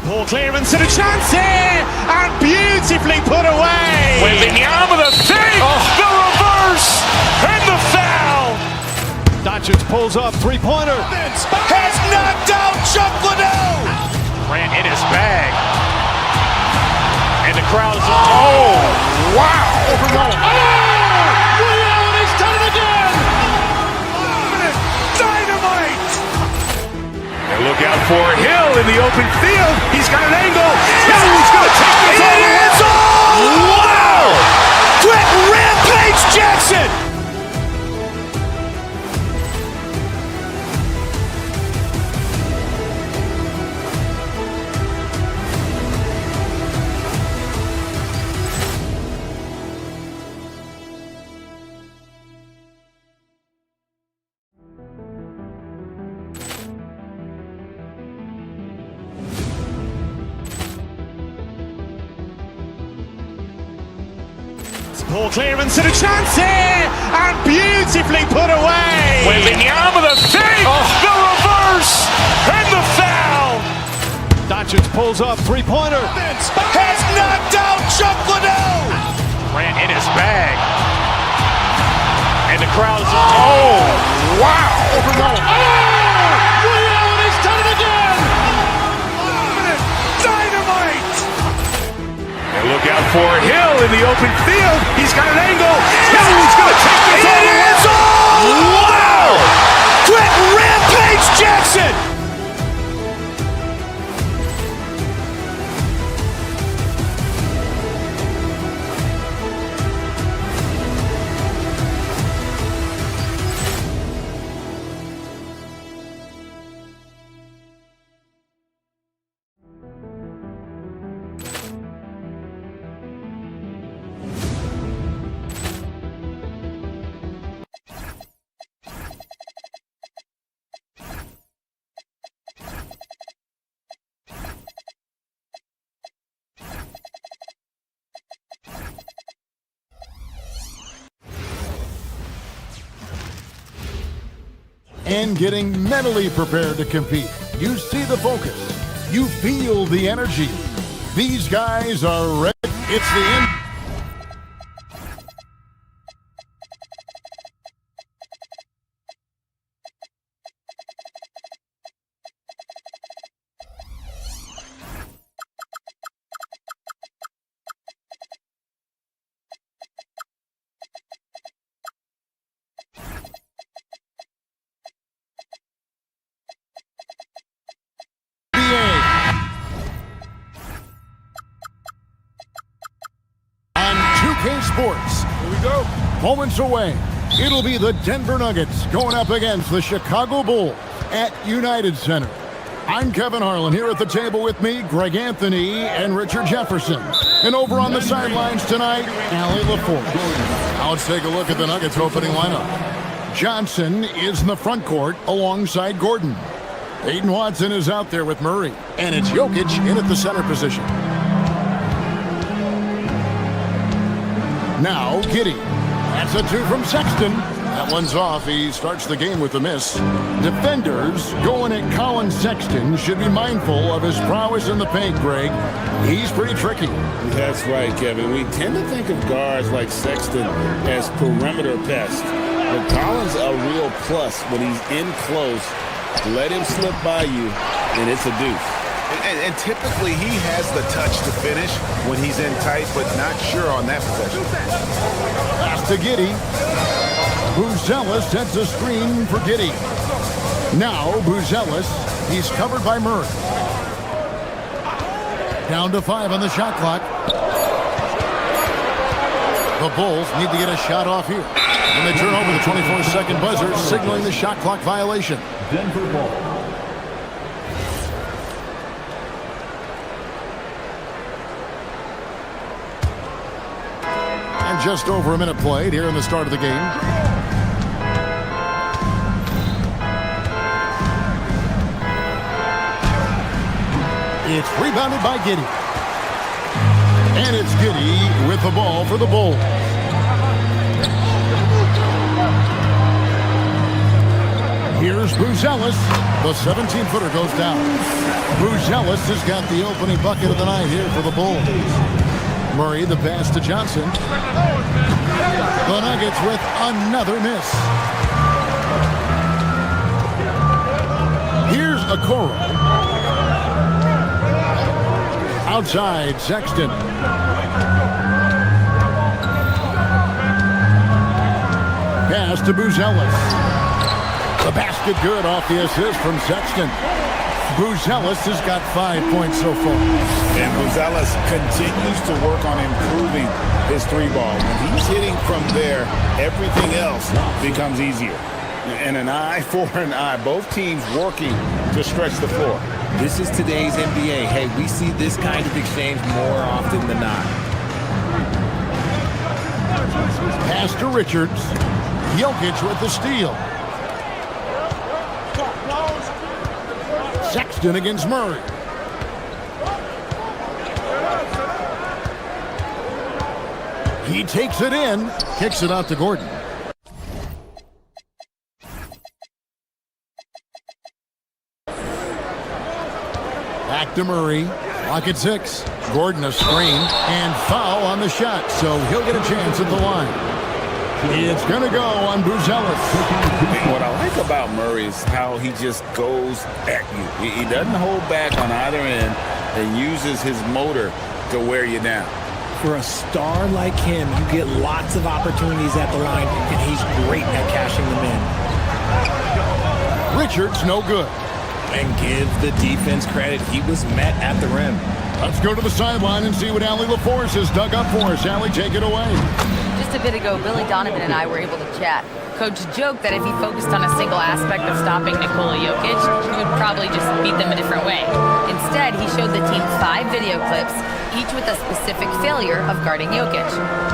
Ball clearance and a chance here, and beautifully put away. Wembanyama the fake, the reverse, and the foul. Doncic pulls up, three-pointer. Has knocked out Chuck Liddell. Ran in his bag. And the crowd's, oh, wow. He's done it again. Dynamite. And look out for Hill in the open field. He's got an angle. Hill's going to take this all the way. Wow. Quick Rampage Jackson. Ball clearance and a chance here, and beautifully put away. Wembanyama the fake, the reverse, and the foul. Doncic pulls up, three-pointer. Has knocked out Chuck Liddell. Ran in his bag. And the crowd's, oh, wow. He's done it again. Dynamite. And look out for Hill in the open field. He's got an angle. Hill's going to take this all the way. Wow. Quick Rampage Jackson. And getting mentally prepared to compete. You see the focus. You feel the energy. These guys are ready. It's the end. Sports. Here we go. Moments away. It'll be the Denver Nuggets going up against the Chicago Bulls at United Center. I'm Kevin Harlan here at the table with me, Greg Anthony and Richard Jefferson. And over on the sidelines tonight, Allie LaForce. Now let's take a look at the Nuggets opening lineup. Johnson is in the front court alongside Gordon. Aiden Watson is out there with Murray. And it's Jokic in at the center position. Now, Giddey. That's a two from Sexton. That one's off. He starts the game with a miss. Defenders going at Colin Sexton should be mindful of his prowess in the paint, Greg. He's pretty tricky. That's right, Kevin. We tend to think of guards like Sexton as perimeter pests. But Collins a real plus when he's in close. Let him slip by you, and it's a deuce. And typically he has the touch to finish when he's in tight, but not sure on that possession. Pass to Giddey. Buzelis sets a screen for Giddey. Now Buzelis, he's covered by Murray. Down to 5 on the shot clock. The Bulls need to get a shot off here. And they turn over the 24-second buzzer, signaling the shot clock violation. Denver ball. And just over a minute played here in the start of the game. It's rebounded by Giddey. And it's Giddey with the ball for the Bulls. Here's Buzelis. The 17-footer goes down. Buzelis has got the opening bucket of the night here for the Bulls. Murray, the pass to Johnson. The Nuggets with another miss. Here's Okoro. Outside, Sexton. Pass to Buzelis. The basket good off the assist from Sexton. Buzelis has got 5 points so far. And Buzelis continues to work on improving his three ball. When he's hitting from there, everything else becomes easier. And an eye for an eye. Both teams working to stretch the floor. This is today's NBA. Hey, we see this kind of exchange more often than not. Pass to Richards. Jokic with the steal. Sexton against Murray. He takes it in, kicks it out to Gordon. Back to Murray. Clock at 6. Gordon a screen and foul on the shot, so he'll get a chance at the line. It's going to go on Buzelis. What I like about Murray is how he just goes at you. He doesn't hold back on either end and uses his motor to wear you down. For a star like him, you get lots of opportunities at the line, and he's great at cashing them in. Richards no good. And give the defense credit. He was met at the rim. Let's go to the sideline and see what Allie LaForce has dug up for us. Allie, take it away. Just a bit ago, Billy Donovan and I were able to chat. Coach joked that if he focused on a single aspect of stopping Nikola Jokic, he would probably just beat them a different way. Instead, he showed the team 5 video clips, each with a specific failure of guarding Jokic.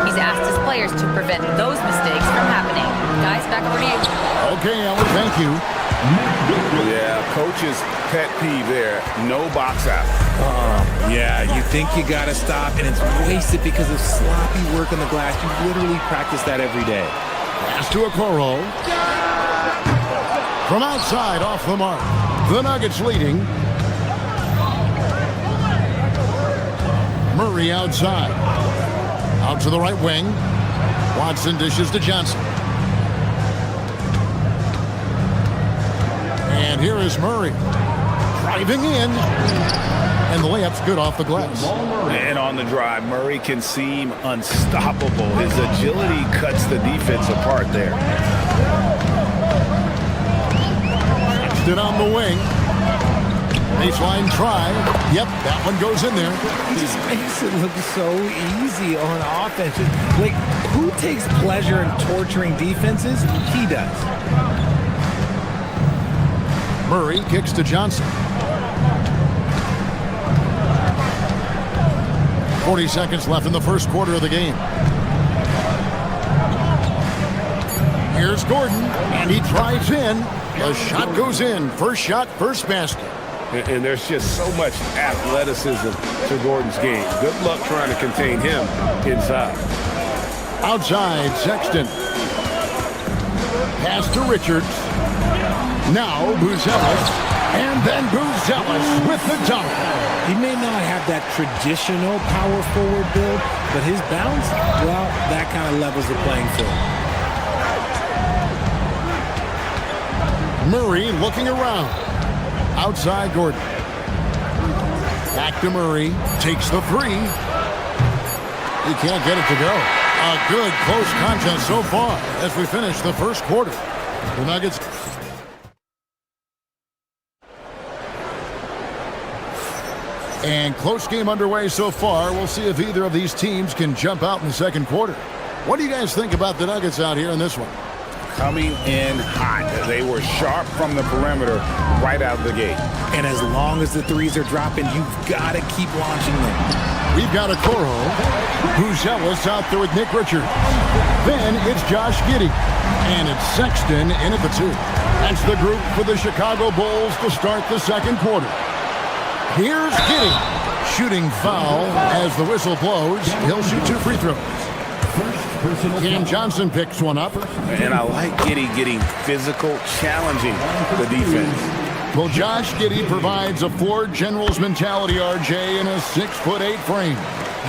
He's asked his players to prevent those mistakes from happening. Guys, back over to you. Okay, Allie, thank you. Yeah, coach's pet peeve there. No box out. Yeah, you think you got to stop, and it's wasted because of sloppy work on the glass. You literally practice that every day. Pass to Okoro. From outside, off the mark. The Nuggets leading. Murray outside. Out to the right wing. Watson dishes to Johnson. And here is Murray. Driving in. And the layup's good off the glass. And on the drive, Murray can seem unstoppable. His agility cuts the defense apart there. Sexton on the wing. Baseline try. Yep, that one goes in there. He just makes it look so easy on offense. Like, who takes pleasure in torturing defenses? He does. Murray kicks to Johnson. 40 seconds left in the first quarter of the game. Here's Gordon, and he drives in. The shot goes in. First shot, first basket. And there's just so much athleticism to Gordon's game. Good luck trying to contain him inside. Outside, Sexton. Pass to Richards. Now Buzelis. And then Buzelis with the dunk. He may not have that traditional power forward build, but his bounce, well, that kind of levels the playing field. Murray looking around. Outside Gordon. Back to Murray. Takes the three. He can't get it to go. A good close contest so far as we finish the first quarter. The Nuggets. And close game underway so far. We'll see if either of these teams can jump out in the second quarter. What do you guys think about the Nuggets out here in this one? Coming in hot. They were sharp from the perimeter right out of the gate. And as long as the threes are dropping, you've got to keep launching them. We've got a Coro, who's zealous out there with Nick Richards. Then it's Josh Giddey. And it's Sexton in at the 2. That's the group for the Chicago Bulls to start the second quarter. Here's Giddey. Shooting foul as the whistle blows. He'll shoot 2 free throws. Cam Johnson picks one up. And I like Giddey getting physical, challenging the defense. Well, Josh Giddey provides a floor general's mentality, RJ, in a 6'8" frame.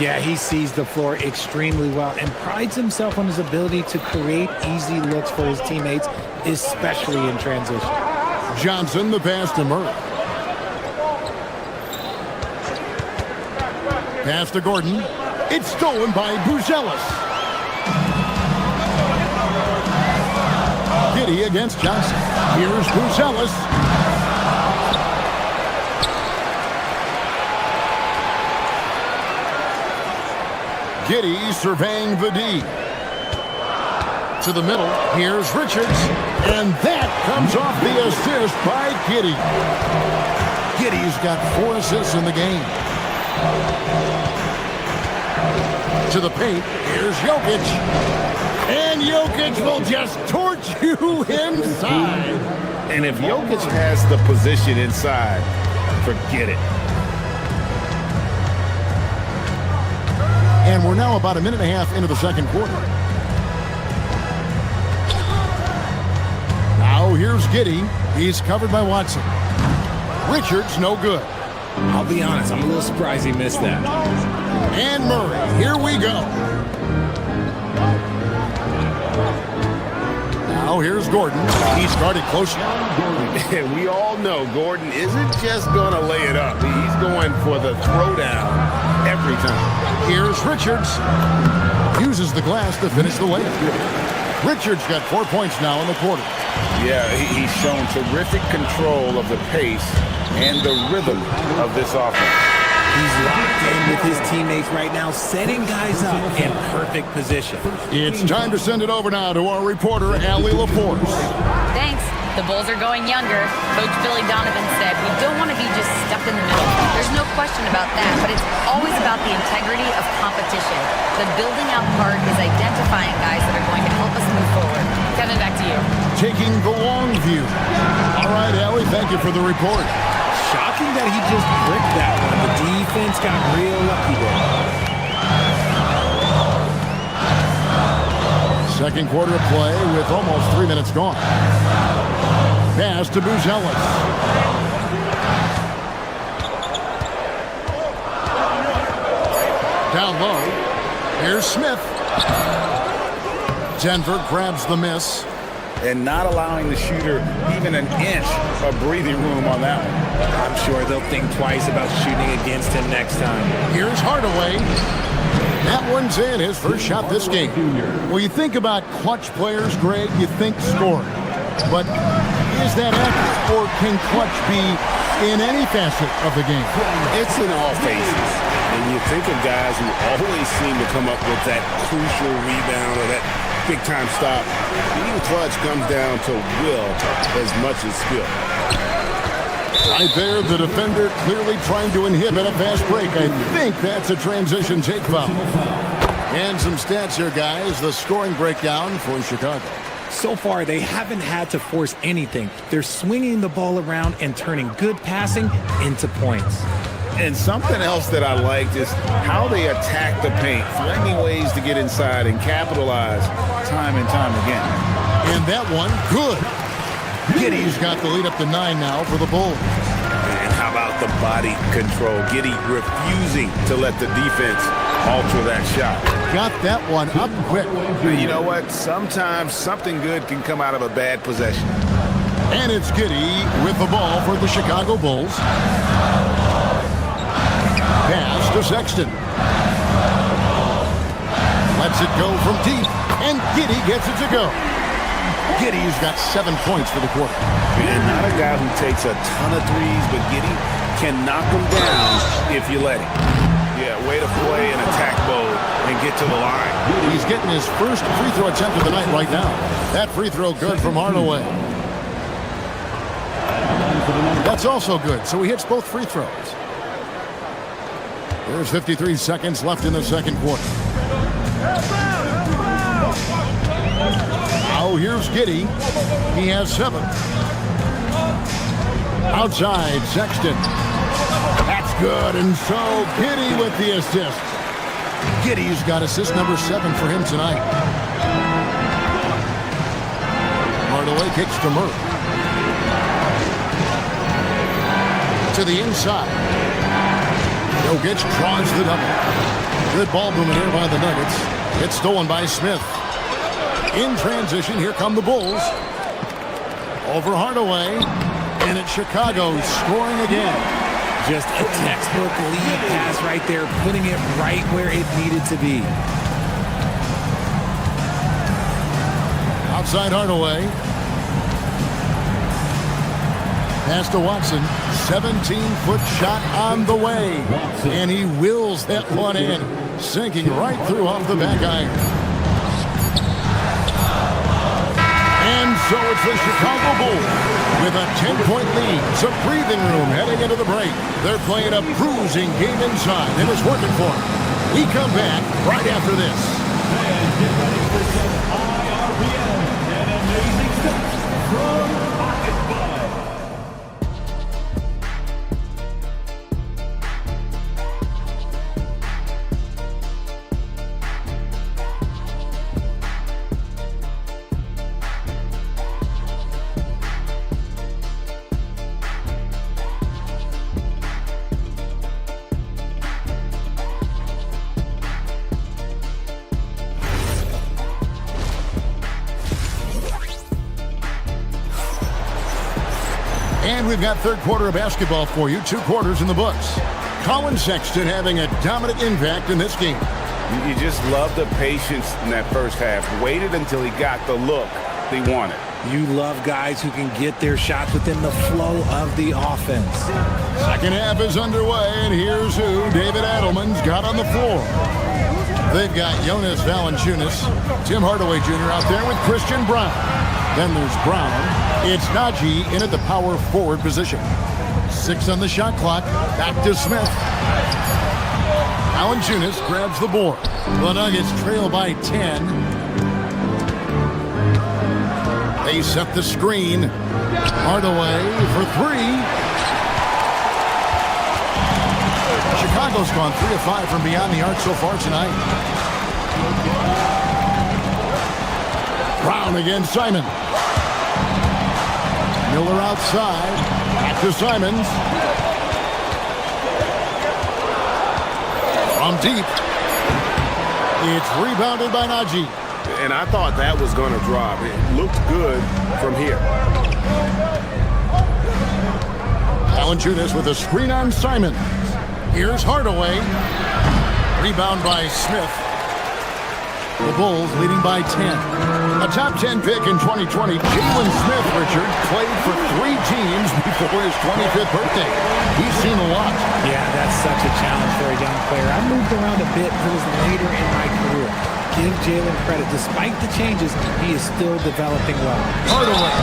Yeah, he sees the floor extremely well and prides himself on his ability to create easy looks for his teammates, especially in transition. Johnson, the pass to Murray. Pass to Gordon. It's stolen by Buzelis. Giddey against Johnson. Here's Buzelis. Giddey surveying the D. To the middle. Here's Richards. And that comes off the assist by Giddey. Giddey's got 4 assists in the game. To the paint. Here's Jokic. And Jokic will just torch you inside. And if Jokic has the position inside, forget it. And we're now about a minute and a half into the second quarter. Now here's Giddey. He's covered by Watson. Richards, no good. I'll be honest, I'm a little surprised he missed that. And Murray, here we go. Now here's Gordon. He started close. And we all know Gordon isn't just going to lay it up. He's going for the throwdown every time. Here's Richards. Uses the glass to finish the layup. Richards got 4 points now in the quarter. Yeah, he's shown terrific control of the pace and the rhythm of this offense. He's locked in with his teammates right now, setting guys up in perfect position. It's time to send it over now to our reporter, Allie LaForce. Thanks. The Bulls are going younger. Coach Billy Donovan said, we don't want to be just stuck in the middle. There's no question about that, but it's always about the integrity of competition. The building out part is identifying guys that are going to help us move forward. Kevin, back to you. Taking the long view. All right, Allie, thank you for the report. Shocking that he just bricked that one. The defense got real lucky there. Second quarter of play with almost 3 minutes gone. Pass to Buzelis. Down low. Here's Smith. Denver grabs the miss. And not allowing the shooter even an inch of breathing room on that one. I'm sure they'll think twice about shooting against him next time. Here's Hardaway. That one's in, his first shot this game. Well, you think about clutch players, Greg, you think scoring. But is that accurate, or can clutch be in any facet of the game? It's in all phases. And you think of guys who always seem to come up with that crucial rebound or that big-time stop. Being clutch comes down to will as much as skill. Right there, the defender clearly trying to inhibit a fast break. I think that's a transition take foul. And some stats here, guys. The scoring breakdown for Chicago. So far, they haven't had to force anything. They're swinging the ball around and turning good passing into points. And something else that I liked is how they attack the paint, finding ways to get inside and capitalize time and time again. And that one, good. Giddey's got the lead up to 9 now for the Bulls. And how about the body control? Giddey refusing to let the defense alter that shot. Got that one up quick. You know what? Sometimes something good can come out of a bad possession. And it's Giddey with the ball for the Chicago Bulls. Pass to Sexton. Lets it go from deep. And Giddey gets it to go. Giddey's got 7 points for the quarter. And not a guy who takes a ton of threes, but Giddey can knock them down if you let him. Yeah, way to play in attack mode and get to the line. He's getting his first free throw attempt of the night right now. That free throw good from Hardaway. That's also good, so he hits both free throws. There's 53 seconds left in the second quarter. Now here's Giddey. He has 7. Outside, Sexton. That's good, and so Giddey with the assist. Giddey's got assist number 7 for him tonight. Hardaway kicks to Murray. To the inside. Jokic draws the double. Good ball movement here by the Nuggets. It's stolen by Smith. In transition, here come the Bulls. Over Hardaway. And it's Chicago scoring again. Just a textbook lead pass right there, putting it right where it needed to be. Outside Hardaway. Pass to Watson. 17-foot shot on the way. And he wills that one in. Sinking right through off the back iron. And so it's the Chicago Bulls with a 10-point lead. Some breathing room heading into the break. They're playing a bruising game inside, and it's working for them. We come back right after this. And get ready for some IRBN and amazing stuff from Basketball. And we've got third quarter of basketball for you. 2 quarters in the books. Colin Sexton having a dominant impact in this game. You just love the patience in that first half. Waited until he got the look they wanted. You love guys who can get their shots within the flow of the offense. Second half is underway, and here's who David Adelman's got on the floor. They've got Jonas Valanciunas, Tim Hardaway Jr. out there with Christian Brown. Then there's Brown. It's Najee in at the power forward position. 6 on the shot clock. Back to Smith. Valanciunas grabs the board. The Nuggets trail by 10. They set the screen. Hardaway for 3. Chicago's gone 3 of 5 from beyond the arc so far tonight. Brown against Simon. Miller outside. Back to Simons. From deep. It's rebounded by Najee. And I thought that was going to drop. It looked good from here. Valanciunas with a screen on Simon. Here's Hardaway. Rebound by Smith. The Bulls leading by 10. A top 10 pick in 2020, Jalen Smith, Richard, played for 3 teams before his 25th birthday. He's seen a lot. Yeah, that's such a challenge for a young player. I moved around a bit. It was later in my career. Give Jalen credit. Despite the changes, he is still developing well. Hardaway.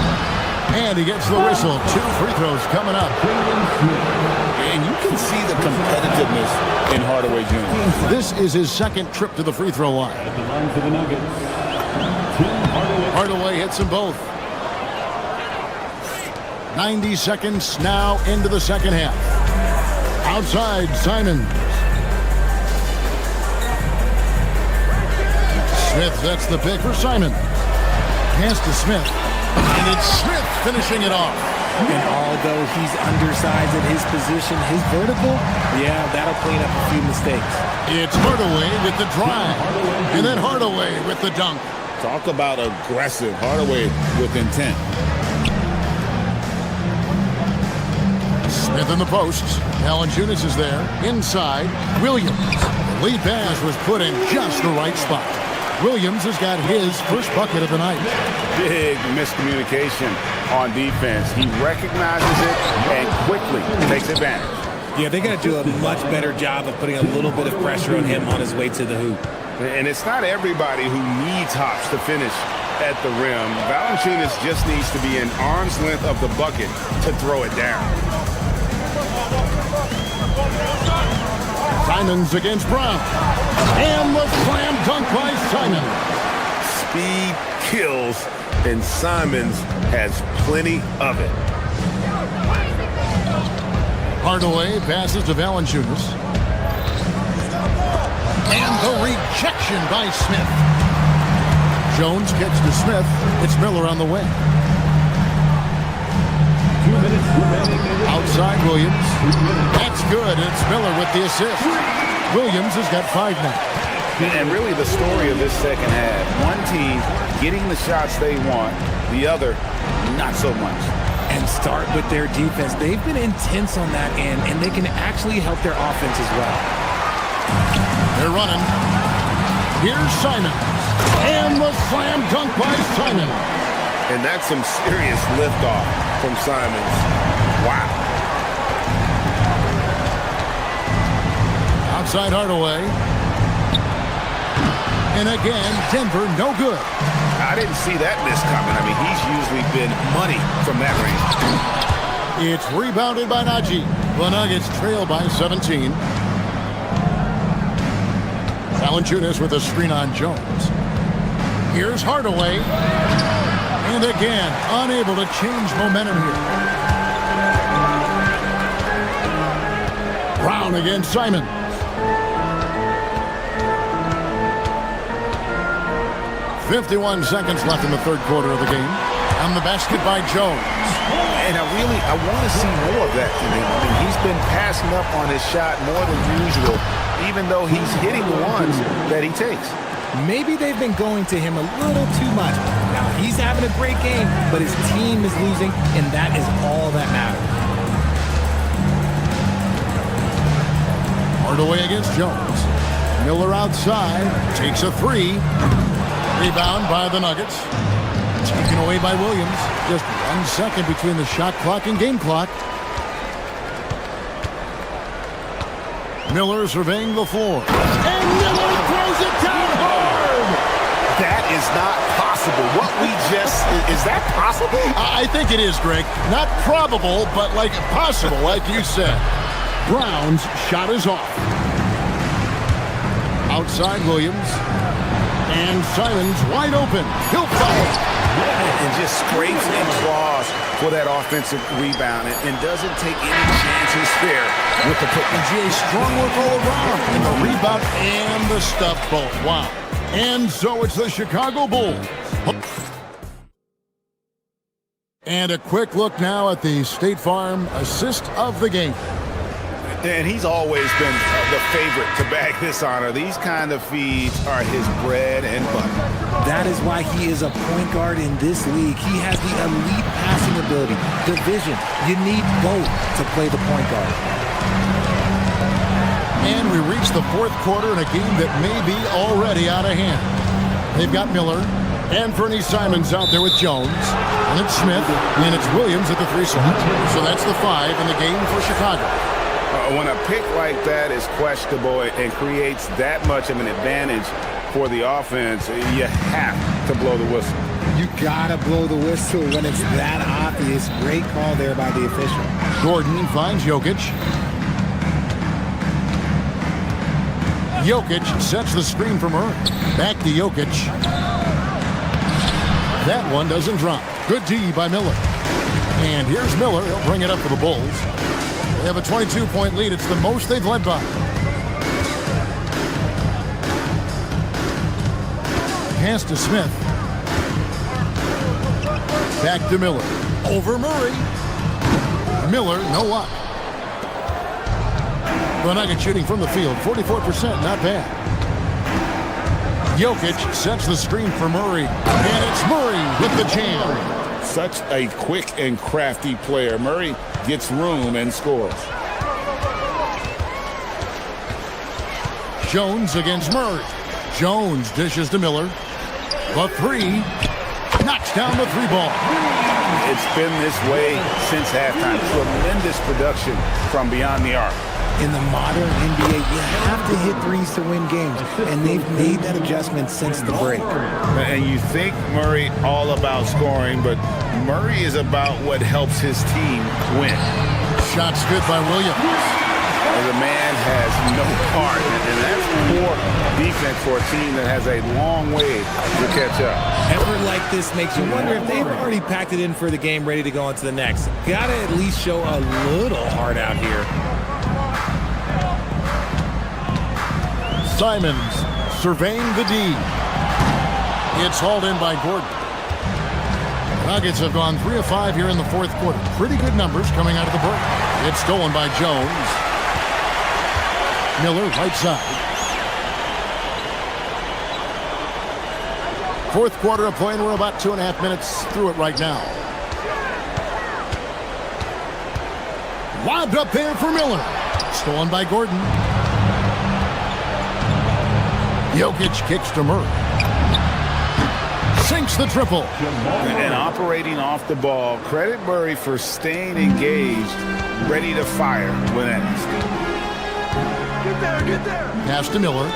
And he gets the whistle. 2 free throws coming up. And you can see the competitiveness in Hardaway Jr. This is his second trip to the free throw line. At the line for the Nuggets, Hardaway hits them both. 90 seconds now into the second half. Outside, Simons. Smith sets the pick for Simon. Pass to Smith. And it's Smith finishing it off. And although he's undersized at his position, his vertical, yeah, that'll clean up a few mistakes. It's Hardaway with the drive. And then Hardaway with the dunk. Talk about aggressive. Hardaway with intent. Smith in the posts. Valanciunas is there. Inside, Williams. The lead pass was put in just the right spot. Williams has got his first bucket of the night. Big miscommunication on defense. He recognizes it and quickly takes advantage. Yeah, they got to do a much better job of putting a little bit of pressure on him on his way to the hoop. And it's not everybody who needs hops to finish at the rim. Valanciunas just needs to be an arm's length of the bucket to throw it down. Simons against Brown. And the slam dunk by Simons. Speed kills, and Simons has plenty of it. Hardaway passes to Valanciunas. And the rejection by Smith. Jones kicks to Smith. It's Miller on the wing. 2 minutes remaining. Outside Williams. That's good. It's Miller with the assist. Williams has got 5 now. And really the story of this second half. One team getting the shots they want, the other not so much. And start with their defense. They've been intense on that end, and they can actually help their offense as well. They're running. Here's Simon. And the slam dunk by Simon. And that's some serious liftoff from Simons. Wow. Outside Hardaway. And again, Denver no good. I didn't see that miss coming. I mean, he's usually been money from that range. It's rebounded by Najee. The Nuggets trail by 17. Valanciunas with a screen on Jones. Here's Hardaway. And again, unable to change momentum here. Brown against Simon. 51 seconds left in the third quarter of the game. And the basket by Jones. And I want to see more of that from him. I mean, he's been passing up on his shot more than usual, even though he's hitting the ones that he takes. Maybe they've been going to him a little too much. Now, he's having a great game, but his team is losing, and that is all that matters. Hardaway against Jones. Miller outside. Takes a 3. Rebound by the Nuggets. Taken away by Williams. Just 1 second between the shot clock and game clock. Miller surveying the floor. And Miller throws it down hard! That is not possible. What we just... Is that possible? I think it is, Greg. Not probable, but like possible, like you said. Brown's shot is off. Outside Williams. And Simons wide open. He'll follow. And just scrapes and claws for that offensive rebound and doesn't take any chances there with the put. Jay, strong work all around. And the rebound and the stuff both. Wow. And so it's the Chicago Bulls. And a quick look now at the State Farm assist of the game. And he's always been the favorite to bag this honor. These kind of feeds are his bread and butter. That is why he is a point guard in this league. He has the elite passing ability, the vision. You need both to play the point guard. And we reach the fourth quarter in a game that may be already out of hand. They've got Miller and Fernie Simons out there with Jones. And it's Smith, and it's Williams at the 3 slot. So that's the 5 in the game for Chicago. When a pick like that is questionable and creates that much of an advantage for the offense, you have to blow the whistle. You gotta blow the whistle when it's that obvious. Great call there by the official. Gordon finds Jokic. Jokic sets the screen from Murray. Back to Jokic. That one doesn't drop. Good D by Miller. And here's Miller. He'll bring it up for the Bulls. They have a 22-point lead. It's the most they've led by. Pass to Smith. Back to Miller. Over Murray. Miller, no luck. The Nuggets shooting from the field, 44%, not bad. Jokic sets the screen for Murray. And it's Murray with the jam. Such a quick and crafty player. Murray gets room and scores. Jones against Murray. Jones dishes to Miller. The three. Knocks down the three ball. It's been this way since halftime. Tremendous production from beyond the arc. In the modern NBA, you have to hit threes to win games, and they've made that adjustment since the break. And you think Murray all about scoring, but Murray is about what helps his team win. Shots good by Williams. The man has no heart, and that's poor defense for a team that has a long way to catch up. Effort like this makes you wonder if they've already packed it in for the game, ready to go on to the next. Gotta at least show a little heart out here. Simons surveying the D. It's hauled in by Gordon. Nuggets have gone 3 of 5 here in the fourth quarter. Pretty good numbers coming out of the break. It's stolen by Jones. Miller, right side. Fourth quarter of play, and we're about 2.5 minutes through it right now. Lobbed up there for Miller. Stolen by Gordon. Jokic kicks to Murray. Sinks the triple. And operating off the ball, credit Murray for staying engaged, ready to fire when asked. Get there! Pass to Miller.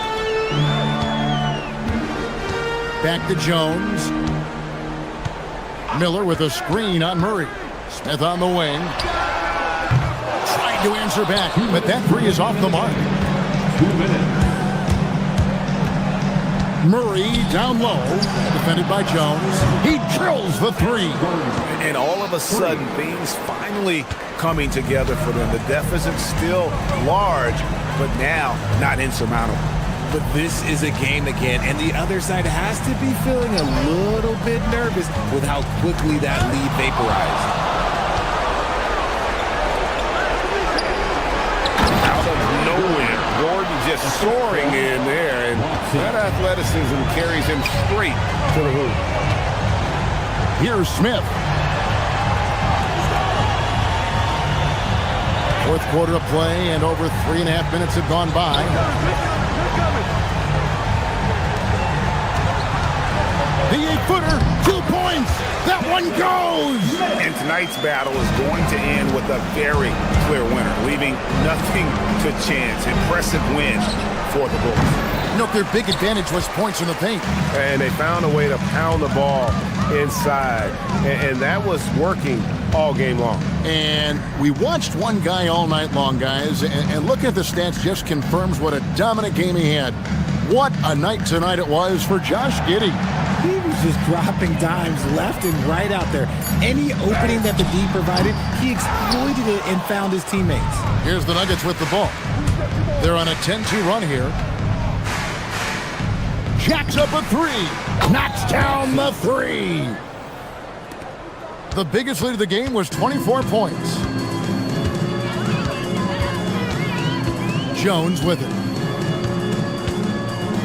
Back to Jones. Miller with a screen on Murray. Smith on the wing. Trying to answer back, but that three is off the mark. 2 minutes. Murray down low, defended by Jones. He drills the three. And all of a sudden, things finally coming together for them. The deficit's still large, but now not insurmountable. But this is a game again, and the other side has to be feeling a little bit nervous with how quickly that lead vaporized. Out of nowhere, Gordon just soaring in there, and that athleticism carries him straight to the hoop. Here's Smith. Fourth quarter of play, and over 3.5 minutes have gone by. The 8-footer, 2 points. That one goes. And tonight's battle is going to end with a very clear winner, leaving nothing to chance. Impressive win for the Bulls. You know, their big advantage was points in the paint. And they found a way to pound the ball inside, and that was working all game long. And we watched one guy all night long, guys, and looking at the stats just confirms what a dominant game he had. What a night tonight it was for Josh Giddey. He was just dropping dimes left and right out there. Any opening that the D provided, he exploited it and found his teammates. Here's the Nuggets with the ball. They're on a 10-2 run here. Jacks up a three. Knocks down the three. The biggest lead of the game was 24 points. Jones with it.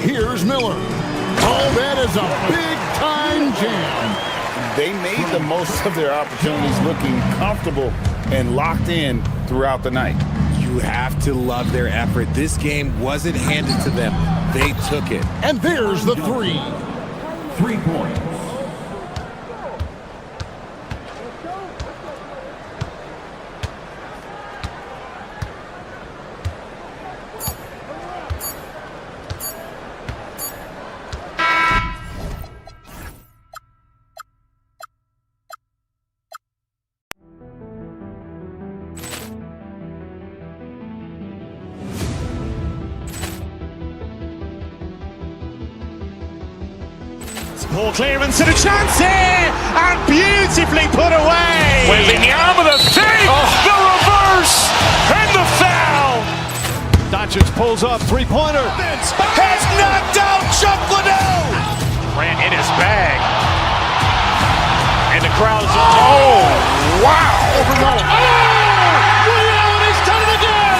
Here's Miller. Oh, that is a big-time jam. They made the most of their opportunities, looking comfortable and locked in throughout the night. You have to love their effort. This game wasn't handed to them. They took it. And there's the three. 3 points. Ball clearance and a chance here, and beautifully put away. Wembanyama the fake, the reverse, and the foul. Doncic pulls up, three-pointer. Has knocked out Chuck Liddell. Ran in his bag. And the crowd is, oh, wow. He's done it again.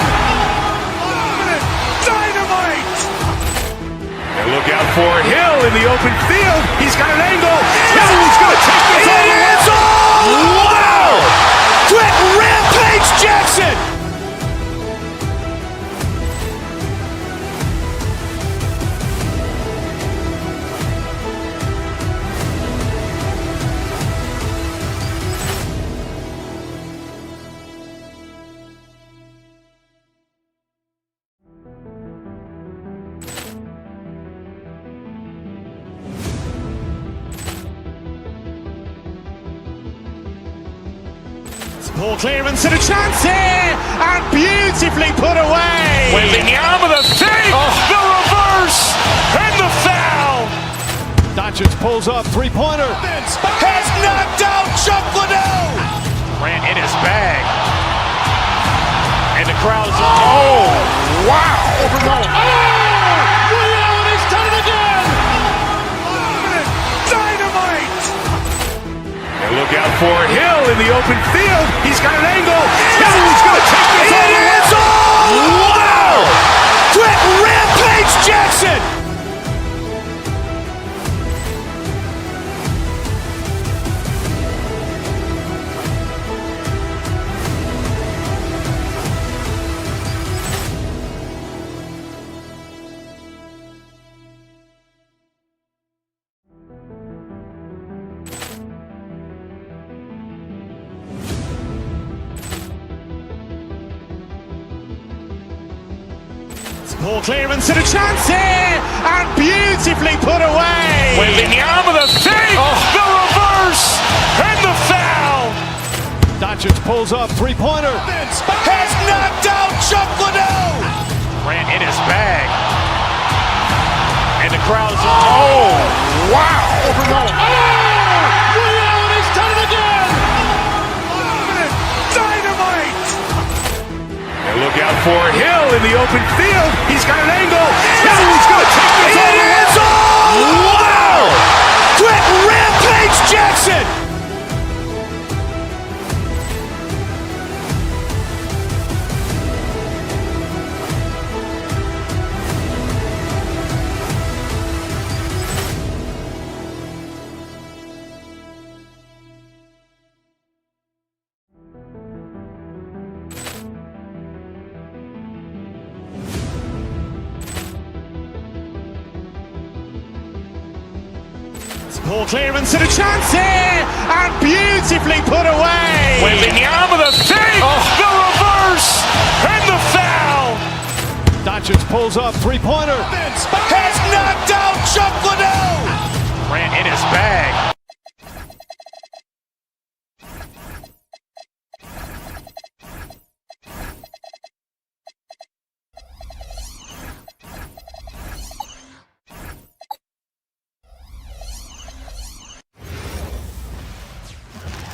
Dynamite. And look out for Hill in the open field. He's got an angle. Hill is going to take this all the way. Wow! Quick rampage Ball clearance and a chance here, and beautifully put away. Wembanyama the fake, the reverse, and the foul. Doncic pulls up, three-pointer. Has knocked out Chuck Liddell. Grant in his bag. And the crowd is, oh, wow. Ray Allen has done it again. Dynamite. And look out for Hill in the open field. He's got an angle. He's going to take this all the way. Wow. Quick Rampage Jackson. Ball clearance and a chance here, and beautifully put away. Wembanyama the fake, the reverse, and the foul. Doncic pulls up, three-pointer. Has knocked out Chuck Liddell. Grant in his bag. And the crowd is, oh, wow. Ray Allen has done it again. Dynamite. And look out for Hill in the open field. He's got an angle. He's going to take this all the way. Wow. Quick Rampage Jackson. Ball clearance and a chance here, and beautifully put away. Wembanyama the fake, the reverse, and the foul. Doncic pulls up, three-pointer. Has knocked out Chuck Liddell. Grant in his bag.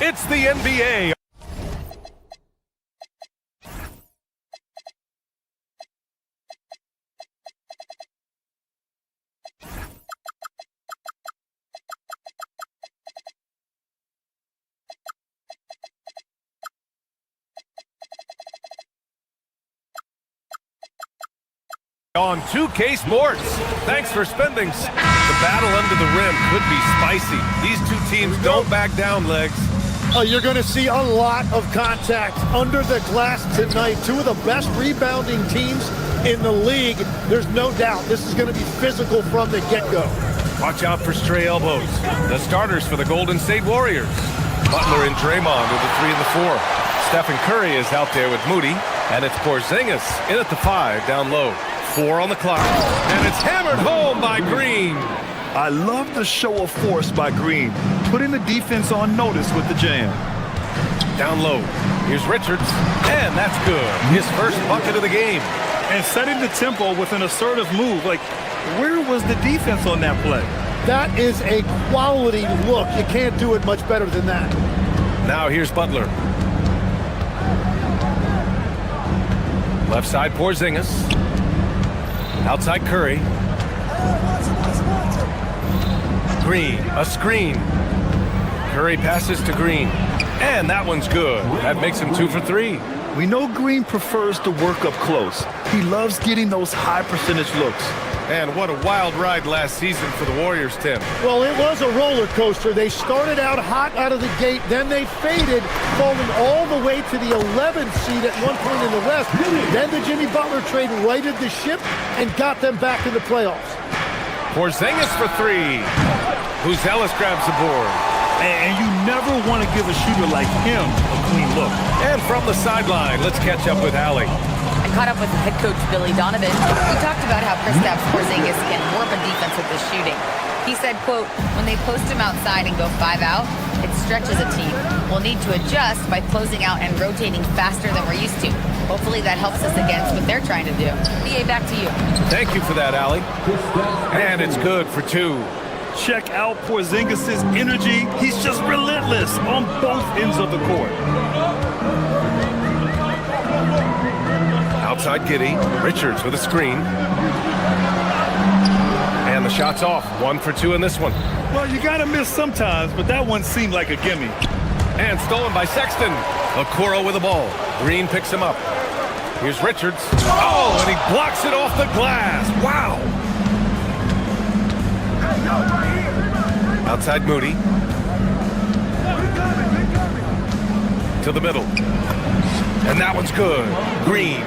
It's the NBA. On 2K Sports. Thanks for spending. The battle under the rim could be spicy. These two teams don't back down, Legs. You're going to see a lot of contact under the glass tonight. Two of the best rebounding teams in the league. There's no doubt this is going to be physical from the get-go. Watch out for stray elbows. The starters for the Golden State Warriors. Butler and Draymond are the 3 and the 4. Stephen Curry is out there with Moody. And it's Porzingis in at the 5 down low. 4 on the clock. And it's hammered home by Green. I love the show of force by Green, putting the defense on notice with the jam. Down low. Here's Richards. And that's good. His first bucket of the game. And setting the tempo with an assertive move. Like, where was the defense on that play? That is a quality look. You can't do it much better than that. Now here's Butler. Left side Porzingis. Outside Curry. Green, a screen. Curry passes to Green. And that one's good. That makes him 2 for 3. We know Green prefers to work up close. He loves getting those high percentage looks. And what a wild ride last season for the Warriors, Tim. Well, it was a roller coaster. They started out hot out of the gate, then they faded, falling all the way to the 11th seed at one point in the West. Then the Jimmy Butler trade righted the ship and got them back in the playoffs. Porzingis for 3. Ellis grabs the board. And you never want to give a shooter like him a clean look. And from the sideline, let's catch up with Allie. I caught up with head coach Billy Donovan. We talked about how Kristaps Porzingis can warp a defense with his shooting. He said, quote, when they post him outside and go 5 out, it stretches a team. We'll need to adjust by closing out and rotating faster than we're used to. Hopefully that helps us against what they're trying to do. BA, back to you. Thank you for that, Allie. And it's good for 2. Check out Porzingis' energy. He's just relentless on both ends of the court. Outside Giddey. Richards with a screen. And the shot's off. 1 for 2 in this one. Well, you gotta miss sometimes, but that one seemed like a gimme. And stolen by Sexton. Okoro with the ball. Green picks him up. Here's Richards. Oh, and he blocks it off the glass. Wow. Outside Moody. To the middle. And that one's good. Green.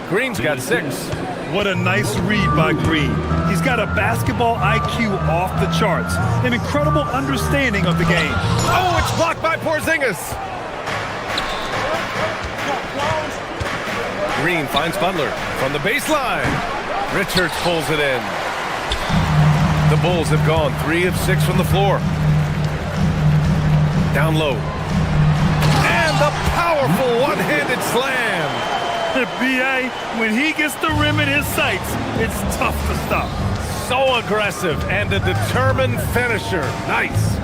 Green's got 6. What a nice read by Green. He's got a basketball IQ off the charts. An incredible understanding of the game. Oh, it's blocked by Porzingis. Green finds Butler from the baseline. Richards pulls it in. The Bulls have gone 3 of 6 from the floor. Down low. And the powerful one-handed slam. BA, when he gets the rim in his sights, it's tough to stop. So aggressive and a determined finisher. Nice.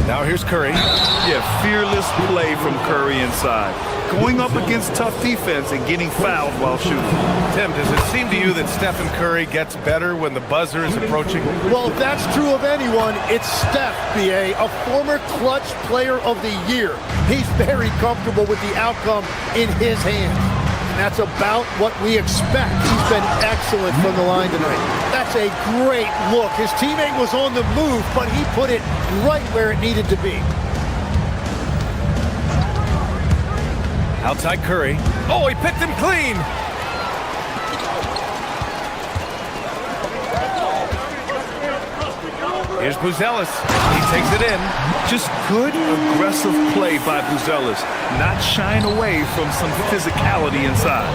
Now here's Curry. Yeah, fearless play from Curry inside. Going up against tough defense and getting fouled while shooting. Tim, does it seem to you that Stephen Curry gets better when the buzzer is approaching? Well, if that's true of anyone, it's Steph, BA, a former clutch player of the year. He's very comfortable with the outcome in his hands. And that's about what we expect. He's been excellent from the line tonight. That's a great look. His teammate was on the move, but he put it right where it needed to be. Outside Curry. Oh, he picked him clean. Here's Buzelis. He takes it in. Just good, aggressive play by Buzelis. Not shying away from some physicality inside.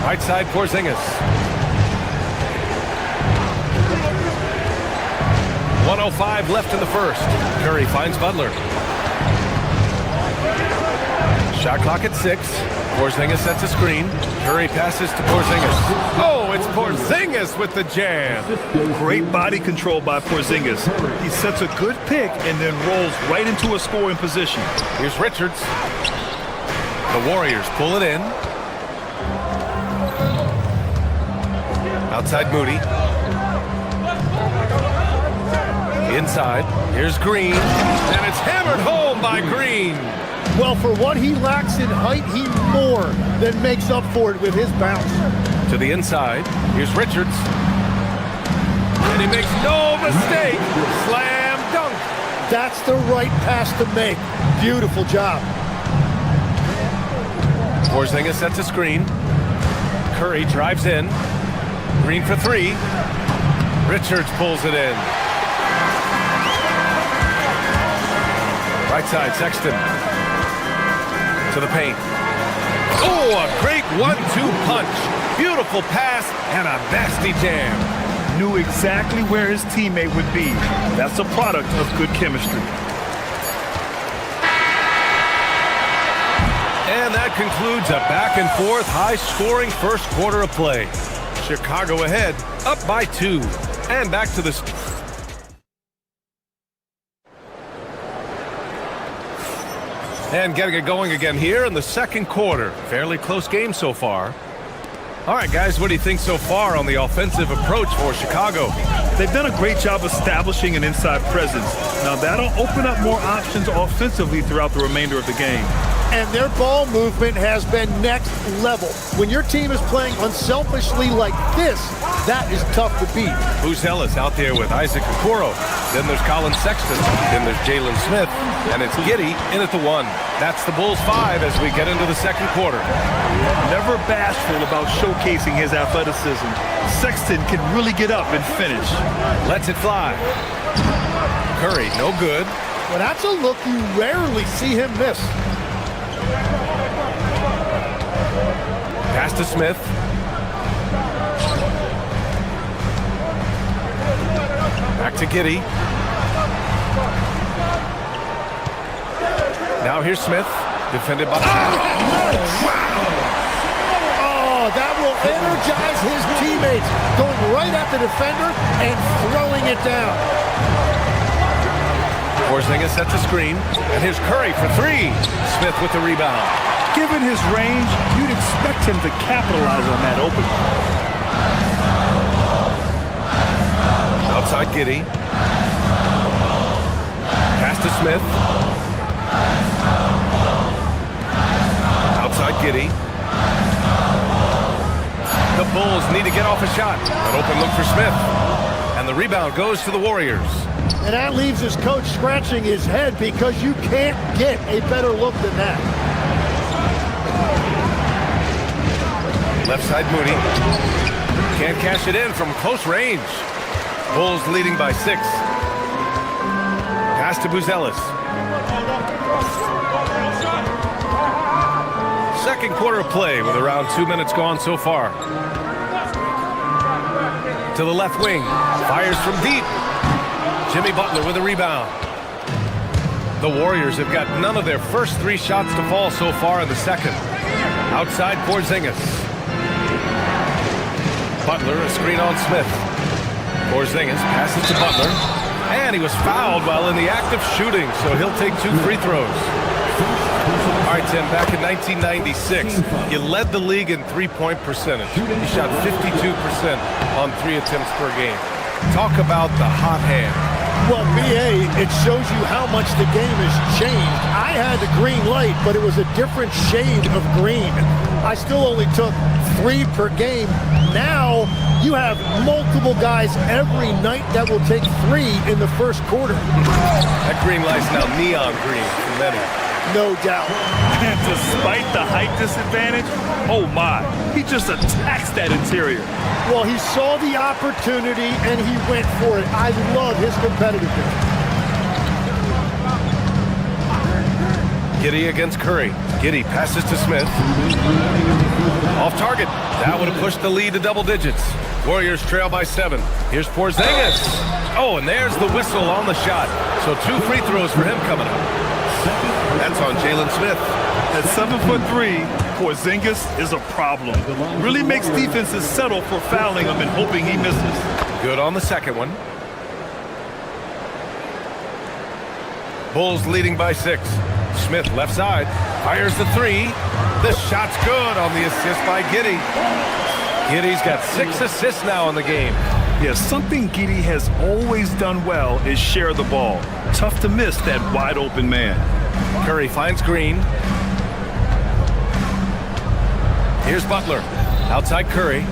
Right side, Porzingis. 1:05 left in the first. Curry finds Butler. Shot clock at 6. Porzingis sets a screen. Curry passes to Porzingis. Oh, it's Porzingis with the jam. Great body control by Porzingis. He sets a good pick and then rolls right into a scoring position. Here's Richards. The Warriors pull it in. Outside Moody. Inside. Here's Green. And it's hammered home by Green. Well, for what he lacks in height, he more than makes up for it with his bounce. To the inside. Here's Richards. And he makes no mistake. Slam dunk. That's the right pass to make. Beautiful job. Porzingis sets a screen. Curry drives in. Green for 3. Richards pulls it in. Right side, Sexton. To the paint. Oh, a great 1-2 punch. Beautiful pass and a nasty jam. Knew exactly where his teammate would be. That's a product of good chemistry. And that concludes a back-and-forth, high-scoring first quarter of play. Chicago ahead, up by 2. And back to the... And getting it going again here in the second quarter. Fairly close game so far. All right, guys, what do you think so far on the offensive approach for Chicago? They've done a great job establishing an inside presence. Now, that'll open up more options offensively throughout the remainder of the game. And their ball movement has been next level. When your team is playing unselfishly like this, that is tough to beat. Buzelis out there with Isaac Okoro. Then there's Colin Sexton. Then there's Jalen Smith. And it's Giddey in at the 1. That's the Bulls 5 as we get into the second quarter. Never bashful about showcasing his athleticism. Sexton can really get up and finish. Lets it fly. Curry, no good. Well, that's a look you rarely see him miss. Pass to Smith. Back to Giddey. Now here's Smith, defended by... Oh, that will energize his teammates. Going right at the defender and throwing it down. Porzingis sets a screen, and here's Curry for three. Smith with the rebound. Given his range, you'd expect him to capitalize on that open. Outside Giddey. Pass to Smith. Outside Giddey. The Bulls need to get off a shot. An open look for Smith. And the rebound goes to the Warriors. And that leaves his coach scratching his head because you can't get a better look than that. Left side Moody. Can't cash it in from close range. Bulls leading by 6. Pass to Buzelis. Second quarter of play with around 2 minutes gone so far. To the left wing. Fires from deep. Jimmy Butler with a rebound. The Warriors have got none of their first 3 shots to fall so far in the second. Outside Porzingis. Butler, a screen on Smith. Porzingis passes to Butler. And he was fouled while in the act of shooting, so he'll take 2 free throws. All right, Tim, back in 1996, you led the league in three-point percentage. You shot 52% on 3 attempts per game. Talk about the hot hand. Well, BA, it shows you how much the game has changed. I had the green light, but it was a different shade of green. I still only took 3 per game. Now, you have multiple guys every night that will take 3 in the first quarter. That green light's now neon green for many. No doubt. And despite the height disadvantage, oh my, he just attacks that interior. Well, he saw the opportunity and he went for it. I love his competitiveness. Giddey against Curry. Giddey passes to Smith. Off target. That would have pushed the lead to double digits. Warriors trail by 7. Here's Porzingis. Oh, and there's the whistle on the shot. So 2 free throws for him coming up. That's on Jalen Smith. At 7'3", Porzingis is a problem. Really makes defenses settle for fouling him and hoping he misses. Good on the second one. Bulls leading by 6. Smith left side. Fires the 3. The shot's good on the assist by Giddey. Giddey's got 6 assists now in the game. Yeah, something Giddey has always done well is share the ball. Tough to miss that wide open man. Curry finds Green. Here's Butler. Outside Curry.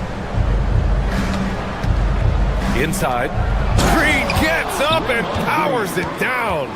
Inside. Green gets up and powers it down.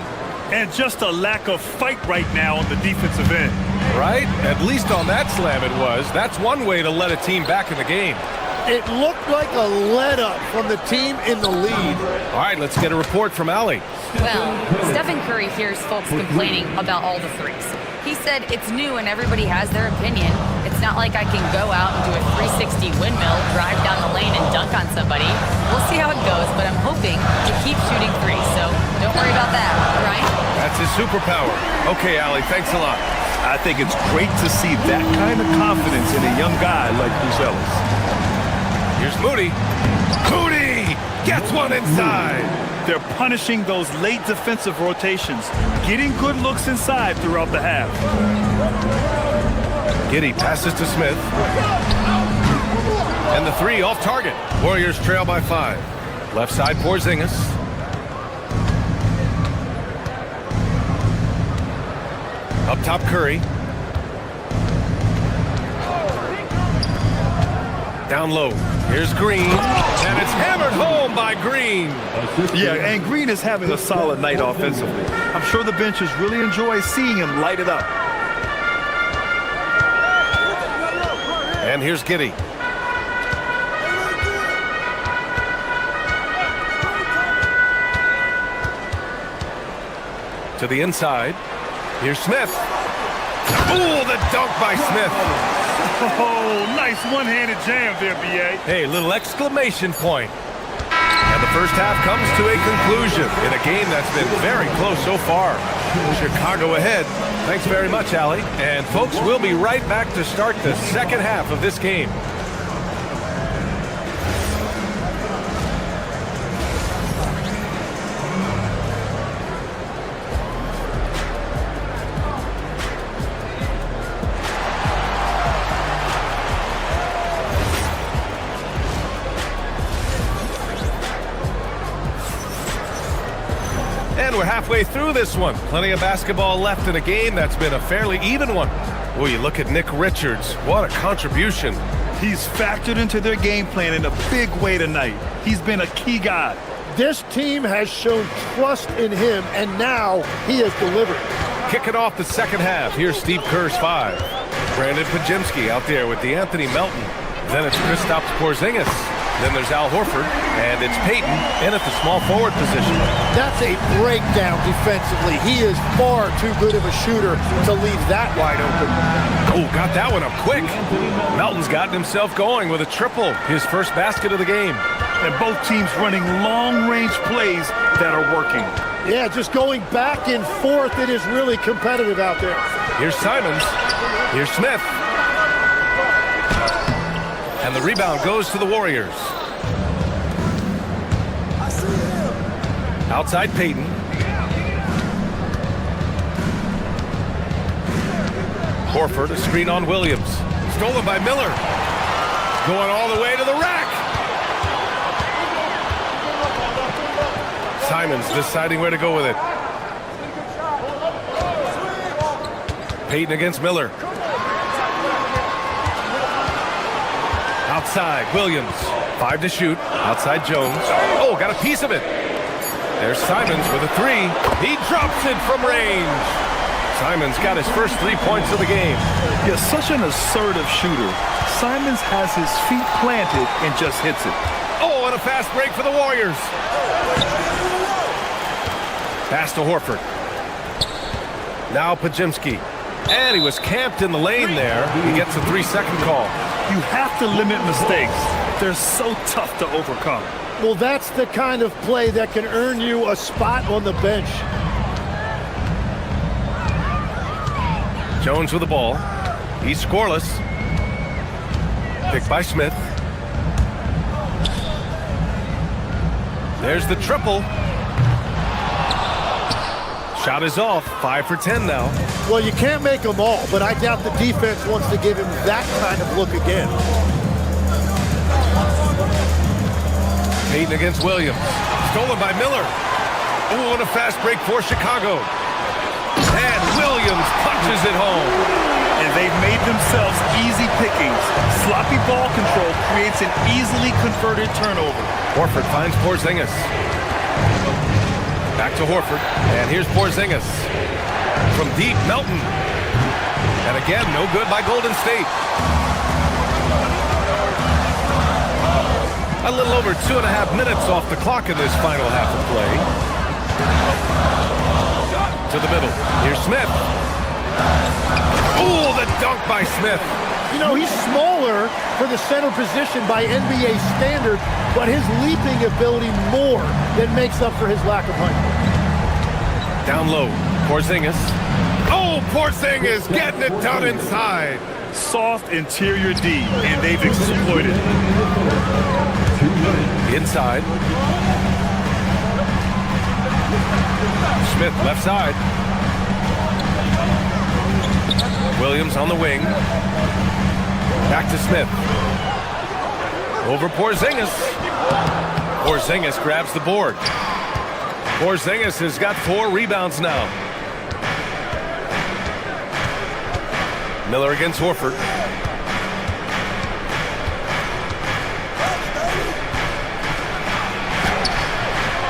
And just a lack of fight right now on the defensive end. Right? At least on that slam it was. That's one way to let a team back in the game. It looked like a let-up from the team in the lead. All right, let's get a report from Allie. Well, Stephen Curry hears folks complaining about all the threes. He said it's new and everybody has their opinion. It's not like I can go out and do a 360 windmill, drive down the lane and dunk on somebody. We'll see how it goes, but I'm hoping to keep shooting threes, so don't worry about that, right? That's his superpower. Okay, Allie, thanks a lot. I think it's great to see that kind of confidence in a young guy like Buzelis. Here's Moody. Moody gets one inside. They're punishing those late defensive rotations, getting good looks inside throughout the half. Giddey passes to Smith. And the 3 off target. Warriors trail by 5. Left side Porzingis. Up top Curry. Down low. Here's Green. And it's hammered home by Green. Yeah, and Green is having a solid night offensively. I'm sure the benches really enjoy seeing him light it up. And here's Giddey. To the inside. Here's Smith. Ooh, the dunk by Smith. Oh, nice one-handed jam there, B.A. Hey, little exclamation point. And the first half comes to a conclusion in a game that's been very close so far. Chicago ahead. Thanks very much, Allie. And folks, we'll be right back to start the second half of this game. And we're halfway through this one. Plenty of basketball left in a game that's been a fairly even one. Well, you look at Nick Richards. What a contribution. He's factored into their game plan in a big way tonight. He's been a key guy. This team has shown trust in him, and now he has delivered. Kicking off the second half. Here's Steve Kerr's 5. Brandon Pajemski out there with the Anthony Melton. Then it's Kristaps Porzingis. Then there's Al Horford, and it's Payton in at the small forward position. That's a breakdown defensively. He is far too good of a shooter to leave that wide open. Oh, got that one up quick. Melton's gotten himself going with a triple, his first basket of the game. And both teams running long-range plays that are working. Yeah, just going back and forth. It is really competitive out there. Here's Simons. Here's Smith. And the rebound goes to the Warriors. Outside Payton. Horford, a screen on Williams. Stolen by Miller. Going all the way to the rack. Simons deciding where to go with it. Payton against Miller. Outside, Williams. 5 to shoot. Outside Jones. Oh, got a piece of it. There's Simons with a 3. He drops it from range. Simons got his first 3 points of the game. Yeah, such an assertive shooter. Simons has his feet planted and just hits it. Oh, and a fast break for the Warriors. Pass to Horford. Now Pajemski. And he was camped in the lane there. He gets a 3-second call. You have to limit mistakes. They're so tough to overcome. Well, that's the kind of play that can earn you a spot on the bench. Jones with the ball. He's scoreless. Picked by Smith. There's the triple. Shot is off. 5 for 10 now. Well, you can't make them all, but I doubt the defense wants to give him that kind of look again. Payton against Williams. Stolen by Miller. Oh, and a fast break for Chicago. And Williams punches it home. And they've made themselves easy pickings. Sloppy ball control creates an easily converted turnover. Horford finds Porzingis. Back to Horford. And here's Porzingis. From deep, Melton. And again, no good by Golden State. A little over 2.5 minutes off the clock in this final half of play. To the middle. Here's Smith. Oh, the dunk by Smith. You know, he's smaller for the center position by NBA standard, but his leaping ability more than makes up for his lack of height. Down low. Porzingis. Oh, Porzingis getting it done inside. Soft interior D, and they've exploited it. Inside. Smith left side. Williams on the wing. Back to Smith. Over Porzingis. Porzingis grabs the board. Porzingis has got 4 rebounds now. Miller against Horford.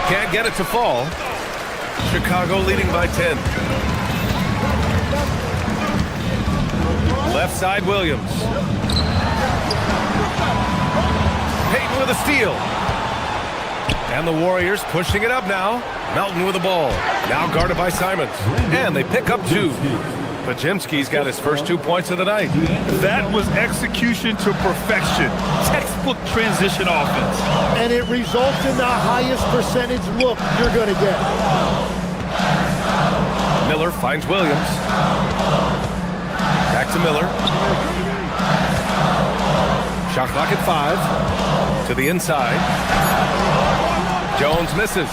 Can't get it to fall. Chicago leading by 10. Left side, Williams. Payton with a steal. And the Warriors pushing it up now. Melton with the ball. Now guarded by Simons. And they pick up 2. Pajemski's got his first 2 points of the night. That was execution to perfection. Textbook transition offense. And it results in the highest percentage look you're going to get. Miller Miller finds Williams. Back to Miller. Shot clock at 5. To the inside. Jones misses.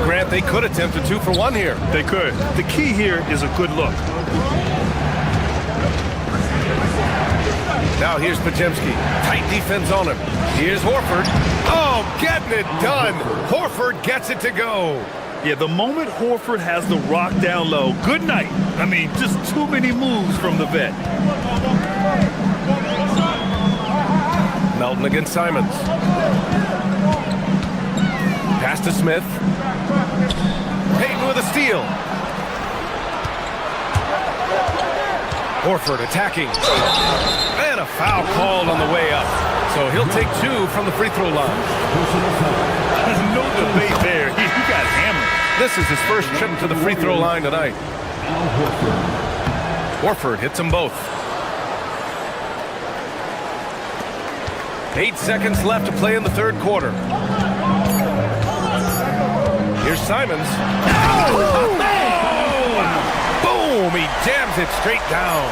Grant, they could attempt a 2-for-1 here. They could. The key here is a good look. Now here's Pajemski. Tight defense on him. Here's Horford. Oh, getting it done. Horford gets it to go. Yeah, the moment Horford has the rock down low, good night. I mean, just too many moves from the vet. Melton against Simons. Pass to Smith. Payton with a steal. Horford attacking. And a foul called on the way up. So he'll take 2 from the free throw line. No debate there. He got hammered. This is his first trip to the free throw line tonight. Horford hits them both. 8 seconds left to play in the third quarter. Here's Simons. Oh! Boom! He jams it straight down.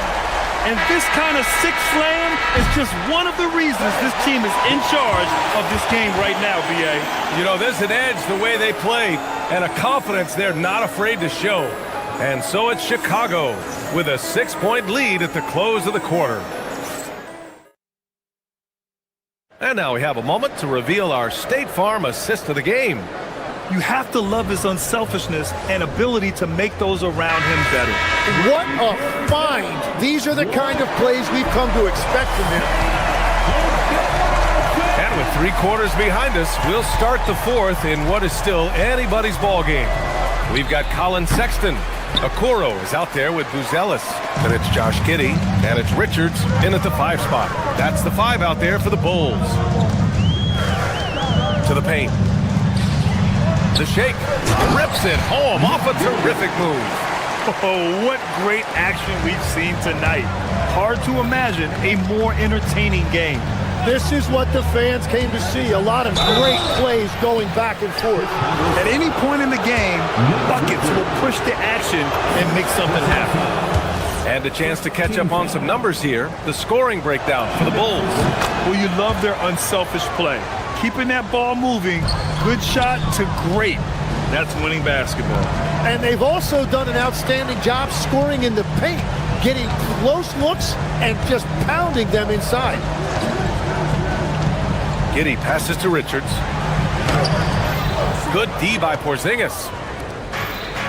And this kind of sick slam is just one of the reasons this team is in charge of this game right now, B.A. You know, there's an edge the way they play and a confidence they're not afraid to show. And so it's Chicago with a 6-point lead at the close of the quarter. And now we have a moment to reveal our State Farm assist of the game. You have to love his unselfishness and ability to make those around him better. What a find! These are the kind of plays we've come to expect from him. And with 3 quarters behind us, we'll start the fourth in what is still anybody's ball game. We've got Colin Sexton. Okoro is out there with Buzelis. Then it's Josh Giddey, and it's Richards in at the 5 spot. That's the 5 out there for the Bulls. To the paint. The shake. Rips it home off a terrific move. Oh, what great action we've seen tonight. Hard to imagine a more entertaining game. This is what the fans came to see. A lot of great plays going back and forth. At any point in the game, buckets will push the action and make something happen. And a chance to catch up on some numbers here. The scoring breakdown for the Bulls. Well, you love their unselfish play. Keeping that ball moving, good shot to great. That's winning basketball. And they've also done an outstanding job scoring in the paint, getting close looks and just pounding them inside. Giddey passes to Richards. Good D by Porzingis.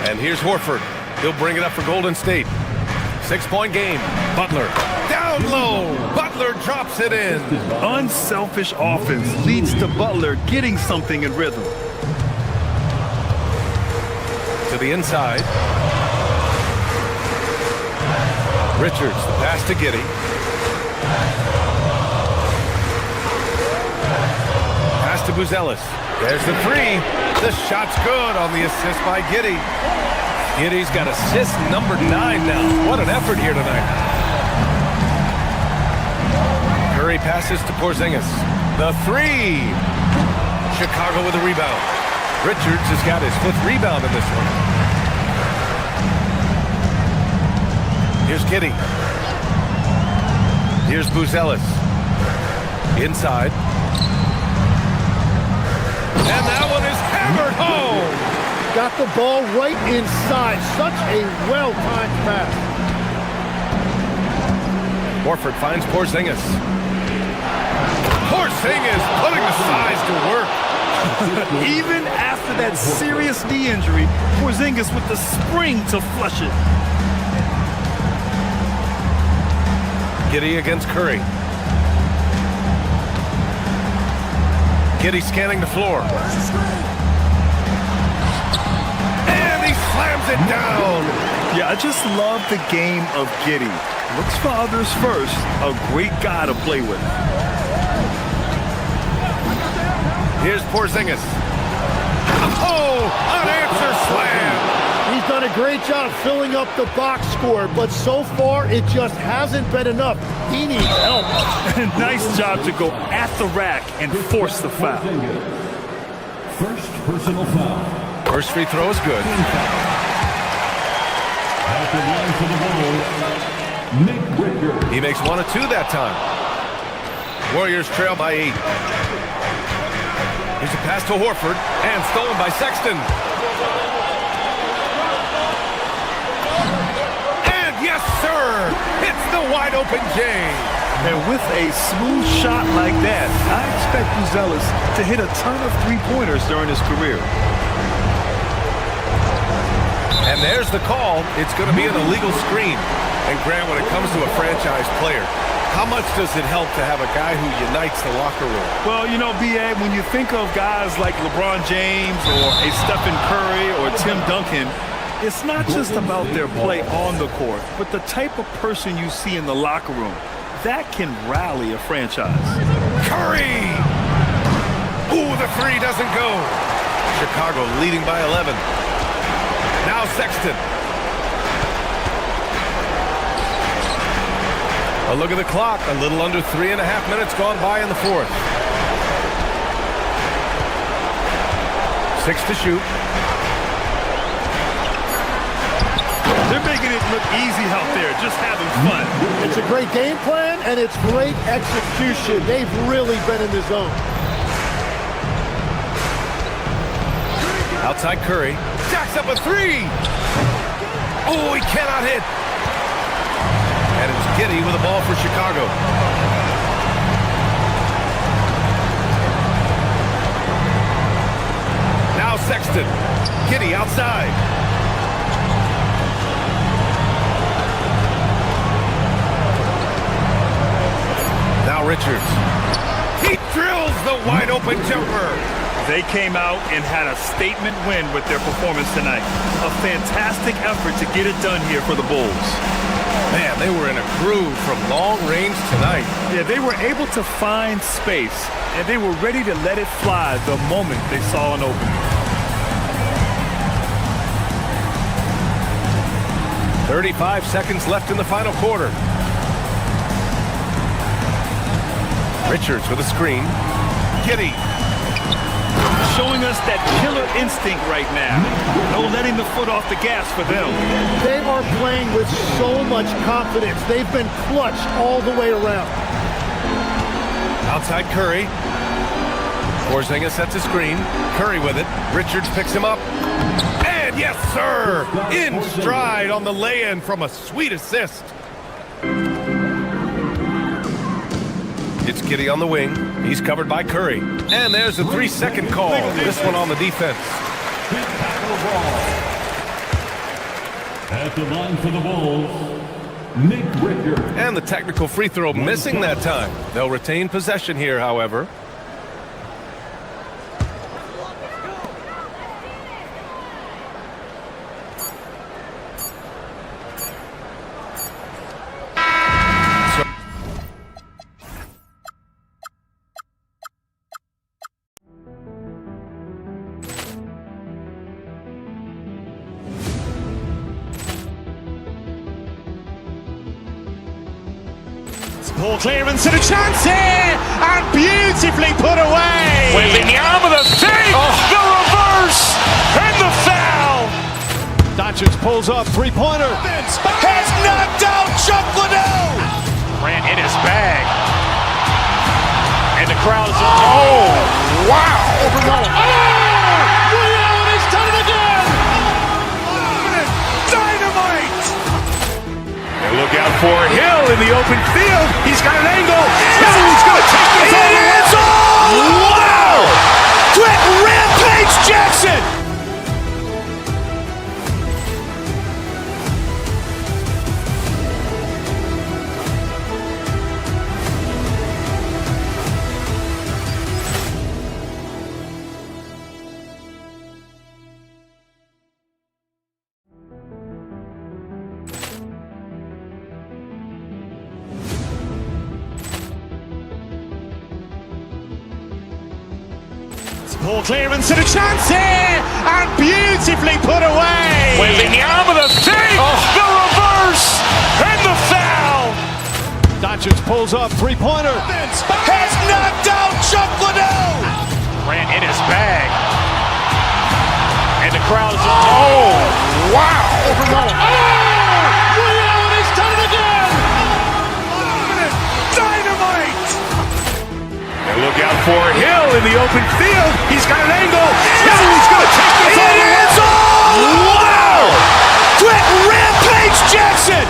And here's Horford. He'll bring it up for Golden State. 6-point game. Butler. Down low. Butler drops it in. Unselfish offense leads to Butler getting something in rhythm. To the inside. Richards, the pass to Giddey. Pass to Buzelis. There's the 3. The shot's good on the assist by Giddey. Giddey's got assist number 9 now. What an effort here tonight. Curry passes to Porzingis. The 3. Chicago with a rebound. Richards has got his 5th rebound in this one. Here's Giddey. Here's Buzelis. Inside. And that one is hammered home. Got the ball right inside. Such a well-timed pass. Horford finds Porzingis. Porzingis putting the size to work. Even after that serious knee injury, Porzingis with the spring to flush it. Giddey against Curry. Giddey scanning the floor. And he slams it down. Yeah, I just love the game of Giddey. Looks for others first. A great guy to play with. Here's Porzingis. Oh, unanswered slam. He's done a great job filling up the box score, but so far it just hasn't been enough. He needs help. Nice job to go at the rack and force the foul. First personal foul. First free throw is good. for the Bulls, Nick Richards. He makes 1 of 2 that time. Warriors trail by 8. Here's a pass to Horford, and stolen by Sexton. And yes, sir! Hits the wide-open J. And with a smooth shot like that, I expect Buzelis to hit a ton of three-pointers during his career. And there's the call. It's going to be an illegal screen. And Grant, when it comes to a franchise player, how much does it help to have a guy who unites the locker room? Well, you know, B.A., when you think of guys like LeBron James or a Stephen Curry or Tim Duncan, it's not just about their play on the court, but the type of person you see in the locker room. That can rally a franchise. Curry! Ooh, the three doesn't go. Chicago leading by 11. Now Sexton. A look at the clock. A little under 3.5 minutes gone by in the fourth. 6 to shoot. They're making it look easy out there, just having fun. It's a great game plan, and it's great execution. They've really been in the zone. Outside Curry. Jacks up a three. Oh, he cannot hit. And it's Giddey with the ball for Chicago. Now Sexton. Giddey outside. Now Richards. He drills the wide open jumper. They came out and had a statement win with their performance tonight. A fantastic effort to get it done here for the Bulls. Man, they were in a groove from long range tonight. Yeah, they were able to find space, and they were ready to let it fly the moment they saw an opening. 35 seconds left in the final quarter. Richards with a screen. Giddey. Showing us that killer instinct right now. No letting the foot off the gas for them. They are playing with so much confidence. They've been clutch all the way around. Outside Curry. Porzingis sets a screen. Curry with it. Richards picks him up. And yes, sir! In stride on the lay-in from a sweet assist. It's Giddey on the wing. He's covered by Curry. And there's a 3-second call. This one on the defense. At the line for the Bulls, Nick Richards. And the technical free throw missing that time. They'll retain possession here, however. Ball clearance and a chance here, and beautifully put away. Wembanyama the fake, the reverse, and the foul. Doncic pulls up, three-pointer. Has knocked out Chuck Liddell. Ran in his bag. And the crowd is... Oh, wow. Allen has done it again. Dynamite. And look out for Hill in the open field. He's got an angle. He's going to take this all the way. Wow. Quick Rampage Jackson. Ball clearance and a chance here, and beautifully put away. Wembanyama the fake, the reverse, and the foul. Doncic pulls up, three-pointer. Has knocked out Chuck Liddell. Ran in his bag. And the crowd is... Oh, wow. open field. He's got an angle. He's going to take this all the way. Wow! Quick rampage Jackson!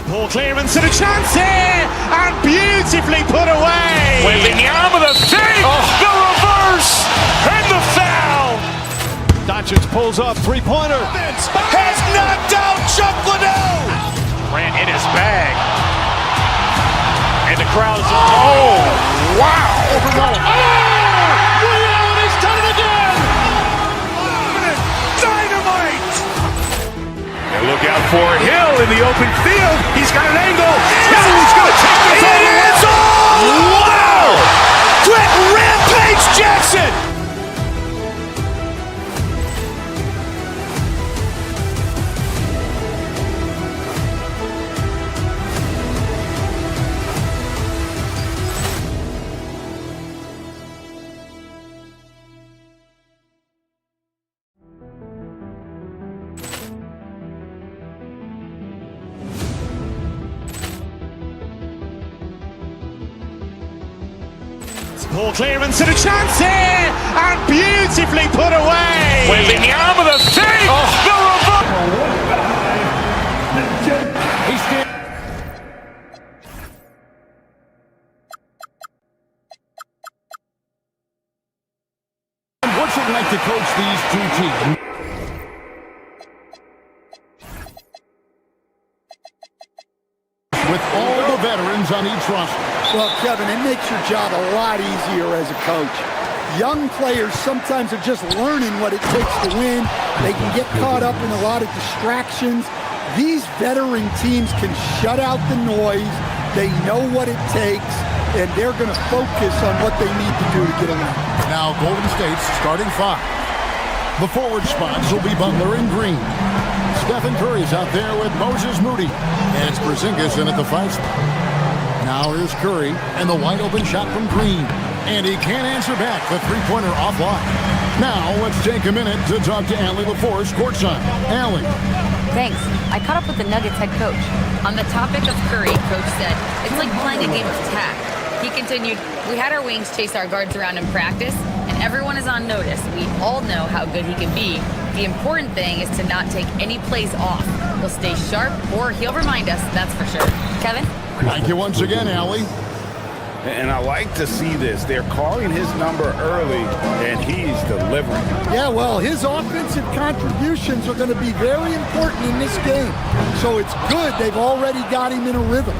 Ball clearance and a chance here, and beautifully put away. Wembanyama the fake, the reverse, and the foul. Doncic pulls up, three-pointer. Has knocked out Chuck Liddell. Ran in his bag. And the crowd is... Oh, wow. Reality's done it again. Dynamite. And look out for Hill in the open field. He's got an angle. He's going to take this all the way. Wow! Quick rampage Jackson. Ball clearance and a chance here, and beautifully put away. Wembanyama the fake, the reverse. What's it like to coach these two teams? With all the veterans on each roster. Well, Kevin, it makes your job a lot easier as a coach. Young players sometimes are just learning what it takes to win. They can get caught up in a lot of distractions. These veteran teams can shut out the noise. They know what it takes, and they're going to focus on what they need to do to get along. Now Golden State's starting five. The forward spots will be Butler and Green. Stephen Curry's out there with Moses Moody. And it's Porzingis in at the 5 spot. Now here's Curry and the wide open shot from Green. And he can't answer back the three-pointer offline. Now let's take a minute to talk to Allie LaForce courtside. Allie. Thanks. I caught up with the Nuggets head coach. On the topic of Curry, coach said, it's like playing a game of tag. He continued, we had our wings chase our guards around in practice, and everyone is on notice. We all know how good he can be. The important thing is to not take any plays off. He'll stay sharp, or he'll remind us, that's for sure. Kevin? Thank you once again, Allie. And I like to see this. They're calling his number early, and he's delivering. Yeah, well, his offensive contributions are going to be very important in this game. So it's good they've already got him in a rhythm.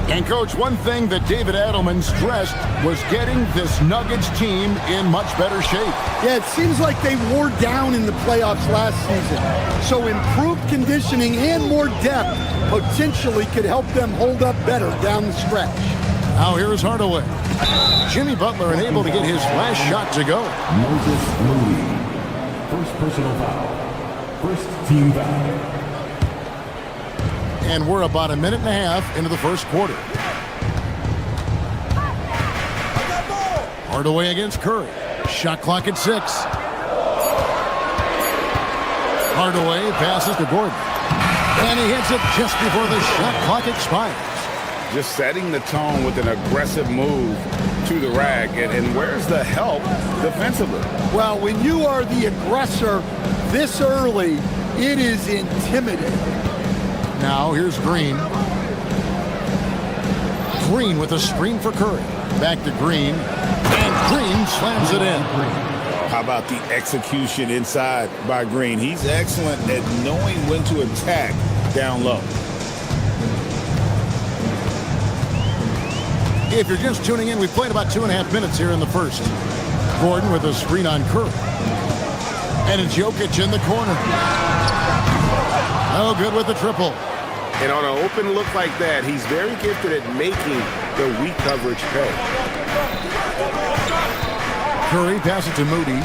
And, Coach, one thing that David Adelman stressed was getting this Nuggets team in much better shape. Yeah, it seems like they wore down in the playoffs last season. So improved conditioning and more depth potentially could help them hold up better down the stretch. Now here's Hardaway. Jimmy Butler unable to get his last shot to go. Moses Moody. First personal foul. First team foul. And we're about a minute and a half into the first quarter. Hardaway against Curry. Shot clock at 6. Hardaway passes to Gordon. And he hits it just before the shot clock expires. Just setting the tone with an aggressive move to the rack. And where's the help defensively? Well, when you are the aggressor this early, it is intimidating. Now here's Green. Green with a screen for Curry. Back to Green. And Green slams it in. How about the execution inside by Green? He's excellent at knowing when to attack down low. If you're just tuning in, we played about 2.5 minutes here in the first. Gordon with a screen on Curry. And it's Jokic in the corner. Oh, good with the triple. And on an open look like that, he's very gifted at making the weak coverage pay. Curry passes to Moody.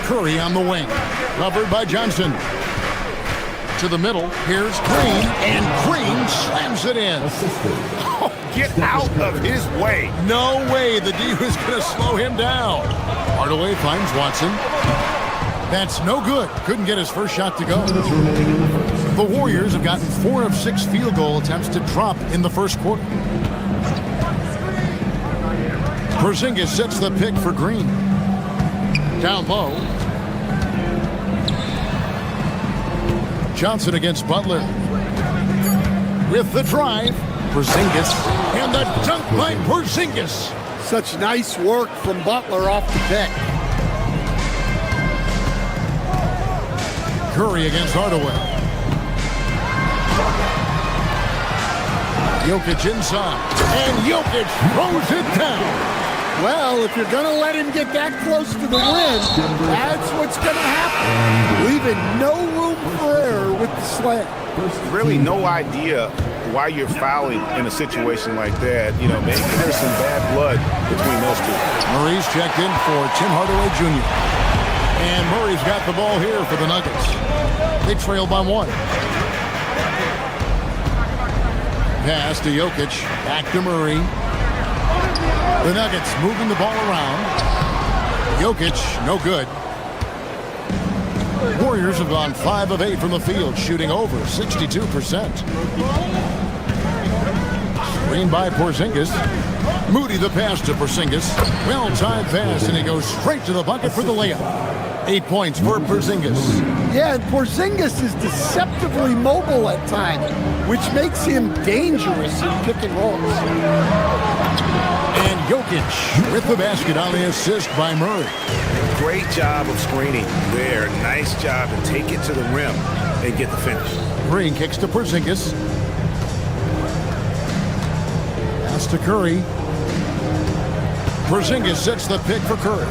Curry on the wing. Covered by Johnson. To the middle. Here's Green. And Green slams it in. Oh, get out of his way. No way the D was going to slow him down. Hardaway finds Watson. That's no good. Couldn't get his first shot to go. The Warriors have gotten 4 of 6 field goal attempts to drop in the first quarter. Porzingis sets the pick for Green. Down low. Johnson against Butler. With the drive. Porzingis. And the dunk by Porzingis. Such nice work from Butler off the pick. Curry against Hardaway. Jokic inside. And Jokic throws it down. Well, if you're going to let him get that close to the rim, that's what's going to happen. Leaving no room for error with the slam. Really no idea why you're fouling in a situation like that. You know, maybe there's some bad blood between those two. Murray's checked in for Tim Hardaway Jr. And Murray's got the ball here for the Nuggets. They trail by 1. Pass to Jokic. Back to Murray. The Nuggets moving the ball around. Jokic, no good. Warriors have gone 5 of 8 from the field, shooting over 62%. Screen by Porzingis. Moody the pass to Porzingis. Well-timed pass, and he goes straight to the bucket for the layup. 8 points for Porzingis. Yeah, and Porzingis is deceptively mobile at times, which makes him dangerous in pick and rolls. And Jokic with the basket on the assist by Murray. Great job of screening there. Nice job to take it to the rim and get the finish. Green kicks to Porzingis. Pass to Curry. Porzingis sets the pick for Curry.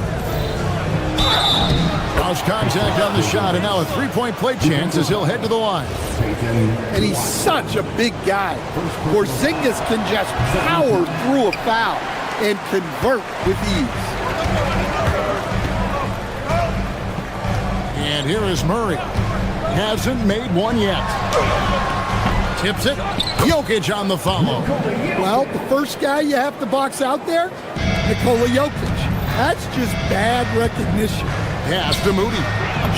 Draws contact on the shot, and now a 3-point play chance as he'll head to the line. And he's such a big guy. Porzingis can just power through a foul and convert with ease. And here is Murray. Hasn't made one yet. Tips it. Jokic on the follow. Well, the first guy you have to box out there, Nikola Jokic. That's just bad recognition. Pass to Moody.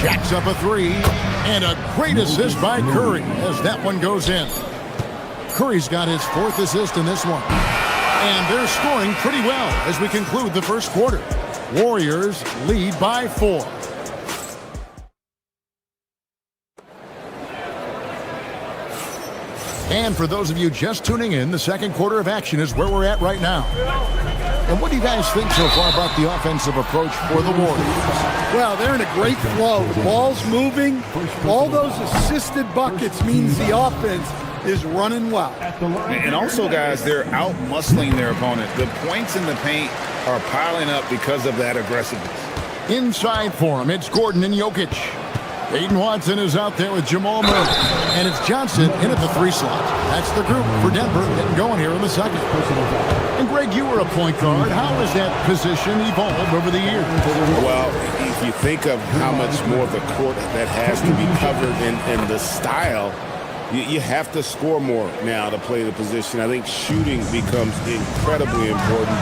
Jacks up a 3. And a great assist by Curry as that one goes in. Curry's got his 4th assist in this one. And they're scoring pretty well as we conclude the first quarter. Warriors lead by 4. And for those of you just tuning in, the second quarter of action is where we're at right now. And what do you guys think so far about the offensive approach for the Warriors? Well, they're in a great flow. Ball's moving. All those assisted buckets means the offense is running well. And also, guys, they're out-muscling their opponent. The points in the paint are piling up because of that aggressiveness. Inside for him, it's Gordon and Jokic. Aiden Watson is out there with Jamal Murray. And it's Johnson in at the 3 slot. That's the group for Denver getting going here in the second. And Greg, you were a point guard. How has that position evolved over the years? Well, if you think of how much more of the court that has to be covered in the style, you have to score more now to play the position. I think shooting becomes incredibly important.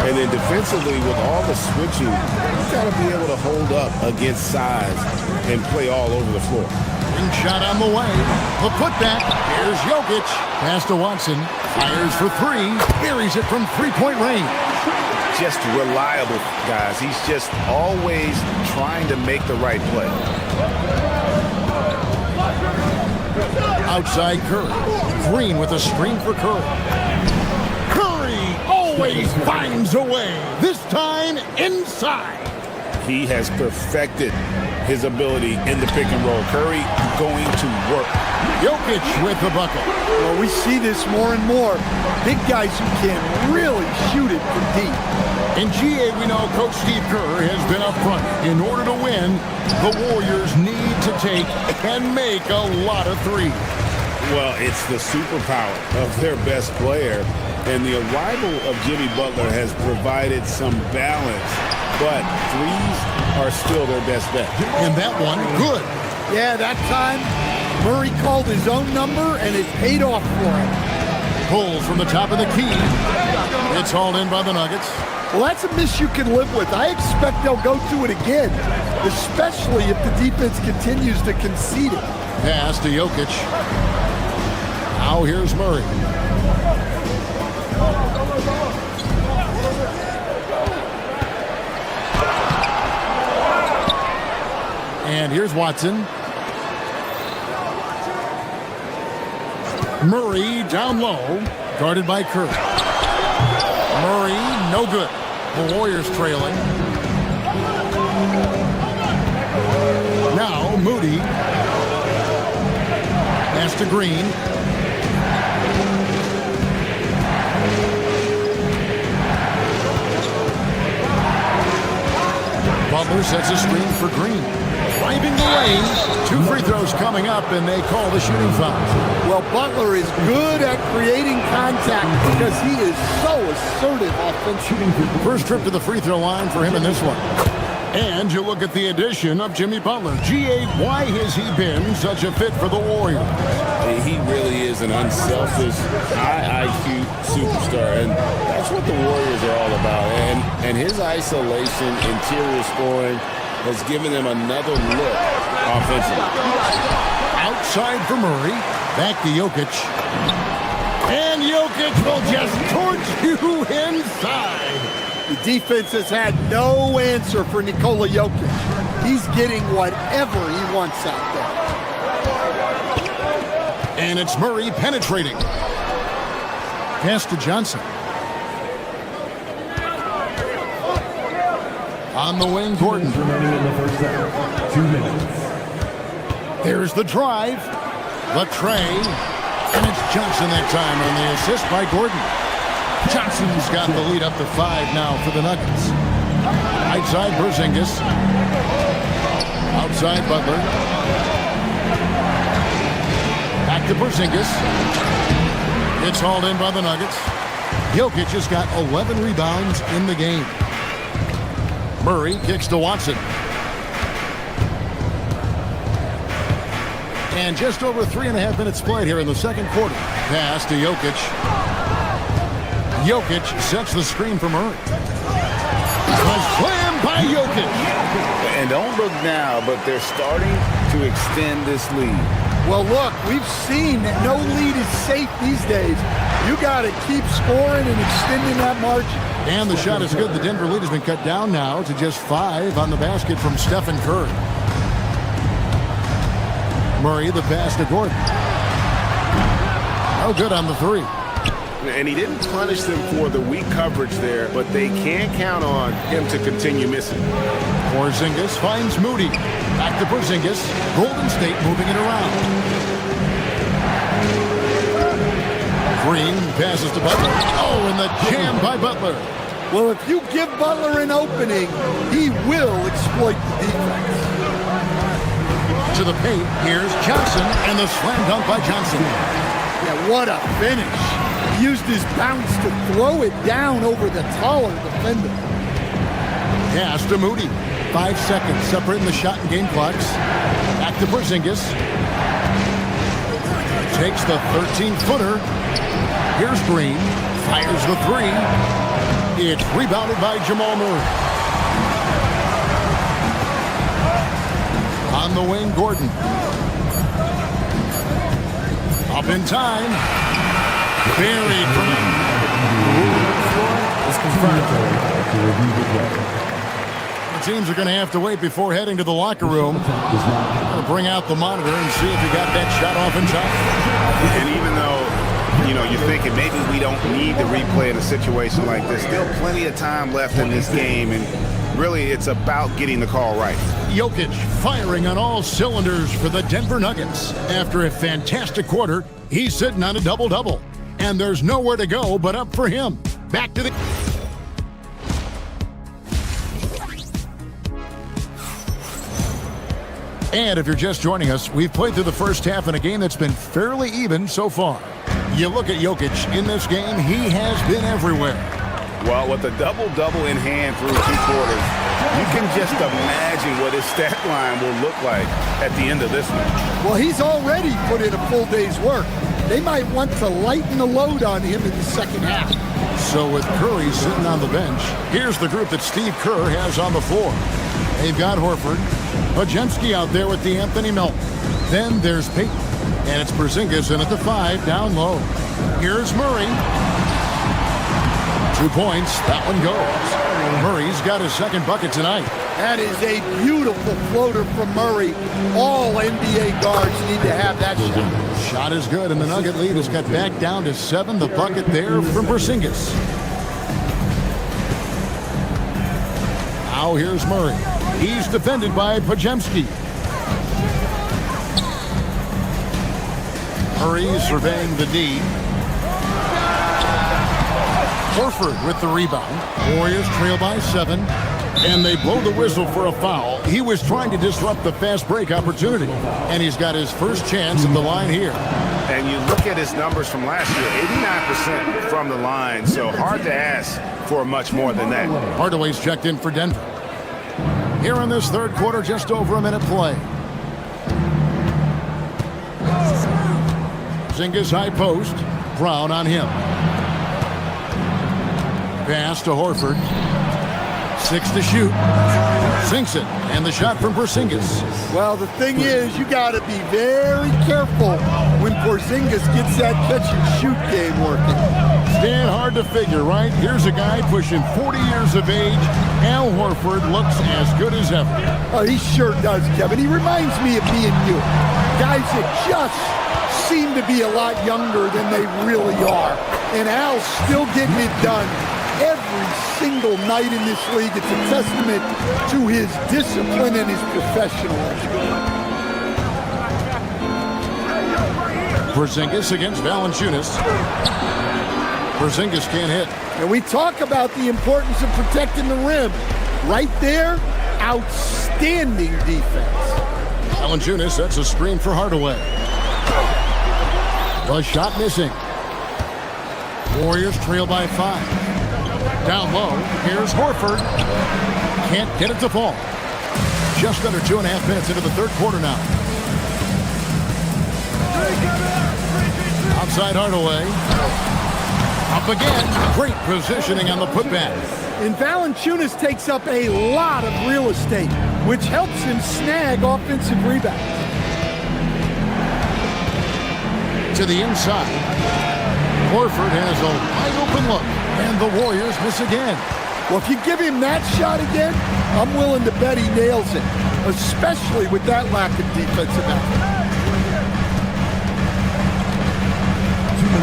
And then defensively, with all the switching, you've got to be able to hold up against size and play all over the floor. Ring shot on the way. The putback. Here's Jokic. Pass to Watson. Fires for 3. Buries it from 3-point range. Just reliable, guys. He's just always trying to make the right play. Outside Curry. Green with a screen for Curry. Curry always finds a way. This time inside. He has perfected his ability in the pick and roll. Curry going to work. Jokic with the bucket. Well, we see this more and more. Big guys who can really shoot it from deep. In GA, we know Coach Steve Kerr has been up front. In order to win, the Warriors need to take and make a lot of threes. Well, it's the superpower of their best player. And the arrival of Jimmy Butler has provided some balance. But threes are still their best bet. And that one, good. Yeah, that time, Murray called his own number, and it paid off for him. Pulls from the top of the key. It's hauled in by the Nuggets. Well, that's a miss you can live with. I expect they'll go to it again, especially if the defense continues to concede it. Pass to Jokic. Now here's Murray. And here's Watson. Murray down low, guarded by Curry. Murray, no good. The Warriors trailing. Now Moody. Pass to Green. Butler sets a screen for Green. Driving the lane. 2 free throws coming up, and they call the shooting foul. Well, Butler is good at creating contact because he is so assertive offensively. First trip to the free throw line for him in this one. And you look at the addition of Jimmy Butler. G.A., why has he been such a fit for the Warriors? He really is an unselfish, high IQ superstar, and that's what the Warriors are all about. And his isolation, interior scoring, has given them another look offensively. Outside for Murray. Back to Jokic. And Jokic will just torch you inside. The defense has had no answer for Nikola Jokic. He's getting whatever he wants out there. And it's Murray penetrating. Pass to Johnson. On the wing, Gordon. Remaining in the first half. 2 minutes. There's the drive. The tray. And it's Johnson that time on the assist by Gordon. Johnson's got the lead up to 5 now for the Nuggets. Outside Porzingis. Outside Butler. Back to Porzingis. It's hauled in by the Nuggets. Jokic has got 11 rebounds in the game. Murray kicks to Watson. And just over 3.5 minutes played here in the second quarter. Pass to Jokic. Jokic sets the screen for Murray. Slam by Jokic. And don't look now, but they're starting to extend this lead. Well, look, we've seen that no lead is safe these days. You got to keep scoring and extending that margin. And the shot is good. The Denver lead has been cut down now to just 5 on the basket from Stephen Curry. Murray, the pass to Gordon. No good on the 3. And he didn't punish them for the weak coverage there, but they can't count on him to continue missing. Porzingis finds Moody. Back to Porzingis. Golden State moving it around. Green passes to Butler. Oh, and the jam by Butler. Well, if you give Butler an opening, he will exploit the defense. To the paint, here's Johnson, and the slam dunk by Johnson. Yeah, what a finish. He used his bounce to throw it down over the taller defender. Pass to Moody. 5 seconds separating the shot and game clocks. Back to Porzingis. Takes the 13-footer. Here's Green. Fires the 3. It's rebounded by Jamal Murray. On the wing, Gordon. Up in time. Buried from him. It's confirmed to review the play. The teams are going to have to wait before heading to the locker room. Going to bring out the monitor and see if he got that shot off in time. And even though, you know, you're thinking maybe we don't need to replay in a situation like this, still plenty of time left in this game, and really it's about getting the call right. Jokic firing on all cylinders for the Denver Nuggets. After a fantastic quarter, he's sitting on a double-double. And there's nowhere to go but up for him. Back to the... And if you're just joining us, we've played through the first half in a game that's been fairly even so far. You look at Jokic in this game, he has been everywhere. Well, with a double-double in hand through 2 quarters, You can just imagine what his stat line will look like at the end of this one. Well, he's already put in a full day's work. They might want to lighten the load on him in the second half. So with Curry sitting on the bench, here's the group that Steve Kerr has on the floor. They've got Horford, Podziemski out there with the Anthony Melton. Then there's Payton, and it's Porzingis in at the 5 down low. Here's Murray. 2 points, that one goes. Murray's got his second bucket tonight. That is a beautiful floater from Murray. All NBA guards need to have that shot. Shot is good, and the Nugget lead has got back down to 7. The bucket there from Porzingis. Now here's Murray. He's defended by Podziemski. Murray surveying the D. Horford with the rebound. Warriors trail by 7. And they blow the whistle for a foul. He was trying to disrupt the fast break opportunity. And he's got his first chance at the line here. And you look at his numbers from last year, 89% from the line. So hard to ask for much more than that. Hardaway's checked in for Denver. Here in this third quarter, just over a minute play. Porzingis high post. Brown on him. Pass to Horford. 6 to shoot. Sinks it. And the shot from Porzingis. Well, the thing is, you got to be very careful when Porzingis gets that catch-and-shoot game working. Stan, hard to figure, right? Here's a guy pushing 40 years of age. Al Horford looks as good as ever. Oh, he sure does, Kevin. He reminds me of me and you. Guys that just seem to be a lot younger than they really are. And Al's still getting it done every single night in this league. It's a testament to his discipline and his professionalism. Porzingis against Valanciunas. Porzingis can't hit. And we talk about the importance of protecting the rim. Right there, outstanding defense. Valanciunas sets a screen for Hardaway. The shot missing. Warriors trail by 5. Down low, here's Horford. Can't get it to fall. Just under 2.5 minutes into the third quarter now. Outside Hardaway. Up again. Great positioning on the putback. And Valanciunas takes up a lot of real estate, which helps him snag offensive rebounds. To the inside. Horford has a wide open look. And the Warriors miss again. Well, if you give him that shot again, I'm willing to bet he nails it, especially with that lack of defensive effort.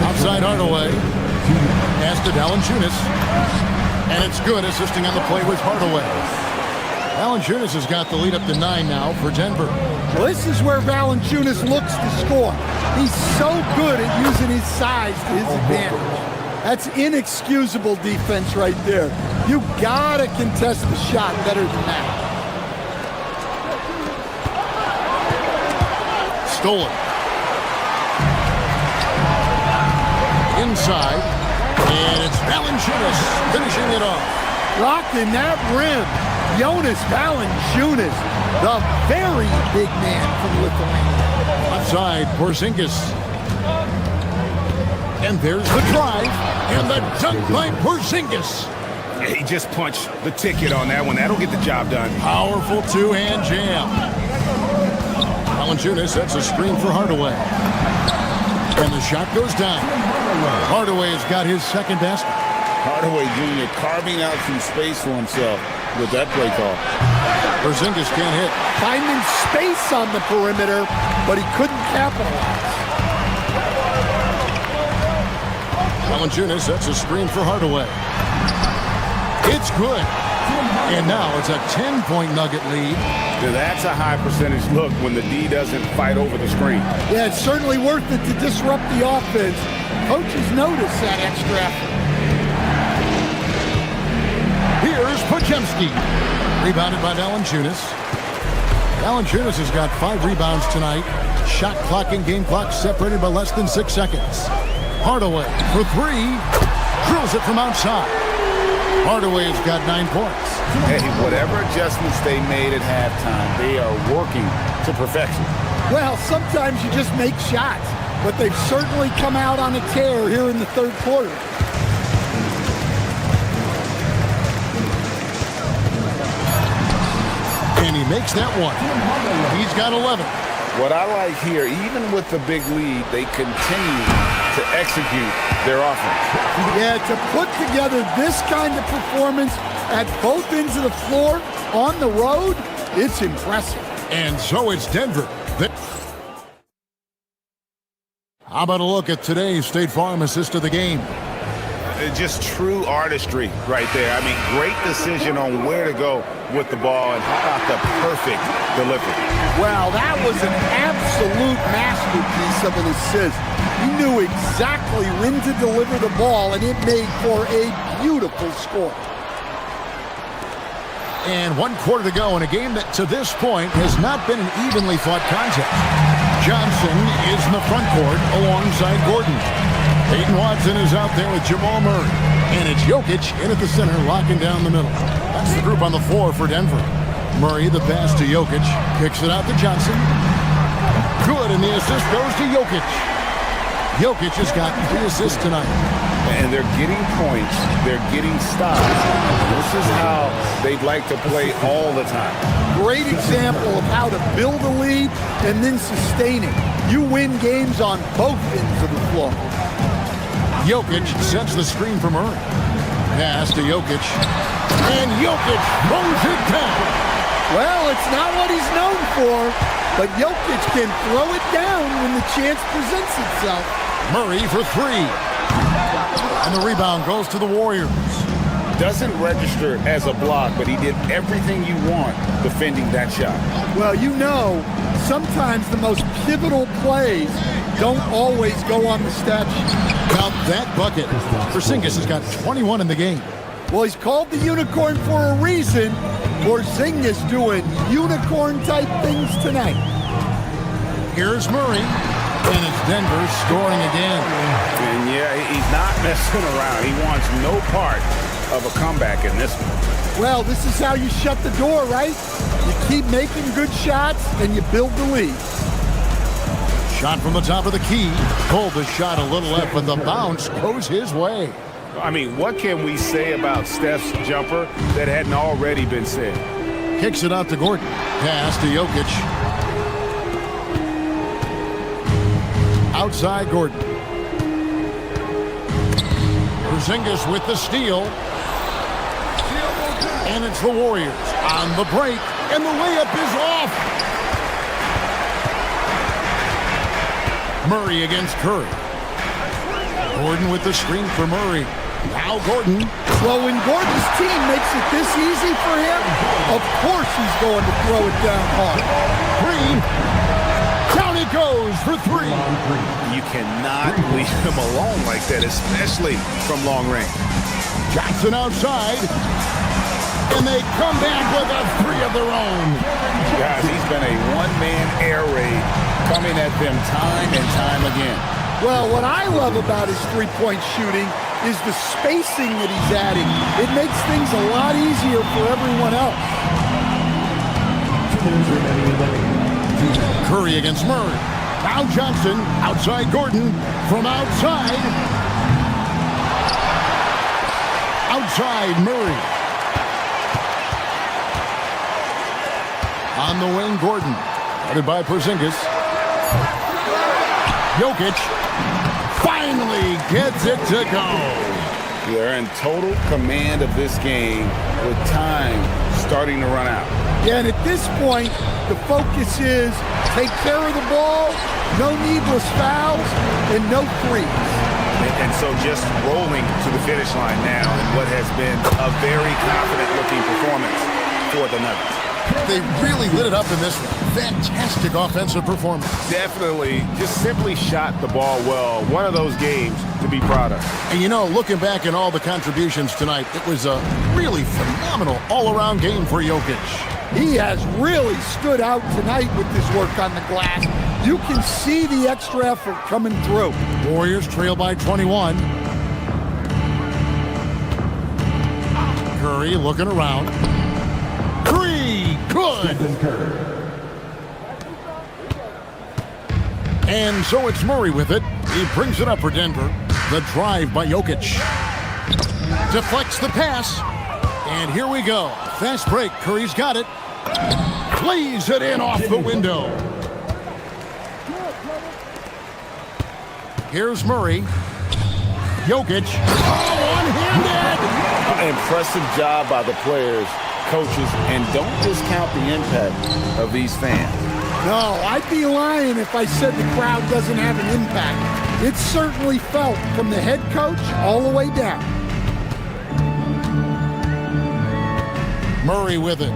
Outside Hardaway. Pass to Valanciunas. And it's good, assisting on the play with Hardaway. Valanciunas has got the lead up to 9 now for Denver. Well, this is where Valanciunas looks to score. He's so good at using his size to his advantage. That's inexcusable defense right there. You gotta contest the shot better than that. Stolen. Inside. And it's Valanciunas finishing it off. Rocking that rim. Jonas Valanciunas, the very big man from Lithuania. Outside, Porzingis. And there's the drive. And the dunk by Porzingis. He just punched the ticket on that one. That'll get the job done. Powerful two-hand jam. Valanciunas sets a screen for Hardaway. And the shot goes down. Hardaway has got his second basket. Hardaway Jr. carving out some space for himself with that play call. Porzingis can't hit. Finding space on the perimeter, but he couldn't capitalize. Valanciunas sets a screen for Hardaway. It's good. And now it's a 10-point Nugget lead. Now that's a high percentage look when the D doesn't fight over the screen. Yeah, it's certainly worth it to disrupt the offense. Coaches notice that extra effort. Here's Podziemski. Rebounded by Valanciunas. Valanciunas has got 5 rebounds tonight. Shot clock and game clock separated by less than 6 seconds. Hardaway for 3. Drills it from outside. Hardaway's got 9 points. Hey, whatever adjustments they made at halftime, they are working to perfection. Well, sometimes you just make shots, but they've certainly come out on a tear here in the third quarter. And he makes that one. He's got 11. What I like here, even with the big lead, they continue to execute their offense. Yeah, to put together this kind of performance at both ends of the floor on the road, it's impressive. And so it's Denver. How about a look at today's State Farm assist of the game? Just true artistry right there. I mean, great decision on where to go with the ball, and how about the perfect delivery? Wow, that was an absolute masterpiece of an assist. He knew exactly when to deliver the ball, and it made for a beautiful score. And 1 quarter to go in a game that to this point has not been an evenly fought contest. Johnson is in the front court alongside Gordon. Peyton Watson is out there with Jamal Murray. And it's Jokic in at the center, locking down the middle. That's the group on the floor for Denver. Murray, the pass to Jokic. Kicks it out to Johnson. Good, and the assist goes to Jokic. Jokic has got 3 assists tonight. And they're getting points. They're getting stops. This is how they'd like to play all the time. Great example of how to build a lead and then sustain it. You win games on both ends of the floor. Jokic sets the screen for Murray. Pass to Jokic. And Jokic throws it down. Well, it's not what he's known for, but Jokic can throw it down when the chance presents itself. Murray for 3. And the rebound goes to the Warriors. Doesn't register as a block, but he did everything you want defending that shot. Well, you know, sometimes the most pivotal plays don't always go on the stat sheet. Count that bucket. Porzingis has got 21 in the game. Well, he's called the unicorn for a reason. Porzingis doing unicorn-type things tonight. Here's Murray. And it's Denver scoring again. And yeah, he's not messing around. He wants no part of a comeback in this one. Well, this is how you shut the door, right? You keep making good shots and you build the lead. Shot from the top of the key. Pulled the shot a little left, but the bounce goes his way. I mean, what can we say about Steph's jumper that hadn't already been said? Kicks it out to Gordon. Pass to Jokic. Outside Gordon. Porzingis with the steal. And it's the Warriors on the break. And the layup is off. Murray against Curry. Gordon with the screen for Murray. Now Gordon. Well, when Gordon's team makes it this easy for him, of course he's going to throw it down hard. Green. Down it goes for 3. You cannot leave him alone like that, especially from long range. Johnson outside. And they come back with a 3 of their own. Guys, he's been a one-man air raid coming at them time and time again. Well, what I love about his three-point shooting is the spacing that he's adding. It makes things a lot easier for everyone else. Curry against Murray. Now Johnson outside Gordon from outside. Outside Murray. On the wing, Gordon. Headed by Porzingis. Jokic finally gets it to go. They're in total command of this game with time starting to run out. Yeah, and at this point, the focus is take care of the ball, no needless fouls, and no threes. And so just rolling to the finish line now in what has been a very confident-looking performance for the Nuggets. They really lit it up in this one. Fantastic offensive performance. Definitely just simply shot the ball well. One of those games to be proud of. And you know, looking back at all the contributions tonight, it was a really phenomenal all-around game for Jokic. He has really stood out tonight with his work on the glass. You can see the extra effort coming through. Warriors trail by 21. Curry looking around. Three, good. And so it's Murray with it. He brings it up for Denver. The drive by Jokic. Deflects the pass. And here we go. Fast break. Curry's got it. Plays it in off the window. Here's Murray. Jokic. Oh, one-handed. Impressive job by the players, coaches, and don't discount the impact of these fans. No, I'd be lying if I said the crowd doesn't have an impact. It's certainly felt from the head coach all the way down. Murray with it.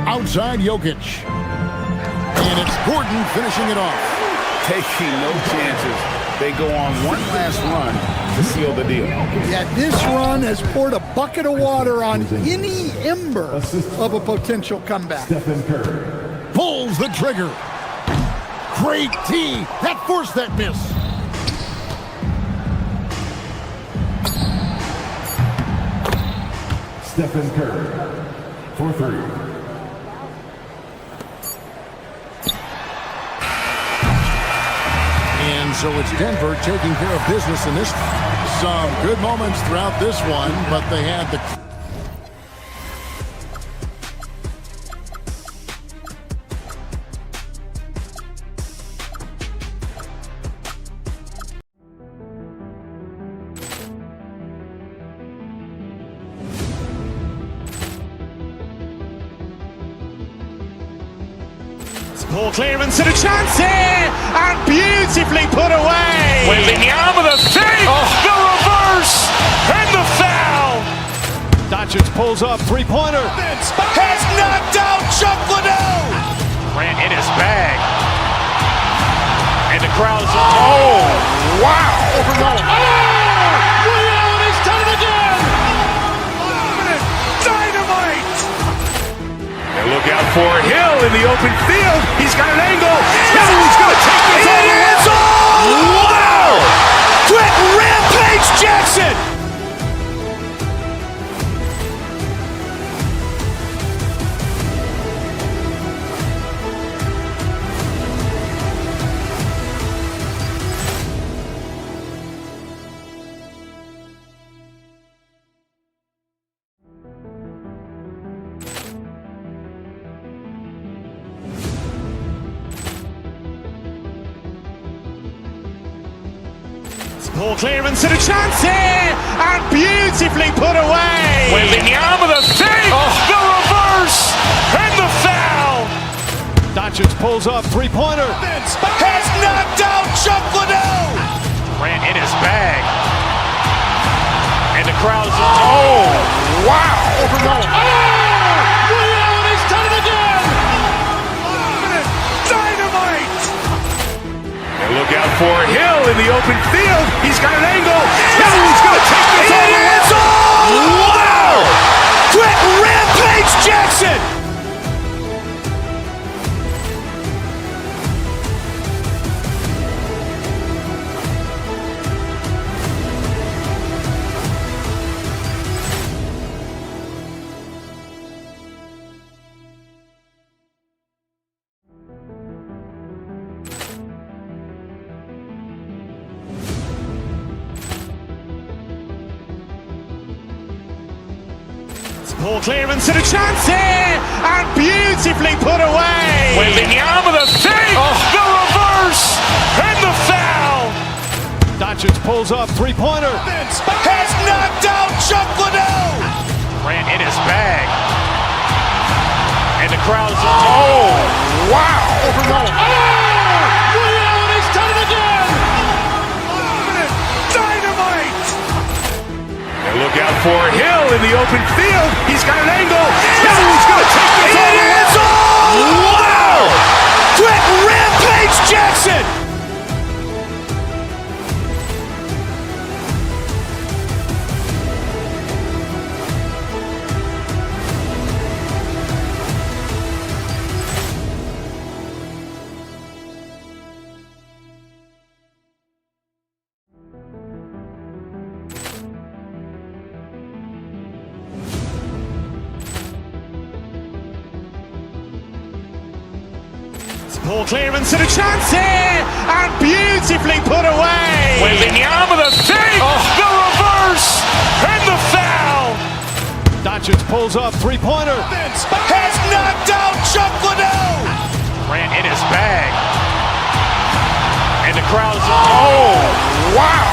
Outside Jokic. And it's Gordon finishing it off. Taking no chances. They go on one last run to seal the deal. Yeah, this run has poured a bucket of water on any ember of a potential comeback. Pulls the trigger. Great tee. That forced that miss. Stephen Curry for three. And so it's Denver taking care of business in this. Some good moments throughout this one, but they had the... Poor clearance and a chance here, and beautifully put away. Wembanyama the save, the reverse, and the foul. Doncic pulls up, three-pointer. Has knocked out Chuck Liddell. Grant in his bag. And the crowd's, oh, wow. He's done it again. Dynamite. And look out for Hill in the open field. He's got an angle. Hill's going to take this all the way. Wow! Quick Rampage Jackson. Poor clearance and a chance here, and beautifully put away. Wembanyama the save, the reverse, and the foul. Doncic pulls up, three-pointer. Has knocked out Chuck Liddell. Grant in his bag. And the crowd's, oh, wow. He's done it again. Dynamite. And look out for Hill in the open field. He's got an angle. Hill's going to take this all the way. Wow! Quick Rampage Jackson. Poor clearance and a chance here, and beautifully put away. Wembanyama the save, the reverse, and the foul. Doncic pulls up, three-pointer. Has knocked out Chuck Liddell. Grant in his bag. And the crowd's, oh, wow. He's done it again. Dynamite. And look out for Hill in the open field. He's got an angle. Hill's going to take this all the way. Wow! Quick Rampage Jackson. Ball clearance and a chance here, and beautifully put away. Wembanyama the fake, the reverse, and the foul. Doncic pulls up, three-pointer. Has knocked out Chuck Liddell. Ran in his bag. And the crowd is, oh, wow.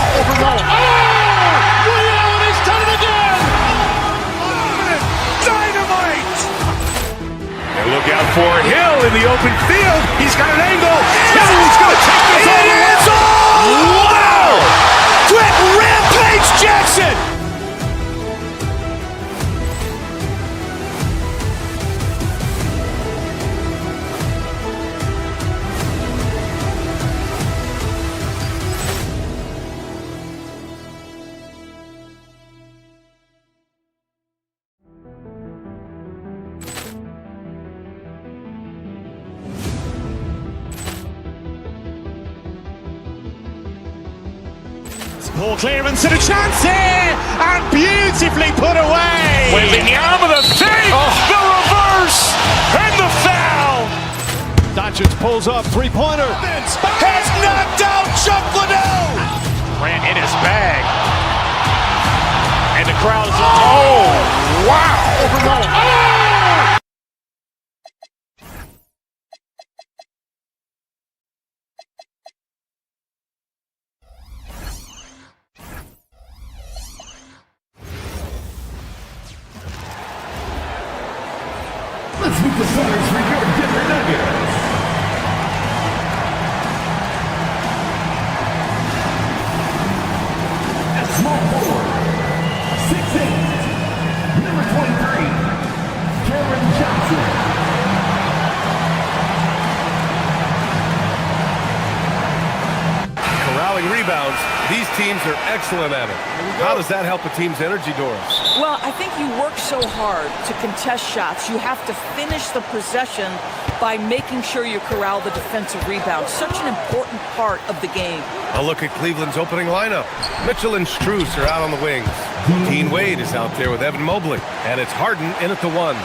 Ray Allen has done it again. Dynamite. And look out for Hill in the open field. He's got an angle. Hill's going to take this all the way. Wow. Quick Rampage Jackson. Ball clearance and a chance here, and beautifully put away. Wembanyama the fake, the reverse, and the foul. Doncic pulls up, three-pointer. Has knocked out Chuck Liddell. Ran in his bag. And the crowd is, oh, wow. Let's meet the starters for your Denver Nuggets. At small forward, 6'8", number 23, Cameron Johnson. Corralling rebounds. These teams are excellent at it. How does that help a team's energy, Doris? Well, I think you work so hard to contest shots. You have to finish the possession by making sure you corral the defensive rebound. Such an important part of the game. A look at Cleveland's opening lineup. Mitchell and Strus are out on the wings. Dean Wade is out there with Evan Mobley. And it's Harden in at the 1.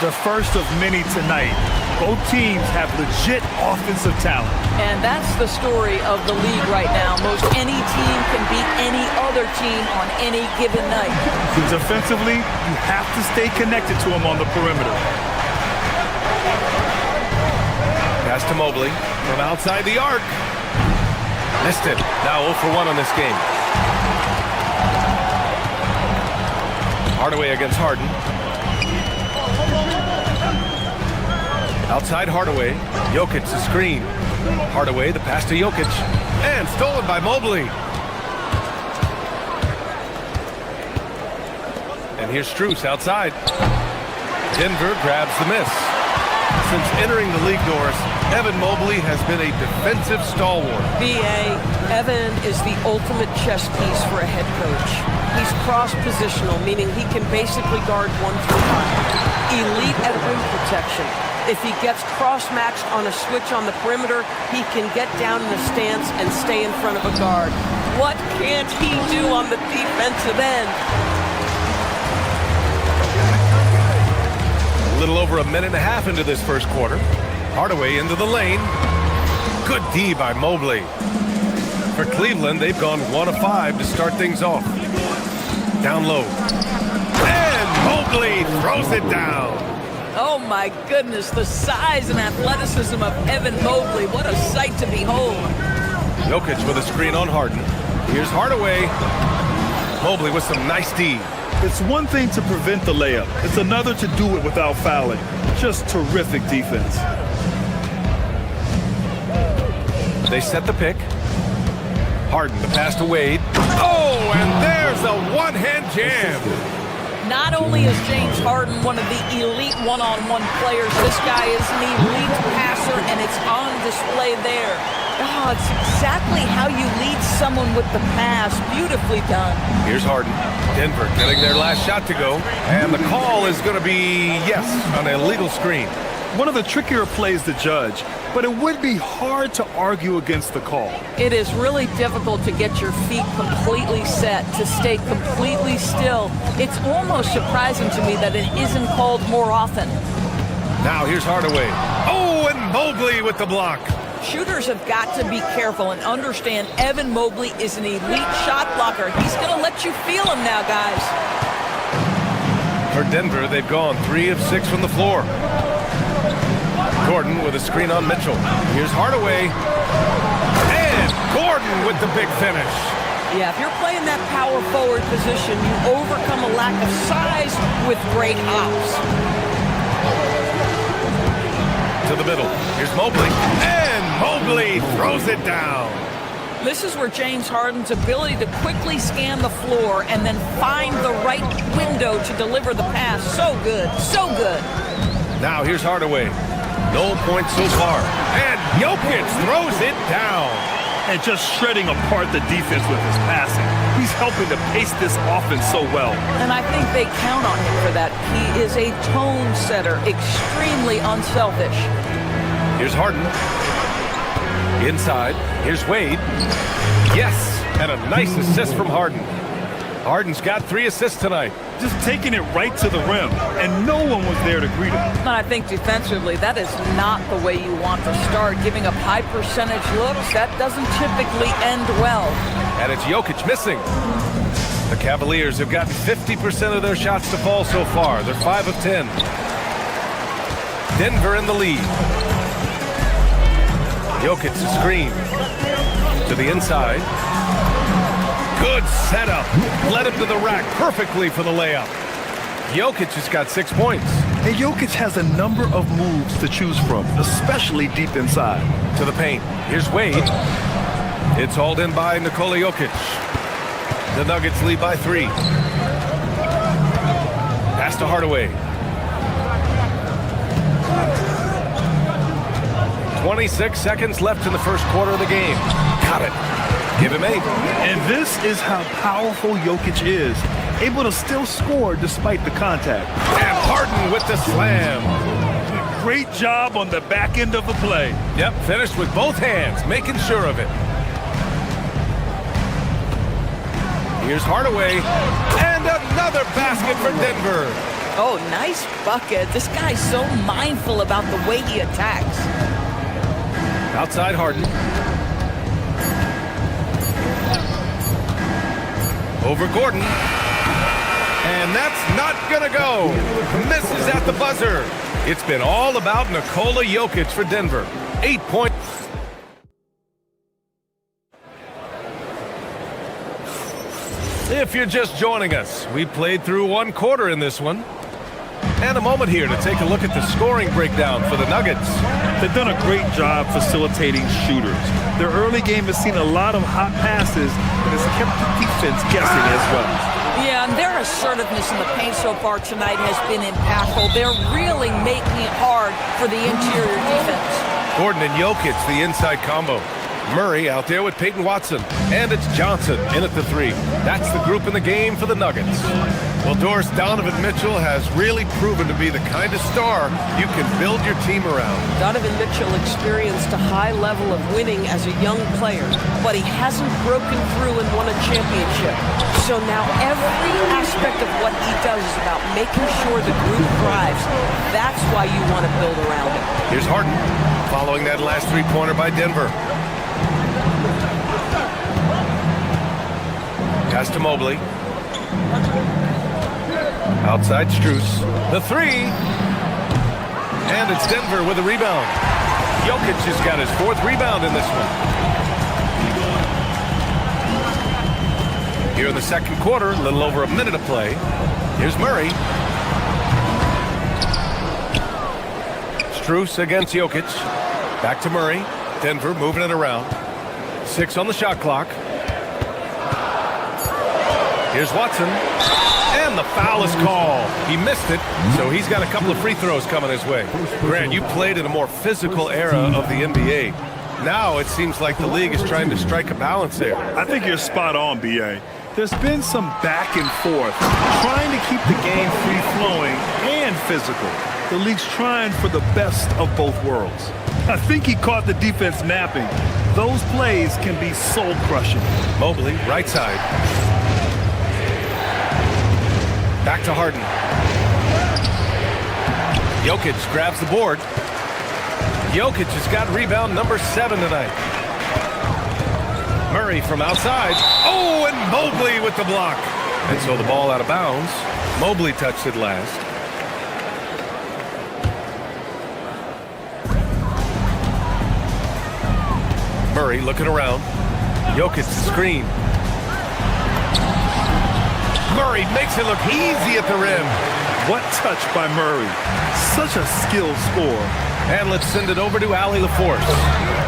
The first of many tonight. Both teams have legit offensive talent. And that's the story of the league right now. Most any team can beat any other team on any given night. Defensively, you have to stay connected to them on the perimeter. Pass to Mobley from outside the arc. Missed it. Now 0 for 1 on this game. Hardaway against Harden. Outside Hardaway. Jokic the screen. Hardaway the pass to Jokic. And stolen by Mobley. And here's Strus outside. Denver grabs the miss. Since entering the league, Doris, Evan Mobley has been a defensive stalwart. B.A., Evan is the ultimate chess piece for a head coach. He's cross-positional, meaning he can basically guard 1 through 5. Elite at rim protection. If he gets cross-matched on a switch on the perimeter, he can get down in a stance and stay in front of a guard. What can't he do on the defensive end? A little over a minute and a half into this first quarter. Hardaway into the lane. Good D by Mobley. For Cleveland, they've gone 1 of 5 to start things off. Down low. And Mobley throws it down. Oh my goodness, the size and athleticism of Evan Mobley. What a sight to behold. Jokic with a screen on Harden. Here's Hardaway. Mobley with some nice D. It's one thing to prevent the layup. It's another to do it without fouling. Just terrific defense. They set the pick. Harden, the pass to Wade. Oh, and there's a one-hand jam. Not only is James Harden one of the elite one-on-one players, this guy is an elite passer, and it's on display there. Oh, it's exactly how you lead someone with the pass. Beautifully done. Here's Harden. Denver getting their last shot to go. And the call is going to be, yes, on an illegal screen. One of the trickier plays to judge, but it would be hard to argue against the call. It is really difficult to get your feet completely set, to stay completely still. It's almost surprising to me that it isn't called more often. Now here's Hardaway. Oh, and And Mobley with the block. Shooters have got to be careful and understand Evan Mobley is an elite shot blocker. He's going to let you feel him now, guys. For Denver, they've gone 3 of 6 from the floor. Gordon with a screen on Mitchell. Here's Hardaway. And Gordon with the big finish. Yeah, if you're playing that power forward position, you overcome a lack of size with great hops. To the middle. Here's Mobley. And Mobley throws it down. This is where James Harden's ability to quickly scan the floor and then find the right window to deliver the pass. So good. So good. Now here's Hardaway. No points so far. And Jokic throws it down. And just shredding apart the defense with his passing. He's helping to pace this offense so well. And I think they count on him for that. He is a tone setter, extremely unselfish. Here's Harden. Inside. Here's Wade. Yes. And a nice assist from Harden. Harden's got 3 assists tonight. Just taking it right to the rim, and no one was there to greet him. And I think defensively, that is not the way you want to start. Giving up high percentage looks, that doesn't typically end well. And it's Jokic missing. The Cavaliers have gotten 50% of their shots to fall so far. They're 5 of 10. Denver in the lead. Jokic to screen. To the inside. Good setup. Led him to the rack perfectly for the layup. Jokic has got 6 points. And Jokic has a number of moves to choose from, especially deep inside. To the paint. Here's Wade. It's hauled in by Nikola Jokic. The Nuggets lead by 3. Pass to Hardaway. 26 seconds left in the first quarter of the game. Got it. Give him 8. And this is how powerful Jokic is. Able to still score despite the contact. And Harden with the slam. Great job on the back end of the play. Yep, finished with both hands, making sure of it. Here's Hardaway. And another basket for Denver. Oh, nice bucket. This guy's so mindful about the way he attacks. Outside Harden. Over Gordon. And that's not gonna go. Misses at the buzzer. It's been all about Nikola Jokic for Denver. 8 points. If you're just joining us, we played through 1 quarter in this one. And a moment here to take a look at the scoring breakdown for the Nuggets. They've done a great job facilitating shooters. Their early game has seen a lot of hot passes and has kept the defense guessing as well. Yeah, and their assertiveness in the paint so far tonight has been impactful. They're really making it hard for the interior defense. Gordon and Jokic, the inside combo. Murray out there with Peyton Watson. And it's Johnson in at the 3. That's the group in the game for the Nuggets. Well, Doris, Donovan Mitchell has really proven to be the kind of star you can build your team around. Donovan Mitchell experienced a high level of winning as a young player, but he hasn't broken through and won a championship. So now every aspect of what he does is about making sure the group thrives. That's why you want to build around him. Here's Harden following that last 3-pointer by Denver. Pass to Mobley. Outside Strus. The 3. And it's Denver with a rebound. Jokic just got his 4th rebound in this one. Here in the second quarter, a little over a minute of play. Here's Murray. Strus against Jokic. Back to Murray. Denver moving it around. 6 on the shot clock. Here's Watson. And the foul is called. He missed it, so he's got a couple of free throws coming his way. Grant, you played in a more physical era of the NBA. Now it seems like the league is trying to strike a balance there. I think you're spot on, B.A. There's been some back and forth, trying to keep the game free-flowing and physical. The league's trying for the best of both worlds. I think he caught the defense napping. Those plays can be soul-crushing. Mobley, right side. Back to Harden. Jokic grabs the board. Jokic has got rebound number 7 tonight. Murray from outside. Oh, and Mobley with the block. And so the ball out of bounds. Mobley touched it last. Murray looking around. Jokic the screen. Murray makes it look easy at the rim. What touch by Murray. Such a skilled scorer. And let's send it over to Allie LaForce.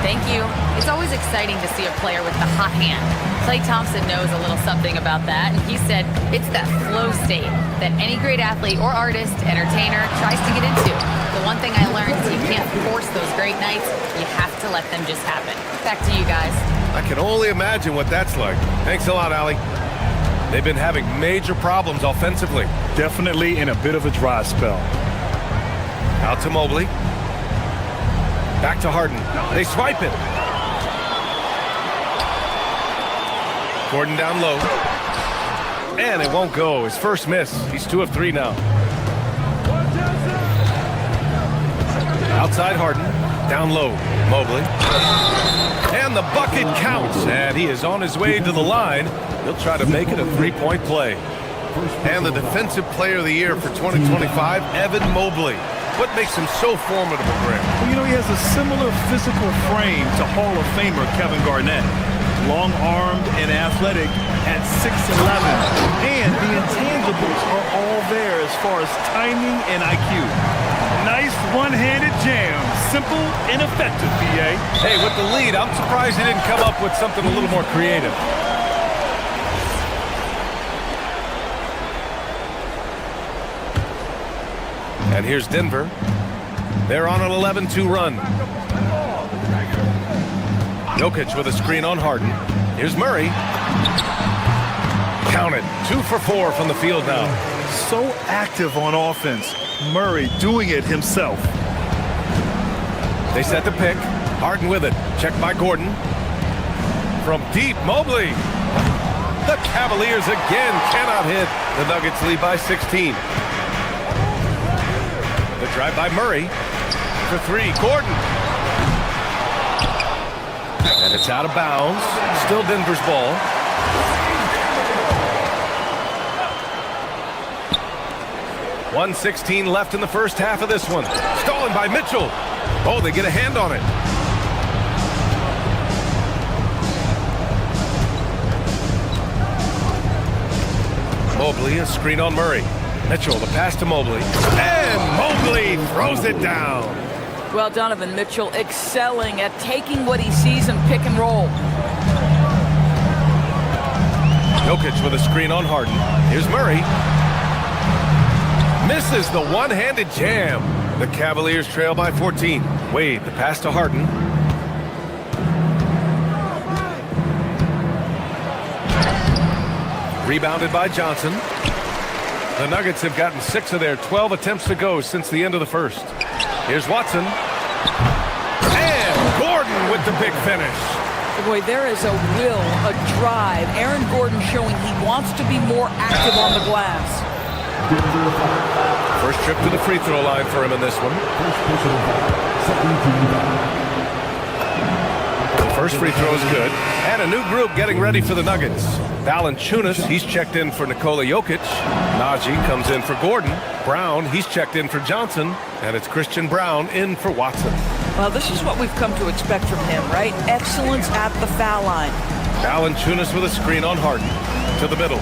Thank you. It's always exciting to see a player with the hot hand. Klay Thompson knows a little something about that, and he said it's that flow state that any great athlete or artist, entertainer, tries to get into. The one thing I learned is you can't force those great nights. You have to let them just happen. Back to you guys. I can only imagine what that's like. Thanks a lot, Allie. They've been having major problems offensively. Definitely in a bit of a dry spell. Out to Mobley. Back to Harden. They swipe it. Gordon down low. And it won't go. His first miss. He's 2 of 3 now. Outside Harden. Down low. Mobley. And the bucket counts. And he is on his way to the line. He'll try to make it a 3-point play. And the Defensive Player of the Year for 2025, Evan Mobley. What makes him so formidable, Graham? Well, you know, he has a similar physical frame to Hall of Famer Kevin Garnett. Long-armed and athletic at 6'11". And the intangibles are all there as far as timing and IQ. Nice one-handed jam. Simple and effective, BA. Hey, with the lead, I'm surprised he didn't come up with something a little more creative. And here's Denver. They're on an 11-2 run. Jokic with a screen on Harden. Here's Murray. Count it. 2 for 4 from the field now. So active on offense. Murray doing it himself. They set the pick. Harden with it. Checked by Gordon. From deep, Mobley. The Cavaliers again cannot hit. The Nuggets lead by 16. The drive by Murray for 3. Gordon. And it's out of bounds. Still Denver's ball. .116 left in the first half of this one. Stolen by Mitchell. Oh, they get a hand on it. Mobley, a screen on Murray. Mitchell, the pass to Mobley. And Mobley throws it down. Well, Donovan Mitchell excelling at taking what he sees in pick and roll. Jokic with a screen on Harden. Here's Murray. Misses the one-handed jam. The Cavaliers trail by 14. Wade, the pass to Harden. Rebounded by Johnson. The Nuggets have gotten 6 of their 12 attempts to go since the end of the first. Here's Watson. And Gordon with the big finish. Boy, there is a will, a drive. Aaron Gordon showing he wants to be more active on the glass. First trip to the free throw line for him in this one. The first free throw is good. And a new group getting ready for the Nuggets. Valanciunas, he's checked in for Nikola Jokic. Najee comes in for Gordon. Brown, he's checked in for Johnson. And it's Christian Brown in for Watson. Well, this is what we've come to expect from him, right? Excellence at the foul line. Valanciunas with a screen on Harden. To the middle.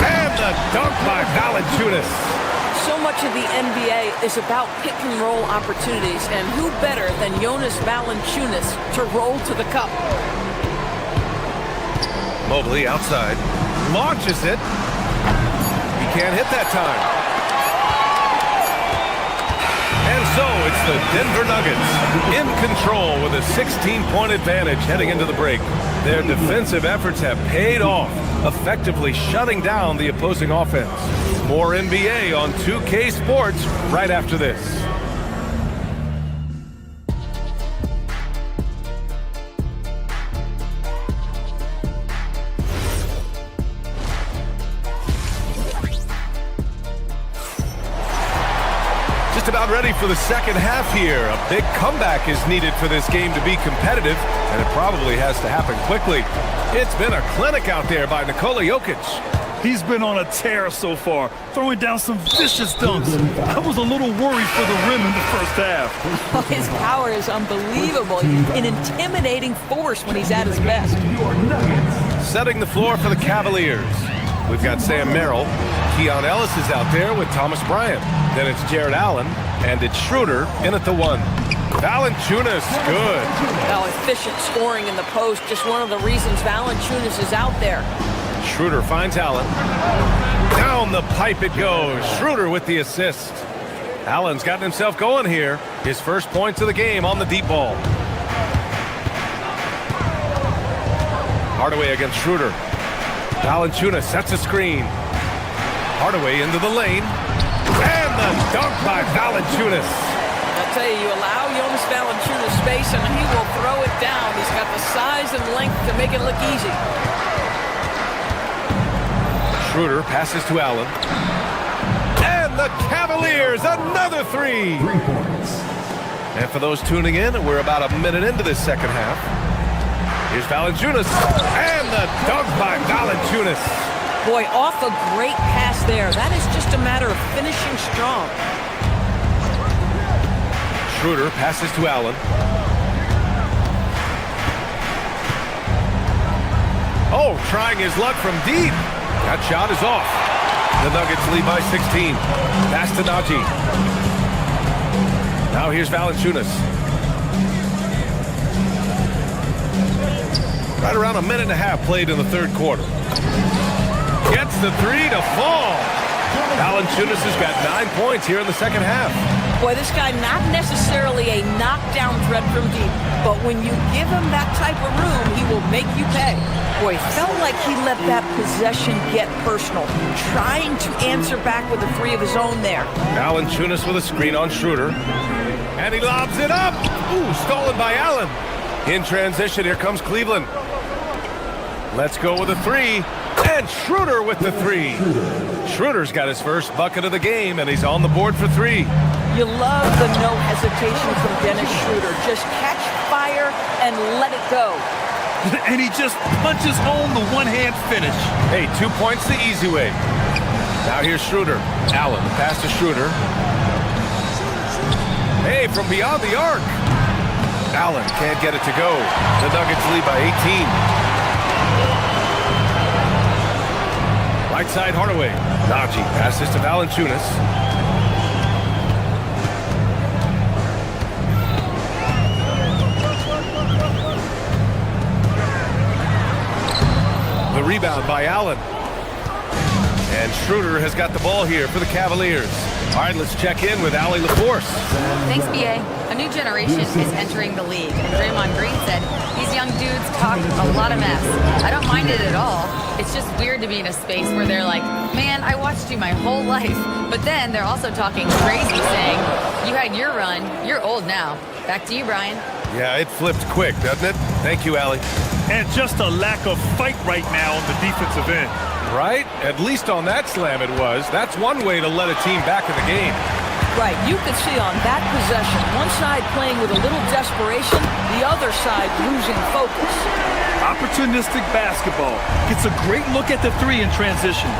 And the dunk by Valanciunas. So much of the NBA is about pick and roll opportunities, and who better than Jonas Valanciunas to roll to the cup? Mobley outside. Launches it. He can't hit that time. And so it's the Denver Nuggets in control with a 16-point advantage heading into the break. Their defensive efforts have paid off, effectively shutting down the opposing offense. More NBA on 2K Sports right after this. just about ready for the second half here. A big comeback is needed for this game to be competitive, and it probably has to happen quickly. It's been a clinic out there by Nikola Jokic. He's been on a tear so far, throwing down some vicious dunks. I was a little worried for the rim in the first half. Oh, his power is unbelievable. An intimidating force when he's at his best. Setting the floor for the Cavaliers. We've got Sam Merrill. Keon Ellis is out there with Thomas Bryant. Then it's Jared Allen, and it's Schroeder in at the 1. Valanciunas, good. Oh, efficient scoring in the post. Just one of the reasons Valanciunas is out there. Schroeder finds Allen. Down the pipe it goes. Schroeder with the assist. Allen's gotten himself going here. His first points of the game on the deep ball. Hardaway against Schroeder. Valanciunas sets a screen. Hardaway into the lane. And the dunk by Valanciunas. I'll tell you allow Jonas Valanciunas space and he will throw it down. He's got the size and length to make it look easy. Schroeder passes to Allen. And the Cavaliers, another 3. 3 points. And for those tuning in, we're about a minute into this second half. Here's Valanciunas. And the dunk by Valanciunas. Boy, off a great pass there. That is just a matter of finishing strong. Schroeder passes to Allen. Oh, trying his luck from deep. That shot is off. The Nuggets lead by 16. Pass to Najee. Now here's Valanciunas. Right around a minute and a half played in the third quarter. Gets the 3 to fall. Valanciunas has got 9 points here in the second half. Boy, this guy not necessarily a knockdown threat from deep, but when you give him that type of room, he will make you pay. Boy, felt like he let that possession get personal, trying to answer back with a 3 of his own there. Valanciunas with a screen on Schroeder. And he lobs it up. Ooh, stolen by Allen. In transition, here comes Cleveland. Let's go with a 3. And Schroeder with the 3. Schroeder's got his first bucket of the game, and he's on the board for 3. You love the no hesitation from Dennis Schroeder. Just catch fire and let it go. And he just punches home the one-hand finish. Hey, 2 points the easy way. Now here's Schroeder. Allen, pass to Schroeder. Hey, from beyond the arc. Allen can't get it to go. The Nuggets lead by 18. Right side, Hardaway. Najee passes to Valanciunas. The rebound by Allen. And Schroeder has got the ball here for the Cavaliers. All right, let's check in with Allie LaForce. Thanks, BA. A new generation is entering the league, and Draymond Green said these young dudes talk a lot of mess. I don't mind it at all. It's just weird to be in a space where they're like, man, I watched you my whole life. But then they're also talking crazy, saying, you had your run, you're old now. Back to you, Brian. Yeah, it flipped quick, doesn't it? Thank you, Allie. And just a lack of fight right now on the defensive end. Right? At least on that slam it was. That's one way to let a team back in the game. Right, you could see on that possession, one side playing with a little desperation, the other side losing focus. Opportunistic basketball. Gets a great look at the 3 in transition.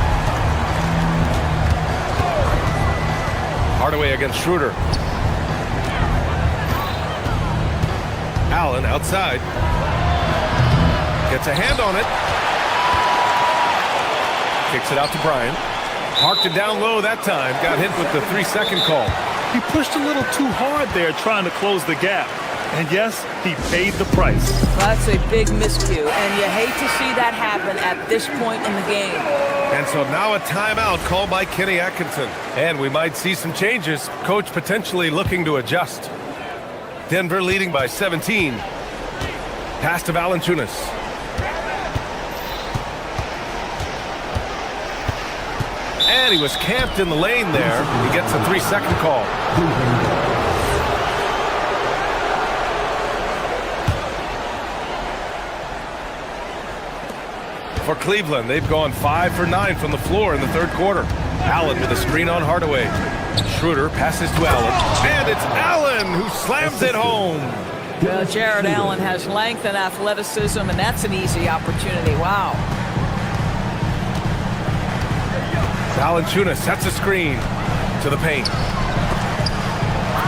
Hardaway against Schroeder. Allen outside. Gets a hand on it. Kicks it out to Bryant. Parked it down low that time. Got hit with the 3-second call. He pushed a little too hard there trying to close the gap. And yes, he paid the price. That's a big miscue, and you hate to see that happen at this point in the game. And so now a timeout called by Kenny Atkinson. And we might see some changes. Coach potentially looking to adjust. Denver leading by 17. Pass to Valanciunas. And he was camped in the lane there. He gets a 3-second call. For Cleveland, they've gone 5 for 9 from the floor in the third quarter. Allen with a screen on Hardaway. Schroeder passes to Allen. And it's Allen who slams it home. Well, Jared Allen has length and athleticism, and that's an easy opportunity. Wow. Valanciunas sets a screen to the paint.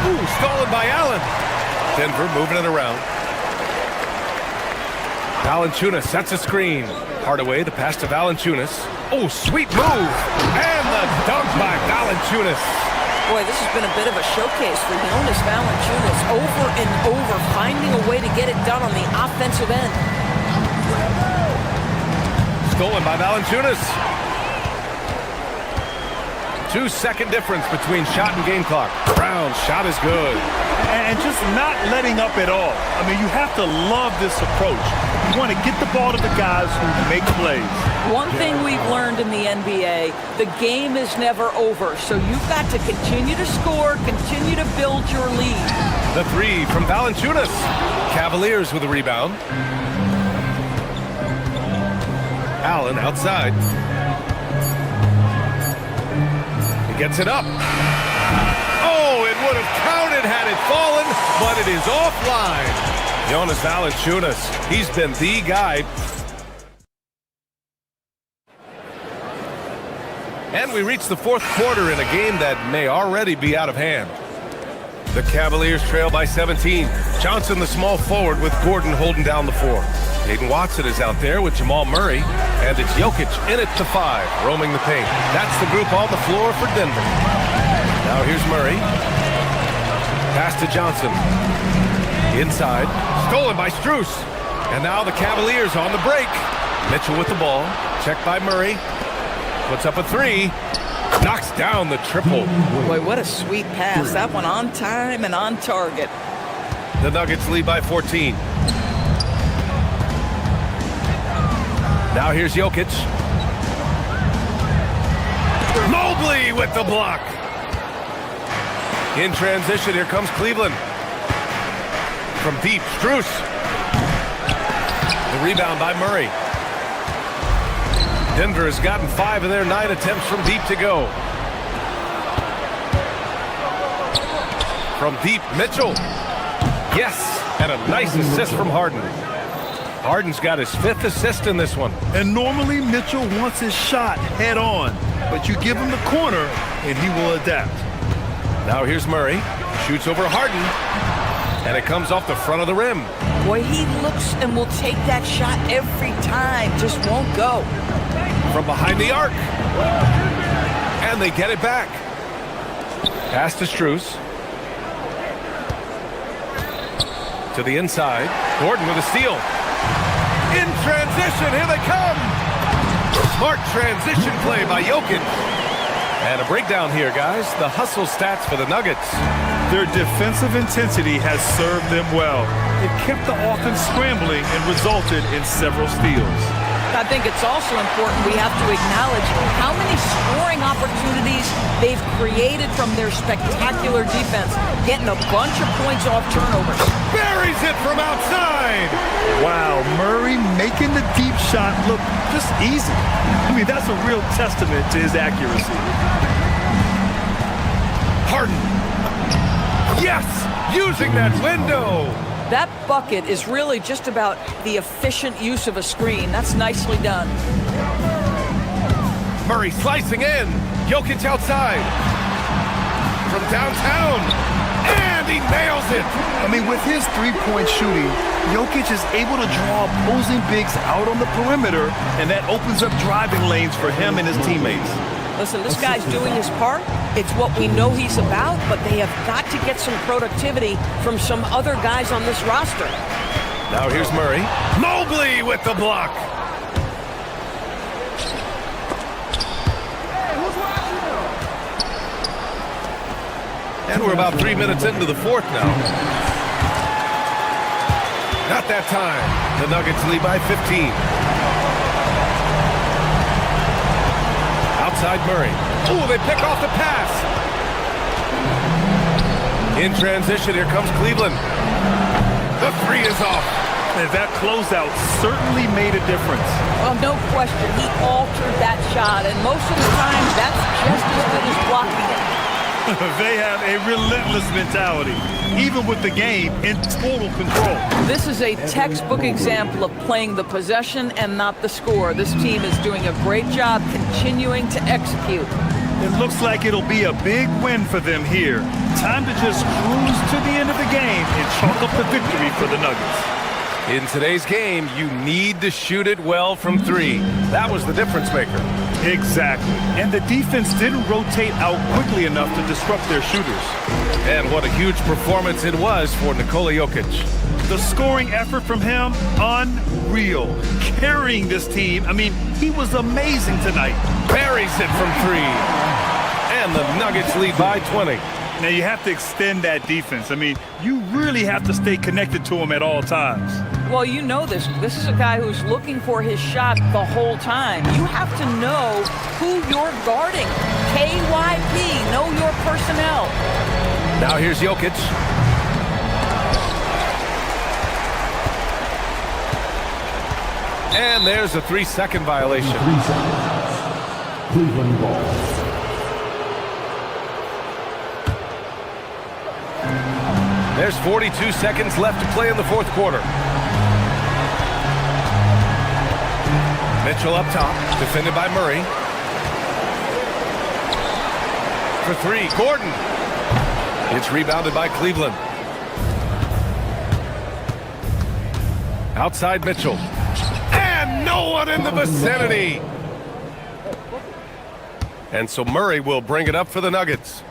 Ooh, stolen by Allen. Denver moving it around. Valanciunas sets a screen. Hardaway, the pass to Valanciunas. Oh, sweet move. And the dunk by Valanciunas. Boy, this has been a bit of a showcase for Jonas Valanciunas, over and over, finding a way to get it done on the offensive end. Stolen by Valanciunas. 2-second difference between shot and game clock. Brown's shot is good. And just not letting up at all. I mean, you have to love this approach. You want to get the ball to the guys who make plays. One thing we've learned in the NBA, the game is never over. So you've got to continue to score, continue to build your lead. The three from Valanciunas. Cavaliers with a rebound. Allen outside. He gets it up. Oh, it would have counted had it fallen, but it is offline. Jonas Valanciunas, he's been the guy. And we reach the fourth quarter in a game that may already be out of hand. The Cavaliers trail by 17. Johnson, the small forward, with Gordon holding down the four. Hayden Watson is out there with Jamal Murray, and it's Jokic in it to 5, roaming the paint. That's the group on the floor for Denver. Now here's Murray. Pass to Johnson. Inside. Stolen by Strus. And now the Cavaliers on the break. Mitchell with the ball. Checked by Murray. Puts up a 3. Knocks down the triple. Boy, what a sweet pass. That one on time and on target. The Nuggets lead by 14. Now here's Jokic. Mobley with the block. In transition, here comes Cleveland. From deep, Strus. The rebound by Murray. Denver has gotten 5 of their 9 attempts from deep to go. From deep, Mitchell. Yes, and a nice assist from Harden. Harden's got his 5th assist in this one. And normally Mitchell wants his shot head on, but you give him the corner and he will adapt. Now here's Murray. Shoots over Harden. And it comes off the front of the rim. Boy, he looks and will take that shot every time. Just won't go. From behind the arc. And they get it back. Pass to Strus. To the inside. Gordon with a steal. In transition, here they come. Smart transition play by Jokic. And a breakdown here, guys. The hustle stats for the Nuggets. Their defensive intensity has served them well. It kept the offense scrambling and resulted in several steals. I think it's also important we have to acknowledge how many scoring opportunities they've created from their spectacular defense, getting a bunch of points off turnovers. Buries it from outside. Wow, Murray making the deep shot look just easy. I mean, that's a real testament to his accuracy. Harden. Yes, using that window. That bucket is really just about the efficient use of a screen. That's nicely done. Murray slicing in. Jokic outside. From downtown. And he nails it. I mean, with his three-point shooting, Jokic is able to draw opposing bigs out on the perimeter, and that opens up driving lanes for him and his teammates. Listen, this guy's doing his part. It's what we know he's about, but they have got to get some productivity from some other guys on this roster. Now here's Murray. Mobley with the block. And we're about 3 minutes into the fourth now. Not that time. The Nuggets lead by 15. Outside Murray. Oh, they pick off the pass. In transition, here comes Cleveland. The 3 is off. And that closeout certainly made a difference. Well, no question. He altered that shot, and most of the time, that's just as good as blocking it. They have a relentless mentality, even with the game in total control. This is a textbook example of playing the possession and not the score. This team is doing a great job continuing to execute. It looks like it'll be a big win for them here. Time to just cruise to the end of the game and chalk up the victory for the Nuggets. In today's game, you need to shoot it well from three. That was the difference maker. Exactly. And the defense didn't rotate out quickly enough to disrupt their shooters. And what a huge performance it was for Nikola Jokic. The scoring effort from him, unreal. Carrying this team, he was amazing tonight. Buries it from three. And the Nuggets lead by 20. Now you have to extend that defense. You really have to stay connected to him at all times. Well, you know this. This is a guy who's looking for his shot the whole time. You have to know who you're guarding. KYP, know your personnel. Now here's Jokic. And there's a 3-second violation. 3 seconds. Cleveland ball. There's 42 seconds left to play in the fourth quarter. Mitchell up top, defended by Murray. For three, Gordon. It's rebounded by Cleveland. Outside Mitchell. And no one in the vicinity. And so Murray will bring it up for the Nuggets.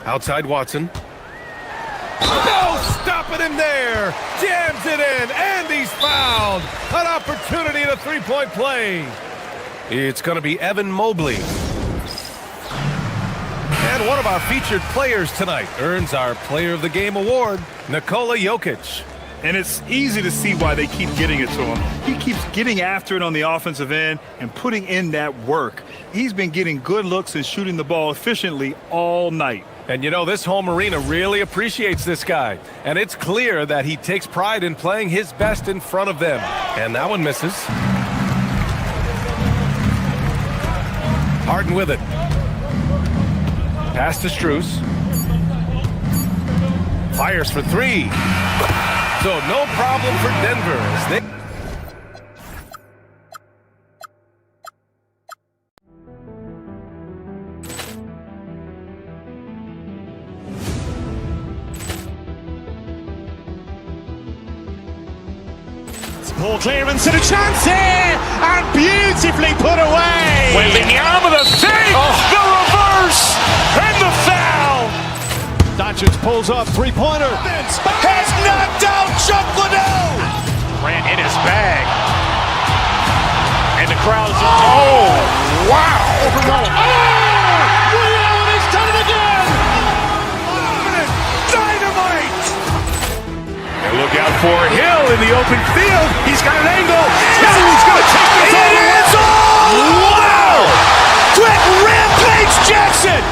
Outside Watson. No stopping him there. Jams it in, and he's fouled. An opportunity in a three-point play. It's going to be Evan Mobley. And one of our featured players tonight earns our Player of the Game award, Nikola Jokic. And it's easy to see why they keep getting it to him. He keeps getting after it on the offensive end and putting in that work. He's been getting good looks and shooting the ball efficiently all night. And you know, this home arena really appreciates this guy. And it's clear that he takes pride in playing his best in front of them. And that one misses. Harden with it. Pass to Strus. Fires for three. So no problem for Denver as they... Ball clearance and a chance here, and beautifully put away. Wembanyama the save, the reverse, and the foul. Doncic pulls up, three-pointer. Has knocked out Chuck Liddell. Ran in his bag. And the crowd is... Oh, wow. Ray Allen has done it again. Dynamite. And look out for Hill in the open field. He's got an angle. He's going to take this all the way. Wow. Quick Rampage Jackson.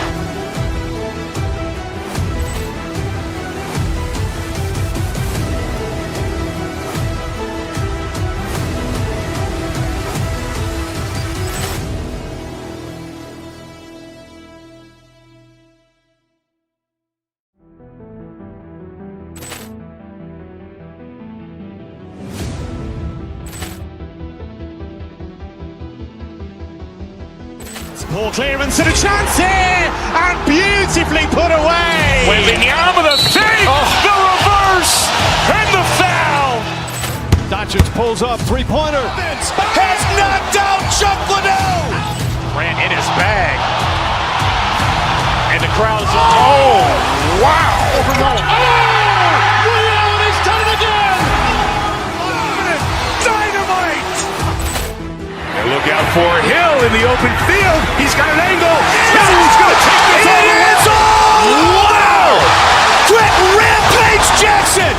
Ball clearance and a chance here, and beautifully put away. Wembanyama the save, the reverse, and the foul. Doncic pulls up, three-pointer. Has knocked out Chuck Liddell. Ran in his bag. And the crowd is... Oh, wow. Ray Allen has done it again. Dynamite. And look out for Hill in the open field. He's got an angle. He's going to take this all the way. Wow. Quick Rampage Jackson.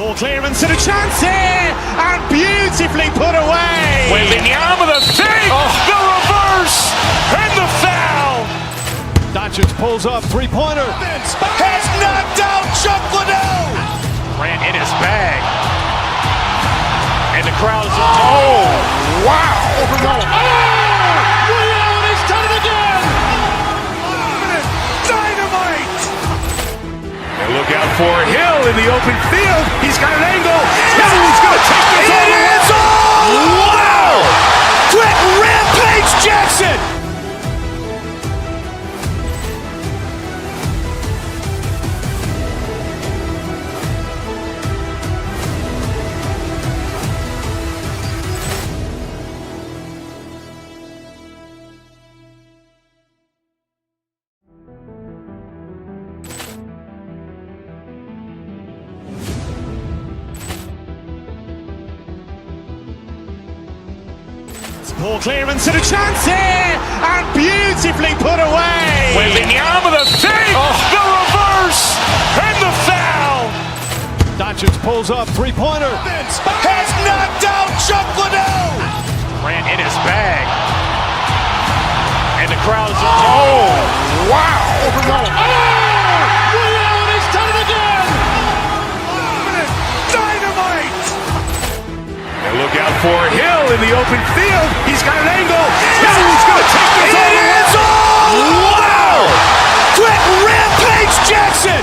Ball clearance and a chance here, and beautifully put away. Wembanyama with a fake, the reverse, and the foul. Doncic pulls up, three-pointer. Has knocked out Chuck Liddell. Grant in his bag. And the crowd is, oh, wow. Ray Allen has done it again. Dynamite. And look out for Hill in the open field. He's got an angle. He's going to take this all the way. Wow. Quick Rampage Jackson. Ball clearance and a chance here, and beautifully put away. Wembanyama with a fake, the reverse, and the foul. Doncic pulls up, three-pointer. Has knocked out Chuck Liddell. Grant in his bag. And the crowd is, oh, wow. Ray Allen has done it again. Dynamite. And look out for Hill in the open field. He's got an angle. He's going to take this all the way. Wow. Quick Rampage Jackson.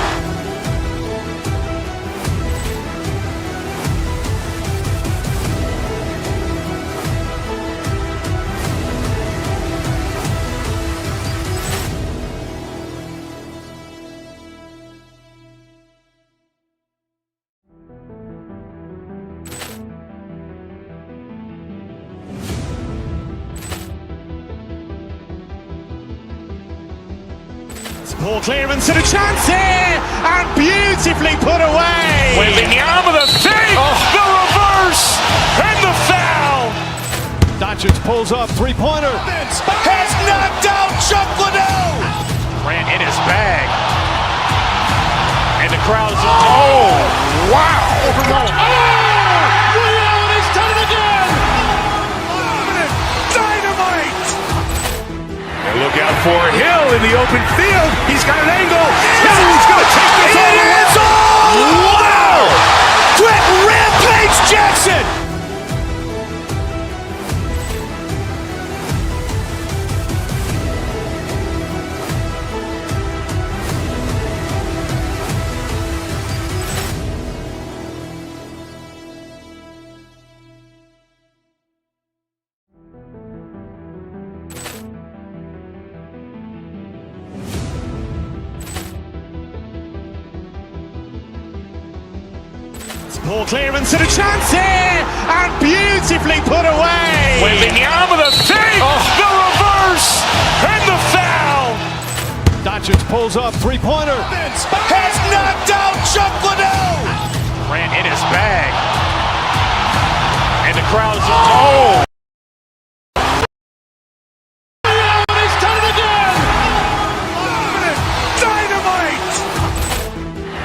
Ball clearance and a chance here, and beautifully put away. Wembanyama with a fake, the reverse, and the foul. Doncic pulls up, three-pointer. Has knocked out Chuck Liddell. Grant in his bag. And the crowd is, oh, wow. Ray Allen has done it again. Dynamite. And look out for Hill in the open field. He's got an angle. He's going to take this all the way. Wow. Quick Rampage Jackson. Ball clearance and a chance here, and beautifully put away. Wembanyama with a fake, the reverse, and the foul. Doncic pulls up, three-pointer. Has knocked out Chuck Liddell. Grant in his bag. And the crowd is, oh. Ray Allen has done it again. Dynamite.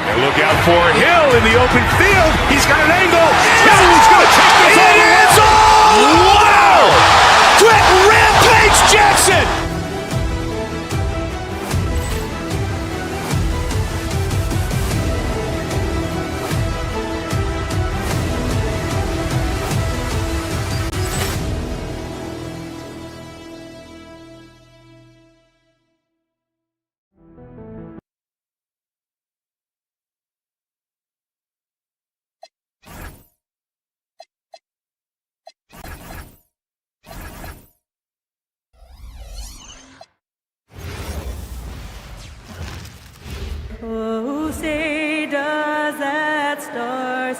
And look out for Hill in the open field. He's got an angle. He's going to take this all the way. Wow. Quick Rampage Jackson. Oh, say does that star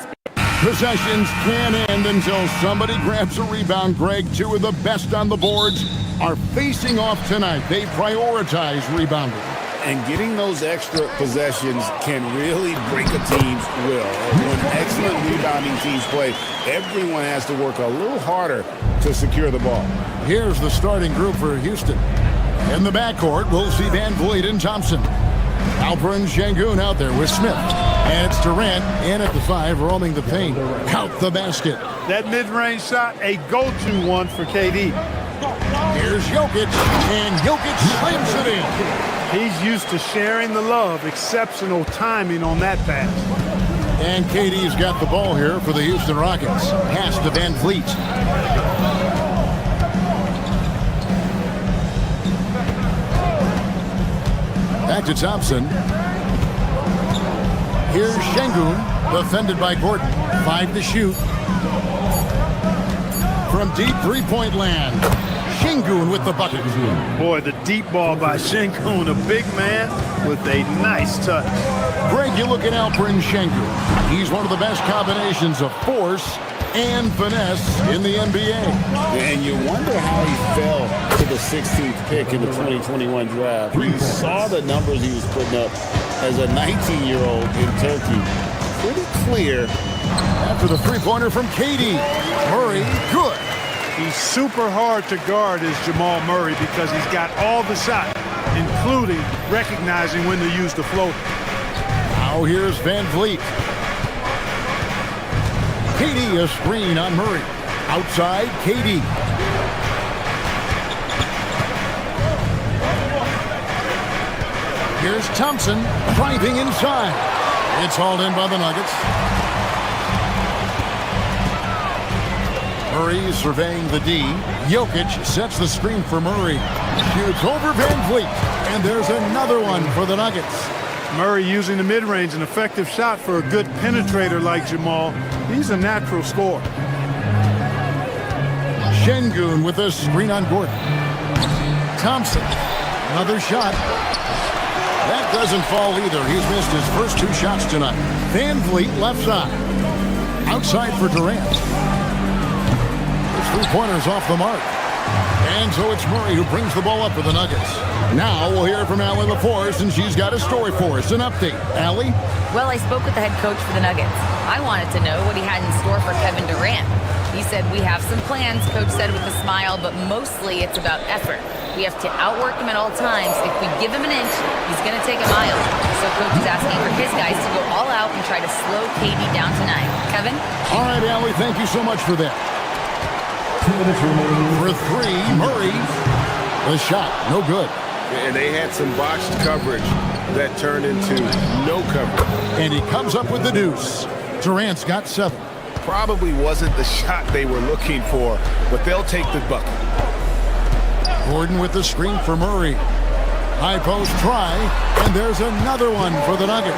Possessions can end until somebody grabs a rebound, Greg. Two of the best on the boards are facing off tonight. They prioritize rebounding. And getting those extra possessions can really break a team's will. When excellent rebounding teams play, everyone has to work a little harder to secure the ball. Here's the starting group for Houston. In the backcourt, we'll see Van Vliet and Thompson. Alperen Sengun out there with Smith. And it's Durant in at the 5, roaming the paint. Count the basket. That mid-range shot, a go-to one for KD. Here's Jokic, and Jokic slams it in. He's used to sharing the love. Exceptional timing on that pass. And KD's got the ball here for the Houston Rockets. Pass to Van Vliet. Back to Thompson. Here's Şengün, defended by Gordon. 5 to shoot. From deep three-point land, Şengün with the bucket. Boy, the deep ball by Şengün, a big man with a nice touch. Greg, you look at Alperen Şengün. He's one of the best combinations of force and finesse in the NBA. And you wonder how he fell to the 16th pick in the 2021 draft. We saw the numbers he was putting up as a 19-year-old in Turkey. Pretty clear. After the three-pointer from KD. Murray, good. He's super hard to guard as Jamal Murray because he's got all the shots, including recognizing when to use the floater. Now here's Van Vliet. KD, a screen on Murray. Outside, KD. Here's Thompson driving inside. It's hauled in by the Nuggets. Murray surveying the D. Jokic sets the screen for Murray. Shoots over Van Vliet. And there's another one for the Nuggets. Murray using the mid-range, an effective shot for a good penetrator like Jamal. He's a natural scorer. Şengün with a screen on Gordon. Thompson, another shot. That doesn't fall either. He's missed his first 2 shots tonight. Van Vliet left side. Outside for Durant. His three-pointer's off the mark. And so it's Murray who brings the ball up for the Nuggets. Now we'll hear from Allie LaForce, and she's got a story for us. An update. Allie? Well, I spoke with the head coach for the Nuggets. I wanted to know what he had in store for Kevin Durant. He said, we have some plans, Coach said with a smile, but mostly it's about effort. We have to outwork him at all times. If we give him an inch, he's going to take a mile. So Coach is asking for his guys to go all out and try to slow KD down tonight. Kevin? All right, Allie, thank you so much for that. 2 minutes remaining. For 3, Murray. The shot, no good. And they had some botched coverage that turned into no coverage. And he comes up with the deuce. Durant's got 7. Probably wasn't the shot they were looking for, but they'll take the bucket. Gordon with the screen for Murray. High post try, and there's another one for the Nuggets.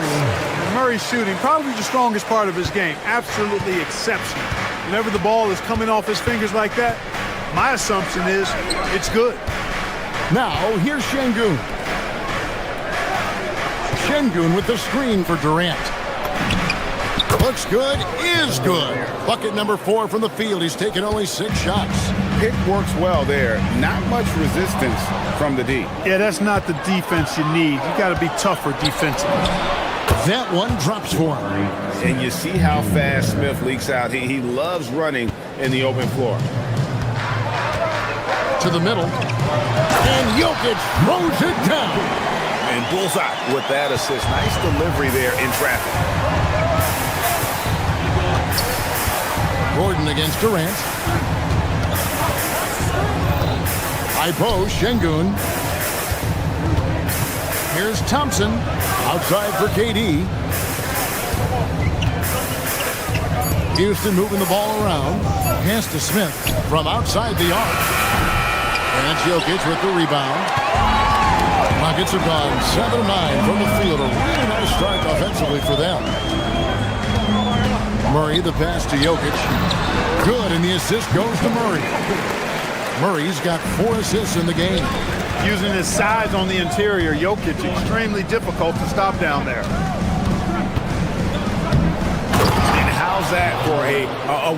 Murray's shooting, probably the strongest part of his game. Absolutely exceptional. Whenever the ball is coming off his fingers like that, my assumption is it's good. Now, here's Şengün. Şengün with the screen for Durant. Looks good, is good. Bucket number 4 from the field. He's taken only 6 shots. Pick works well there. Not much resistance from the D. Yeah, that's not the defense you need. You got to be tougher defensively. That one drops for him. And you see how fast Smith leaks out. He loves running in the open floor. To the middle. And Jokic throws it down. And bullseye with that assist. Nice delivery there in traffic. Gordon against Durant. High post, Şengün. Here's Thompson. Outside for KD. Houston moving the ball around. Pass to Smith from outside the arc. And it's Jokic with the rebound. Nuggets have gone 7-9 from the field. A really nice start offensively for them. Murray, the pass to Jokic. Good, and the assist goes to Murray. Murray's got 4 assists in the game. Using his size on the interior, Jokic extremely difficult to stop down there. And how's that for a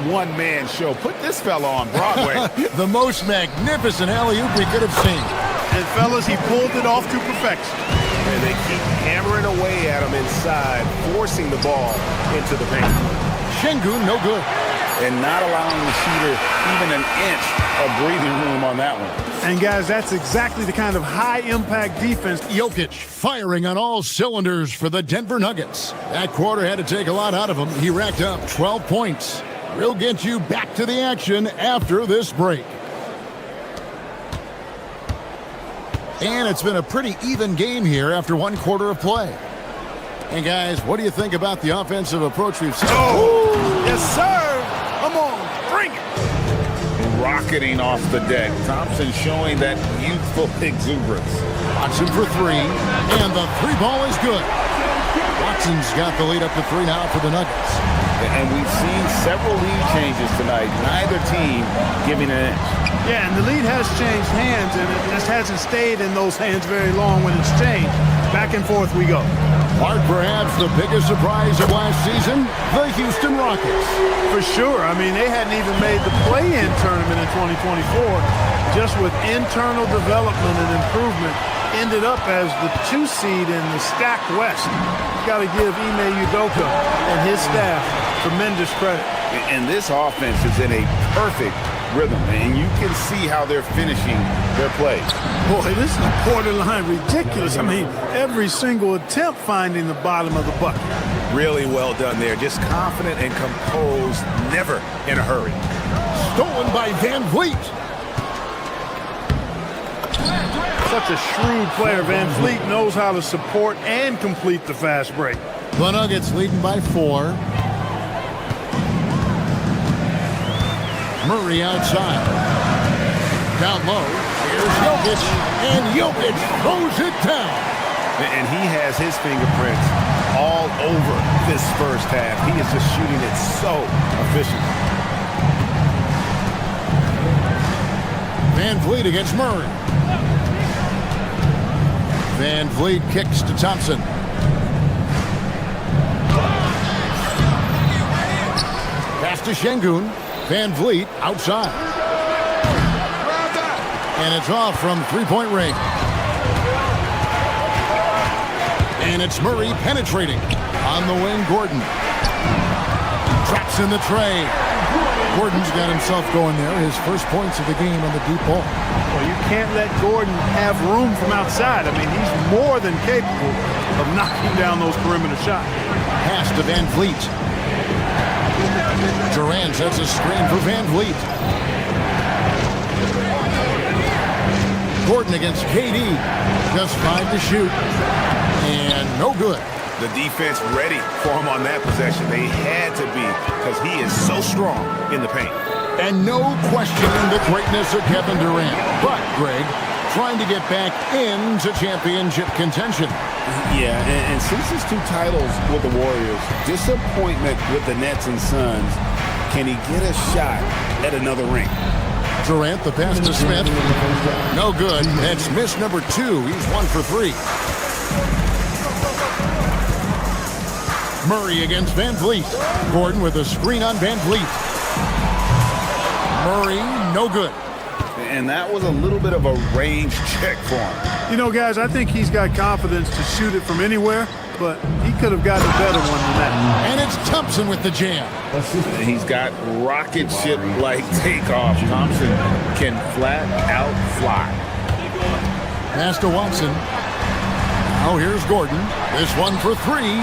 one-man show? Put this fella on Broadway. The most magnificent alley-oop we could have seen. And fellas, he pulled it off to perfection. And they keep hammering away at him inside, forcing the ball into the paint. Şengün, no good. and not allowing the shooter even an inch of breathing room on that one. And guys, that's exactly the kind of high-impact defense. Jokic firing on all cylinders for the Denver Nuggets. That quarter had to take a lot out of him. He racked up 12 points. We'll get you back to the action after this break. And it's been a pretty even game here after one quarter of play. And guys, what do you think about the offensive approach we've seen? Oh, yes, sir. Come on, bring it. Rocketing off the deck. Thompson showing that youthful exuberance. Watson for three, and the three ball is good. Watson's got the lead up to 3 now for the Nuggets. And we've seen several lead changes tonight. Neither team giving an inch. Yeah, and the lead has changed hands, and it just hasn't stayed in those hands very long when it's changed. Back and forth we go. Mark, perhaps the biggest surprise of last season, the Houston Rockets. For sure. I mean, they hadn't even made the play-in tournament in 2024. Just with internal development and improvement, ended up as the 2 seed in the stacked West. Got to give Ime Udoka and his staff tremendous credit. And this offense is in a perfect rhythm, and you can see how they're finishing their plays. Boy, this is borderline ridiculous. I mean, every single attempt finding the bottom of the bucket. Really well done there. Just confident and composed, never in a hurry. Stolen by Van Vliet. Such a shrewd player. Van Vliet knows how to support and complete the fast break. The Nuggets leading by 4. Murray outside. Down low. Here's Jokic. And Jokic throws it down. And he has his fingerprints all over this first half. He is just shooting it so efficiently. Van Vliet against Murray. Van Vliet kicks to Thompson. Pass to Şengün. Van Vliet outside. And it's off from three-point range. And it's Murray penetrating. On the wing, Gordon. Traps in the tray. Gordon's got himself going there. His first points of the game on the deep ball. Well, you can't let Gordon have room from outside. I mean, he's more than capable of knocking down those perimeter shots. Pass to Van Vliet. Durant sets a screen for Van Vliet. Gordon against KD. Just 5 to shoot. And no good. The defense ready for him on that possession. They had to be, because he is so strong in the paint. And no questioning the greatness of Kevin Durant. But, Greg, trying to get back into championship contention. Yeah, and since his 2 titles with the Warriors, disappointment with the Nets and Suns, can he get a shot at another ring? Durant, the pass to Smith. No good. And Smith's number 2. He's 1 for 3. Murray against Van Vliet. Gordon with a screen on Van Vliet. Murray, no good. And that was a little bit of a range check for him. You know, guys, I think he's got confidence to shoot it from anywhere, but he could have gotten a better one than that. And it's Thompson with the jam. He's got rocket ship-like takeoff. Thompson can flat out fly. Pass to Watson. Now here's Gordon. This one for 3.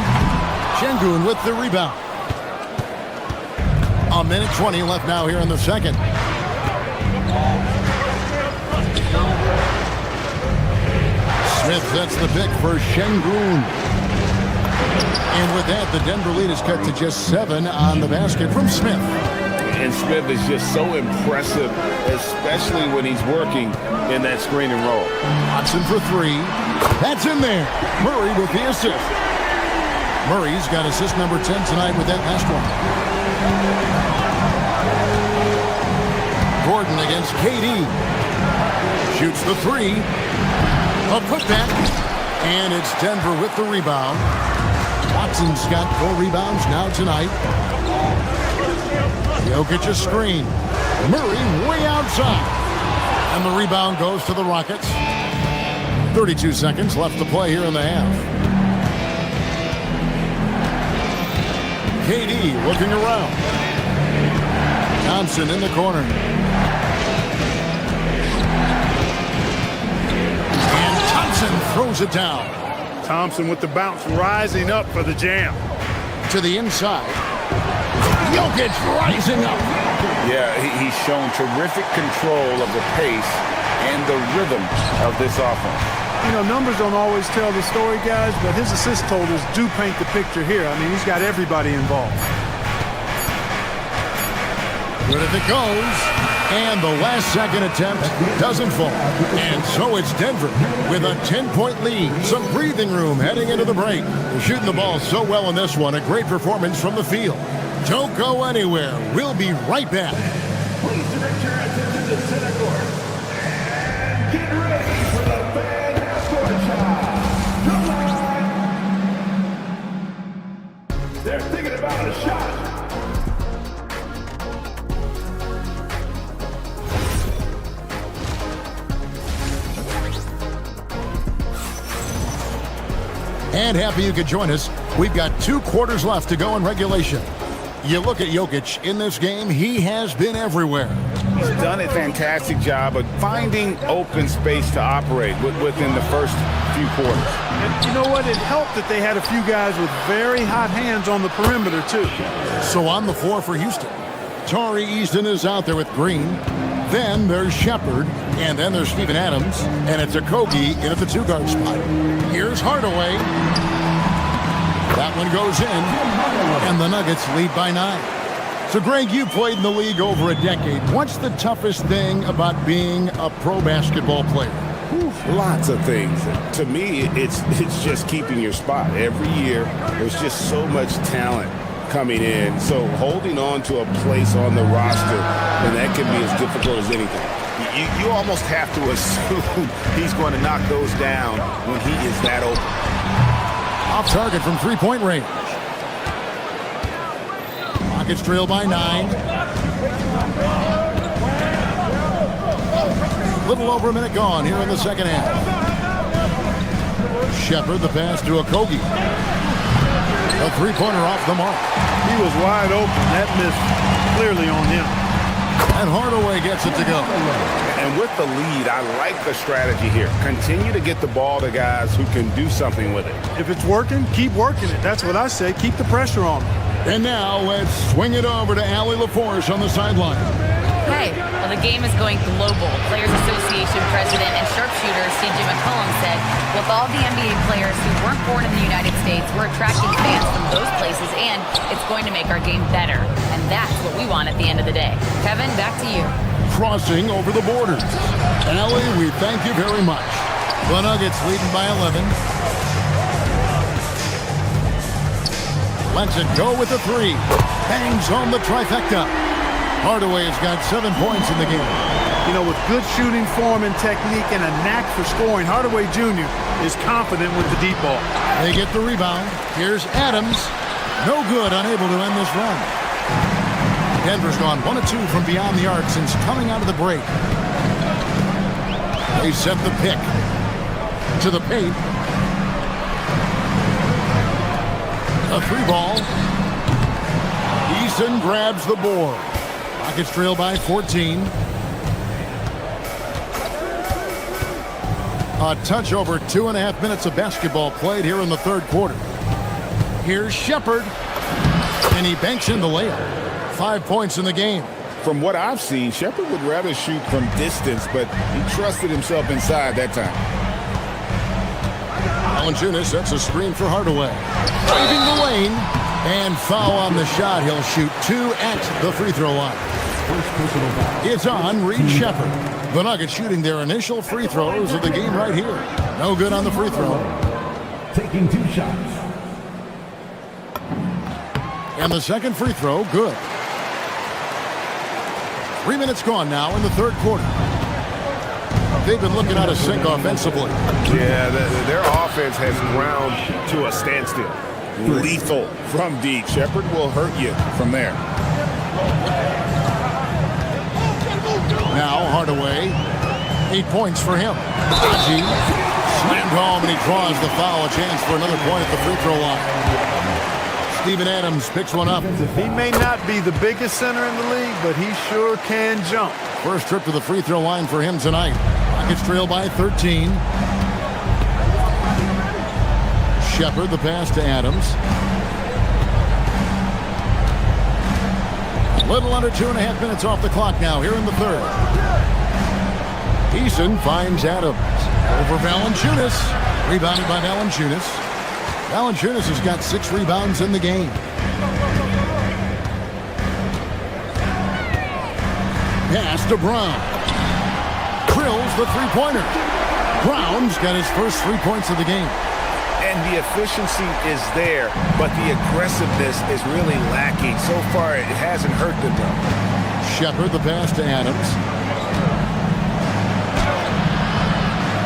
Şengün with the rebound. A minute 20 left now here in the second. Smith sets the pick for Şengün. And with that, the Denver lead is cut to just 7 on the basket from Smith. And Smith is just so impressive, especially when he's working in that screen and roll. Watson for 3. That's in there. Murray with the assist. Murray's got assist number 10 tonight with that last one. Gordon against KD. Shoots the 3. A putback. And it's Denver with the rebound. Watson's got 4 rebounds now tonight. Jokic a screen. Murray way outside. And the rebound goes to the Rockets. 32 seconds left to play here in the half. KD looking around. Thompson in the corner. And Thompson throws it down. Thompson with the bounce, rising up for the jam. To the inside. Jokic rising up. Yeah, he's shown terrific control of the pace and the rhythm of this offense. You know, numbers don't always tell the story, guys, but his assist totals do paint the picture here. I mean, he's got everybody involved. Good if it goes. And the last second attempt doesn't fall. And so it's Denver with a 10-point lead. Some breathing room heading into the break. They're shooting the ball so well in this one. A great performance from the field. Don't go anywhere. We'll be right back. Please direct your attention to center court. And get ready for the fan half-court shot. They're thinking about a shot. And happy you could join us. We've got 2 quarters left to go in regulation. You look at Jokic in this game, he has been everywhere. He's done a fantastic job of finding open space to operate within the first few quarters. And you know what? It helped that they had a few guys with very hot hands on the perimeter, too. So on the floor for Houston, Tari Easton is out there with Green. Then there's Shepard, and then there's Steven Adams, and it's Okogie in at the 2-guard spot. Here's Hardaway. That one goes in, and the Nuggets lead by 9. So, Greg, you played in the league over a decade. What's the toughest thing about being a pro basketball player? Lots of things. To me, it's just keeping your spot. Every year, there's just so much talent coming in. So holding on to a place on the roster, and that can be as difficult as anything. You almost have to assume he's going to knock those down when he is that open. Off target from 3-point range. Rockets trail by 9. Little over a minute gone here in the second half. Shepard, the pass to Okogie. A 3-pointer off the mark. He was wide open. That missed clearly on him. And Hardaway gets it to go. And with the lead, I like the strategy here. Continue to get the ball to guys who can do something with it. If it's working, keep working it. That's what I say. Keep the pressure on him. And now let's swing it over to Allie LaForce on the sideline. Hey, well, the game is going global. Players Association President and sharpshooter C.J. McCollum said, with all the NBA players who weren't born in the United States, we're attracting fans from those places, and it's going to make our game better. And that's what we want at the end of the day. Kevin, back to you. Crossing over the borders. Allie, we thank you very much. The Nuggets leading by 11. Lets it go with a 3. Hangs on the trifecta. Hardaway has got 7 points in the game. You know, with good shooting form and technique and a knack for scoring, Hardaway Jr. is confident with the deep ball. They get the rebound. Here's Adams. No good, unable to end this run. Denver's gone 1 of 2 from beyond the arc since coming out of the break. They set the pick to the paint. A 3-ball. Easton grabs the board. Rockets trail by 14. A touch over 2.5 minutes of basketball played here in the third quarter. Here's Shepard, and he banks in the layup. 5 points in the game. From what I've seen, Shepard would rather shoot from distance, but he trusted himself inside that time. Valanciunas sets a screen for Hardaway. Driving the lane, and foul on the shot. He'll shoot 2 at the free throw line. It's on Reed Shepard. The Nuggets shooting their initial free throws of the game right here. No good on the free throw. Taking 2 shots. And the second free throw, good. 3 minutes gone now in the third quarter. They've been looking out of sync offensively. Yeah, their offense has ground to a standstill. Lethal from deep. Shepard will hurt you from there. Now Hardaway, 8 points for him. Haji slammed home, and he draws the foul. A chance for another point at the free throw line. Steven Adams picks one up. He may not be the biggest center in the league, but he sure can jump. First trip to the free throw line for him tonight. Rockets trail by 13. Shepard, the pass to Adams. Little under 2.5 minutes off the clock now here in the third. Eason finds Adams. Over Valanciunas. Rebounded by Valanciunas. Valanciunas has got 6 rebounds in the game. Pass to Brown. Drills the three-pointer. Brown's got his first 3 points of the game. And the efficiency is there, but the aggressiveness is really lacking. So far, it hasn't hurt them, though. Shepard, the pass to Adams.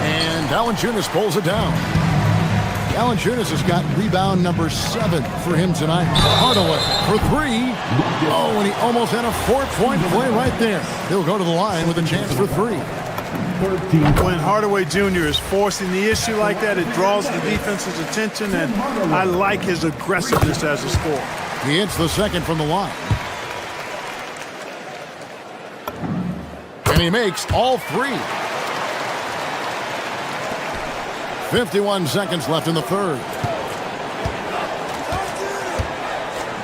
And Valanciunas pulls it down. Valanciunas has got rebound number 7 for him tonight. Hardaway for 3. Oh, and he almost had a 4-point play right there. He'll go to the line with a chance for 3. When Hardaway Jr. is forcing the issue like that, it draws the defense's attention, and I like his aggressiveness as a scorer. He hits the second from the line. And he makes all 3. 51 seconds left in the third.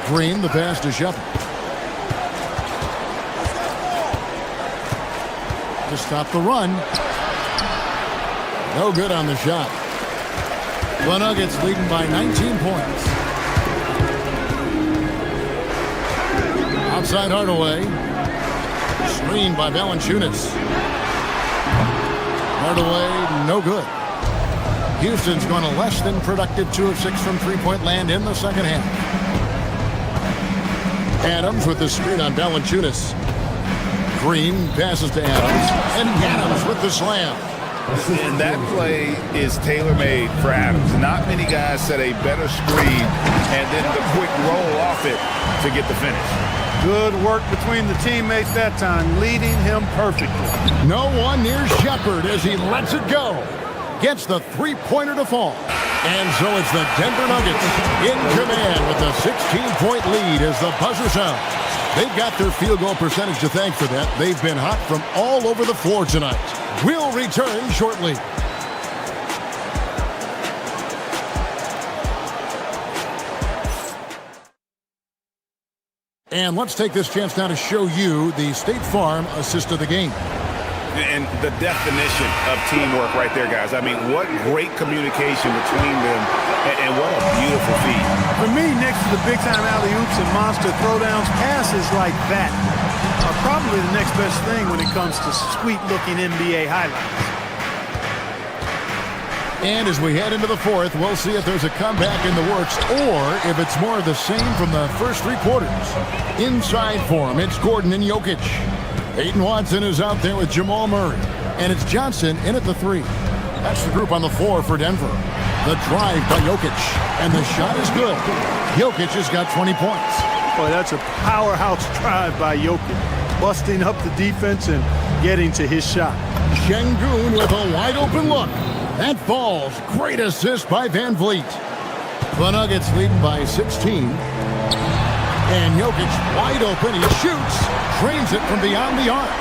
Green, the pass to Shepard. To stop the run. No good on the shot. The Nuggets leading by 19 points. Outside Hardaway. Screened by Valanciunas. Hardaway, no good. Houston's gone a less than productive 2 of 6 from three-point land in the second half. Adams with the screen on Valanciunas. Green passes to Adams, and Adams with the slam. And that play is tailor-made for Adams. Not many guys set a better screen and then the quick roll off it to get the finish. Good work between the teammates that time, leading him perfectly. No one near Shepard as he lets it go. Gets the three-pointer to fall. And so it's the Denver Nuggets in command with a 16-point lead as the buzzer sounds. They've got their field goal percentage to thank for that. They've been hot from all over the floor tonight. We'll return shortly. And let's take this chance now to show you the State Farm assist of the game. And the definition of teamwork right there, guys. I mean, what great communication between them, and what a beautiful feat. For me, next to the big-time alley-oops and monster throwdowns, passes like that are probably the next best thing when it comes to sweet-looking NBA highlights. And as we head into the fourth, we'll see if there's a comeback in the works or if it's more of the same from the first 3 quarters. Inside for him, it's Gordon and Jokic. Peyton Watson is out there with Jamal Murray. And it's Johnson in at the 3. That's the group on the floor for Denver. The drive by Jokic. And the shot is good. Jokic has got 20 points. Boy, that's a powerhouse drive by Jokic. Busting up the defense and getting to his shot. Şengün with a wide open look. That falls. Great assist by Van Vliet. The Nuggets leading by 16. And Jokic wide open. He shoots. Drains it from beyond the arc.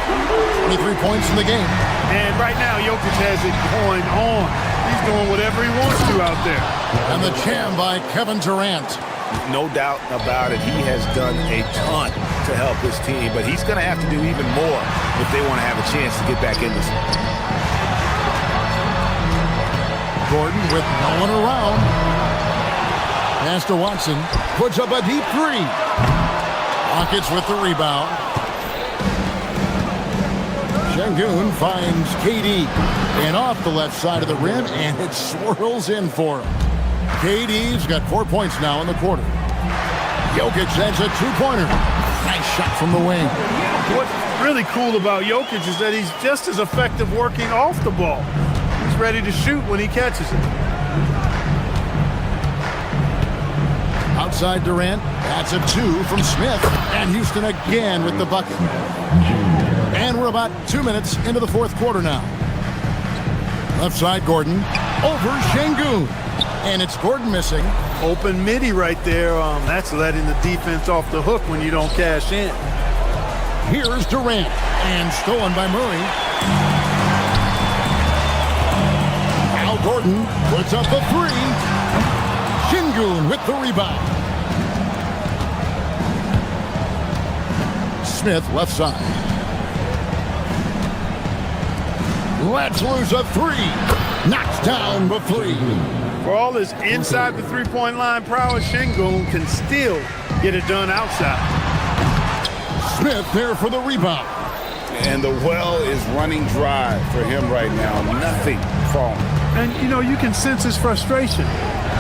23 points in the game. And right now, Jokic has it going on. He's doing whatever he wants to out there. And the jam by Kevin Durant. No doubt about it. He has done a ton to help this team, but he's going to have to do even more if they want to have a chance to get back in this one. Gordon with no one around. Pass to Watson. Puts up a deep 3. Rockets with the rebound. Şengün finds KD. And off the left side of the rim, and it swirls in for him. KD's got 4 points now in the quarter. Jokic adds a 2-pointer. Nice shot from the wing. What's really cool about Jokic is that he's just as effective working off the ball. He's ready to shoot when he catches it. Outside Durant, that's a 2 from Smith. And Houston again with the bucket. And we're about 2 minutes into the fourth quarter now. Left side Gordon over Şengün. And it's Gordon missing. Open midi right there. That's letting the defense off the hook when you don't cash in. Here's Durant. And stolen by Murray. Al Gordon puts up the three. Şengün with the rebound. Smith left side. Let's lose a three. Knocks down the three. For all his inside the three-point line prowess, Şengün can still get it done outside. Smith there for the rebound. And the well is running dry for him right now. Nothing falling. And, you know, you can sense his frustration.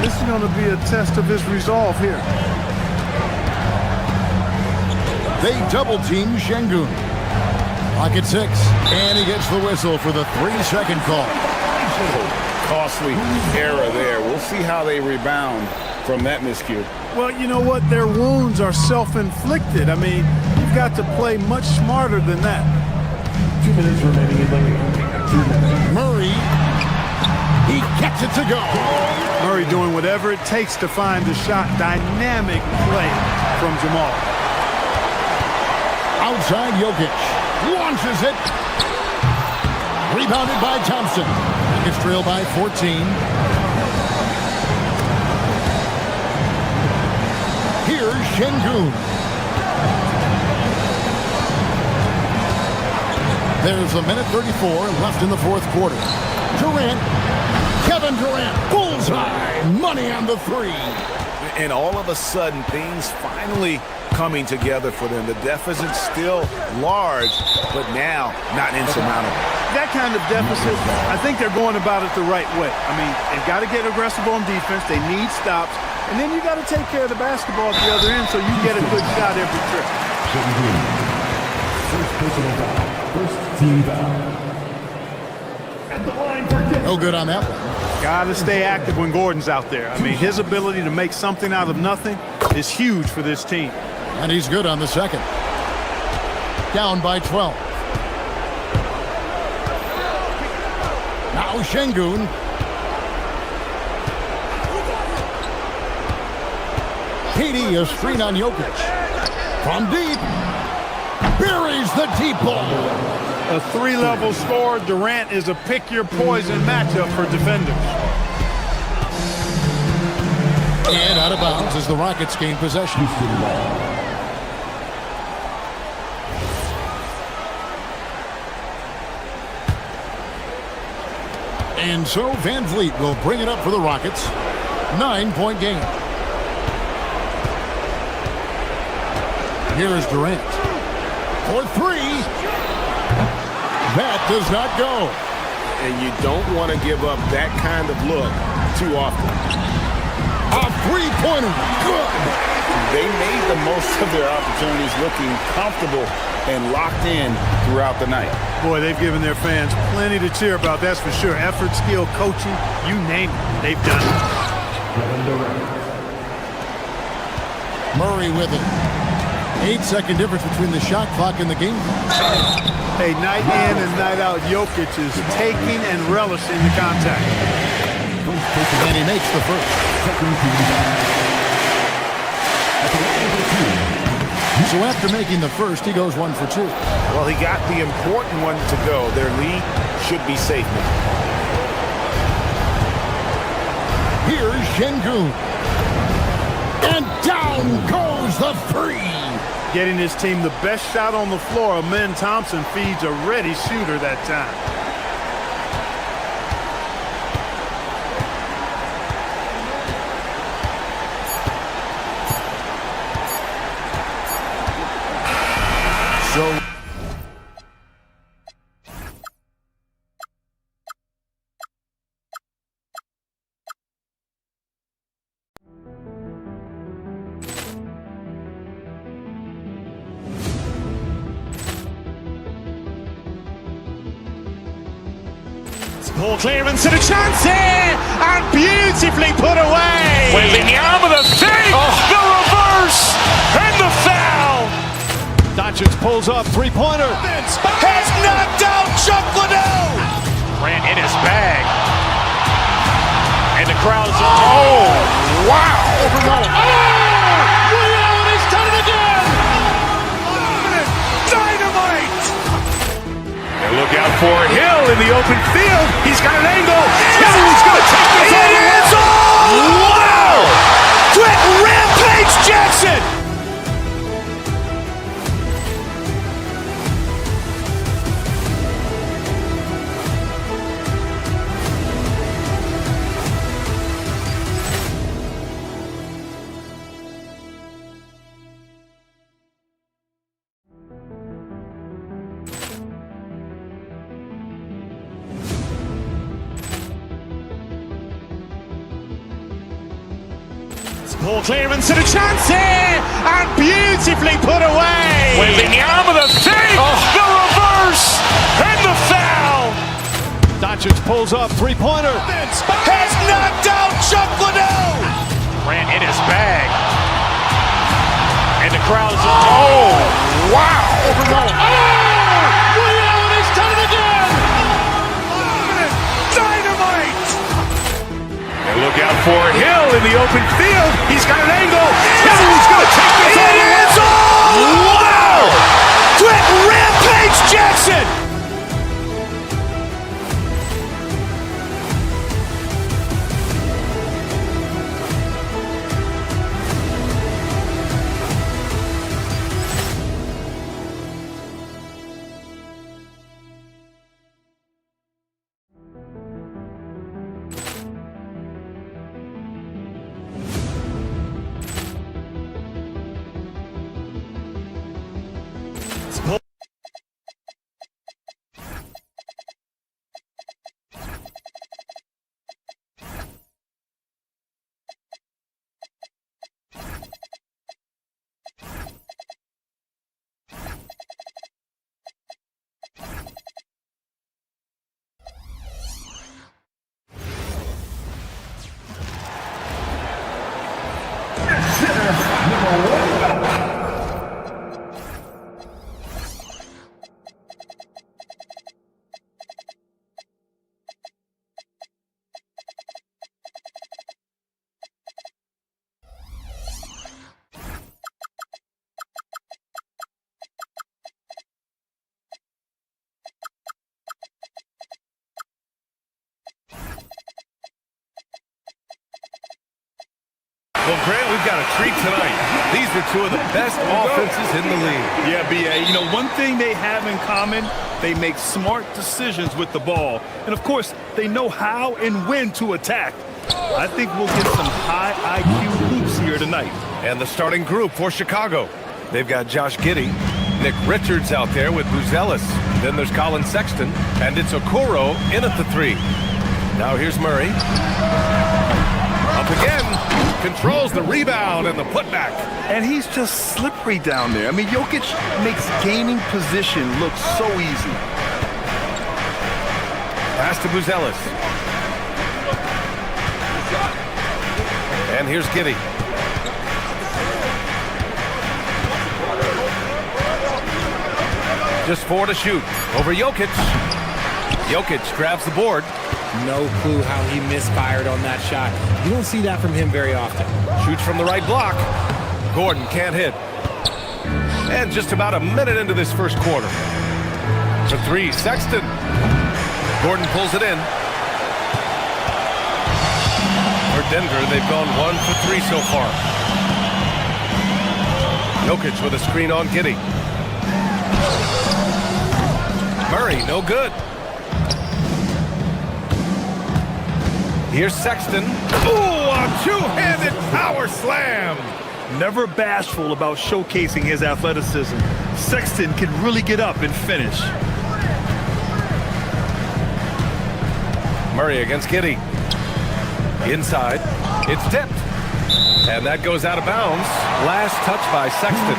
This is going to be a test of his resolve here. They double-team Şengün. Clock at 6. And he gets the whistle for the 3-second call. Costly error there. We'll see how they rebound from that miscue. Well, you know what? Their wounds are self-inflicted. I mean, you've got to play much smarter than that. 2 minutes remaining in the league. Murray. He gets it to go. Murray doing whatever it takes to find the shot. Dynamic play from Jamal. Outside Jokic. Launches it. Rebounded by Thompson. Nuggets trail by 14. Here's Şengün. There's a minute 34 left in the fourth quarter. Durant. Kevin Durant. Bullseye. Money on the three. And all of a sudden, things finally coming together for them. The deficit's still large, but now not insurmountable. That kind of deficit, I think they're going about it the right way. I mean, they've got to get aggressive on defense. They need stops. And then you got to take care of the basketball at the other end so you get a good shot every trip. First personal foul. First team foul. At the line for no good on that one. Got to stay active when Gordon's out there. I mean, his ability to make something out of nothing is huge for this team. And he's good on the second. Down by 12. Now Şengün. KD a screen on Jokic. From deep. Buries the deep ball. A three-level score. Durant is a pick-your-poison matchup for defenders. And out of bounds as the Rockets gain possession. And so Van Vliet will bring it up for the Rockets. 9-point game. Here is Durant. For three. That does not go. And you don't want to give up that kind of look too often. A three-pointer. Good. They made the most of their opportunities, looking comfortable and locked in throughout the night. Boy, they've given their fans plenty to cheer about, that's for sure. Effort, skill, coaching, you name it, they've done it. Murray with it. 8-second difference between the shot clock and the game. Hey, night in and night out, Jokic is taking and relishing the contact. And he makes the first. So after making the first, he goes 1 for 2. Well, he got the important one to go. Their lead should be safe now. Here's Şengün. And down goes the three. Getting his team the best shot on the floor. Amen Thompson feeds a ready shooter that time. So Ball clearance and a chance here, and beautifully put away. Wembanyama the fake, the reverse, and the foul. Doncic pulls up, three-pointer. Has knocked out Chuck Liddell. Ran in his bag. And the crowd is... Oh, wow! Overruled. Oh! Ray Allen has done it again! Dynamite! And look out for Hill in the open field. He's got an angle. Hill is going to take this all the way. Wow! Quick Rampage Jackson! Ball clearance and a chance here, and beautifully put away. Wembanyama the save, the reverse, and the foul. Doncic pulls up, three-pointer. Has knocked out Chuck Liddell. Ran in his bag. And the crowd is... Oh, wow. Overruled. Oh! Ray Allen has done it again. Dynamite. And look out for Hill in the open field. He's got an angle. Hill is going to take this all the way. Wow! Quick Rampage Jackson! Well, Grant, we've got a treat tonight. These are two of the best offenses in the league. Yeah, B.A. You know, one thing they have in common, they make smart decisions with the ball. And, of course, they know how and when to attack. I think we'll get some high IQ hoops here tonight. And the starting group for Chicago. They've got Josh Giddey, Nick Richards out there with Buzelis. Then there's Colin Sexton, and it's Okoro in at the three. Now here's Murray. Up again, controls the rebound and the putback. And he's just slippery down there. I mean, Jokic makes gaining position look so easy. Pass to Buzelis. And here's Giddey. Just 4 to shoot. Over Jokic. Jokic grabs the board. No clue how he misfired on that shot. You don't see that from him very often. Shoots from the right block. Gordon can't hit. And just about a minute into this first quarter. For three, Sexton. Gordon pulls it in. For Denver, they've gone 1 for 3 so far. Jokic with a screen on Giddey. Murray, no good. Here's Sexton. Ooh, a two-handed power slam. Never bashful about showcasing his athleticism. Sexton can really get up and finish. Murray against Giddey. Inside. It's tipped. And that goes out of bounds. Last touch by Sexton.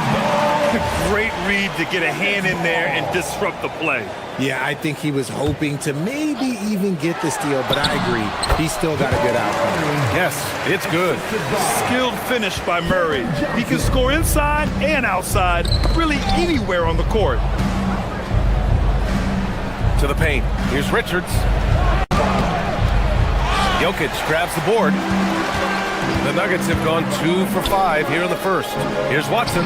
Great read to get a hand in there and disrupt the play. Yeah, I think he was hoping to maybe even get the steal, but I agree. He's still got a good outcome. Yes, it's good. Skilled finish by Murray. He can score inside and outside, really anywhere on the court. To the paint. Here's Richards. Jokic grabs the board. The Nuggets have gone 2 for 5 here in the first. Here's Watson.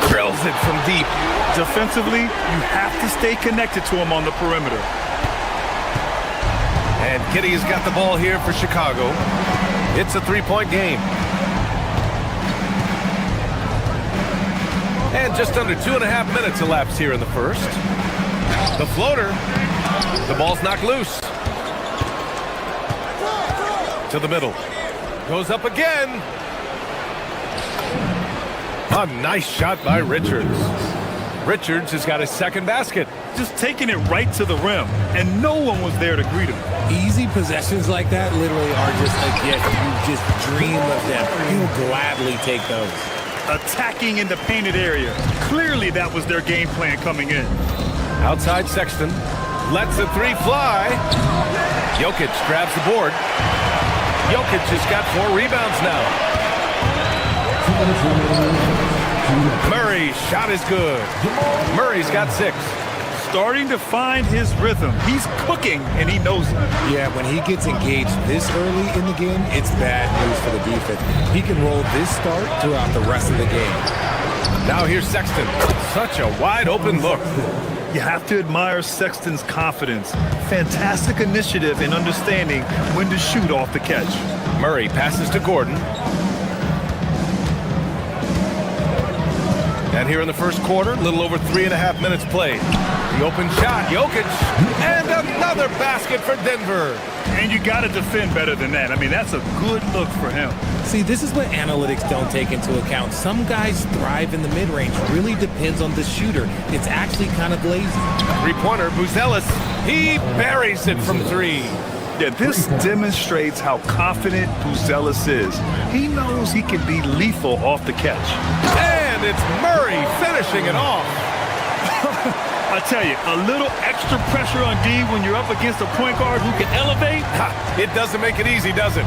Drills it from deep. Defensively, you have to stay connected to him on the perimeter. And Giddey has got the ball here for Chicago. It's a 3-point game. And just under 2.5 minutes elapsed here in the first. The floater. The ball's knocked loose. To the middle. Goes up again. A nice shot by Richards. Richards has got his second basket. Just taking it right to the rim, and no one was there to greet him. Easy possessions like that literally are just a gift. You just dream of them. You'll gladly take those. Attacking in the painted area. Clearly that was their game plan coming in. Outside Sexton. Lets the three fly. Jokic grabs the board. Jokic has got 4 rebounds now. Murray's shot is good. Murray's got 6. Starting to find his rhythm. He's cooking, and he knows it. Yeah, when he gets engaged this early in the game, it's bad news for the defense. He can roll this start throughout the rest of the game. Now here's Sexton. Such a wide open look. You have to admire Sexton's confidence. Fantastic initiative in understanding when to shoot off the catch. Murray passes to Gordon. And here in the first quarter, a little over 3.5 minutes played. The open shot, Jokic, and another basket for Denver. And you got to defend better than that. I mean, that's a good look for him. See, this is what analytics don't take into account. Some guys thrive in the mid-range. Really depends on the shooter. It's actually kind of lazy. Three-pointer, Buzelis. He buries it from 3. Yeah, this demonstrates how confident Buzelis is. He knows he can be lethal off the catch. And it's Murray finishing it off. I tell you, a little extra pressure on D when you're up against a point guard who can elevate. It doesn't make it easy, does it?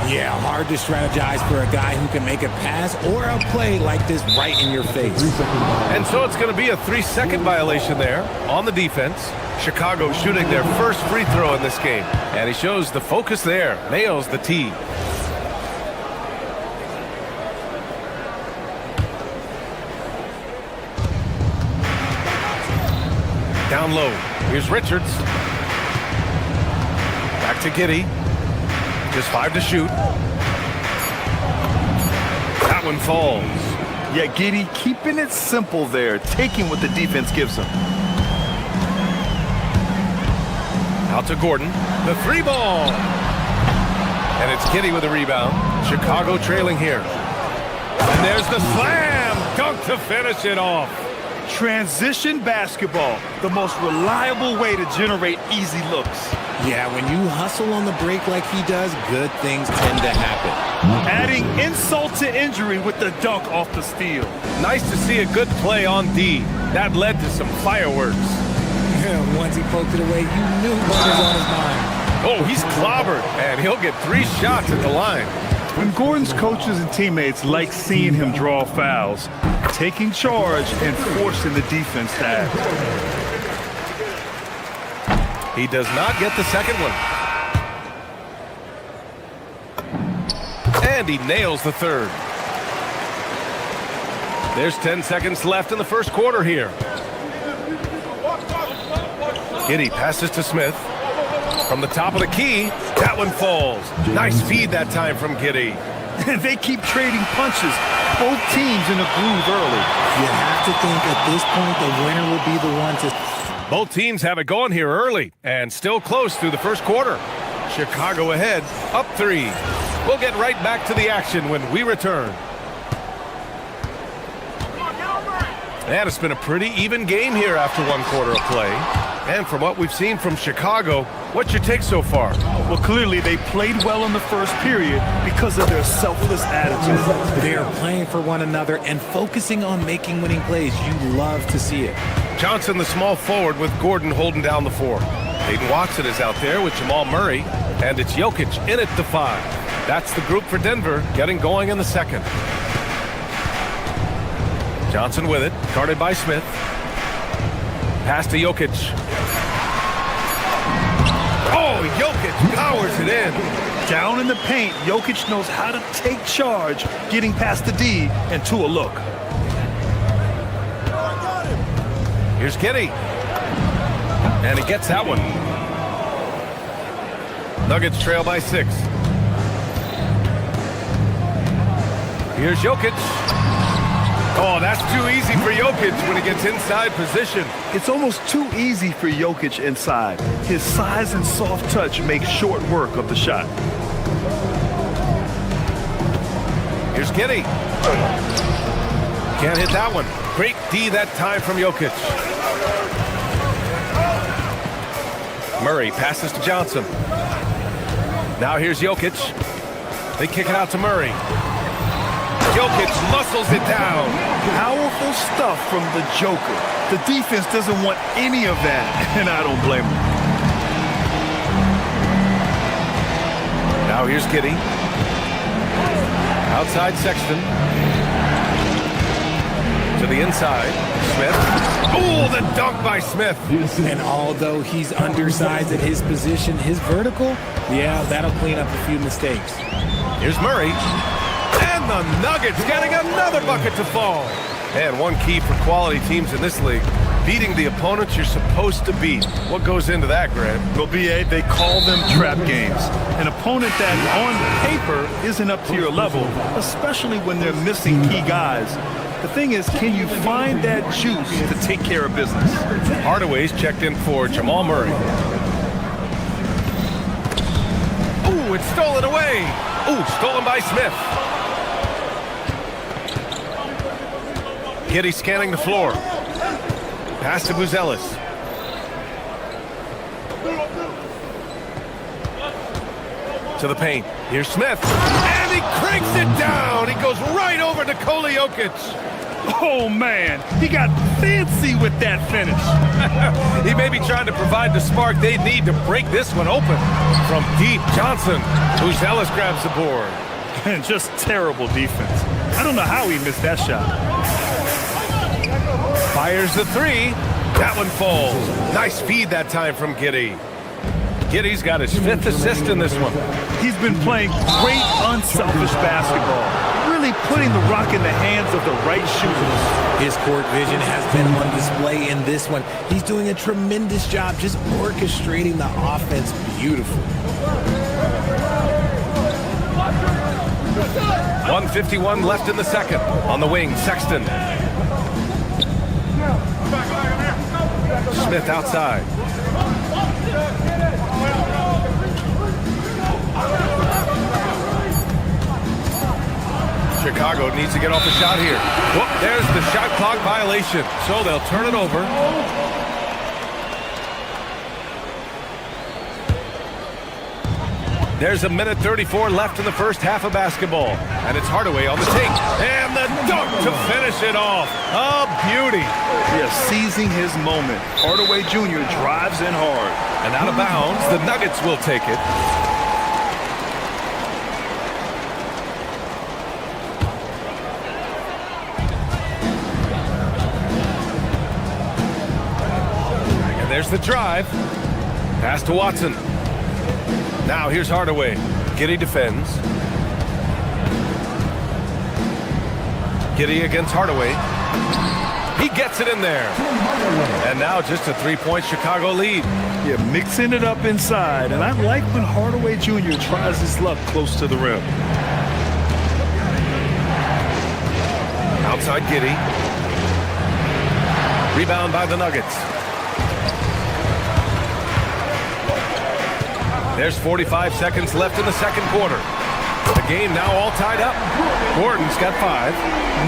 Yeah, hard to strategize for a guy who can make a pass or a play like this right in your face. And so it's going to be a 3-second violation there on the defense. Chicago shooting their first free throw in this game. And he shows the focus there. Nails the tee. Down low. Here's Richards. Back to Giddey. Just 5 to shoot. That one falls. Yeah, Giddey keeping it simple there, taking what the defense gives him. Out to Gordon. The 3 ball. And it's Giddey with a rebound. Chicago trailing here. And there's the slam. Dunk to finish it off. Transition basketball, the most reliable way to generate easy looks. Yeah, when you hustle on the break like he does, good things tend to happen. Adding insult to injury with the dunk off the steal. Nice to see a good play on D. That led to some fireworks. Yeah, once he poked it away, you knew what was on his mind. Oh, he's clobbered, and he'll get 3 shots at the line. When Gordon's coaches and teammates like seeing him draw fouls, taking charge and forcing the defense to act. He does not get the second one. And he nails the third. There's 10 seconds left in the first quarter here. Giddey passes to Smith. From the top of the key, that one falls. Nice feed that time from Giddey. They keep trading punches. Both teams in a groove early. You have to think at this point the winner will be the one to... Both teams have it going here early and still close through the first quarter. Chicago ahead, up 3. We'll get right back to the action when we return. And it's been a pretty even game here after 1 quarter of play. And from what we've seen from Chicago, what's your take so far? Well, clearly they played well in the first period because of their selfless attitude. They are playing for one another and focusing on making winning plays. You love to see it. Johnson, the small forward, with Gordon holding down the 4. Hayden Watson is out there with Jamal Murray, and it's Jokic in at the 5. That's the group for Denver, getting going in the second. Johnson with it, guarded by Smith. Pass to Jokic. Oh, Jokic powers it in. Down in the paint, Jokic knows how to take charge, getting past the D and to a look. Here's Giddey. And he gets that one. Nuggets trail by 6. Here's Jokic. Oh, that's too easy for Jokic when he gets inside position. It's almost too easy for Jokic inside. His size and soft touch make short work of the shot. Here's Giddey. Can't hit that one. Great D that time from Jokic. Murray passes to Johnson. Now here's Jokic. They kick it out to Murray. Jokic muscles it down. Powerful stuff from the Joker. The defense doesn't want any of that, and I don't blame them. Now here's Giddey. Outside Sexton. To the inside. Smith. Oh, the dunk by Smith. And although he's undersized at his position, his vertical, yeah, that'll clean up a few mistakes. Here's Murray. And the Nuggets getting another bucket to fall. And one key for quality teams in this league, beating the opponents you're supposed to beat. What goes into that, Grant? Well, BA, they call them trap games. An opponent that on paper isn't up to your level, especially when they're missing key guys. The thing is, can you find that juice to take care of business? Hardaway's checked in for Jamal Murray. Ooh, it's stolen away. Ooh, stolen by Smith. Giddey scanning the floor. Pass to Buzelis. To the paint. Here's Smith. And he cranks it down. He goes right over to Nikola Jokic. Oh, man. He got fancy with that finish. He may be trying to provide the spark they need to break this one open. From deep, Johnson. Buzelis grabs the board. And just terrible defense. I don't know how he missed that shot. Fires the three. That one falls. Nice feed that time from Giddey. Giddey's got his 5th assist in this one. He's been playing great, unselfish basketball. Really putting the rock in the hands of the right shooters. His court vision has been on display in this one. He's doing a tremendous job just orchestrating the offense beautifully. 1:51 left in the second. On the wing, Sexton. Smith outside. Chicago needs to get off the shot here. Whoop, there's the shot clock violation. So they'll turn it over. There's 1:34 left in the first half of basketball. And it's Hardaway on the take. And the dunk to finish it off. A beauty. Yeah, seizing his moment. Hardaway Jr. drives in hard. And out of bounds, the Nuggets will take it. And there's the drive. Pass to Watson. Now here's Hardaway. Giddey defends. Giddey against Hardaway. He gets it in there. And now just a 3-point Chicago lead. Yeah, mixing it up inside. And I like when Hardaway Jr. tries his luck close to the rim. Outside Giddey. Rebound by the Nuggets. There's 45 seconds left in the second quarter. The game now all tied up. Gordon's got 5.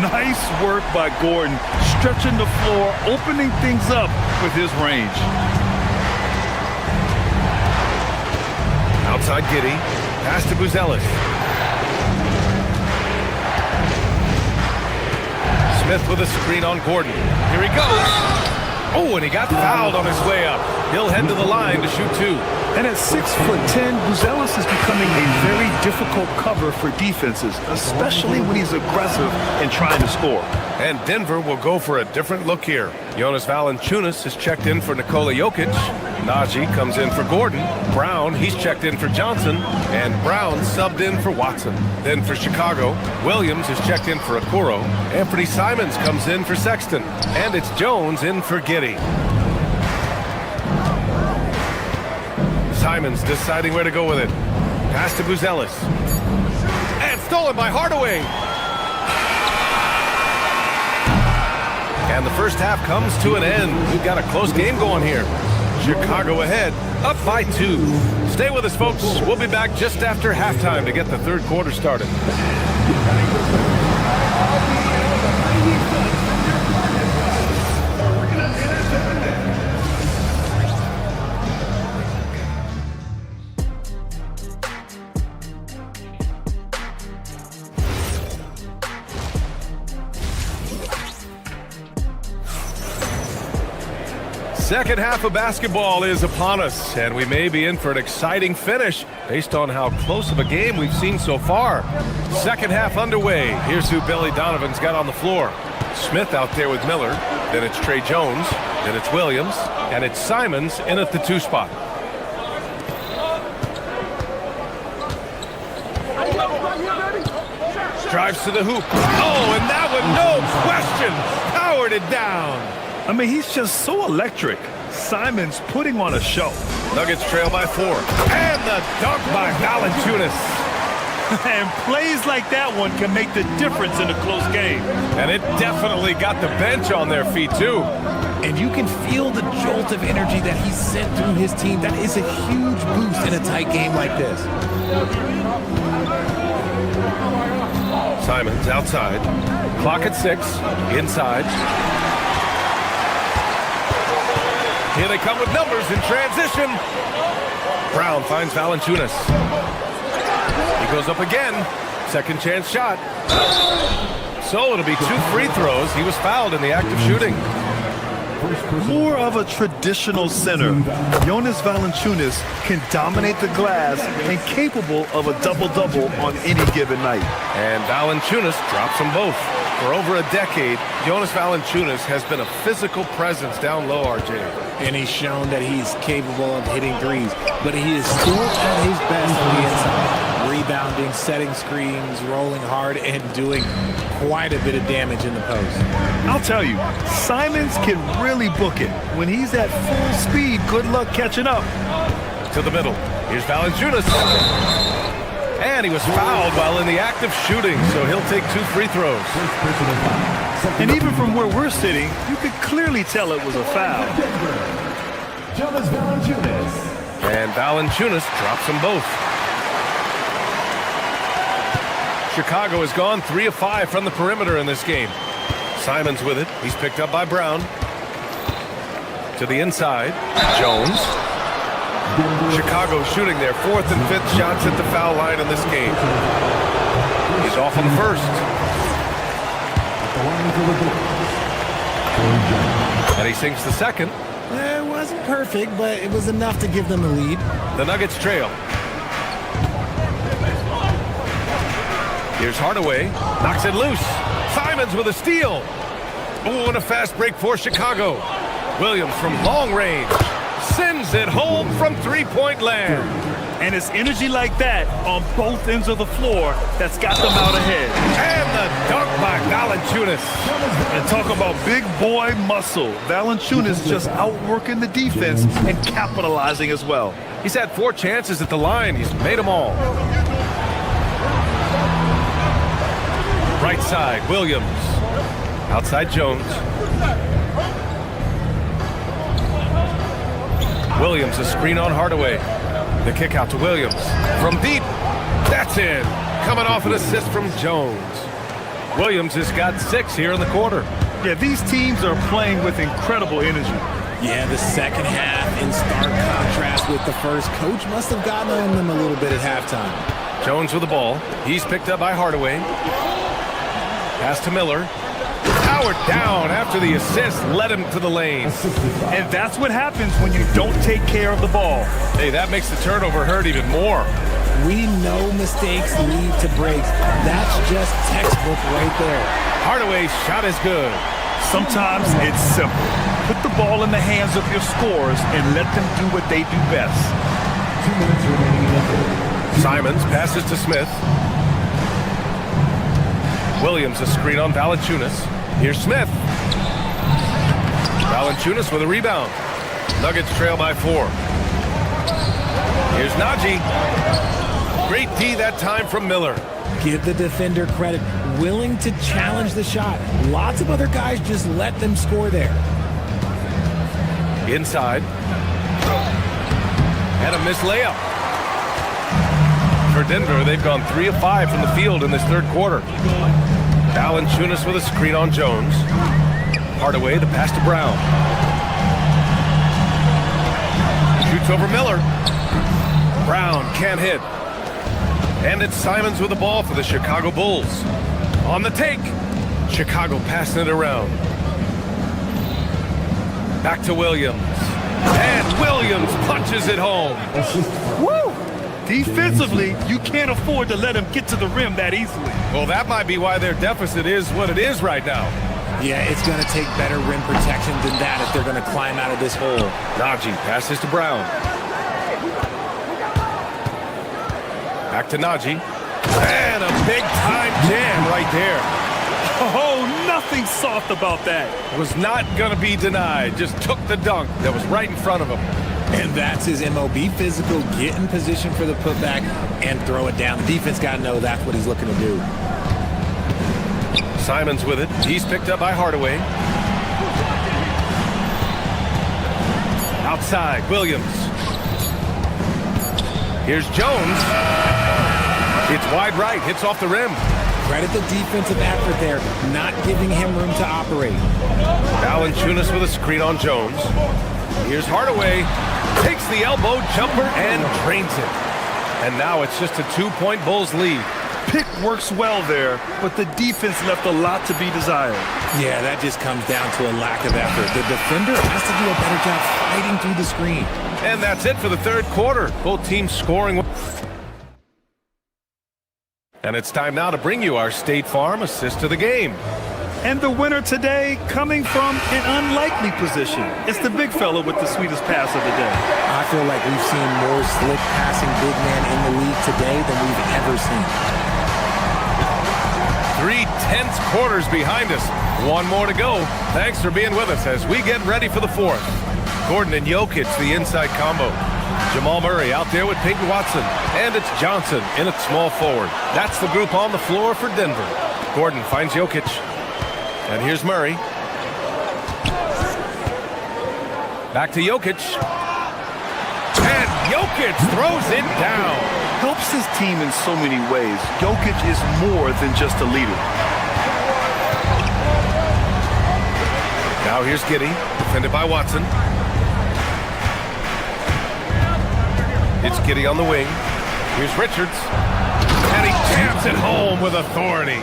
Nice work by Gordon, stretching the floor, opening things up with his range. Outside Giddey. Pass to Buzelis. Smith with a screen on Gordon. Here he goes. Oh, and he got fouled on his way up. He'll head to the line to shoot 2. And at 6'10", Buzelis is becoming a very difficult cover for defenses, especially when he's aggressive and trying to score. And Denver will go for a different look here. Jonas Valanciunas is checked in for Nikola Jokic. Najee comes in for Gordon. Brown, he's checked in for Johnson. And Brown subbed in for Watson. Then for Chicago, Williams is checked in for Okoro. Anthony Simons comes in for Sexton. And it's Jones in for Giddey. Simons deciding where to go with it. Pass to Buzelis. And stolen by Hardaway. And the first half comes to an end. We've got a close game going here. Chicago ahead, up by 2. Stay with us, folks. We'll be back just after halftime to get the third quarter started. Second half of basketball is upon us, and we may be in for an exciting finish based on how close of a game we've seen so far. Second half underway. Here's who Billy Donovan's got on the floor. Smith out there with Miller. Then it's Trey Jones. Then it's Williams. And it's Simons in at the 2 spot. Drives to the hoop. Oh, and that one, no question, powered it down. I mean, he's just so electric. Simons putting on a show. Nuggets trail by 4. And the dunk by Valanciunas. And plays like that one can make the difference in a close game. And it definitely got the bench on their feet, too. And you can feel the jolt of energy that he sent through his team. That is a huge boost in a tight game like this. Simons outside. Clock at 6. Inside. Here they come with numbers in transition. Brown finds Valanciunas. He goes up again. Second chance shot. So it'll be 2 free throws. He was fouled in the act of shooting. More of a traditional center, Jonas Valanciunas can dominate the glass and capable of a double-double on any given night. And Valanciunas drops them both. For over a decade, Jonas Valanciunas has been a physical presence down low, RJ. And he's shown that he's capable of hitting threes, but he is still at his best on the inside. Rebounding, setting screens, rolling hard, and doing quite a bit of damage in the post. I'll tell you, Simons can really book it. When he's at full speed, good luck catching up. To the middle. Here's Valanciunas. And he was fouled while in the act of shooting, so he'll take 2 free throws. And even from where we're sitting, you could clearly tell it was a foul. And Valanciunas drops them both. Chicago has gone 3 of 5 from the perimeter in this game. Simons with it. He's picked up by Brown. To the inside. Jones. Chicago shooting their 4th and 5th shots at the foul line in this game. He's off on the first. And he sinks the second. It wasn't perfect, but it was enough to give them the lead. The Nuggets trail. Here's Hardaway. Knocks it loose. Simons with a steal. Oh, and a fast break for Chicago. Williams from long range. Sends it home from 3-point land. And it's energy like that on both ends of the floor that's got them out ahead. And the dunk by Valanciunas. And talk about big boy muscle. Valanciunas just outworking the defense and capitalizing as well. He's had 4 chances at the line. He's made them all. Right side, Williams. Outside, Jones. Williams, a screen on Hardaway. The kick out to Williams. From deep, that's in. Coming off an assist from Jones. Williams has got 6 here in the quarter. Yeah, these teams are playing with incredible energy. Yeah, the second half in stark contrast with the first. Coach must have gotten on them a little bit at halftime. Jones with the ball. He's picked up by Hardaway. Pass to Miller. powered down after the assist led him to the lane. And that's what happens when you don't take care of the ball. Hey, that makes the turnover hurt even more. We know mistakes lead to breaks. That's just textbook right there. Hardaway's shot is good. Sometimes it's simple. Put the ball in the hands of your scorers and let them do what they do best. 2 minutes remaining in the third. Simons passes to Smith. Williams a screen on Valanciunas. Here's Smith. Valanciunas with a rebound. Nuggets trail by 4. Here's Najee. Great D that time from Miller. Give the defender credit. Willing to challenge the shot. Lots of other guys just let them score there. Inside. And a missed layup. For Denver, they've gone 3 of 5 from the field in this third quarter. Valanciunas with a screen on Jones. Hardaway, the pass to Brown. Shoots over Miller. Brown can't hit. And it's Simons with the ball for the Chicago Bulls. On the take. Chicago passing it around. Back to Williams. And Williams punches it home. Woo! Defensively, you can't afford to let him get to the rim that easily. Well, that might be why their deficit is what it is right now. Yeah, it's going to take better rim protection than that if they're going to climb out of this hole. Najee passes to Brown. Back to Najee. And a big-time jam right there. Oh, nothing soft about that. Was not going to be denied. Just took the dunk that was right in front of him. And that's his MO. Be physical, get in position for the putback, and throw it down. The defense got to know that's what he's looking to do. Simons with it. He's picked up by Hardaway. Outside, Williams. Here's Jones. It's wide right, hits off the rim. Credit the defensive effort there, not giving him room to operate. Valanciunas with a screen on Jones. Here's Hardaway. Takes the elbow jumper and drains it. And now it's just a 2-point Bulls lead. Pick works well there, but the defense left a lot to be desired. Yeah, that just comes down to a lack of effort. The defender has to do a better job fighting through the screen. And that's it for the third quarter. Both teams scoring. And it's time now to bring you our State Farm assist of the game. And the winner today coming from an unlikely position. It's the big fella with the sweetest pass of the day. I feel like we've seen more slick passing big man in the league today than we've ever seen. 3 tense quarters behind us. One more to go. Thanks for being with us as we get ready for the fourth. Gordon and Jokic, the inside combo. Jamal Murray out there with Peyton Watson. And it's Johnson in at small forward. That's the group on the floor for Denver. Gordon finds Jokic. And here's Murray. Back to Jokic. And Jokic throws it down. Helps his team in so many ways. Jokic is more than just a leader. Now here's Giddey, defended by Watson. It's Giddey on the wing. Here's Richards. And he jams it home with authority.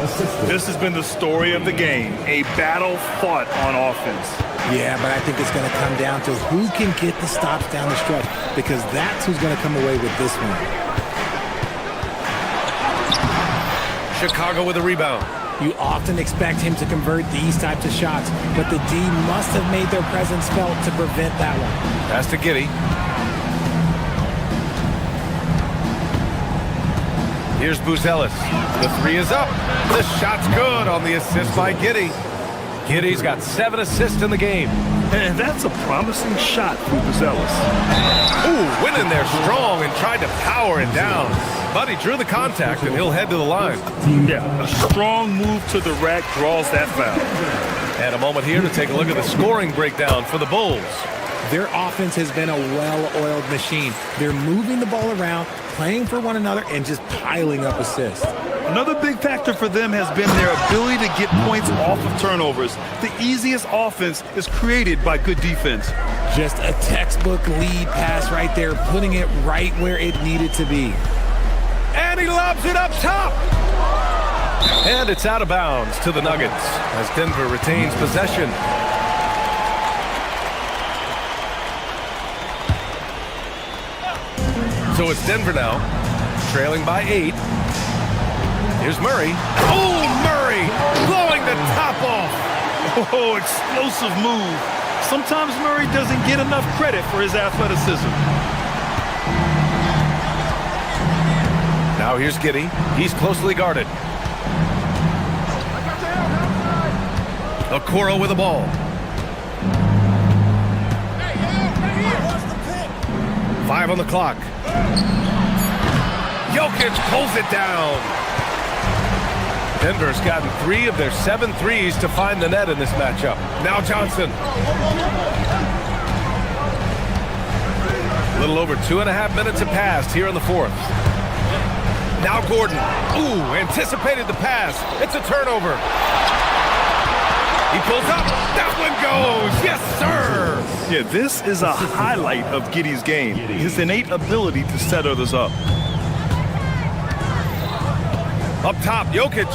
This has been the story of the game. A battle fought on offense. Yeah, but I think it's going to come down to who can get the stops down the stretch, because that's who's going to come away with this one. Chicago with a rebound. You often expect him to convert these types of shots, but the D must have made their presence felt to prevent that one. Pass to Giddey. Here's Buzelis. The 3 is up. The shot's good on the assist by Giddey. Giddey's got 7 assists in the game. And that's a promising shot for Buzelis. Ooh, went in there strong and tried to power it down. But he drew the contact, and he'll head to the line. Yeah, a strong move to the rack draws that foul. And a moment here to take a look at the scoring breakdown for the Bulls. Their offense has been a well-oiled machine. They're moving the ball around, playing for one another, and just piling up assists. Another big factor for them has been their ability to get points off of turnovers. The easiest offense is created by good defense. Just a textbook lead pass right there, putting it right where it needed to be. And he lobs it up top. And it's out of bounds to the Nuggets as Denver retains possession. So it's Denver now, trailing by 8. Here's Murray. Oh, Murray blowing the top off. Oh, explosive move. Sometimes Murray doesn't get enough credit for his athleticism. Now here's Giddey. He's closely guarded. Okoro with the ball. Five on the clock. Jokic pulls it down. Denver's gotten 3 of their 7 threes to find the net in this matchup. Now Johnson. A little over 2.5 minutes have passed here in the fourth. Now Gordon. Ooh, anticipated the pass. It's a turnover. He pulls up. That one goes. Yes, sir. Yeah, this is a highlight of Giddey's game. His innate ability to set others up. Up top, Jokic.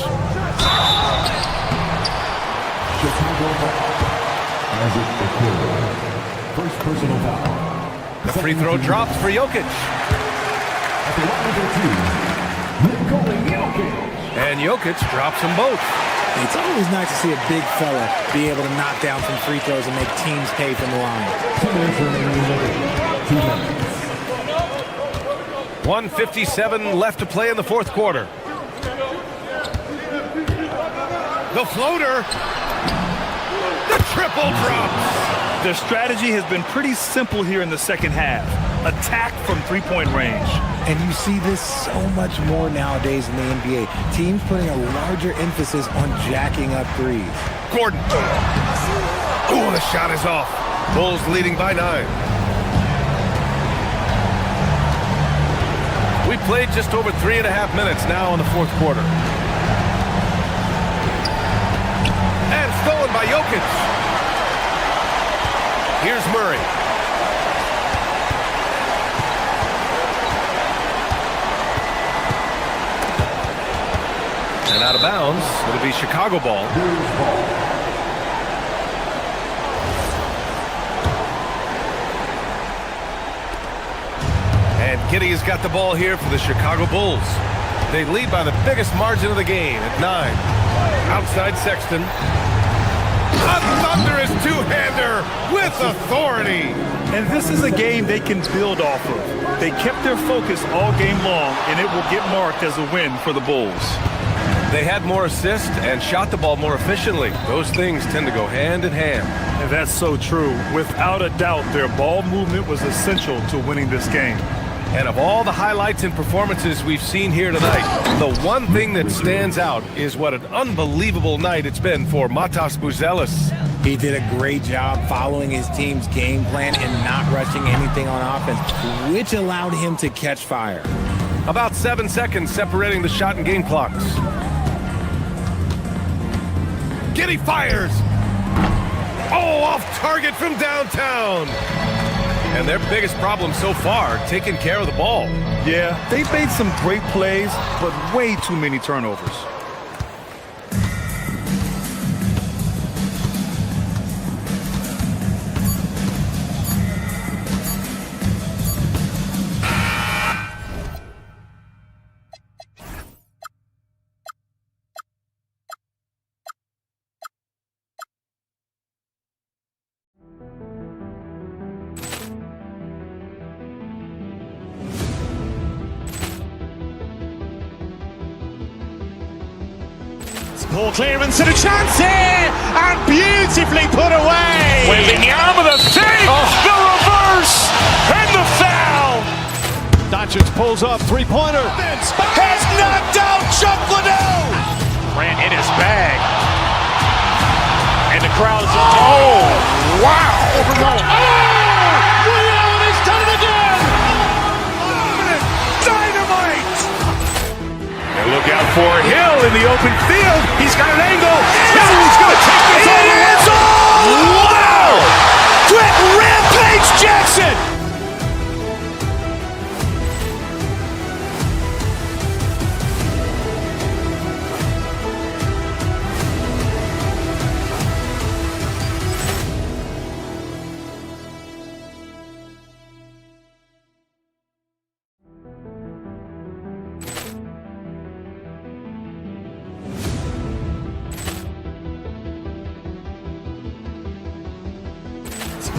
First personal foul. The free throw drops for Jokic. At the line number 2, Nikola Jokic. And Jokic drops them both. It's always nice to see a big fella be able to knock down some free throws and make teams pay from the line. 2 minutes remaining. 2 minutes. 1:57 left to play in the fourth quarter. The floater. The triple drops. Their strategy has been pretty simple here in the second half. Attack from three-point range. And you see this so much more nowadays in the NBA. Teams putting a larger emphasis on jacking up threes. Gordon. Ooh, the shot is off. Bulls leading by 9. We played just over 3.5 minutes now in the fourth quarter. And stolen by Jokic. Here's Murray. And out of bounds, it'll be Chicago ball. And Giddey has got the ball here for the Chicago Bulls. They lead by the biggest margin of the game at 9. Outside Sexton. A thunderous two-hander with authority. And this is a game they can build off of. They kept their focus all game long, and it will get marked as a win for the Bulls. They had more assists and shot the ball more efficiently. Those things tend to go hand in hand. And that's so true. Without a doubt, their ball movement was essential to winning this game. And of all the highlights and performances we've seen here tonight, the one thing that stands out is what an unbelievable night it's been for Matas Buzelis. He did a great job following his team's game plan and not rushing anything on offense, which allowed him to catch fire. About 7 seconds separating the shot and game clocks. Giddey fires. Oh, off target from downtown. And their biggest problem so far, taking care of the ball. Yeah, they've made some great plays, but way too many turnovers. Ball clearance and a chance here, and beautifully put away. Wembanyama the save, the reverse, and the foul. Doncic pulls up, three-pointer. Has knocked out Chuck Liddell. Ran in his bag. And the crowd is, oh, wow. Liddell has done it again. Dynamite. And look out for Hill in the open field. He's got an angle. He's going to take this all the way. Wow! Quick Rampage Jackson.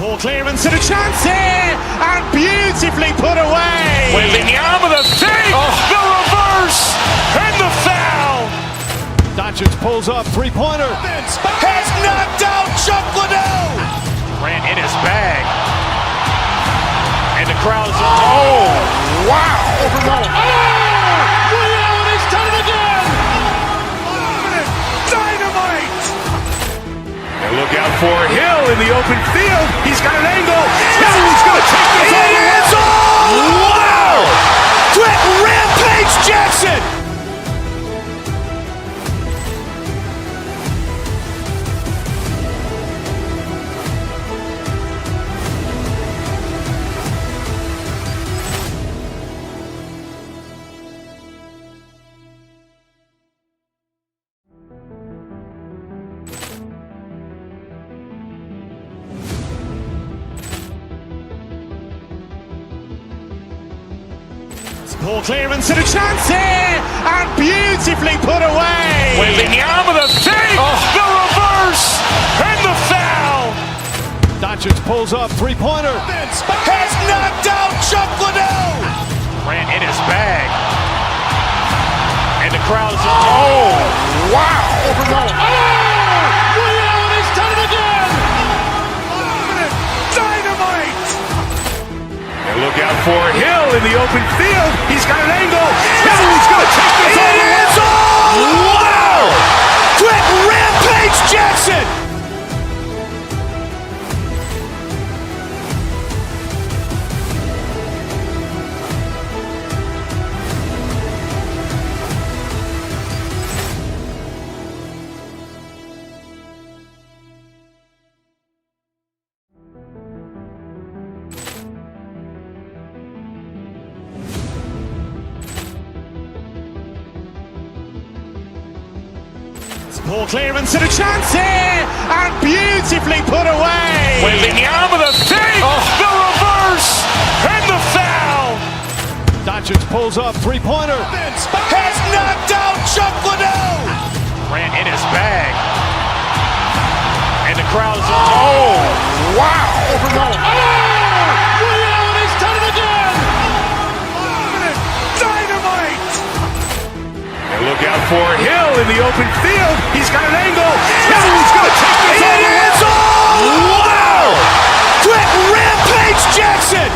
Ball clearance and a chance here, and beautifully put away. Wembanyama the fake, the reverse, and the foul. Doncic pulls up, three-pointer. Has knocked out Chuck Liddell. Grant in his bag. And the crowd is, wow. Ray Allen has done it again. Dynamite. And look out for Hill in the open field. He's got an angle. Hill's going to take this all the way. Wow. Quick Rampage Jackson. Ball clearance and a chance here, and beautifully put away. Wembanyama the fake, the reverse, and the foul. Doncic pulls up, three-pointer. Has knocked out Chuck Liddell. Grant in his bag. And the crowd is, wow. Ray Allen has done it again. Dynamite. And look out for Hill in the open field. He's got an angle. Hill's going to take this all the way. Wow. Quick Rampage Jackson. Ball clearance and a chance here, and beautifully put away. Wembanyama the fake, the reverse, and the foul. Doncic pulls up, three-pointer. Has knocked out Chuck Liddell. Grant in his bag. And the crowd is, wow. Ray Allen has done it again. Dynamite. And look out for Hill in the open field. He's got an angle. Hill's going to take this all the way. Wow. Quick Rampage Jackson.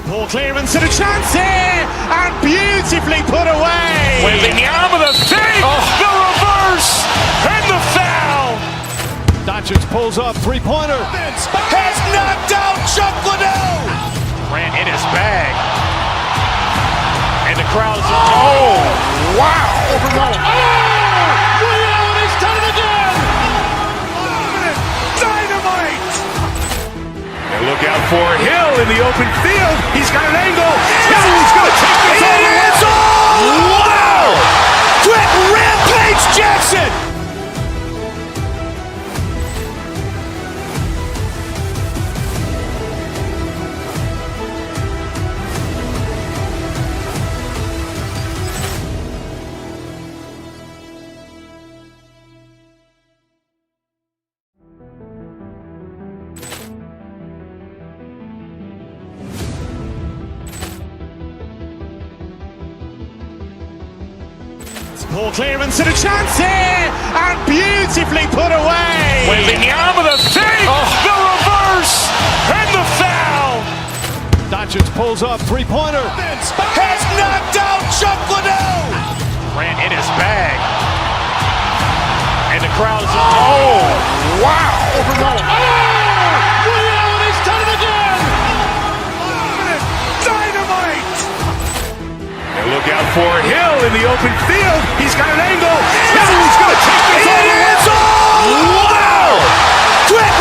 Ball clearance and a chance here, and beautifully put away. Wembanyama the fake, the reverse, and the foul. Doncic pulls up, three-pointer. Has knocked out Chuck Liddell. Grant in his bag. And the crowd is, wow. Ray Allen has done it again. Dynamite. And look out for Hill in the open field. He's got an angle. Hill's going to take this all the way. Wow. Quick Rampage Jackson. Ball clearance and a chance here, and beautifully put away. Wembanyama the fake, the reverse, and the foul. Doncic pulls up, three-pointer. Has knocked out Chuck Liddell. Grant in his bag. And the crowd is, wow. Ray Allen has done it again. Dynamite. And look out for Hill in the open field. He's got an angle. Hill's going to take this all the way. Wow. Quick